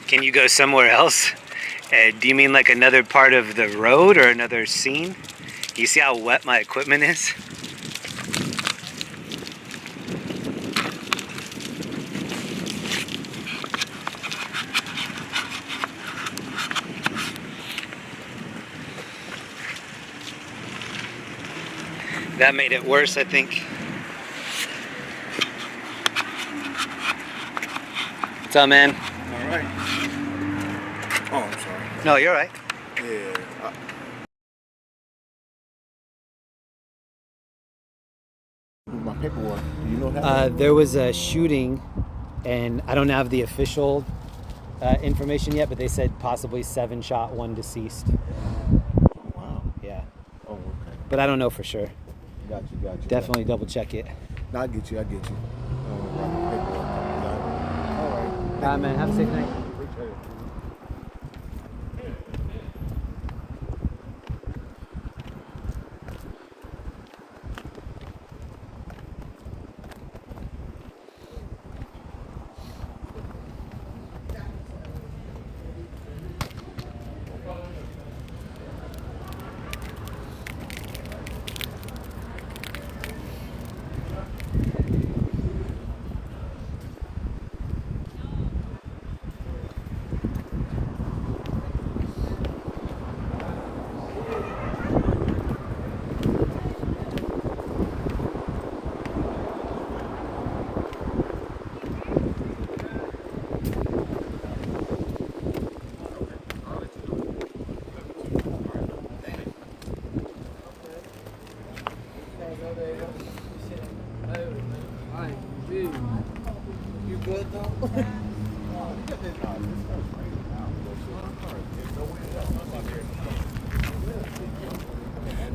Can you go somewhere else? Do you mean like another part of the road or another scene? You see how wet my equipment is? That made it worse, I think. What's up, man? All right. Oh, I'm sorry. No, you're right. Yeah. My paperwork. Do you know that? There was a shooting, and I don't have the official information yet, but they said possibly 7 shot, 1 deceased. Wow. Yeah. Oh, okay. But I don't know for sure. Got you. Definitely double check it. No, I get you. My paperwork. All right. All right, man. Have a safe night. Appreciate it.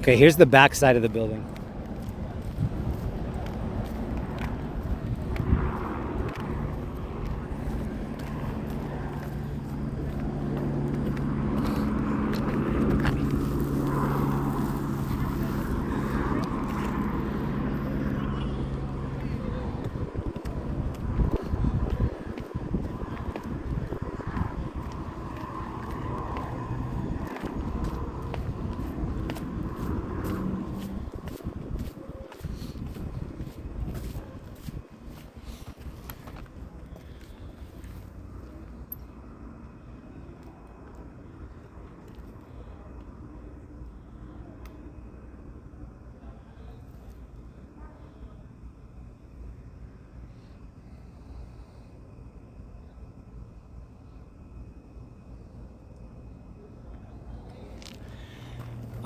Okay, here's the back side of the building.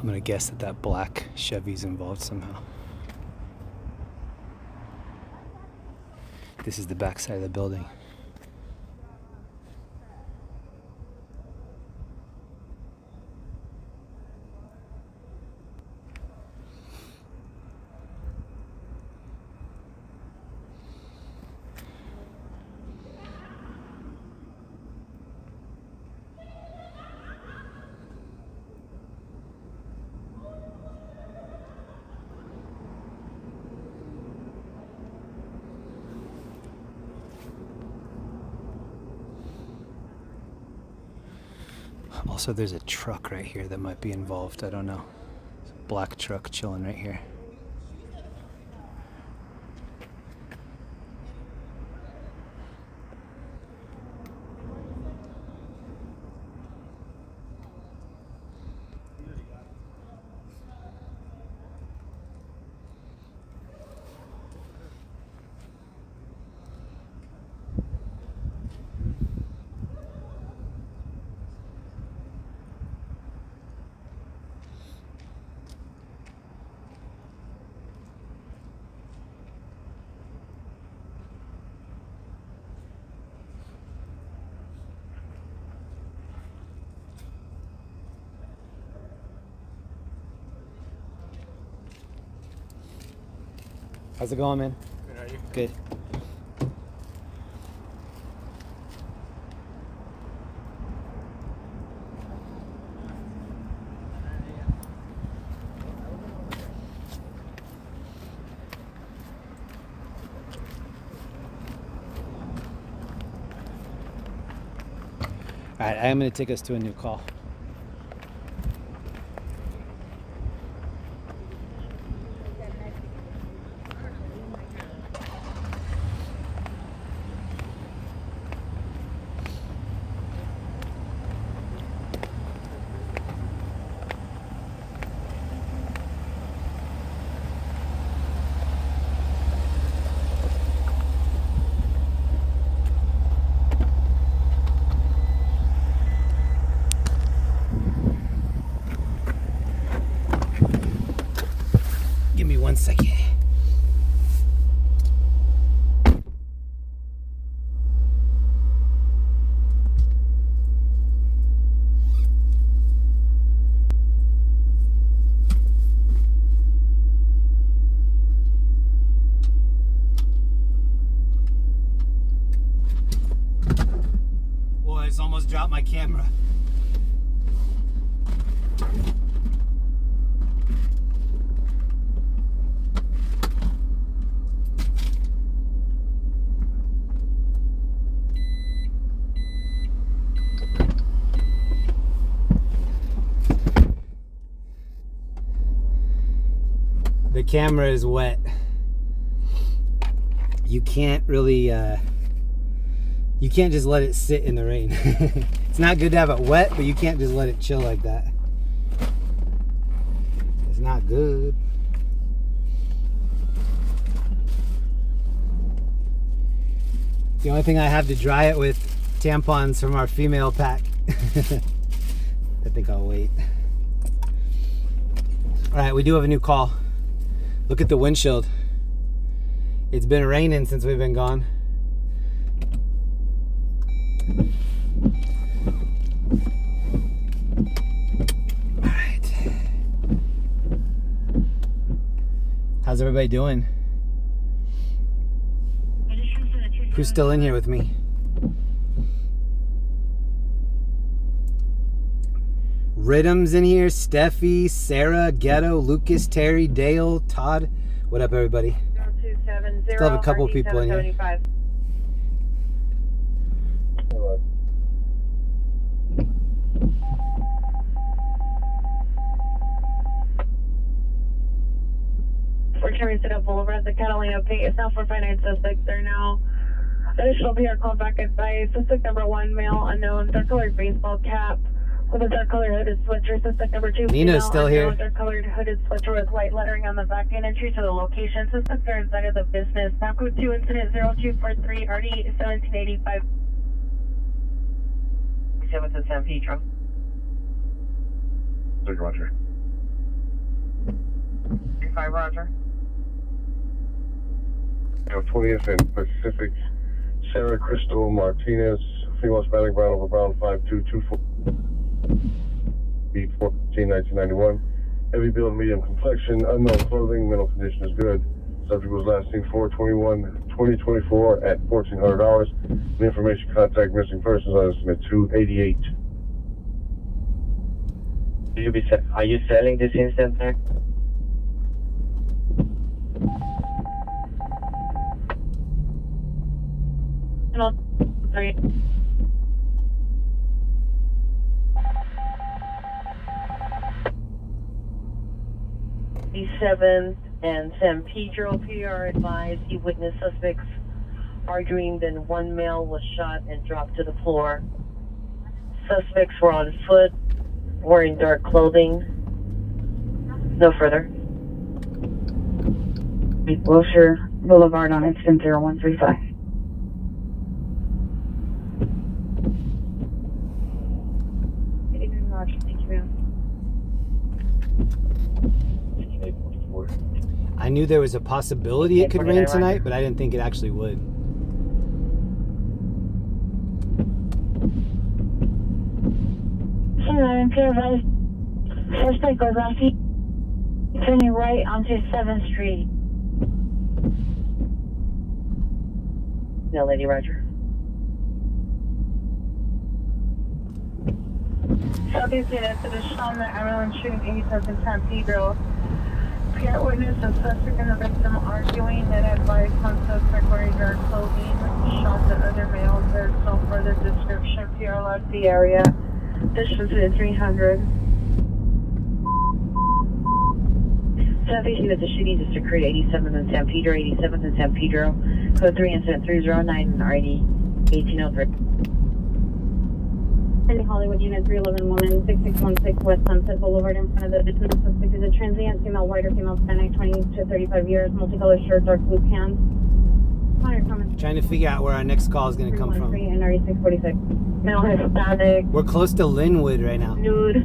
I'm gonna guess that that black Chevy's involved somehow. This is the back side of the building. Also, there's a truck right here that might be involved. I don't know. It's a black truck chilling right here. How's it going, man? Good, how are you? Good. All right, I am going to take us to a new call. Give me 1 second. Boy, it's almost dropped my camera. The camera is wet. You can't really, you can't just let it sit in the rain. It's not good to have it wet, but you can't just let it chill like that. It's not good. The only thing I have to dry it with tampons from our female pack. I think I'll wait. All right, we do have a new call. Look at the windshield. It's been raining since we've been gone. Alright. How's everybody doing? Who's still in here with me? Rhythm's in here, Steffi, Sarah, Ghetto, Lucas, Terry, Dale, Todd. What up, everybody? 0270, Still have a couple people in here. 775. We're carrying it up Boulevard at the Catalina Pay. It's now 459 suspects there now. Additional PR call back advice. Suspect number 1, male, unknown, dark colored baseball cap with a dark colored hooded sweatshirt. Suspect number 2, Nina's still here. Dark colored hooded sweatshirt with white lettering on the back and entry to the location. Suspects are inside of the business. Map code 2, incident 0243, RD 1785. 7th and San Pedro. Roger. 35, Roger. 20th and Pacific, Sarah Crystal Martinez, female Hispanic, brown over brown, 5224, B14, 1991. Heavy build, medium complexion, unknown clothing, mental condition is good. Subject was last seen 4/21/2024 at $1,400. The information contact missing persons on estimate 288. Are you selling this instant pack? Sorry. The 7th and San Pedro PR advised he witnessed suspects arguing, then one male was shot and dropped to the floor. Suspects were on foot, wearing dark clothing. No further. Wilshire Boulevard on incident 0135. Thank you, ma'am. I knew there was a possibility it could rain tonight, but I didn't think it actually would. Suspect goes off, turning right onto 7th Street. No, Lady Roger. Southeast unit to the Shaman ambulance shooting 87 in San Pedro. PR witness and suspect and the victim arguing and advised on suspect wearing dark clothing. Shot the other male. There's no further description. PR left the area. Distance to 300. Southeast unit to shooting district create 87th and San Pedro, 87th and San Pedro. Code 3 incident 309 RD 1803. Hollywood Unit 311 woman, 6616 West Sunset Boulevard in front of the business. Suspect is a transient female, white or female Hispanic, 20 to 35 years, multicolored shirt, dark blue pants. Trying to figure out where our next call is going to come from. And 646. Male Hispanic. We're close to Linwood right now. Nude.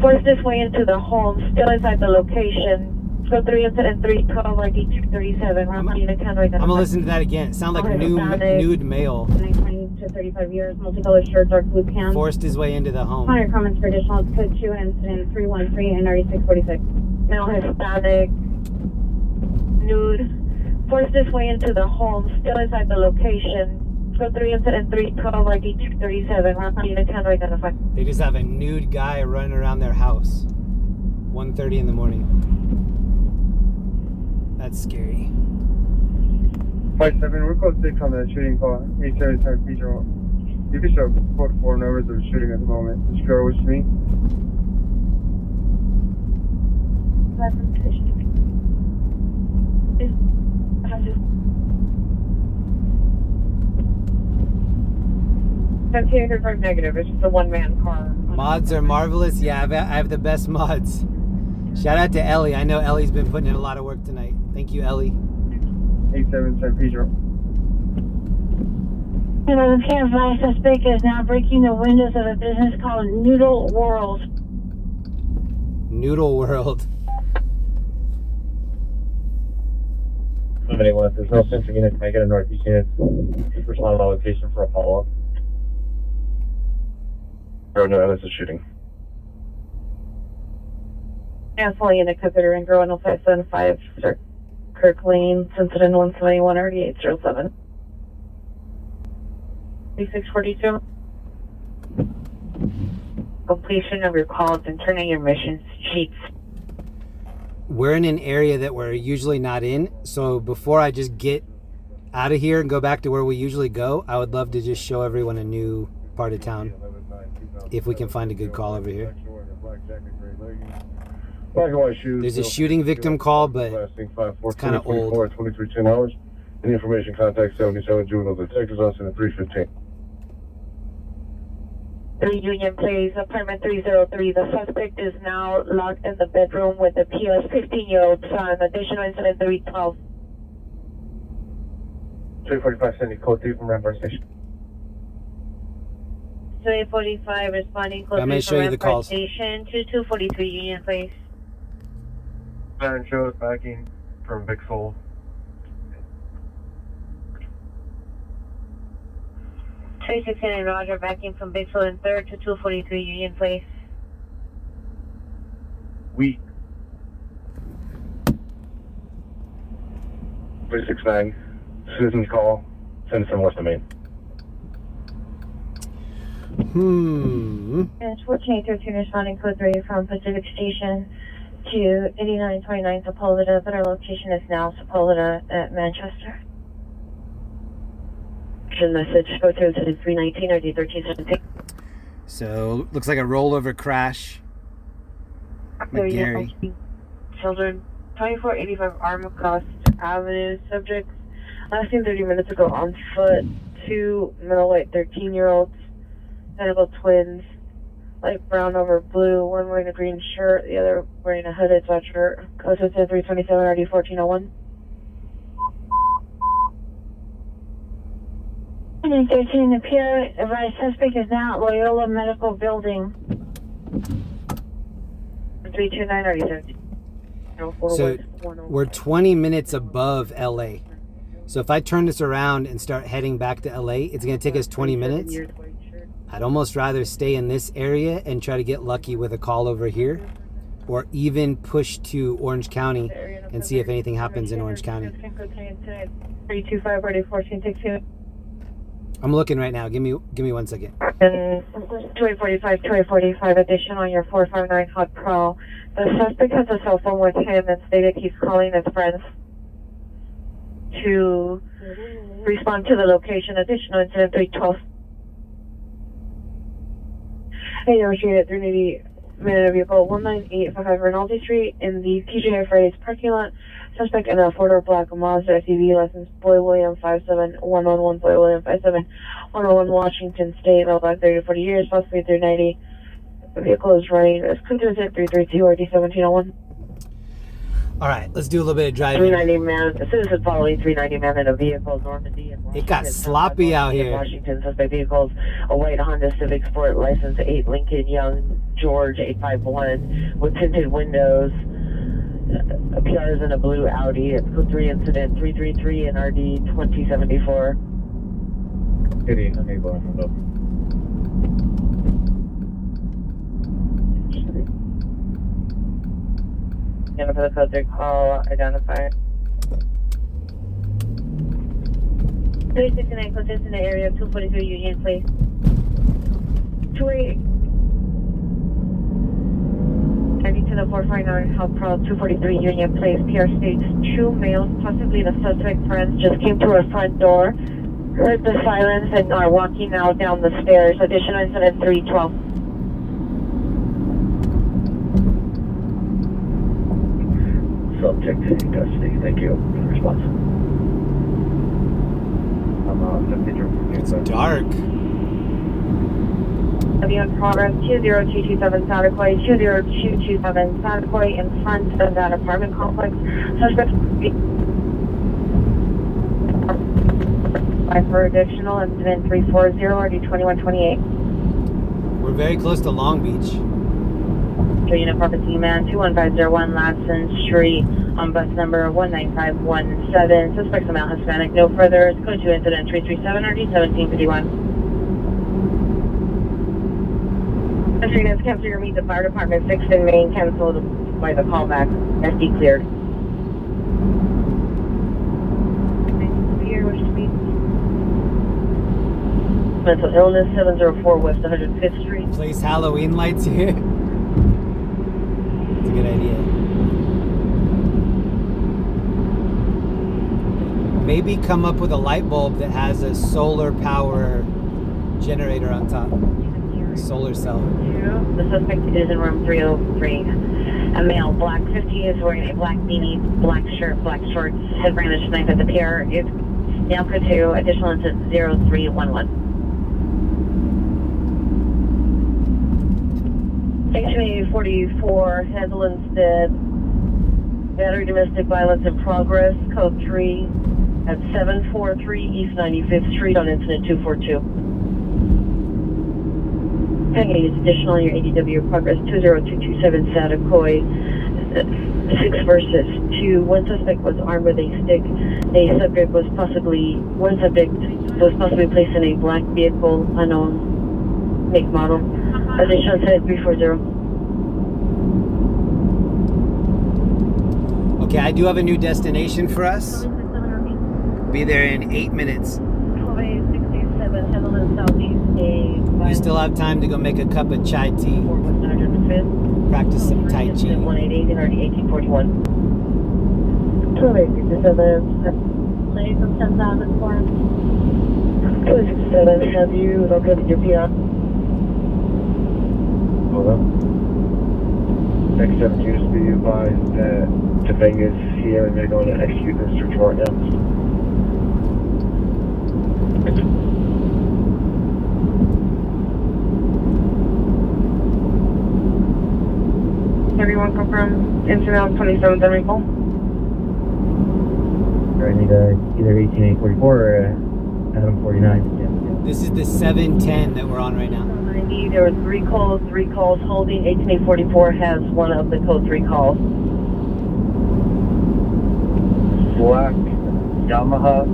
Forced his way into the home, still inside the location. Code 3 incident 312 RD 237. I'm gonna listen to that again. It sounded like nude male. 20 to 35 years, multicolored shirt, dark blue pants. Forced his way into the home. Your comments for additional code 2 incident 313 and 646. Male Hispanic. Nude. Forced his way into the home, still inside the location. Code 3 incident 312 RD 237. They just have a nude guy running around their house. 1:30 in the morning. That's scary. 5-7, we're code 6 on the shooting call. 87 San Pedro. You can show code 4 numbers of shooting at the moment. Just go with me. That's here confirmed negative. It's just a one-man car. Mods are marvelous. Yeah, I have the best mods. Shout out to Ellie. I know Ellie's been putting in a lot of work tonight. Thank you, Ellie. 87 San Pedro. Advised suspect is now breaking the windows of a business called Noodle World. Noodle World. 781, if there's no central unit, can I get a northeast unit? Respond on location for a follow-up. Oh no, that's a shooting. Yeah, fully in the Cooker and Grow 0575, Sir Kirk Lane, Cincinnati 171 RD807. 3642. Completion of your calls and turning your missions sheets. We're in an area that we're usually not in, so before I just get out of here and go back to where we usually go, I would love to just show everyone a new part of town, if we can find a good call over here. Black and white shoes. There's a shooting victim call, but it's kind of old. 2310 hours. Any information, contact 77 Juvenile Detectives on at 315. 3 Union Place, apartment 303. The suspect is now locked in the bedroom with the PS 15-year-old son. Additional incident 312. 345 sending code 3 from Rampart Station. 345 responding code I'm going to show you the calls. Station 2243 Union Place. Siren shows backing from Vixel. 369 Roger, backing from Bixel and 3rd to 243 Union Place. We. 369. Citizens call. Citizen West Domain. It's 1413 responding code 3 from Pacific Station to 8929 Sepulveda, but our location is now Sepulveda at Manchester. Message go through to 319 or D1376. So looks like a rollover crash. McGarry. Children 2485 Armacost Avenue. Subjects last seen 30 minutes ago on foot. 2 middle white 13-year-olds, identical twins, light brown over blue. One wearing a green shirt, the other wearing a hooded sweatshirt. Closest to 327 RD 1401. 13 the Pier, advised suspect is now at Loyola Medical Building. 329 RD 13. So we're 20 minutes above LA. So if I turn this around and start heading back to LA, it's going to take us 20 minutes. I'd almost rather stay in this area and try to get lucky with a call over here, or even push to Orange County and see if anything happens in Orange County. 325 RD 1462. I'm looking right now. Give me 1 second. And 245 addition on your 459 Hot Pro. The suspect has a cell phone with him and stated he's calling his friends to respond to the location. Additional incident 312. Hey, negotiated 380 minute vehicle 19855 Rinaldi Street in the TGI Fridays parking lot. Suspect in a 4-door black Mazda SUV, license Boy William 57111, Boy William 57111, Washington State, male black 30 to 40 years, possibly 390. The vehicle is running as contingent 332 RD 1701. All right, let's do a little bit of driving. 390 man, the citizen following 390 man in a vehicle, Normandy and Washington. It got sloppy out here. Washington, suspect vehicles, a white Honda Civic Sport, license 8 Lincoln Young George 851 with tinted windows. PRs in a blue Audi. It's code 3 incident 333 and RD 2074. Hitting unable on the And for the code 3 call, identify. 369 close in the area of 243 Union Place. 28. Heading to the 459 Health Pro 243 Union Place. PR states 2 males, possibly the suspect friends, just came to our front door, heard the sirens, and are walking now down the stairs. Additional incident 312. Subject in custody. Thank you. Response. It's dark. In progress 20227 Sadakoy, 20227 Sadakoy in front of that apartment complex. Suspect for additional incident 340 RD 2128. We're very close to Long Beach. Unit Property Man 21501 Ladson Street on bus number 19517. Suspects male Hispanic. No further. Code 2 incident 337 RD 1751. Units cancel your meet the fire department 6th in Main, canceled by the callback. SD cleared. Here, wish to meet. Mental illness 704 West 105th Street. Place Halloween lights here. It's a good idea. Maybe come up with a light bulb that has a solar power generator on top. Solar cell. The suspect is in room 303. A male, black 50, is wearing a black beanie, black shirt, black shorts, has brandished knife at the pier. It's now code 2, additional incident 0311. Section 844, handle instead. Battery domestic violence in progress, code 3 at 743 East 95th Street on incident 242. Peggy is additional on your ADW progress 20227 Satakoy 6 versus 2. One suspect was armed with a stick. One subject was possibly placed in a black vehicle, unknown make model. Additional set 340. Okay, I do have a new destination for us. Be there in 8 minutes. 12A67, Hamilton Southeast. You still have time to go make a cup of chai tea. Practice some Tai Chi. 188 1841. 12A67. Ladies from 10,000 form. 267, have you located your PR? Hold up. Next 7 units be advised that Tobanga's here and they're going to execute this search warrant now. Everyone confirm incident 27th and recall? I need either 18844 or Adam 49. This is the 710 that we're on right now. 90, there were 3 calls holding. 18844 has one of the code 3 calls. Black Yamaha.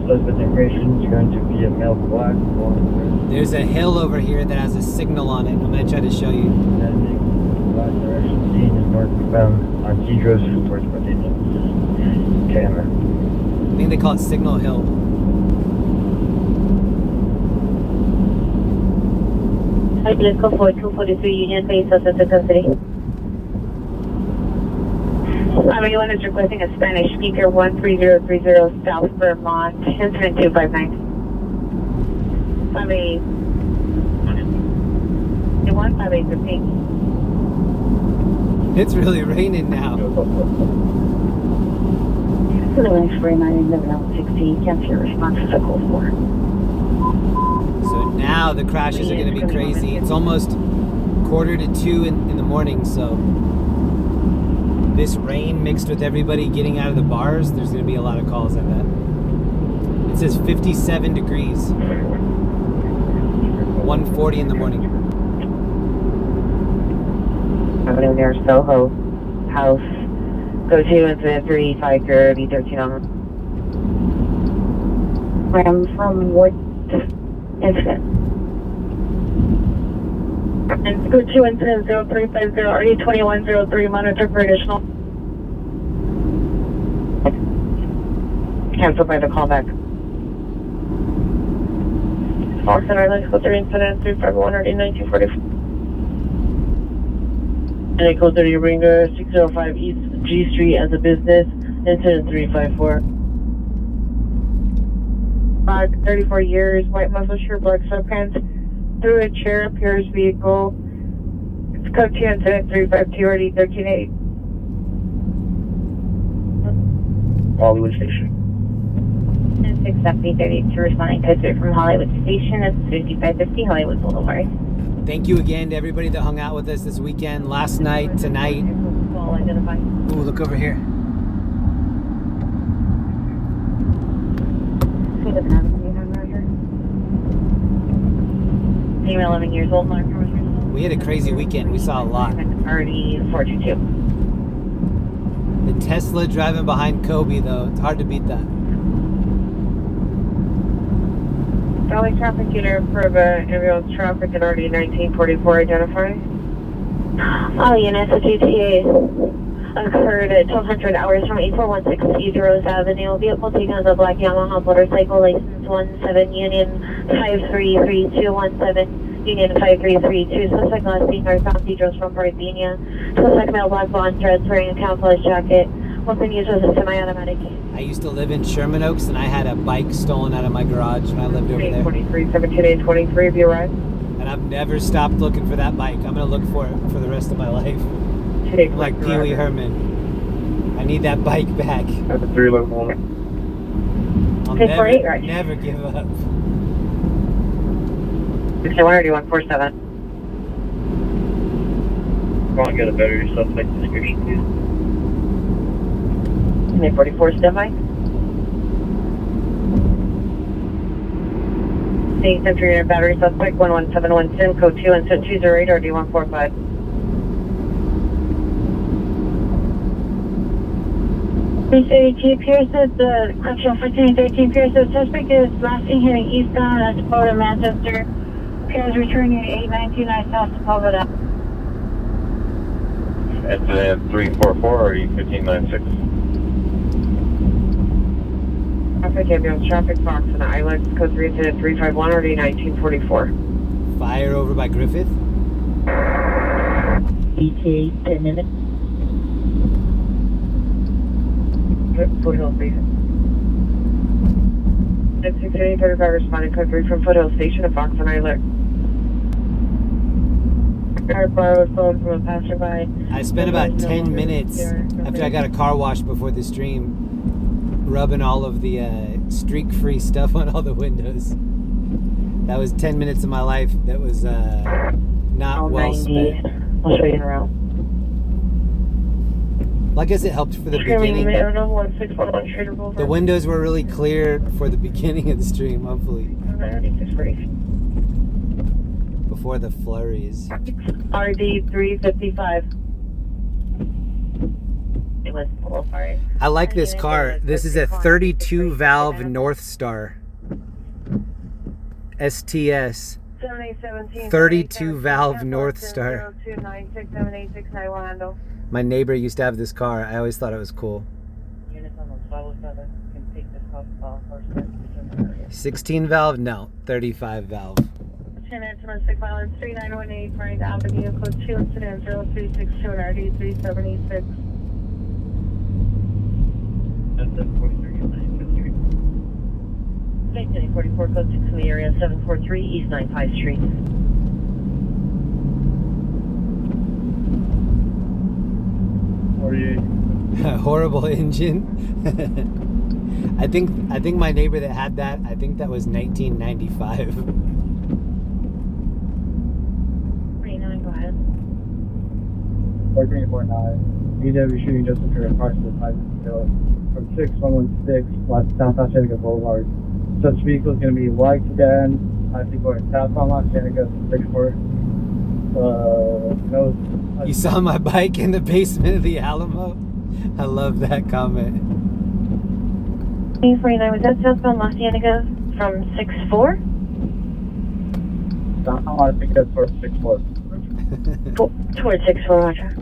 Suspect information is going to be a male black. There's a hill over here that has a signal on it. I'm going to try to show you. Last direction seen is northbound on Tigros towards Porteño. Camera. I think they call it Signal Hill. Let's go for 243 Union Bay, Sussex City. Everyone is requesting a Spanish speaker 13030 South Vermont, incident 259. 15815. It's really raining now. Lewis 49 cancel your response to call 4. So now the crashes are going to be crazy. It's almost 1:45 in the morning, so this rain mixed with everybody getting out of the bars, there's going to be a lot of calls, I bet. It says 57 degrees. 1:40 in the morning. Avenue near Soho House. Go to incident 35 B13 on. Ram from what incident? And go to incident 0350 RD2103, monitor for additional. Cancelled by the callback. Call center, let's go through incident 351 RD1944. And code 30 Ringer 605 East G Street as a business, incident 354. 34 years, white muscle shirt, black sweatpants, through a chair, appears vehicle. It's code 2 incident 352 RD 1380. Hollywood Station. And 67032 responding code 3 from Hollywood Station. It's 5550 Hollywood Boulevard. Thank you again to everybody that hung out with us this weekend, last night, tonight. Ooh, look over here. Female 11 years old, We had a crazy weekend. We saw a lot. RD 422. The Tesla driving behind Kobe, though. It's hard to beat that. Valley traffic unit for the ambulance traffic at RD 1944 identify. All units, a GTA occurred at 1200 hours from 8416 East Rose Avenue. Vehicle taken on the black Yamaha motorcycle, license 17 Union 533217, Union 5332. Suspect last seen northbound Cedros from Parthenia. Suspect male, black blonde dreads, wearing a camouflage jacket. Weapon used was a semi-automatic. I used to live in Sherman Oaks, and I had a bike stolen out of my garage when I lived over there. 23, 17823, have you arrived? And I've never stopped looking for that bike. I'm gonna look for it for the rest of my life. I'm like Pee Wee Herman. I need that bike back. That's a 311. I'll never give up. 61 or do you want 47? Want to get a better suspect description, please? 44 standby. Seeing Century Unit battery suspect 11717, code 2 and 208 or D145. T Pierce at the correctional 1513 Pierce. The suspect is last seen heading eastbound at Sepulveda, Manchester. Appears returning at 8929 South Sepulveda. Incident 344 or E1596. Traffic ambulance traffic box and ILEX code 3 incident 351 or D1944. Fire over by Griffith. ETA 10 minutes. Foothill Station. 66835 responding code 3 from Foothill Station at Fox and ILEX. Car borrowed phone from a passerby. I spent about 10 minutes after I got a car wash before the stream rubbing all of the streak-free stuff on all the windows. That was 10 minutes of my life that was not well spent. I'll show you around. Well, I guess it helped for the beginning. The windows were really clear for the beginning of the stream, hopefully. Before the flurries. RD 355. It was sorry. I like this car. This is a 32 valve North Star. STS. 32 valve North Star. My neighbor used to have this car. I always thought it was cool. 16 valve? No, 35 valve. 10 domestic violence 3918 Frank Avenue, code 2 incident 0362 and RD 376. That's 43. 44 code 6 in the area, 743 East 95 Street. Horrible engine. I think my neighbor that had that, I think that was 1995. 29, go ahead. 1449. EW shooting just occurred approximately 5 minutes ago from 6116 West South Los Angeles Boulevard. Such vehicle is going to be white sedan. I think going southbound Los Angeles 64. You saw my bike in the basement of the Alamo? I love that comment. 49, was that southbound Los Angeles from 64? I think that's towards 64. Towards 64, Roger.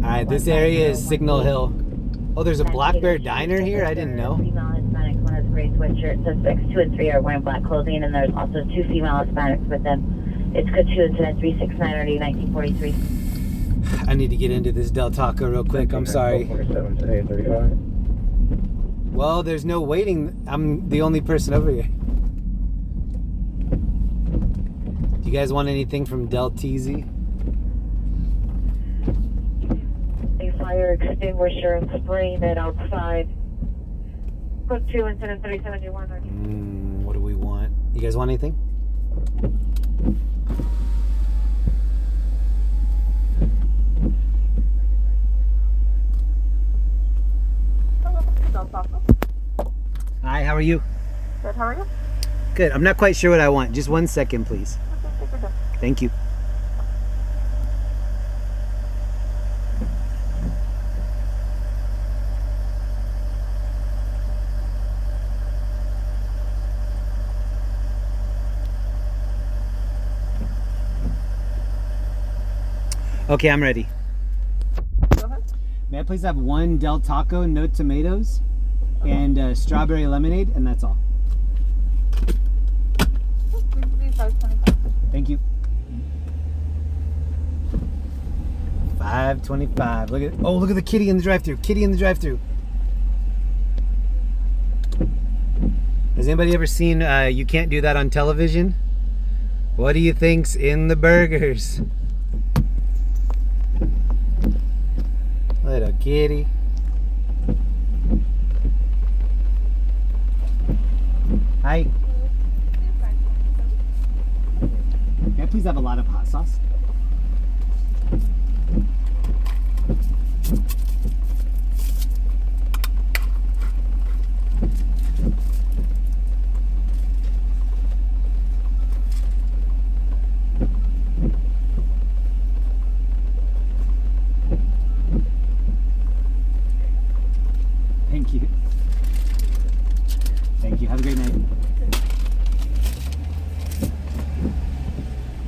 Alright, this area is Signal Hill. Oh, there's a Black Bear Diner here? I didn't know. Female Hispanics, one has a gray sweatshirt. Suspects 2 and 3 are wearing black clothing, and there's also 2 female Hispanics with them. It's code 2 incident 369 RD 1943. I need to get into this Del Taco real quick. I'm sorry. Well, there's no waiting. I'm the only person over here. Do you guys want anything from Del TZ? A fire extinguisher and spraying it outside. Code 2 incident 371. What do we want? You guys want anything? Hi, how are you? Good, how are you? Good. I'm not quite sure what I want. Just 1 second, please. Thank you. Okay, I'm ready. Go ahead. May I please have one Del Taco, no tomatoes, and strawberry lemonade, and that's all. Thank you. $5.25. Look at the kitty in the drive-thru. Kitty in the drive-thru. Has anybody ever seen You Can't Do That on television? What do you think's in the burgers? Little kitty. Hi. May I please have a lot of hot sauce? Thank you. Thank you. Have a great night.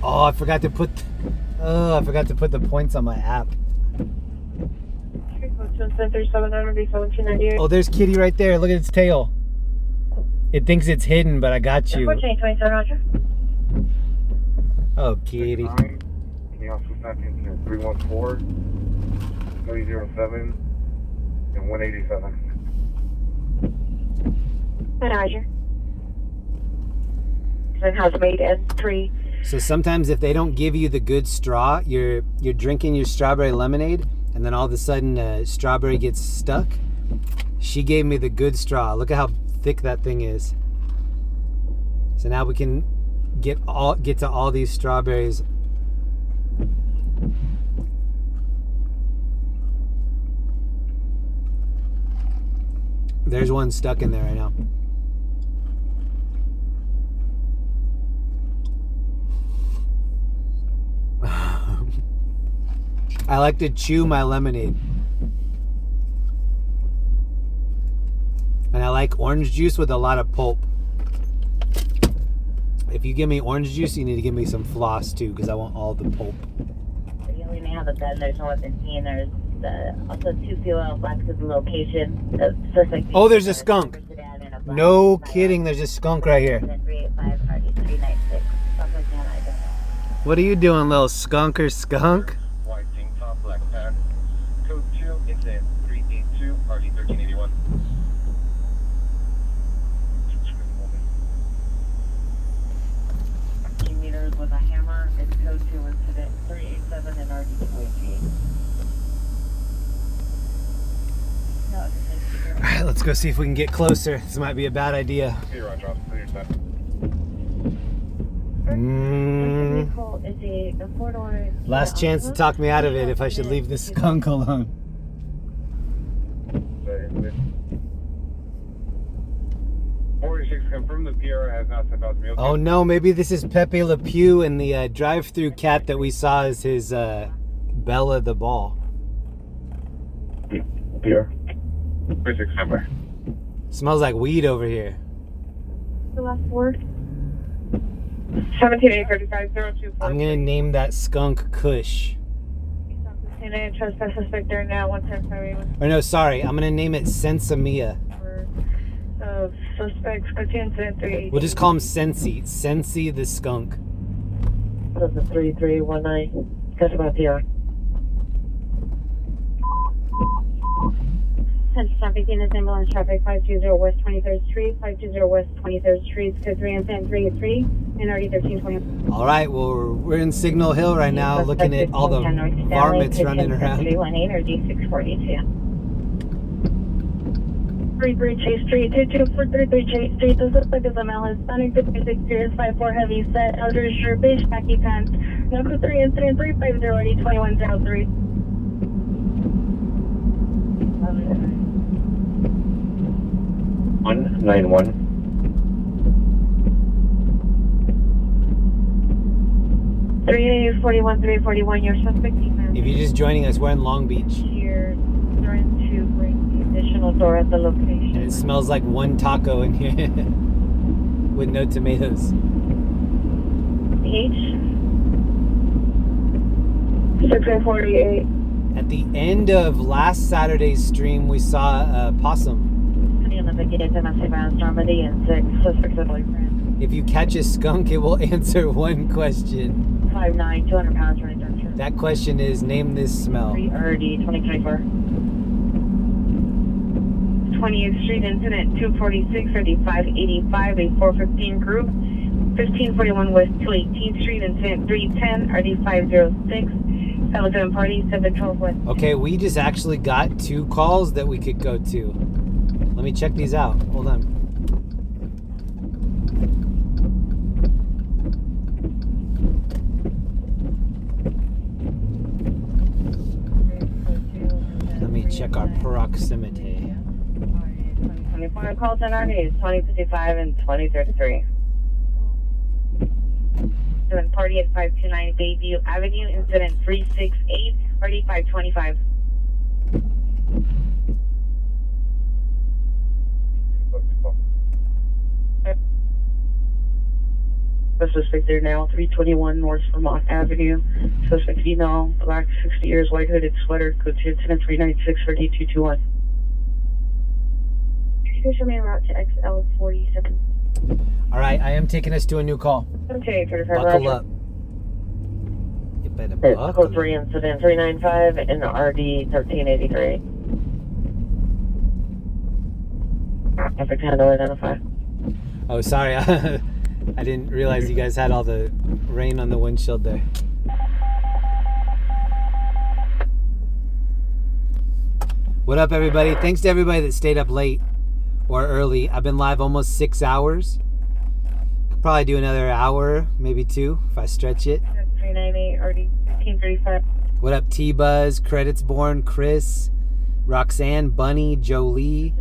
Oh, I forgot to put the points on my app. Oh, there's Kitty right there. Look at its tail. It thinks it's hidden, but I got you. Oh, Kitty. Can you also snap into 314, 307, and 187? Roger. And has made N3. So sometimes if they don't give you the good straw, you're drinking your strawberry lemonade, and then all of a sudden strawberry gets stuck. She gave me the good straw. Look at how thick that thing is. So now we can get to all these strawberries. There's one stuck in there right now. I like to chew my lemonade. And I like orange juice with a lot of pulp. If you give me orange juice, you need to give me some floss too, because I want all the pulp. You only may have a gun. There's no weapon seen. There's also 2 female blacks at the location. The suspect. Oh, there's a skunk. No kidding, there's a skunk right here. 385 party 396. What are you doing, little skunker skunk? White tank top, black pants. Code 2, incident 382, party 1381. Meters with a hammer. It's code 2 incident 387 and RD 288. All right, let's go see if we can get closer. This might be a bad idea. Hey, Roger, clear your side. Last chance to talk me out of it if I should leave this skunk alone. 46, confirm the PR has not sent out to me. Okay. Oh no, maybe this is Pepe Le Pew, and the drive-through cat that we saw is his Bella the ball. PR. 46 number. Smells like weed over here. The last word. 17-835-02. I'm gonna name that skunk Kush. Trespass suspect there now. 110 Or no, sorry, I'm gonna name it Sensamia. Suspects incident 3. We'll just call him Sensi. Sensi the skunk. That's a 3319. That's about PR. 10-15 is ambulance traffic 520 West 23rd Street, 520 West 23rd Street, code 3 incident 383, and already 1320. All right, well, we're in Signal Hill right now looking at all the varmints running around. 318 or D642. 33 Chase Street, 22433 Chase Street. The suspect is a male Hispanic, 56 years, 5'4", heavy set, outer shirt, beige khaki pants. Number 3 incident 350 already 2103. 191. Your suspect If you're just joining us, we're in Long Beach. here. Trying to bring the additional door at the location. And it smells like one taco in here with no tomatoes. H. 6848. At the end of last Saturday's stream, we saw a possum. On the Vegetation, massive Normandy, and 6 suspects of boyfriend. If you catch a skunk, it will answer one question. 5'9", 200 pounds, running down here. That question is, name this smell. RD 2024. 20th Street incident 246, RD 585, a 415 group. 1541 West 218th Street incident 310, RD 506. 7 party 712 West. Okay, we just actually got 2 calls that we could go to. Let me check these out. Hold on. Let me check our proximity. 24 calls in RD is 2055 and 2033. 7 party at 529 Bayview Avenue, incident 368, RD 525. Suspect there now, 321 North Vermont Avenue. Suspect female, black, 60 years, white hooded sweater, code 2, incident 396, RD 221. Excuse me, route to XL 47. All right, I am taking us to a new call. Okay, 35 Buckle up. You better buckle. Code 3, incident 395, and RD 1383. Traffic handle identify. Oh, sorry. I didn't realize you guys had all the rain on the windshield there. What up, everybody? Thanks to everybody that stayed up late or early. I've been live almost 6 hours. Could probably do another hour, maybe 2 if I stretch it. 398, RD 1535. What up, T-Buzz, Credits Born, Chris, Roxanne, Bunny, Jolie,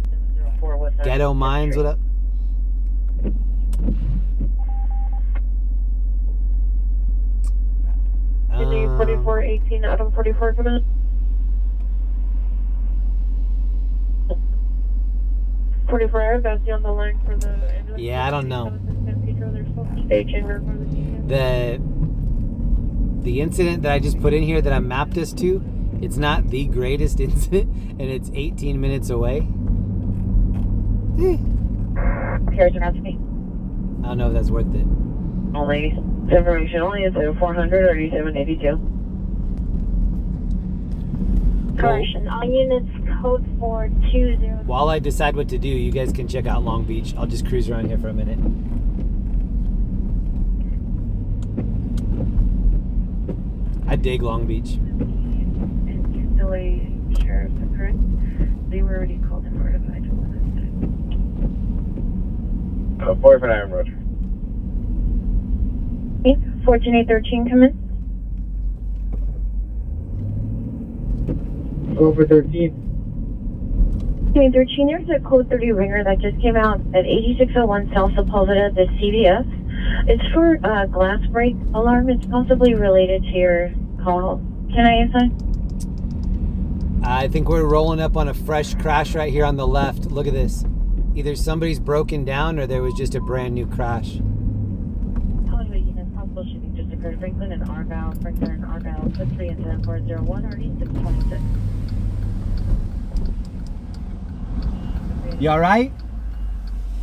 Ghetto Minds, what up? Sydney 4418, Adam 44, come in. 44, I've got you on the line for the ambulance. Yeah, I don't know. The incident that I just put in here that I mapped us to, it's not the greatest incident, and it's 18 minutes away. Here's your me. I don't know if that's worth it. Only information only is 400 or 782. Correction, all units code 420. While I decide what to do, you guys can check out Long Beach. I'll just cruise around here for a minute. I dig Long Beach. Still a sheriff, correct? They were already called and notified. 459, Roger. 14813, come in. Go for 13. 13, there's a code 30 ringer that just came out at 8601 South Sepulveda, the CVS. It's for a glass break alarm. It's possibly related to your call. Can I assign? I think we're rolling up on a fresh crash right here on the left. Look at this. Either somebody's broken down or there was just a brand new crash. Hollywood unit, possible shooting just occurred. Franklin and Argyle, Franklin and Argyle, put 3 and 7401 or 626. You all right?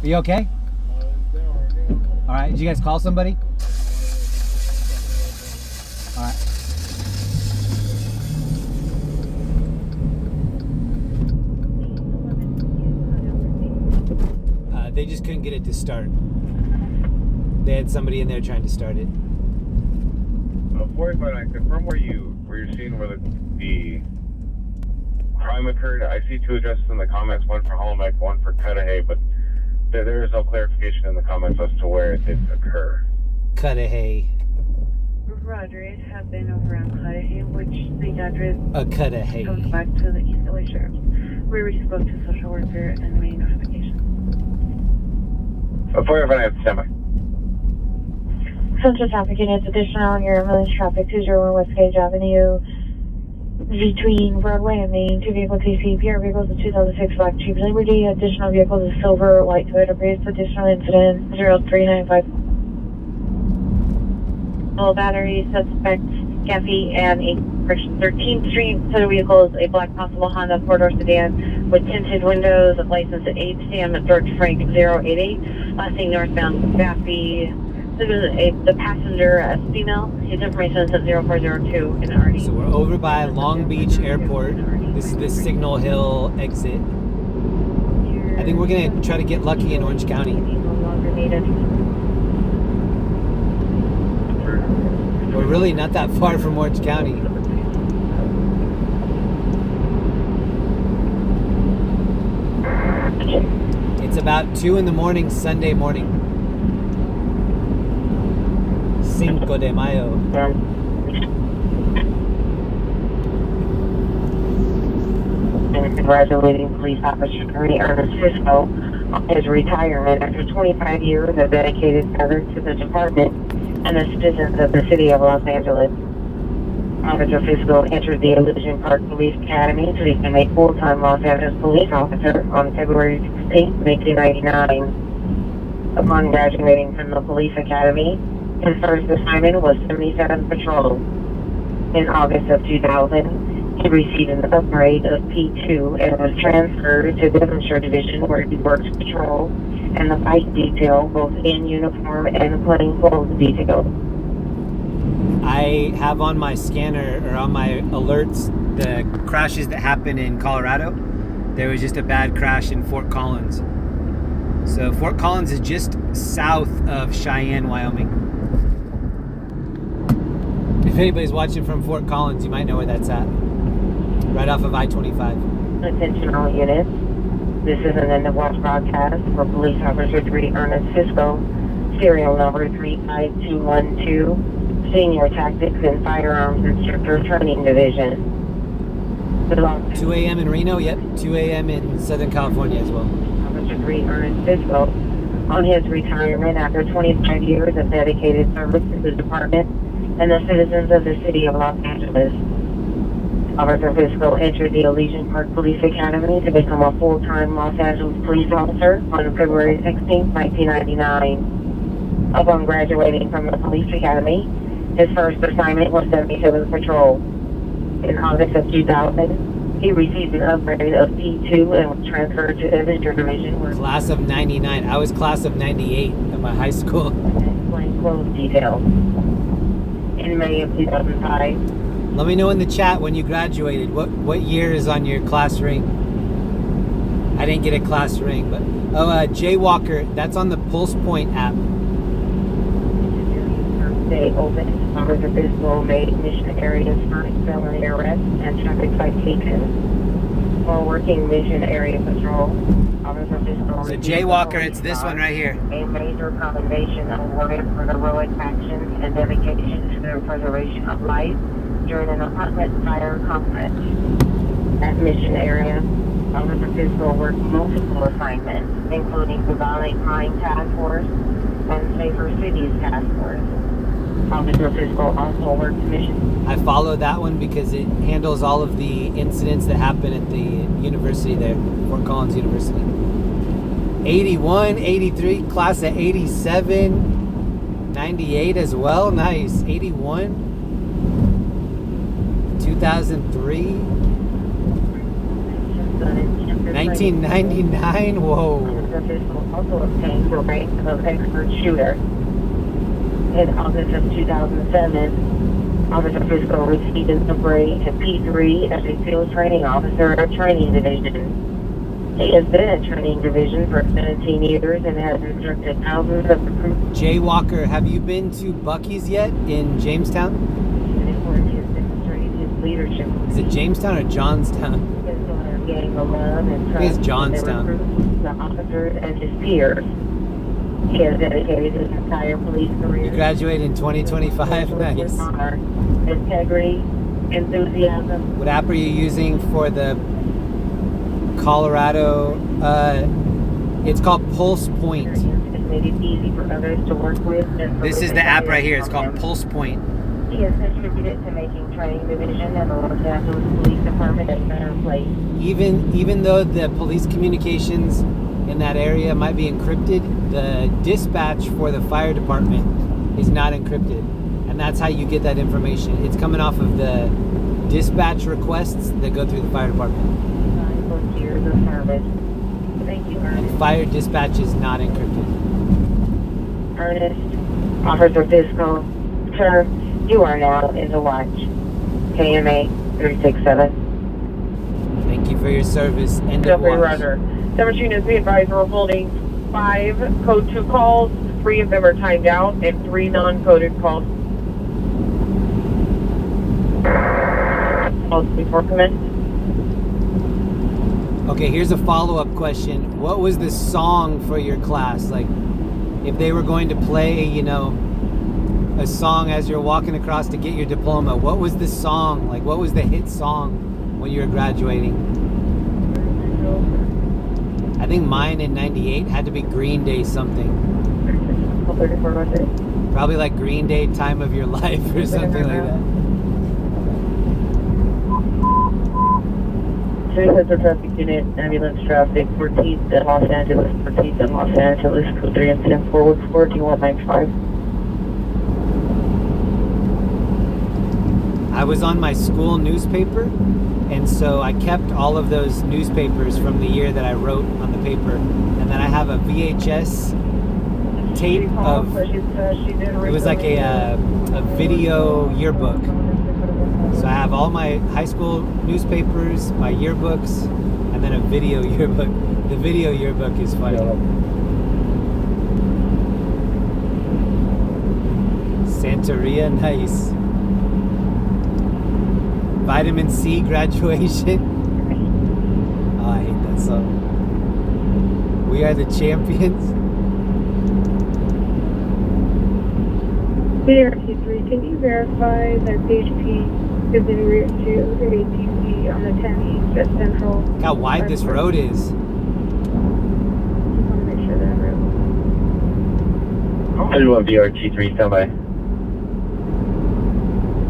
Are you okay? All right. Did you guys call somebody? All right. They just couldn't get it to start. They had somebody in there trying to start it. 459, confirm where you're seeing where the crime occurred. I see 2 addresses in the comments, one for Holomek, one for Cudahy, but there is no clarification in the comments as to where it did occur. Cudahy. Roger, it had been over on Cudahy, which the address Cudahy goes back to the East LA Sheriff. We already spoke to social worker and made notification. 459, standby. Central traffic units additional on your ambulance traffic 201 West Gage Avenue between Broadway and Main. 2 vehicles CCPR vehicles, a 2006 Black Jeep Liberty. Additional vehicles, a silver white Toyota Prius. Additional incident 0395. All battery suspect Cafe and 13th Street. Total vehicles, a black possible Honda four-door sedan with tinted windows, license at 8 Sam George Frank 088. Last thing northbound Cafe. This is the passenger, a female. His information is at 0402 in RD. So we're over by Long Beach Airport. This is the Signal Hill exit. I think we're gonna try to get lucky in Orange County. We're really not that far from Orange County. It's about 2 in the morning, Sunday morning. Cinco de Mayo. Congratulating police officer Ernest Frisco on his retirement after 25 years of dedicated service to the department and the citizens of the city of Los Angeles. Officer Frisco entered the Illusion Park Police Academy to become a full-time Los Angeles police officer on February 16, 1999. Upon graduating from the police academy, his first assignment was 77th Patrol. In August of 2000, he received an upgrade of P2 and was transferred to Devonshire Division, where he worked patrol and the bike detail, both in uniform and plainclothes detail. I have on my scanner or on my alerts the crashes that happened in Colorado. There was just a bad crash in Fort Collins. So Fort Collins is just south of Cheyenne, Wyoming. If anybody's watching from Fort Collins, you might know where that's at. Right off of I-25. Attention all units. This is an end-of-watch broadcast for Police Officer 3 Ernest Frisco, serial number 35212, Senior Tactics and Firearms Instructor Training Division. 2 a.m. in Reno, yep. 2 a.m. in Southern California as well. Officer 3 Ernest Frisco on his retirement after 25 years of dedicated service to the department and the citizens of the city of Los Angeles. Officer Frisco entered the Elysian Park Police Academy to become a full-time Los Angeles police officer on February 16, 1999. Upon graduating from the police academy, his first assignment was 77th Patrol. In August of 2000, he received an upgrade of P2 and was transferred to Devonshire Division. Class of 99. I was class of 98 at my high school. Plainclothes detail. In May of 2005, let me know in the chat when you graduated. What year is on your class ring? I didn't get a class ring, but Jaywalker, that's on the Pulse Point app. Day open. Officer Frisco made mission areas for felony arrest and traffic citations while working mission area patrol. Officer Frisco. So Jaywalker, it's this one right here. A major commendation awarded for heroic actions and dedication to the preservation of life during an apartment fire complex. At mission area, Officer Frisco worked multiple assignments, including the Violent Crime Task Force and Safer Cities Task Force. Officer Frisco also worked mission. I follow that one because it handles all of the incidents that happen at the university there, Fort Collins University. 81, 83, class of 87, 98 as well, nice. 81, 2003, 1999, whoa. Officer Frisco also obtained the rank of expert shooter. In August of 2007, Officer Frisco received an upgrade to P3 as a field training officer at Training Division. He has been at Training Division for 17 years and has instructed thousands of recruits. Jaywalker, have you been to Buc-ee's yet in Jamestown? His leadership. Is it Jamestown or Johnstown? Getting the love and trust it's Johnstown. The officers and his peers. He has dedicated his entire police career. You graduated in 2025? Nice. Honor, integrity, enthusiasm. What app are you using for the Colorado? It's called Pulse Point. It's made it easy for others to work with. This is the app right here. It's called Pulse Point. He has contributed to making Training Division and the Los Angeles Police Department a better place. Even though the police communications in that area might be encrypted, the dispatch for the fire department is not encrypted. And And that's how you get that information. It's coming off of the dispatch requests that go through the fire department. Years of service. Thank you, Ernest. And fire dispatch is not encrypted. Ernest, Officer Fiscal. Sir, you are now in the watch. KMA 367. Thank you for your service. End of watch. Roger. 7 units, be advised, we're holding 5 code 2 calls. 3 of them are timed out, and 3 non-coded calls. Calls before commence. Okay, here's a follow-up question. What was the song for your class? Like, if they were going to play, you know, a song as you're walking across to get your diploma, what was the song? Like, what was the hit song when you were graduating? I think mine in 98 had to be Green Day something. Probably like Green Day, Time of Your Life or something like that. Center traffic unit, ambulance traffic, 14th in Los Angeles, 14th in Los Angeles, code 3 incident 414, D195. I was on my school newspaper, and so I kept all of those newspapers from the year that I wrote on the paper, and then I have a VHS tape of, it was like a video yearbook. So I have all my high school newspapers, my yearbooks, and then a video yearbook. The video yearbook is funny. Santeria, nice. Vitamin C graduation. Oh, I hate that song. We are the champions. BRT3, can you verify that PHP is en route to ATC on the 10 East at Central? Look how wide this road is. Just want to make sure that road. 31 BRT3, standby.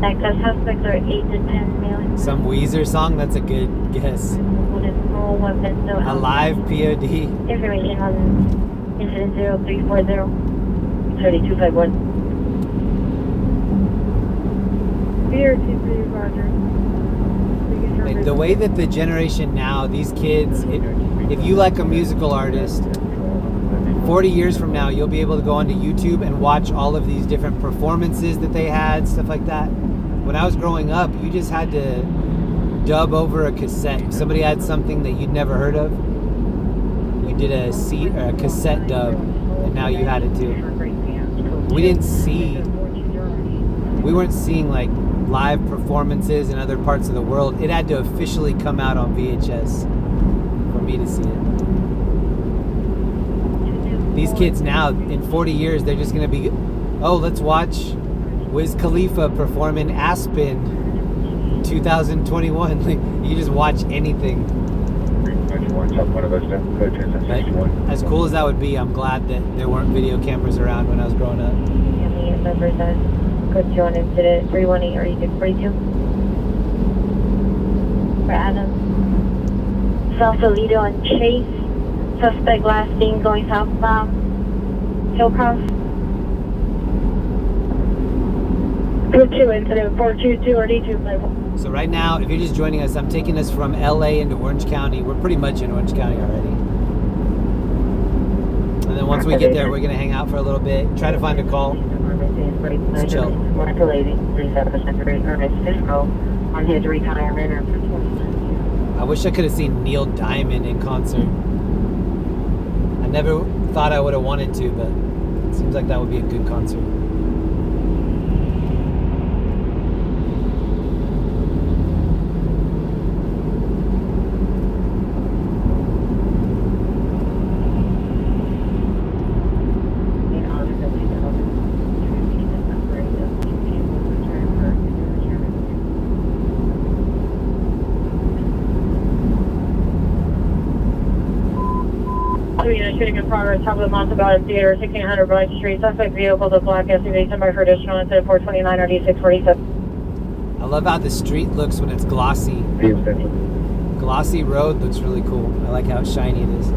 Access suspects are 8 to 10 male. Some Weezer song? That's a good guess. Full weapons, so Alive POD. information on incident 0340 3251. BRT3, Roger. Like, the way that the generation now, these kids, if you like a musical artist, 40 years from now, you'll be able to go onto YouTube and watch all of these different performances that they had, stuff like that. When I was growing up, you just had to dub over a cassette. If somebody had something that you'd never heard of, you did a cassette dub, and now you had it too. We weren't seeing like live performances in other parts of the world. It had to officially come out on VHS for me to see it. These kids now, in 40 years, they're just going to be, oh, let's watch Wiz Khalifa perform in Aspen 2021. Like, you just watch anything. As cool as that would be, I'm glad that there weren't video cameras around when I was growing up. Code 2 on incident 318 or 8642. For Adam. South Toledo on Chase. Suspect last seen going southbound. Hillcross. Code 2 incident 422 or D251. So right now, if you're just joining us, I'm taking us from LA into Orange County. We're pretty much in Orange County already. And then once we get there, we're going to hang out for a little bit, try to find a call. Let's chill. Martha Lady, 37 Ernest Fiscal on his retirement. I wish I could have seen Neil Diamond in concert. I never thought I would have wanted to, but it seems like that would be a good concert. Shooting in progress, top of the Montebello Theater, 1600 Bryce Street. Suspect vehicle, the black SUV, sent by for additional incident 429 or D647. I love how the street looks when it's glossy. Glossy road looks really cool. I like how shiny it is.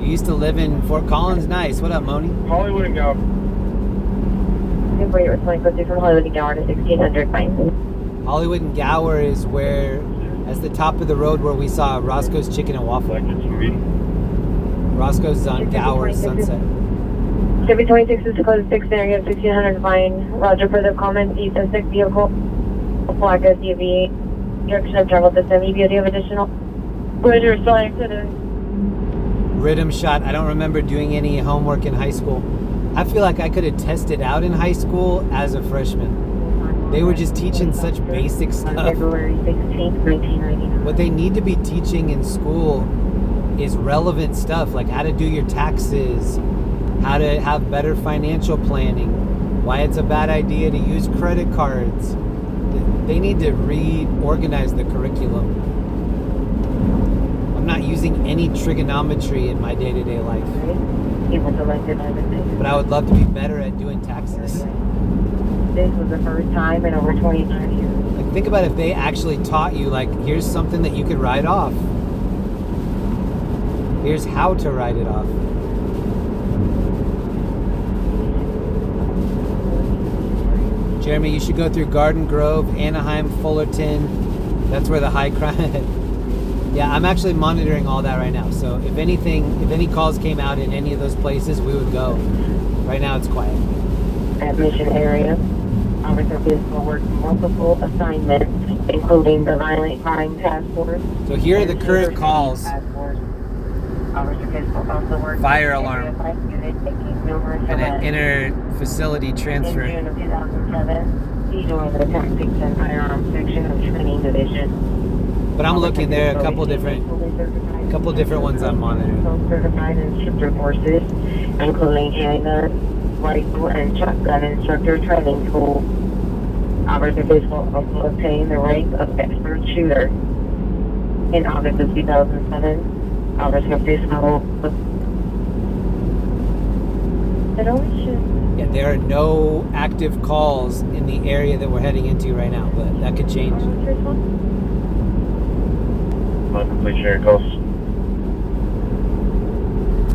You used to live in Fort Collins. Nice. What up, Moni? Hollywood and Gower. Wait, responding code 2 from Hollywood and Gower to 1600 Pine. Hollywood and Gower is where, that's the top of the road where we saw Roscoe's Chicken and Waffle. Roscoe's is on Gower, Sunset. 726 is code 6 there, you have 1600 Pine. Roger, further comments, east of 6 vehicle. Flag SUV, direction of travel to 70, do you have additional? Roger, responding to the Rhythm shot. I don't remember doing any homework in high school. I feel like I could have tested out in high school as a freshman. They were just teaching such basic stuff. February 16th, 1999. What they need to be teaching in school is relevant stuff, like how to do your taxes, how to have better financial planning, why it's a bad idea to use credit cards. They need to reorganize the curriculum. I'm not using any trigonometry in my day-to-day life. But I would love to be better at doing taxes. This was the first time in over 25 years. Like, think about if they actually taught you, like, here's something that you could write off. Here's how to write it off. Jeremy, you should go through Garden Grove, Anaheim, Fullerton. That's where the high crime... Yeah, I'm actually monitoring all that right now. So if anything, if any calls came out in any of those places, we would go. Right now it's quiet. Admission area. Officer Physical works multiple assignments, including the Violent Crime Task Force. So here are the current calls. Officer Physical also works Fire alarm. And an in inter-facility transfer. June of 2007, he joined the Tactics and Firearms Section of Training Division. But I'm looking there, a couple different ones I'm monitoring. Certified instructor courses, including handgun, rifle, and shotgun instructor training school. Officer Physical also obtained the rank of expert shooter. In August of 2007, Officer Physical. Yeah, there are no active calls in the area that we're heading into right now, but that could change. Complete share calls.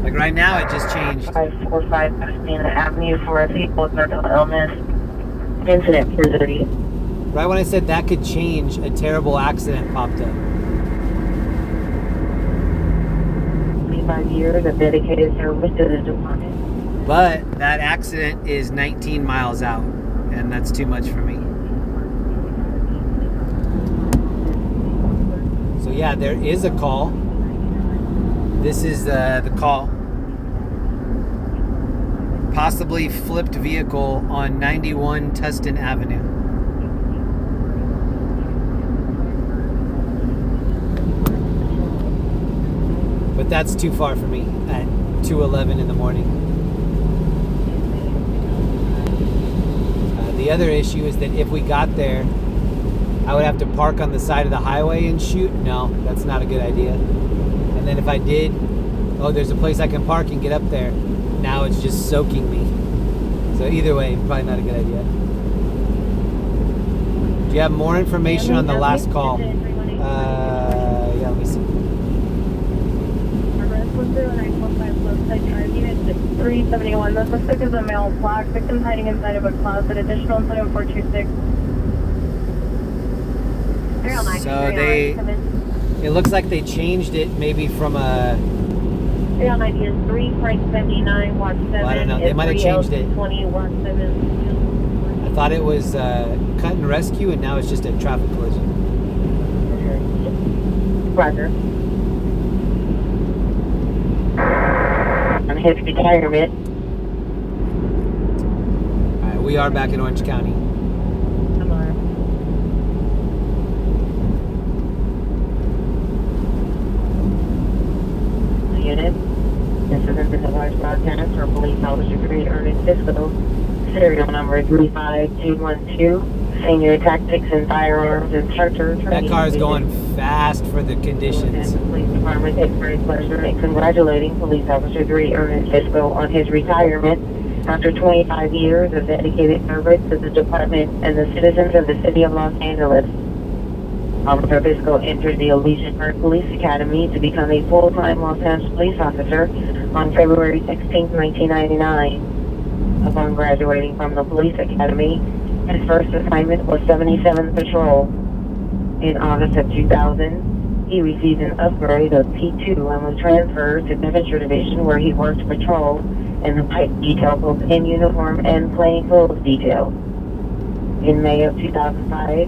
Like right now, it just changed. 545 Pasadena Avenue for a people with mental illness. Incident 430. Right when I said that could change, a terrible accident popped up. 25 years of dedicated service to the department. But that accident is 19 miles out, and that's too much for me. So yeah, there is a call. This is the call. Possibly flipped vehicle on 91 Tustin Avenue. But that's too far for me at 2:11 in the morning. The other issue is that if we got there, I would have to park on the side of the highway and shoot. No, that's not a good idea. And then if I did, oh, there's a place I can park and get up there. Now it's just soaking me. So either way, probably not a good idea. Do you have more information on the last call? Yeah, let me see. 371. The suspect is a male black. Victim hiding inside of a closet. Additional 7426. So it looks like they changed it maybe from a... 390 is 3, Frank 79, Watch 7. Well, I don't know, they might have changed it. 20, Watch 7. I thought it was cut and rescue, and now it's just a traffic collision. Roger. On his retirement. Alright, we are back in Orange County. Unit. This is a device broadcast for Police Officer Green Ernest Fisco, serial number 35212, Senior Tactics and Firearms Instructor. That car is going fast for the conditions. The Police Department takes great pleasure in congratulating Police Officer Green Ernest Fisco on his retirement after 25 years of dedicated service to the department and the citizens of the city of Los Angeles. Officer Fiscal entered the Elysian Park Police Academy to become a full-time Los Angeles police officer on February 16, 1999. Upon graduating from the police academy, his first assignment was 77th Patrol. In August of 2000, he received an upgrade of P2 and was transferred to Devonshire Division, where he worked patrol in the pipe detail, both in uniform and plainclothes detail. In May of 2005,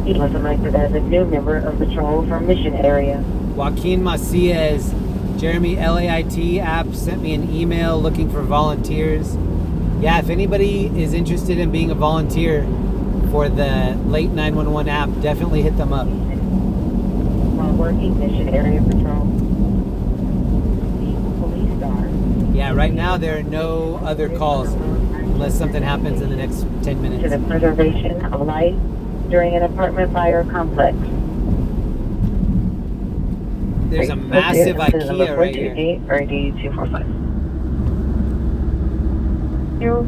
he was elected as a new member of patrol from Mission Area. Joaquin Macias, Jeremy LAIT app sent me an email looking for volunteers. Yeah, if anybody is interested in being a volunteer for the late 911 app, definitely hit them up. While working Mission Area Patrol, the police star. Yeah, right now there are no other calls unless something happens in the next 10 minutes. To the preservation of life during an apartment fire complex. There's a massive IKEA right here. RD245.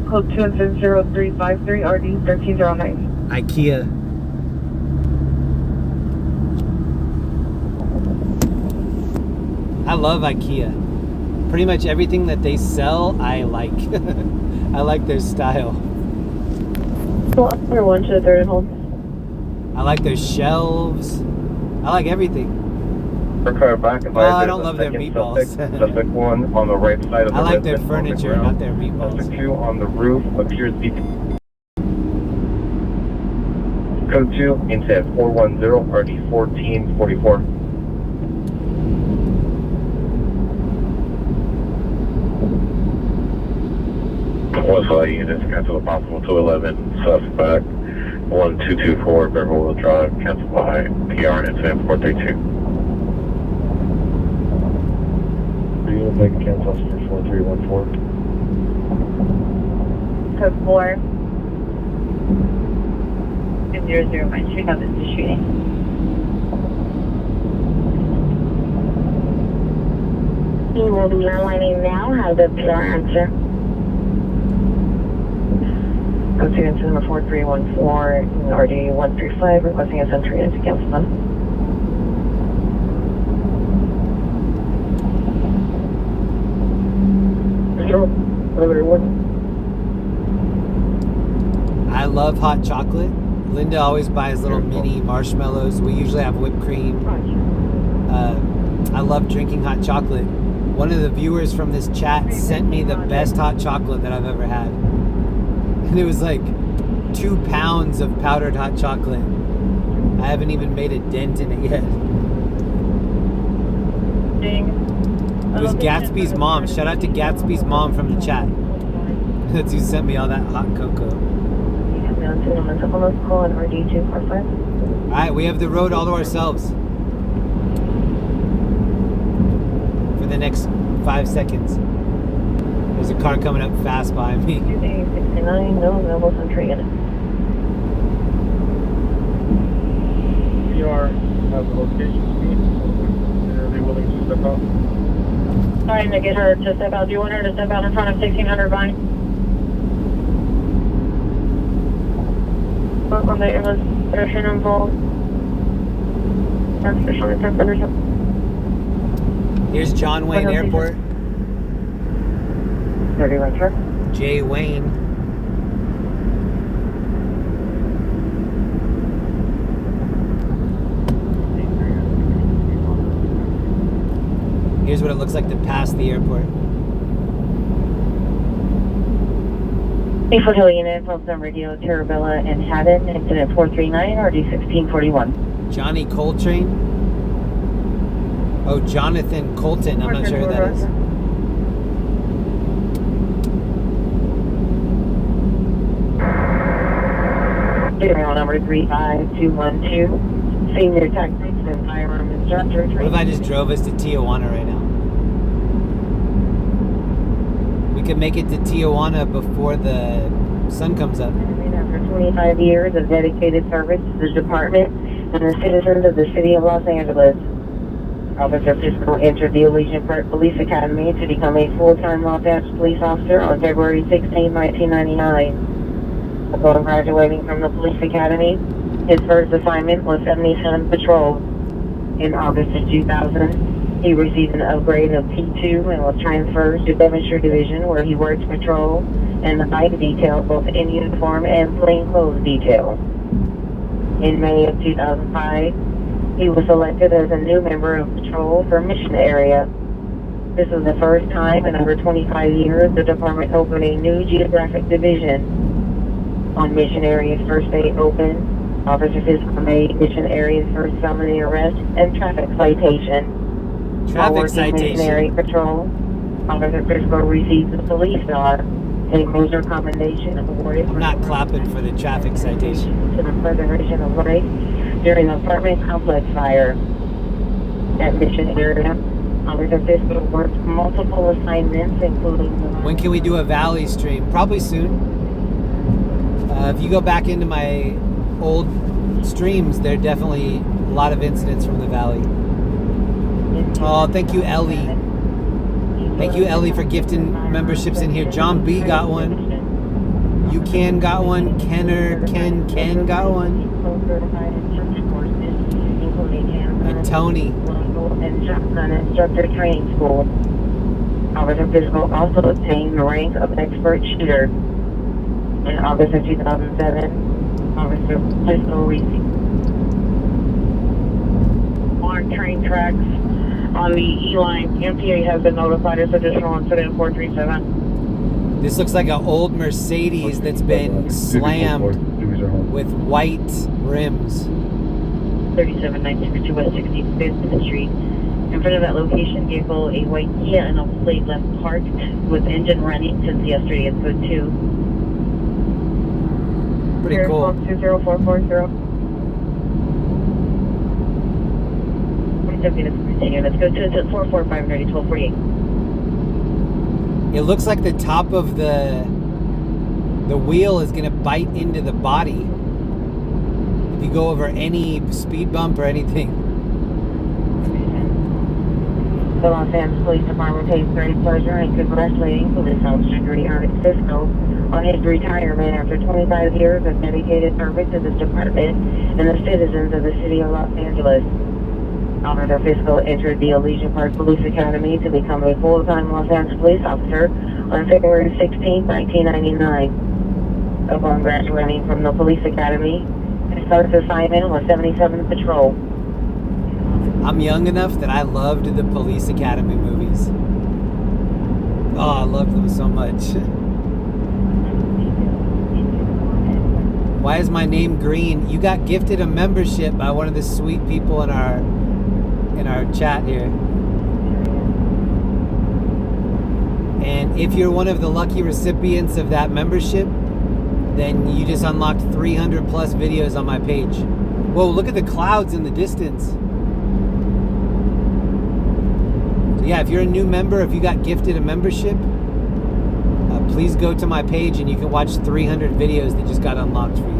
Code 20353 RD1309. IKEA. I love IKEA. Pretty much everything that they sell, I like. I like their style. Or 1 to the third hold. I like their shelves. I like everything. Back I don't love their meatballs. Suspect 1 on the right side of the I like their residence furniture, on the not their meatballs. Suspect 2 on the roof appears to be... Code 2, intent 410, RD 1444. What's all units, cancel the possible 211, suspect 1224, Beverly Drive, cancel by PR incident 432. Unit make a cancel for 4314. Code 4. 200 Main Street, how this is shooting. He will be airlining now. Have the PR answer. Code 2 incident number 4314, RD135, requesting a entry into cancel them. I love hot chocolate. Linda always buys little mini marshmallows. We usually have whipped cream. I love drinking hot chocolate. One of the viewers from this chat sent me the best hot chocolate that I've ever had. And it was like 2 pounds of powdered hot chocolate. I haven't even made a dent in it yet. It was Gatsby's mom. Shout out to Gatsby's mom from the chat. That's who sent me all that hot cocoa. Alright, we have the road all to ourselves. For the next 5 seconds. There's a car coming up fast by me. 69, no available entry in it. PR have the location speed. Are they willing to step out? Trying to get her to step out. Do you want her to step out in front of 1600 Vine? On the illustration involved. Here's John Wayne Airport. 31, sir. Jay Wayne. Here's what it looks like to pass the airport. A hotel unit, Wilson Radio, Terrabella, and Haddon, incident 439, RD 1641. Johnny Coltrane. Oh, Jonathan Colton. I'm not sure who that is. Serial number 35212, senior tactics and firearm instructor. What if I just drove us to Tijuana right now? We could make it to Tijuana before the sun comes up. After 25 years of dedicated service to the department and the citizens of the city of Los Angeles, Officer Fiscal entered the Elysian Park Police Academy to become a full-time Los Angeles police officer on February 16, 1999. Upon graduating from the police academy, His first assignment was 77 Patrol. In August of 2000, he received an upgrade of P2 and was transferred to Devonshire Division, where he worked patrol and the bike detail, both in uniform and plainclothes detail. In May of 2005, he was selected as a new member of patrol for Mission Area. This was the first time in over 25 years the department opened a new geographic division. On Mission Area's first day open, Officer Fiscal made Mission Area's first felony arrest and traffic citation. Traffic citation. Mission Area Patrol, Officer Fiscal received the police star, a major commendation awarded. I'm not clapping for the traffic citation. To the preservation of life during the apartment complex fire. At Mission Area, Officer Fiscal worked multiple assignments, including. When can we do a Valley stream? Probably soon. If you go back into my old streams, there are definitely a lot of incidents from the Valley. Oh, thank you, Ellie. Thank you, Ellie, for gifting memberships in here. John B got one. You Can got one. Ken got one. And Tony. And Shotgun Instructor Training School. Officer Fiscal also obtained the rank of expert shooter. In August of 2007, Officer Fiscal received on train tracks on the E-line. MTA has been notified of additional incident 437. This looks like an old Mercedes that's been slammed with white rims. 37962 West 65th Street. In front of that location, vehicle, a white Kia and a plate left parked with engine running since yesterday at code 2. Pretty cool. 20440. Let's go to 445-1248. It looks like the top of the wheel is gonna bite into the body if you go over any speed bump or anything. The Los Angeles Police Department takes great pleasure in congratulating Police Officer Ernest Fiscal on his retirement after 25 years of dedicated service to this department and the citizens of the city of Los Angeles. Officer Fiscal entered the Elysian Park Police Academy to become a full-time Los Angeles police officer on February 16, 1999. Upon graduating from the police academy, his first assignment was 77 Patrol. I'm young enough that I loved the Police Academy movies. Oh, I loved them so much. Why is my name green? You got gifted a membership by one of the sweet people in our chat here. And if you're one of the lucky recipients of that membership, then you just unlocked 300 plus videos on my page. Whoa, look at the clouds in the distance. So yeah, if you're a new member, if you got gifted a membership, please go to my page and you can watch 300 videos that just got unlocked for you.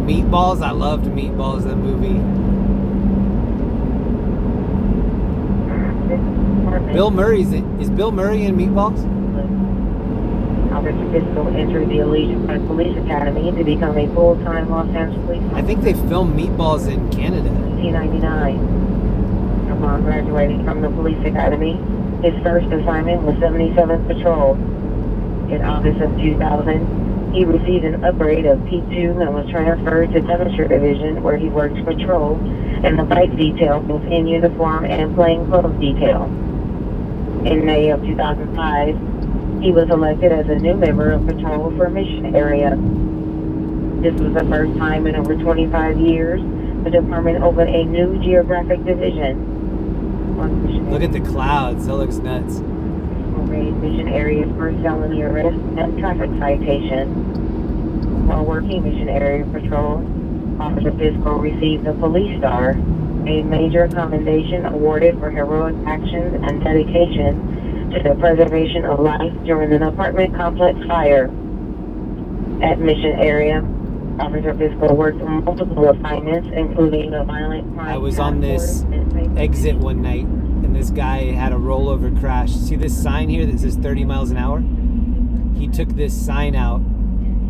Meatballs, I loved Meatballs, the movie. Bill Murray's is Bill Murray in Meatballs? Officer Fiscal entered the Elysian Park Police Academy to become a full-time Los Angeles police officer. I think they filmed Meatballs in Canada. 1999. Upon graduating from the police academy, his first assignment was 77th Patrol. In August of 2000, he received an upgrade of P2 and was transferred to Devonshire Division, where he worked patrol and the bike detail, both in uniform and plainclothes detail. In May of 2005, he was elected as a new member of patrol for Mission Area. This was the first time in over 25 years the department opened a new geographic division. Look at the clouds, that looks nuts. Mission Area's first felony arrest and traffic citation. While working Mission Area Patrol, Officer Fiscal received the Police Star, a major commendation awarded for heroic actions and dedication to the preservation of life during an apartment complex fire. At Mission Area, Officer Fiscal worked on multiple assignments, including a violent crime. I was on this exit one night, and this guy had a rollover crash. See this sign here that says 30 miles an hour? He took this sign out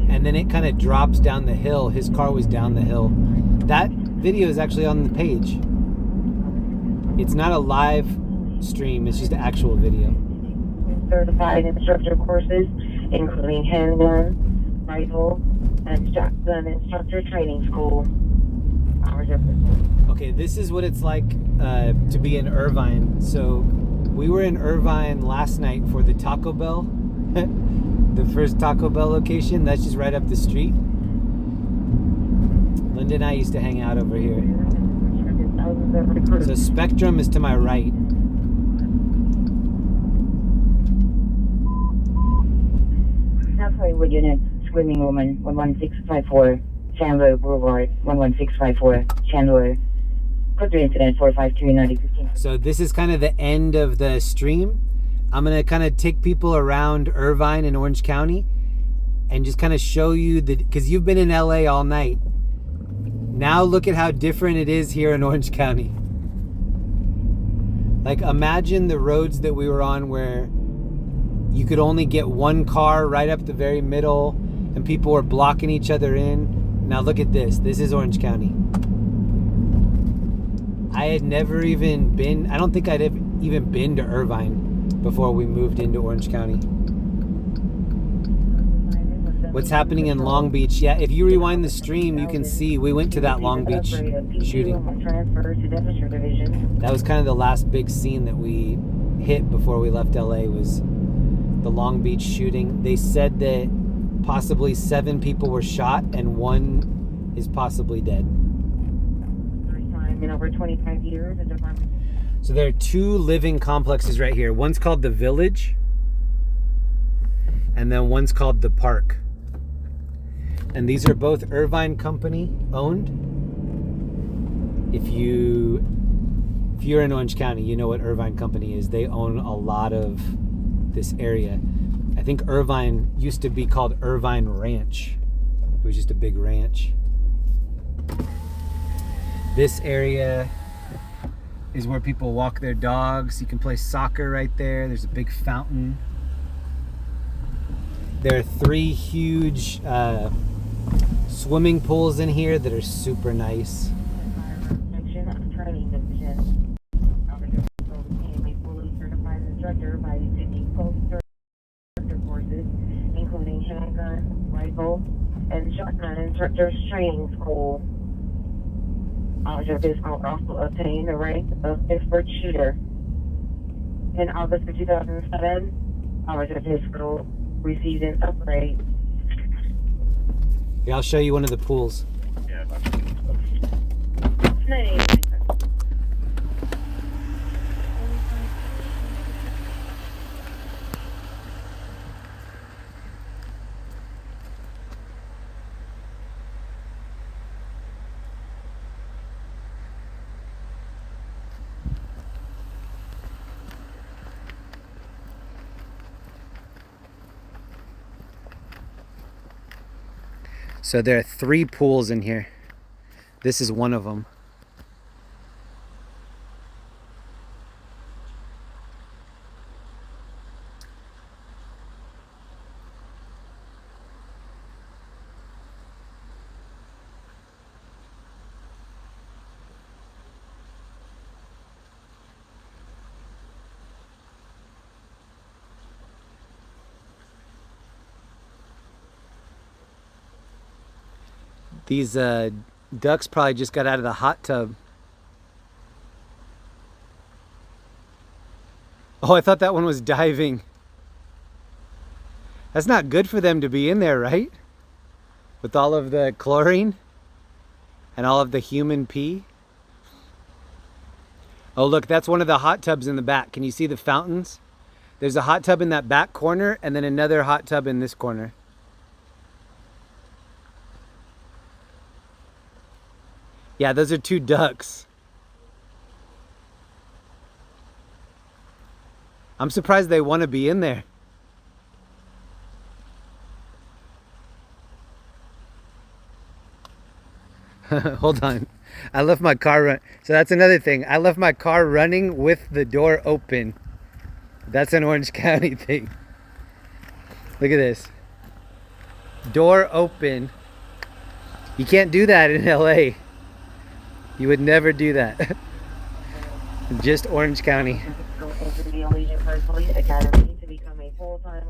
and then it kind of drops down the hill. His car was down the hill. That video is actually on the page. It's not a live stream, it's just an actual video. Certified instructor courses, including handgun, rifle, and shotgun instructor training school. Okay, this is what it's like to be in Irvine. So we were in Irvine last night for the Taco Bell, the first Taco Bell location. That's just right up the street. Linda and I used to hang out over here. So Spectrum is to my right. South Hollywood Unit, Screaming Woman, 11654, Chandler Boulevard, 11654, Chandler. Code 3 incident, 452-9015. So this is kind of the end of the stream. I'm going to kind of take people around Irvine and Orange County and just kind of show you because you've been in LA all night. Now look at how different it is here in Orange County. Like, imagine the roads that we were on where you could only get one car right up the very middle and people were blocking each other in. Now look at this. This is Orange County. I had never even been, I don't think I'd have even been to Irvine before we moved into Orange County. What's happening in Long Beach? Yeah, if you rewind the stream, you can see we went to that Long Beach shooting. That was kind of the last big scene that we hit before we left LA, was the Long Beach shooting. They said that possibly 7 people were shot and 1 is possibly dead. First time in over 25 years, the department. So there are 2 living complexes right here. One's called the Village, and then one's called the Park. And these are both Irvine company owned. If you're in Orange County, you know what Irvine company is. They own a lot of this area. I think Irvine used to be called Irvine Ranch. It was just a big ranch. This area is where people walk their dogs. You can play soccer right there. There's a big fountain. There are 3 huge swimming pools in here that are super nice. Training division. A fully certified instructor by taking post-instructor courses, including handgun, rifle, and shotgun instructors training school. Officer Bismarck also obtained the rank of expert shooter. In August of 2007, Officer Bismarck received an upgrade. Here, I'll show you one of the pools. So there are 3 pools in here. This is one of them. These ducks probably just got out of the hot tub. Oh, I thought that one was diving. That's not good for them to be in there, right? With all of the chlorine and all of the human pee. Oh, look, that's one of the hot tubs in the back. Can you see the fountains? There's a hot tub in that back corner and then another hot tub in this corner. Yeah, those are 2 ducks. I'm surprised they want to be in there. Hold on. I left my car run. So that's another thing. I left my car running with the door open. That's an Orange County thing. Look at this. Door open. You can't do that in LA. You would never do that. Just Orange County. Go into the Allegiant First Police Academy to become a full-time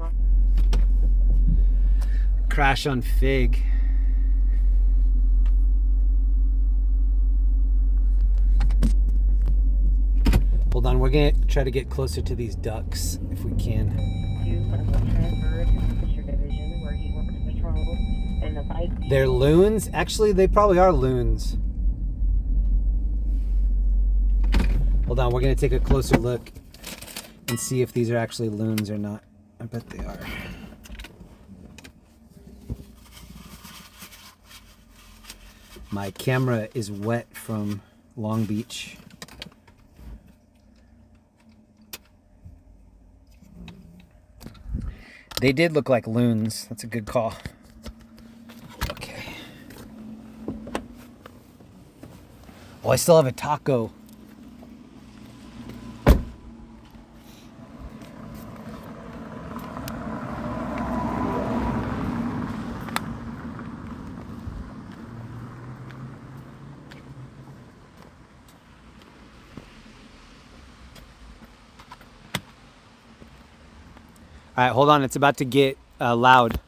Crash on Fig. Hold on, we're gonna try to get closer to these ducks if we can. transferred to Fisher Division where he works patrol and the bike. They're loons? Actually, they probably are loons. Hold on, we're gonna take a closer look and see if these are actually loons or not. I bet they are. My camera is wet from Long Beach. They did look like loons. That's a good call. Okay. Oh, I still have a taco. All right, hold on. It's about to get loud.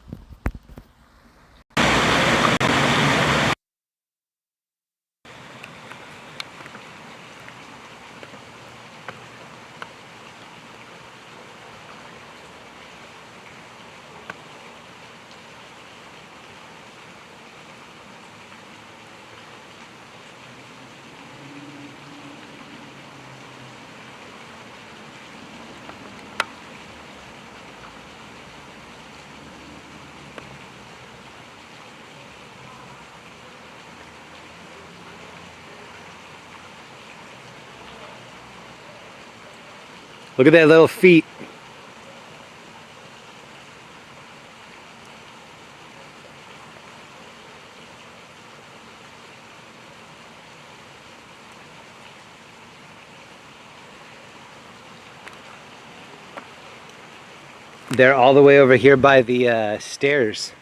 Look at their little feet. They're all the way over here by the stairs.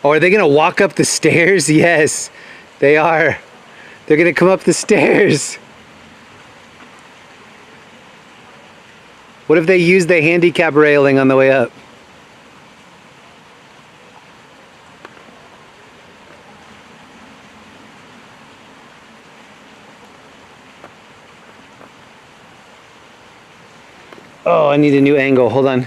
Oh, are they gonna walk up the stairs? Yes, they are. They're gonna come up the stairs. What if they use the handicap railing on the way up? Oh, I need a new angle. Hold on.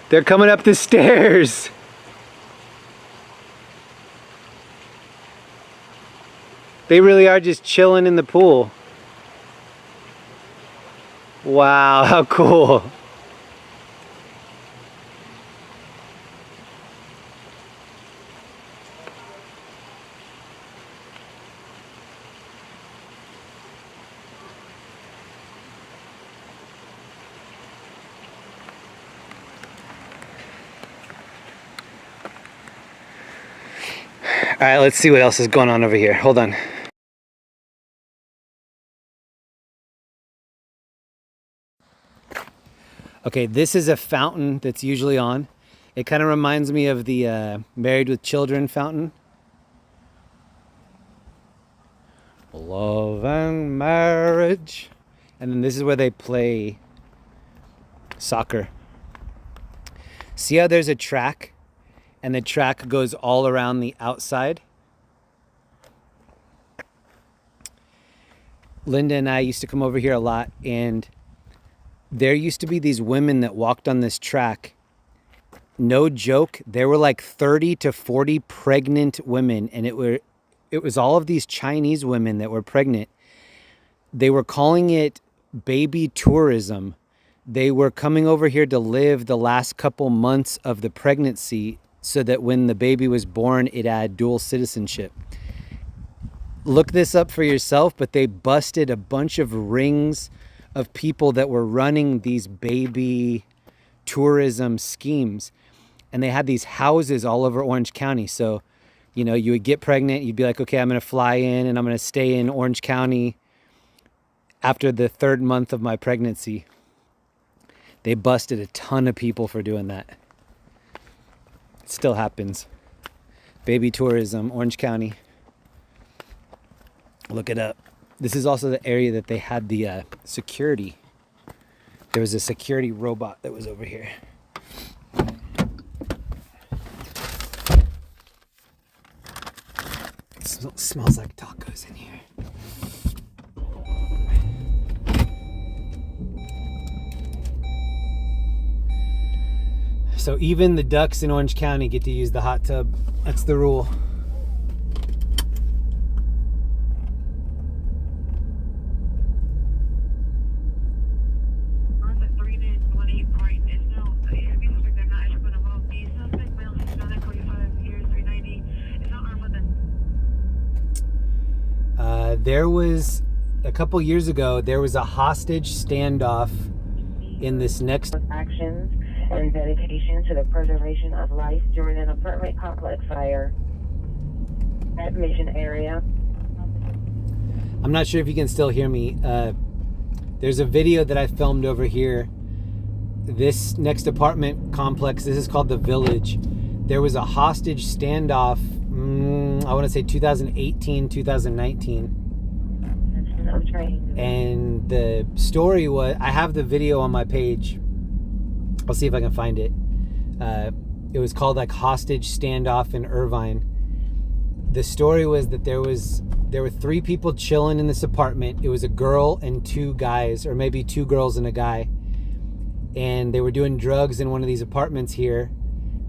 They're coming up the stairs. They really are just chilling in the pool. Wow, how cool. All right, let's see what else is going on over here. Hold on. Okay, this is a fountain that's usually on. It kind of reminds me of the Married with Children fountain. Love and marriage. And then this is where they play soccer. See how there's a track? And the track goes all around the outside. Linda and I used to come over here a lot, and there used to be these women that walked on this track. No joke, there were like 30 to 40 pregnant women, and it was all of these Chinese women that were pregnant. They were calling it baby tourism. They were coming over here to live the last couple months of the pregnancy so that when the baby was born, it had dual citizenship. Look this up for yourself, but they busted a bunch of rings of people that were running these baby tourism schemes. And they had these houses all over Orange County. So, you know, you would get pregnant. You'd be like, okay, I'm going to fly in and I'm going to stay in Orange County after the 3rd month of my pregnancy. They busted a ton of people for doing that. It still happens. Baby tourism, Orange County. Look it up. This is also the area that they had the security. There was a security robot that was over here. It smells like tacos in here. So even the ducks in Orange County get to use the hot tub. That's the rule. There was, a couple years ago, there was a hostage standoff in this next... Actions and dedication to the preservation of life during an apartment complex fire at Mission area. I'm not sure if you can still hear me. There's a video that I filmed over here. This next apartment complex, this is called The Village. There was a hostage standoff, I want to say 2018, 2019. And the story was, I have the video on my page. I'll see if I can find it. It was called like Hostage Standoff in Irvine. The story was that there were 3 people chilling in this apartment. It was a girl and 2 guys, or maybe 2 girls and a guy. And they were doing drugs in one of these apartments here.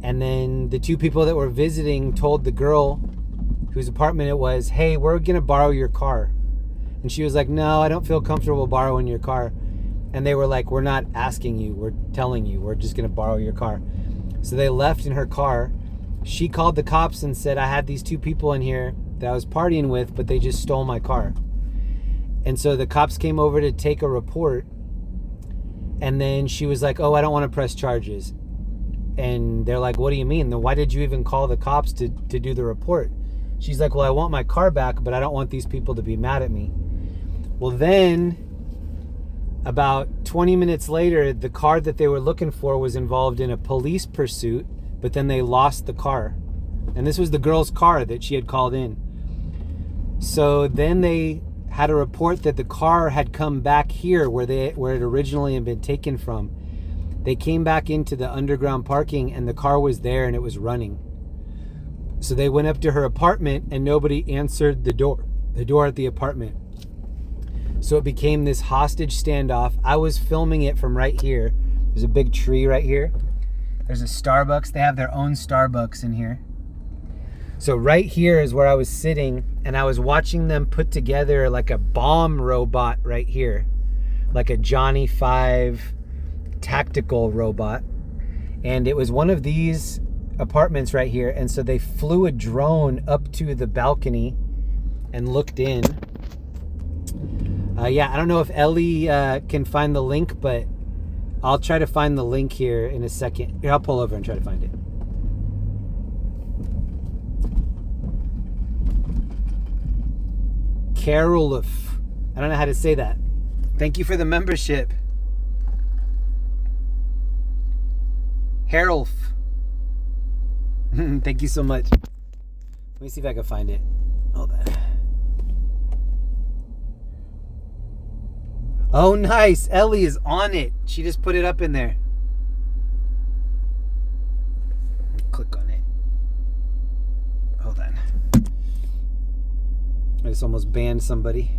And then the 2 people that were visiting told the girl whose apartment it was, hey, we're gonna borrow your car. And she was like, no, I don't feel comfortable borrowing your car. And they were like, we're not asking you, we're telling you, we're just gonna borrow your car. So they left in her car. She called the cops and said, I had these 2 people in here that I was partying with, but they just stole my car. And so the cops came over to take a report. And then she was like, oh, I don't want to press charges. And they're like, what do you mean? Then why did you even call the cops to do the report? She's like, well, I want my car back, but I don't want these people to be mad at me. Well, then about 20 minutes later, the car that they were looking for was involved in a police pursuit, but then they lost the car. And this was the girl's car that she had called in. So then they had a report that the car had come back here where it originally had been taken from. They came back into the underground parking and the car was there and it was running. So they went up to her apartment and nobody answered the door at the apartment. So it became this hostage standoff. I was filming it from right here. There's a big tree right here. There's a Starbucks. They have their own Starbucks in here. So right here is where I was sitting and I was watching them put together like a bomb robot right here. Like a Johnny 5 tactical robot. And it was one of these apartments right here. And so they flew a drone up to the balcony and looked in. Yeah, I don't know if Ellie can find the link, but I'll try to find the link here in a second. Here, I'll pull over and try to find it. Carousel. I don't know how to say that. Thank you for the membership. Harold. Thank you so much. Let me see if I can find it. Hold on. Oh, nice. Ellie is on it. She just put it up in there. Click on it. Hold on. I just almost banned somebody.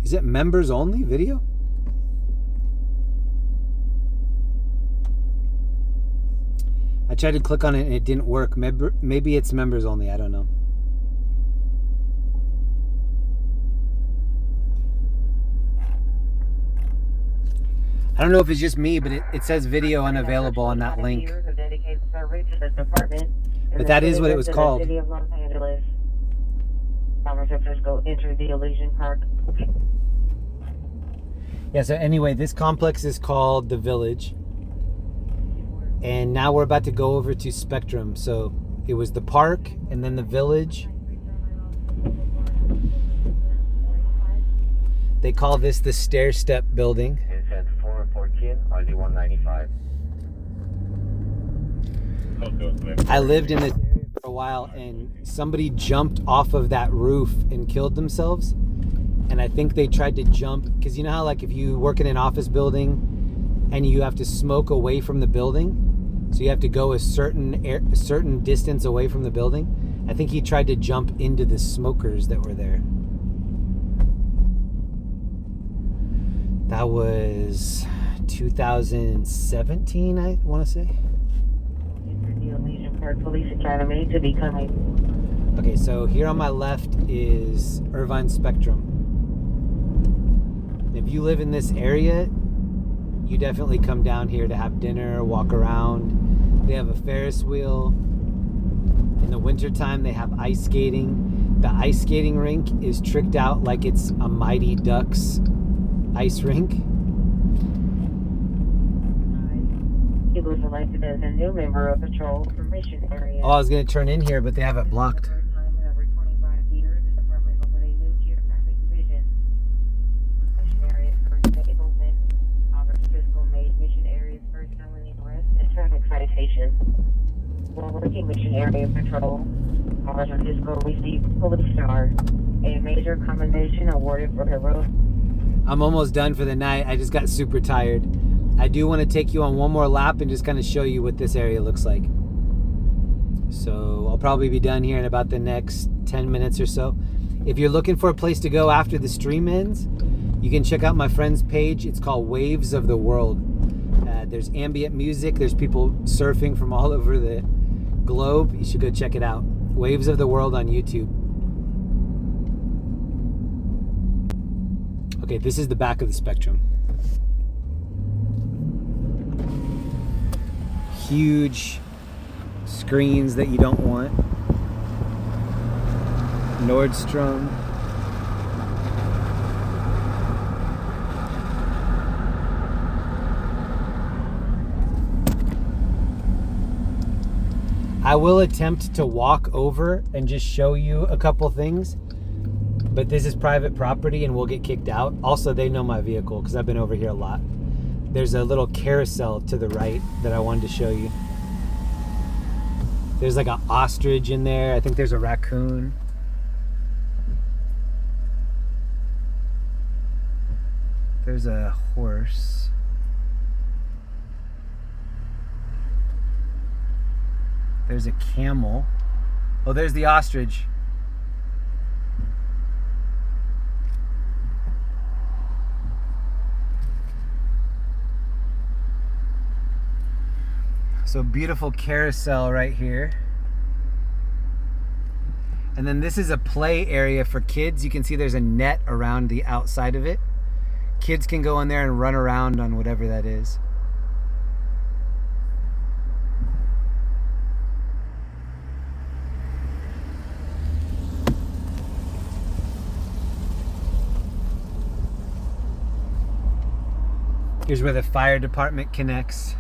Is it members only video? I tried to click on it and it didn't work. Maybe it's members only. I don't know. I don't know if it's just me, but it saes video unavailable on that link. But that is what it was called. City of Los Angeles. San Francisco, enter the Elysian Park. Yeah, so anyway, this complex is called The Village. And now we're about to go over to Spectrum. So it was the park and then the Village. They call this the stair step building. Intent 414, RD 195. I lived in this area for a while and somebody jumped off of that roof and killed themselves. And I think they tried to jump, because you know how like if you work in an office building and you have to smoke away from the building, so you have to go a certain distance away from the building. I think he tried to jump into the smokers that were there. That was 2017, I want to say. Police Academy to be coming. Okay, so here on my left is Irvine Spectrum. If you live in this area, you definitely come down here to have dinner, walk around. They have a Ferris wheel. In the wintertime, they have ice skating. The ice skating rink is tricked out like it's a Mighty Ducks ice rink. He was elected as a new member of patrol for mission area. Oh, I was going to turn in here, but they have it blocked. Over 25 years, the department opened a new geographic division. Mission area's first day open. August fiscal made mission area's first felony arrest and traffic citation. While working mission area patrol, August fiscal received Police Star, a major commendation awarded for heroic. I'm almost done for the night. I just got super tired. I do want to take you on one more lap and just kind of show you what this area looks like. So I'll probably be done here in about the next 10 minutes or so. If you're looking for a place to go after the stream ends, you can check out my friend's page. It's called Waves of the World. There's ambient music. There's people surfing from all over the globe. You should go check it out. Waves of the World on YouTube. Okay, this is the back of the Spectrum. Huge screens that you don't want. Nordstrom. I will attempt to walk over and just show you a couple things, but this is private property and we'll get kicked out. Also, they know my vehicle because I've been over here a lot. There's a little carousel to the right that I wanted to show you. There's like an ostrich in there. I think there's a raccoon. There's a horse. There's a camel. Oh, there's the ostrich. So beautiful carousel right here. And then this is a play area for kids. You can see there's a net around the outside of it. Kids can go in there and run around on whatever that is. Here's where the fire department connects.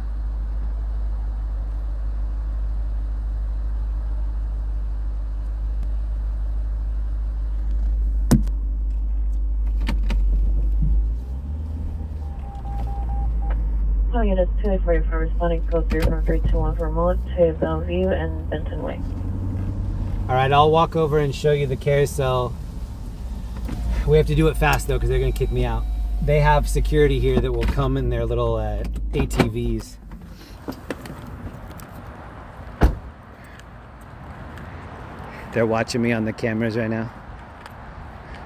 Units 284 for responding code 31321 Vermont to Bellevue and Benton Way. Alright, I'll walk over and show you the carousel. We have to do it fast though because they're going to kick me out. They have security here that will come in their little ATVs. They're watching me on the cameras right now.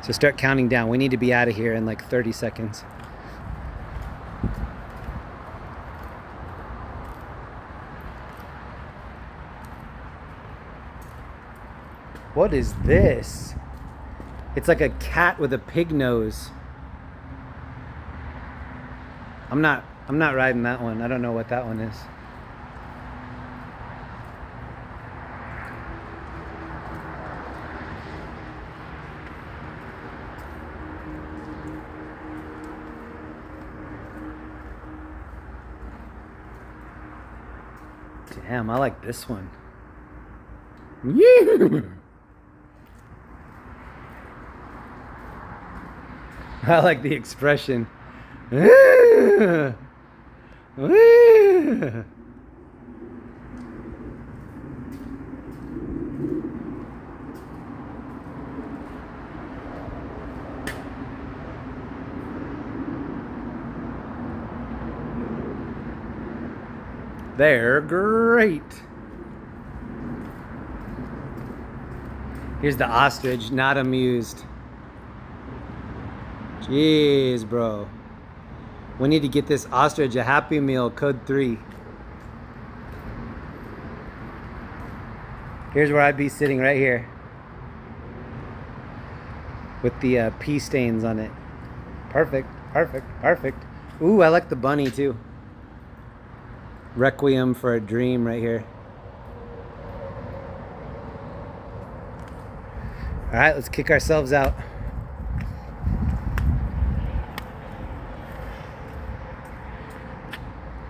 So start counting down. We need to be out of here in like 30 seconds. What is this? It's like a cat with a pig nose. I'm not riding that one. I don't know what that one is. Damn, I like this one. Yeah. I like the expression. Yeah. Yeah. They're great. Here's the ostrich, not amused. Jeez, bro. We need to get this ostrich a Happy Meal, code 3. Here's where I'd be sitting, right here. With the pea stains on it. Perfect, perfect, perfect. Ooh, I like the bunny too. Requiem for a Dream right here. All right, let's kick ourselves out.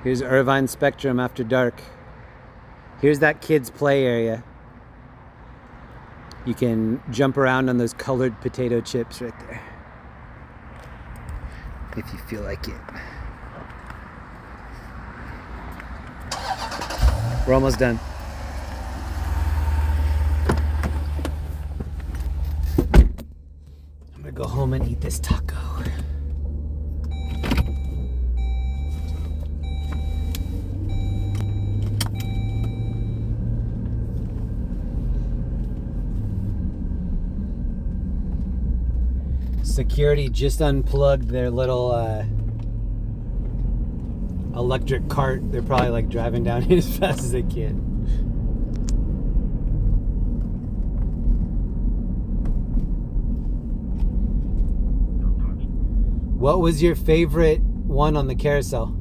Here's Irvine Spectrum after dark. Here's that kids' play area. You can jump around on those colored potato chips right there. If you feel like it. We're almost done. I'm gonna go home and eat this taco. Security just unplugged their little electric cart. They're probably like driving down here as fast as they can. What was your favorite one on the carousel?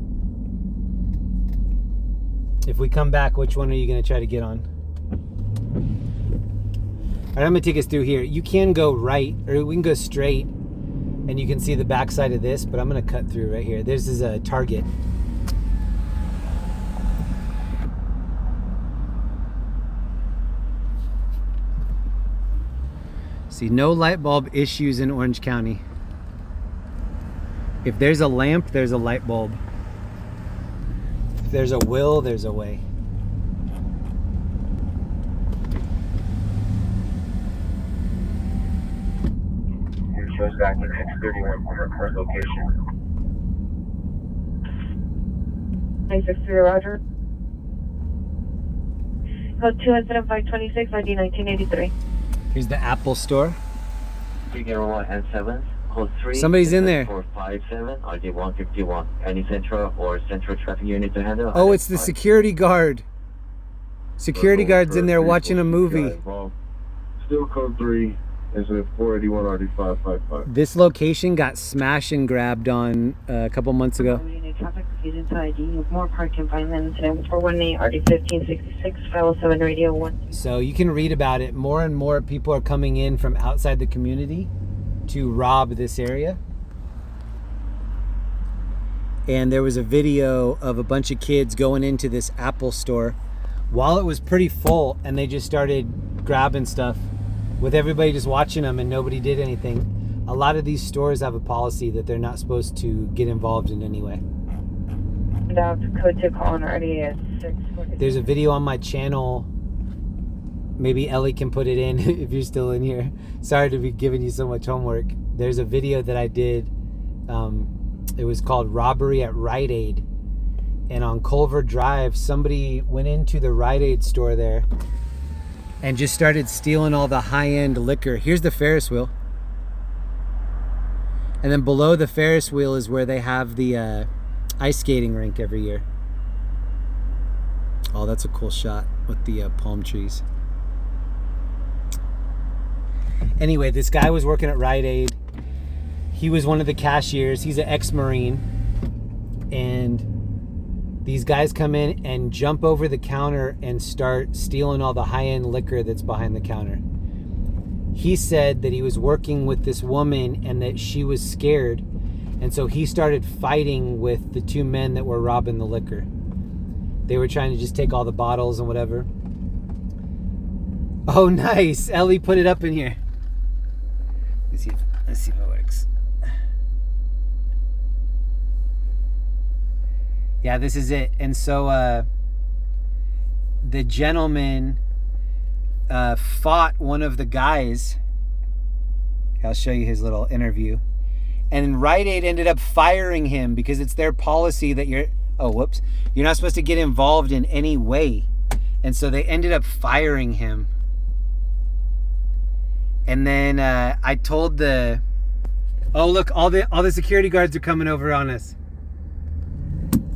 If we come back, which one are you going to try to get on? All right, I'm going to take us through here. You can go right, or we can go straight, and you can see the backside of this, but I'm going to cut through right here. This is a Target. See, no light bulb issues in Orange County. If there's a lamp, there's a light bulb. If there's a will, there's a way. Here shows back in 631 from our current location. 963, Roger. Code 27526, ID 1983. Here's the Apple store. Figure and 7, code 3. Somebody's in there. 457, RD 151. Any central or central traffic unit to handle? Oh, it's the security guard. Security guard's in there watching a movie. Still code 3. Is it 481 RD 555? This location got smash and grabbed on a couple months ago. Traffic refusing to ID. More park confinement incident 418 RD 1566 507 radio 1. So you can read about it. More and more people are coming in from outside the community to rob this area. And there was a video of a bunch of kids going into this Apple store while it was pretty full, and they just started grabbing stuff with everybody just watching them and nobody did anything. A lot of these stores have a policy that they're not supposed to get involved in any way. Code 2 calling already at 640. There's a video on my channel. Maybe Ellie can put it in if you're still in here. Sorry to be giving you so much homework. There's a video that I did. It was called Robbery at Rite Aid. And on Culver Drive, somebody went into the Rite Aid store there and just started stealing all the high-end liquor. Here's the Ferris wheel. And then below the Ferris wheel is where they have the ice skating rink every year. Oh, that's a cool shot with the palm trees. Anyway, this guy was working at Rite Aid. He was one of the cashiers. He's an ex-Marine. And these guys come in and jump over the counter and start stealing all the high-end liquor that's behind the counter. He said that he was working with this woman and that she was scared. And so he started fighting with the two men that were robbing the liquor. They were trying to just take all the bottles and whatever. Oh, nice. Ellie put it up in here. Let's see if it works. Yeah, this is it. And so the gentleman fought one of the guys. I'll show you his little interview. And Rite Aid ended up firing him because it's their policy that you're not supposed to get involved in any way. And so they ended up firing him. And then I told the, oh look, all the security guards are coming over on us.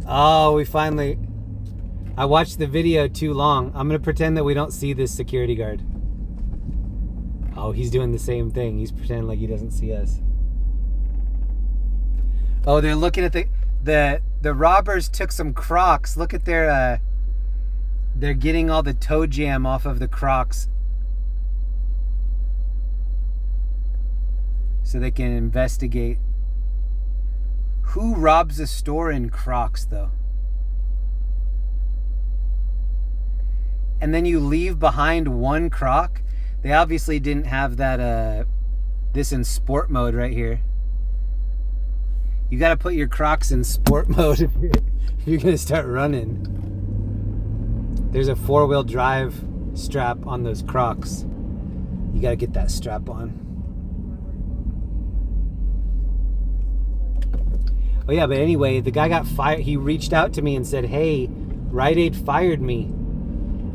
Oh, I watched the video too long. I'm gonna pretend that we don't see this security guard. Oh, he's doing the same thing. He's pretending like he doesn't see us. Oh, they're looking at the robbers took some Crocs. Look at their they're getting all the toe jam off of the Crocs so they can investigate. Who robs a store in Crocs though? And then you leave behind one Croc? They obviously didn't have that this in sport mode right here. You got to put your Crocs in sport mode if you're going to start running. There's a 4-wheel drive strap on those Crocs. You got to get that strap on. Oh yeah, but anyway, the guy got fired. He reached out to me and said, hey, Rite Aid fired me.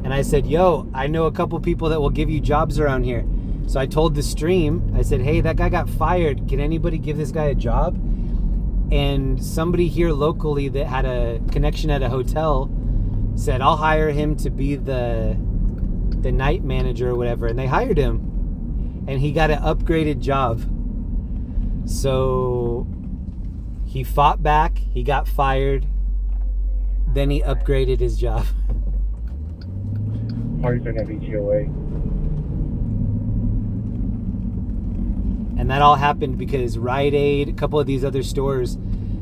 And I said, yo, I know a couple people that will give you jobs around here. So I told the stream, I said, hey, that guy got fired. Can anybody give this guy a job? And somebody here locally that had a connection at a hotel said, I'll hire him to be the night manager or whatever. And they hired him. And he got an upgraded job. So he fought back. He got fired. Then he upgraded his job. Parties don't have ETOA. And that all happened because Rite Aid, a couple of these other stores,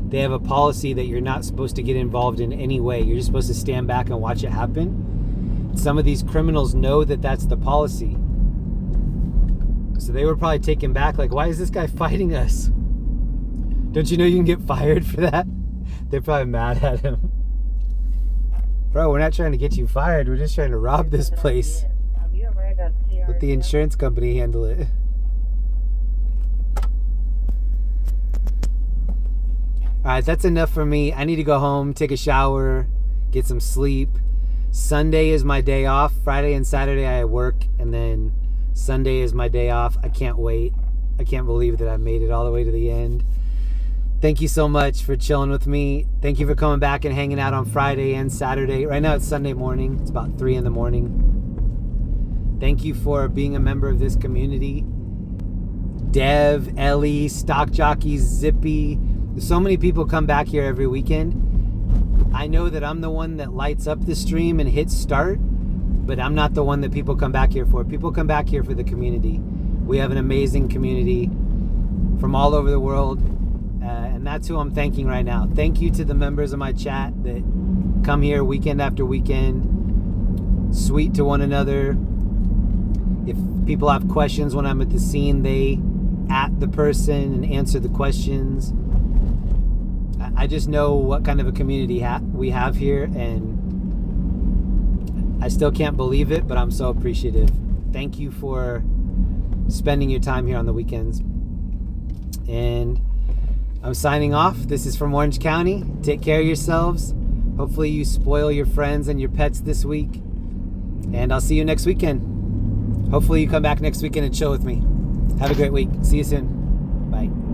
they have a policy that you're not supposed to get involved in any way. You're just supposed to stand back and watch it happen. Some of these criminals know that that's the policy. So they were probably taken back, like, why is this guy fighting us? Don't you know you can get fired for that? They're probably mad at him. Bro, we're not trying to get you fired. We're just trying to rob this place. Let the insurance company handle it. Alright, that's enough for me. I need to go home, take a shower, get some sleep. Sunday is my day off. Friday and Saturday I work, and then Sunday is my day off. I can't wait. I can't believe that I made it all the way to the end. Thank you so much for chilling with me. Thank you for coming back and hanging out on Friday and Saturday. Right now it's Sunday morning. It's about 3 in the morning. Thank you for being a member of this community. Dev, Ellie, Stock Jockeys, Zippy. So many people come back here every weekend. I know that I'm the one that lights up the stream and hits start, but I'm not the one that people come back here for. People come back here for the community. We have an amazing community from all over the world. And that's who I'm thanking right now. Thank you to the members of my chat that come here weekend after weekend. Sweet to one another. If people have questions when I'm at the scene, they at the person and answer the questions. I just know what kind of a community we have here, and I still can't believe it, but I'm so appreciative. Thank you for spending your time here on the weekends. And I'm signing off. This is from Orange County. Take care of yourselves. Hopefully you spoil your friends and your pets this week. And I'll see you next weekend. Hopefully you come back next weekend and chill with me. Have a great week. See you soon. Bye.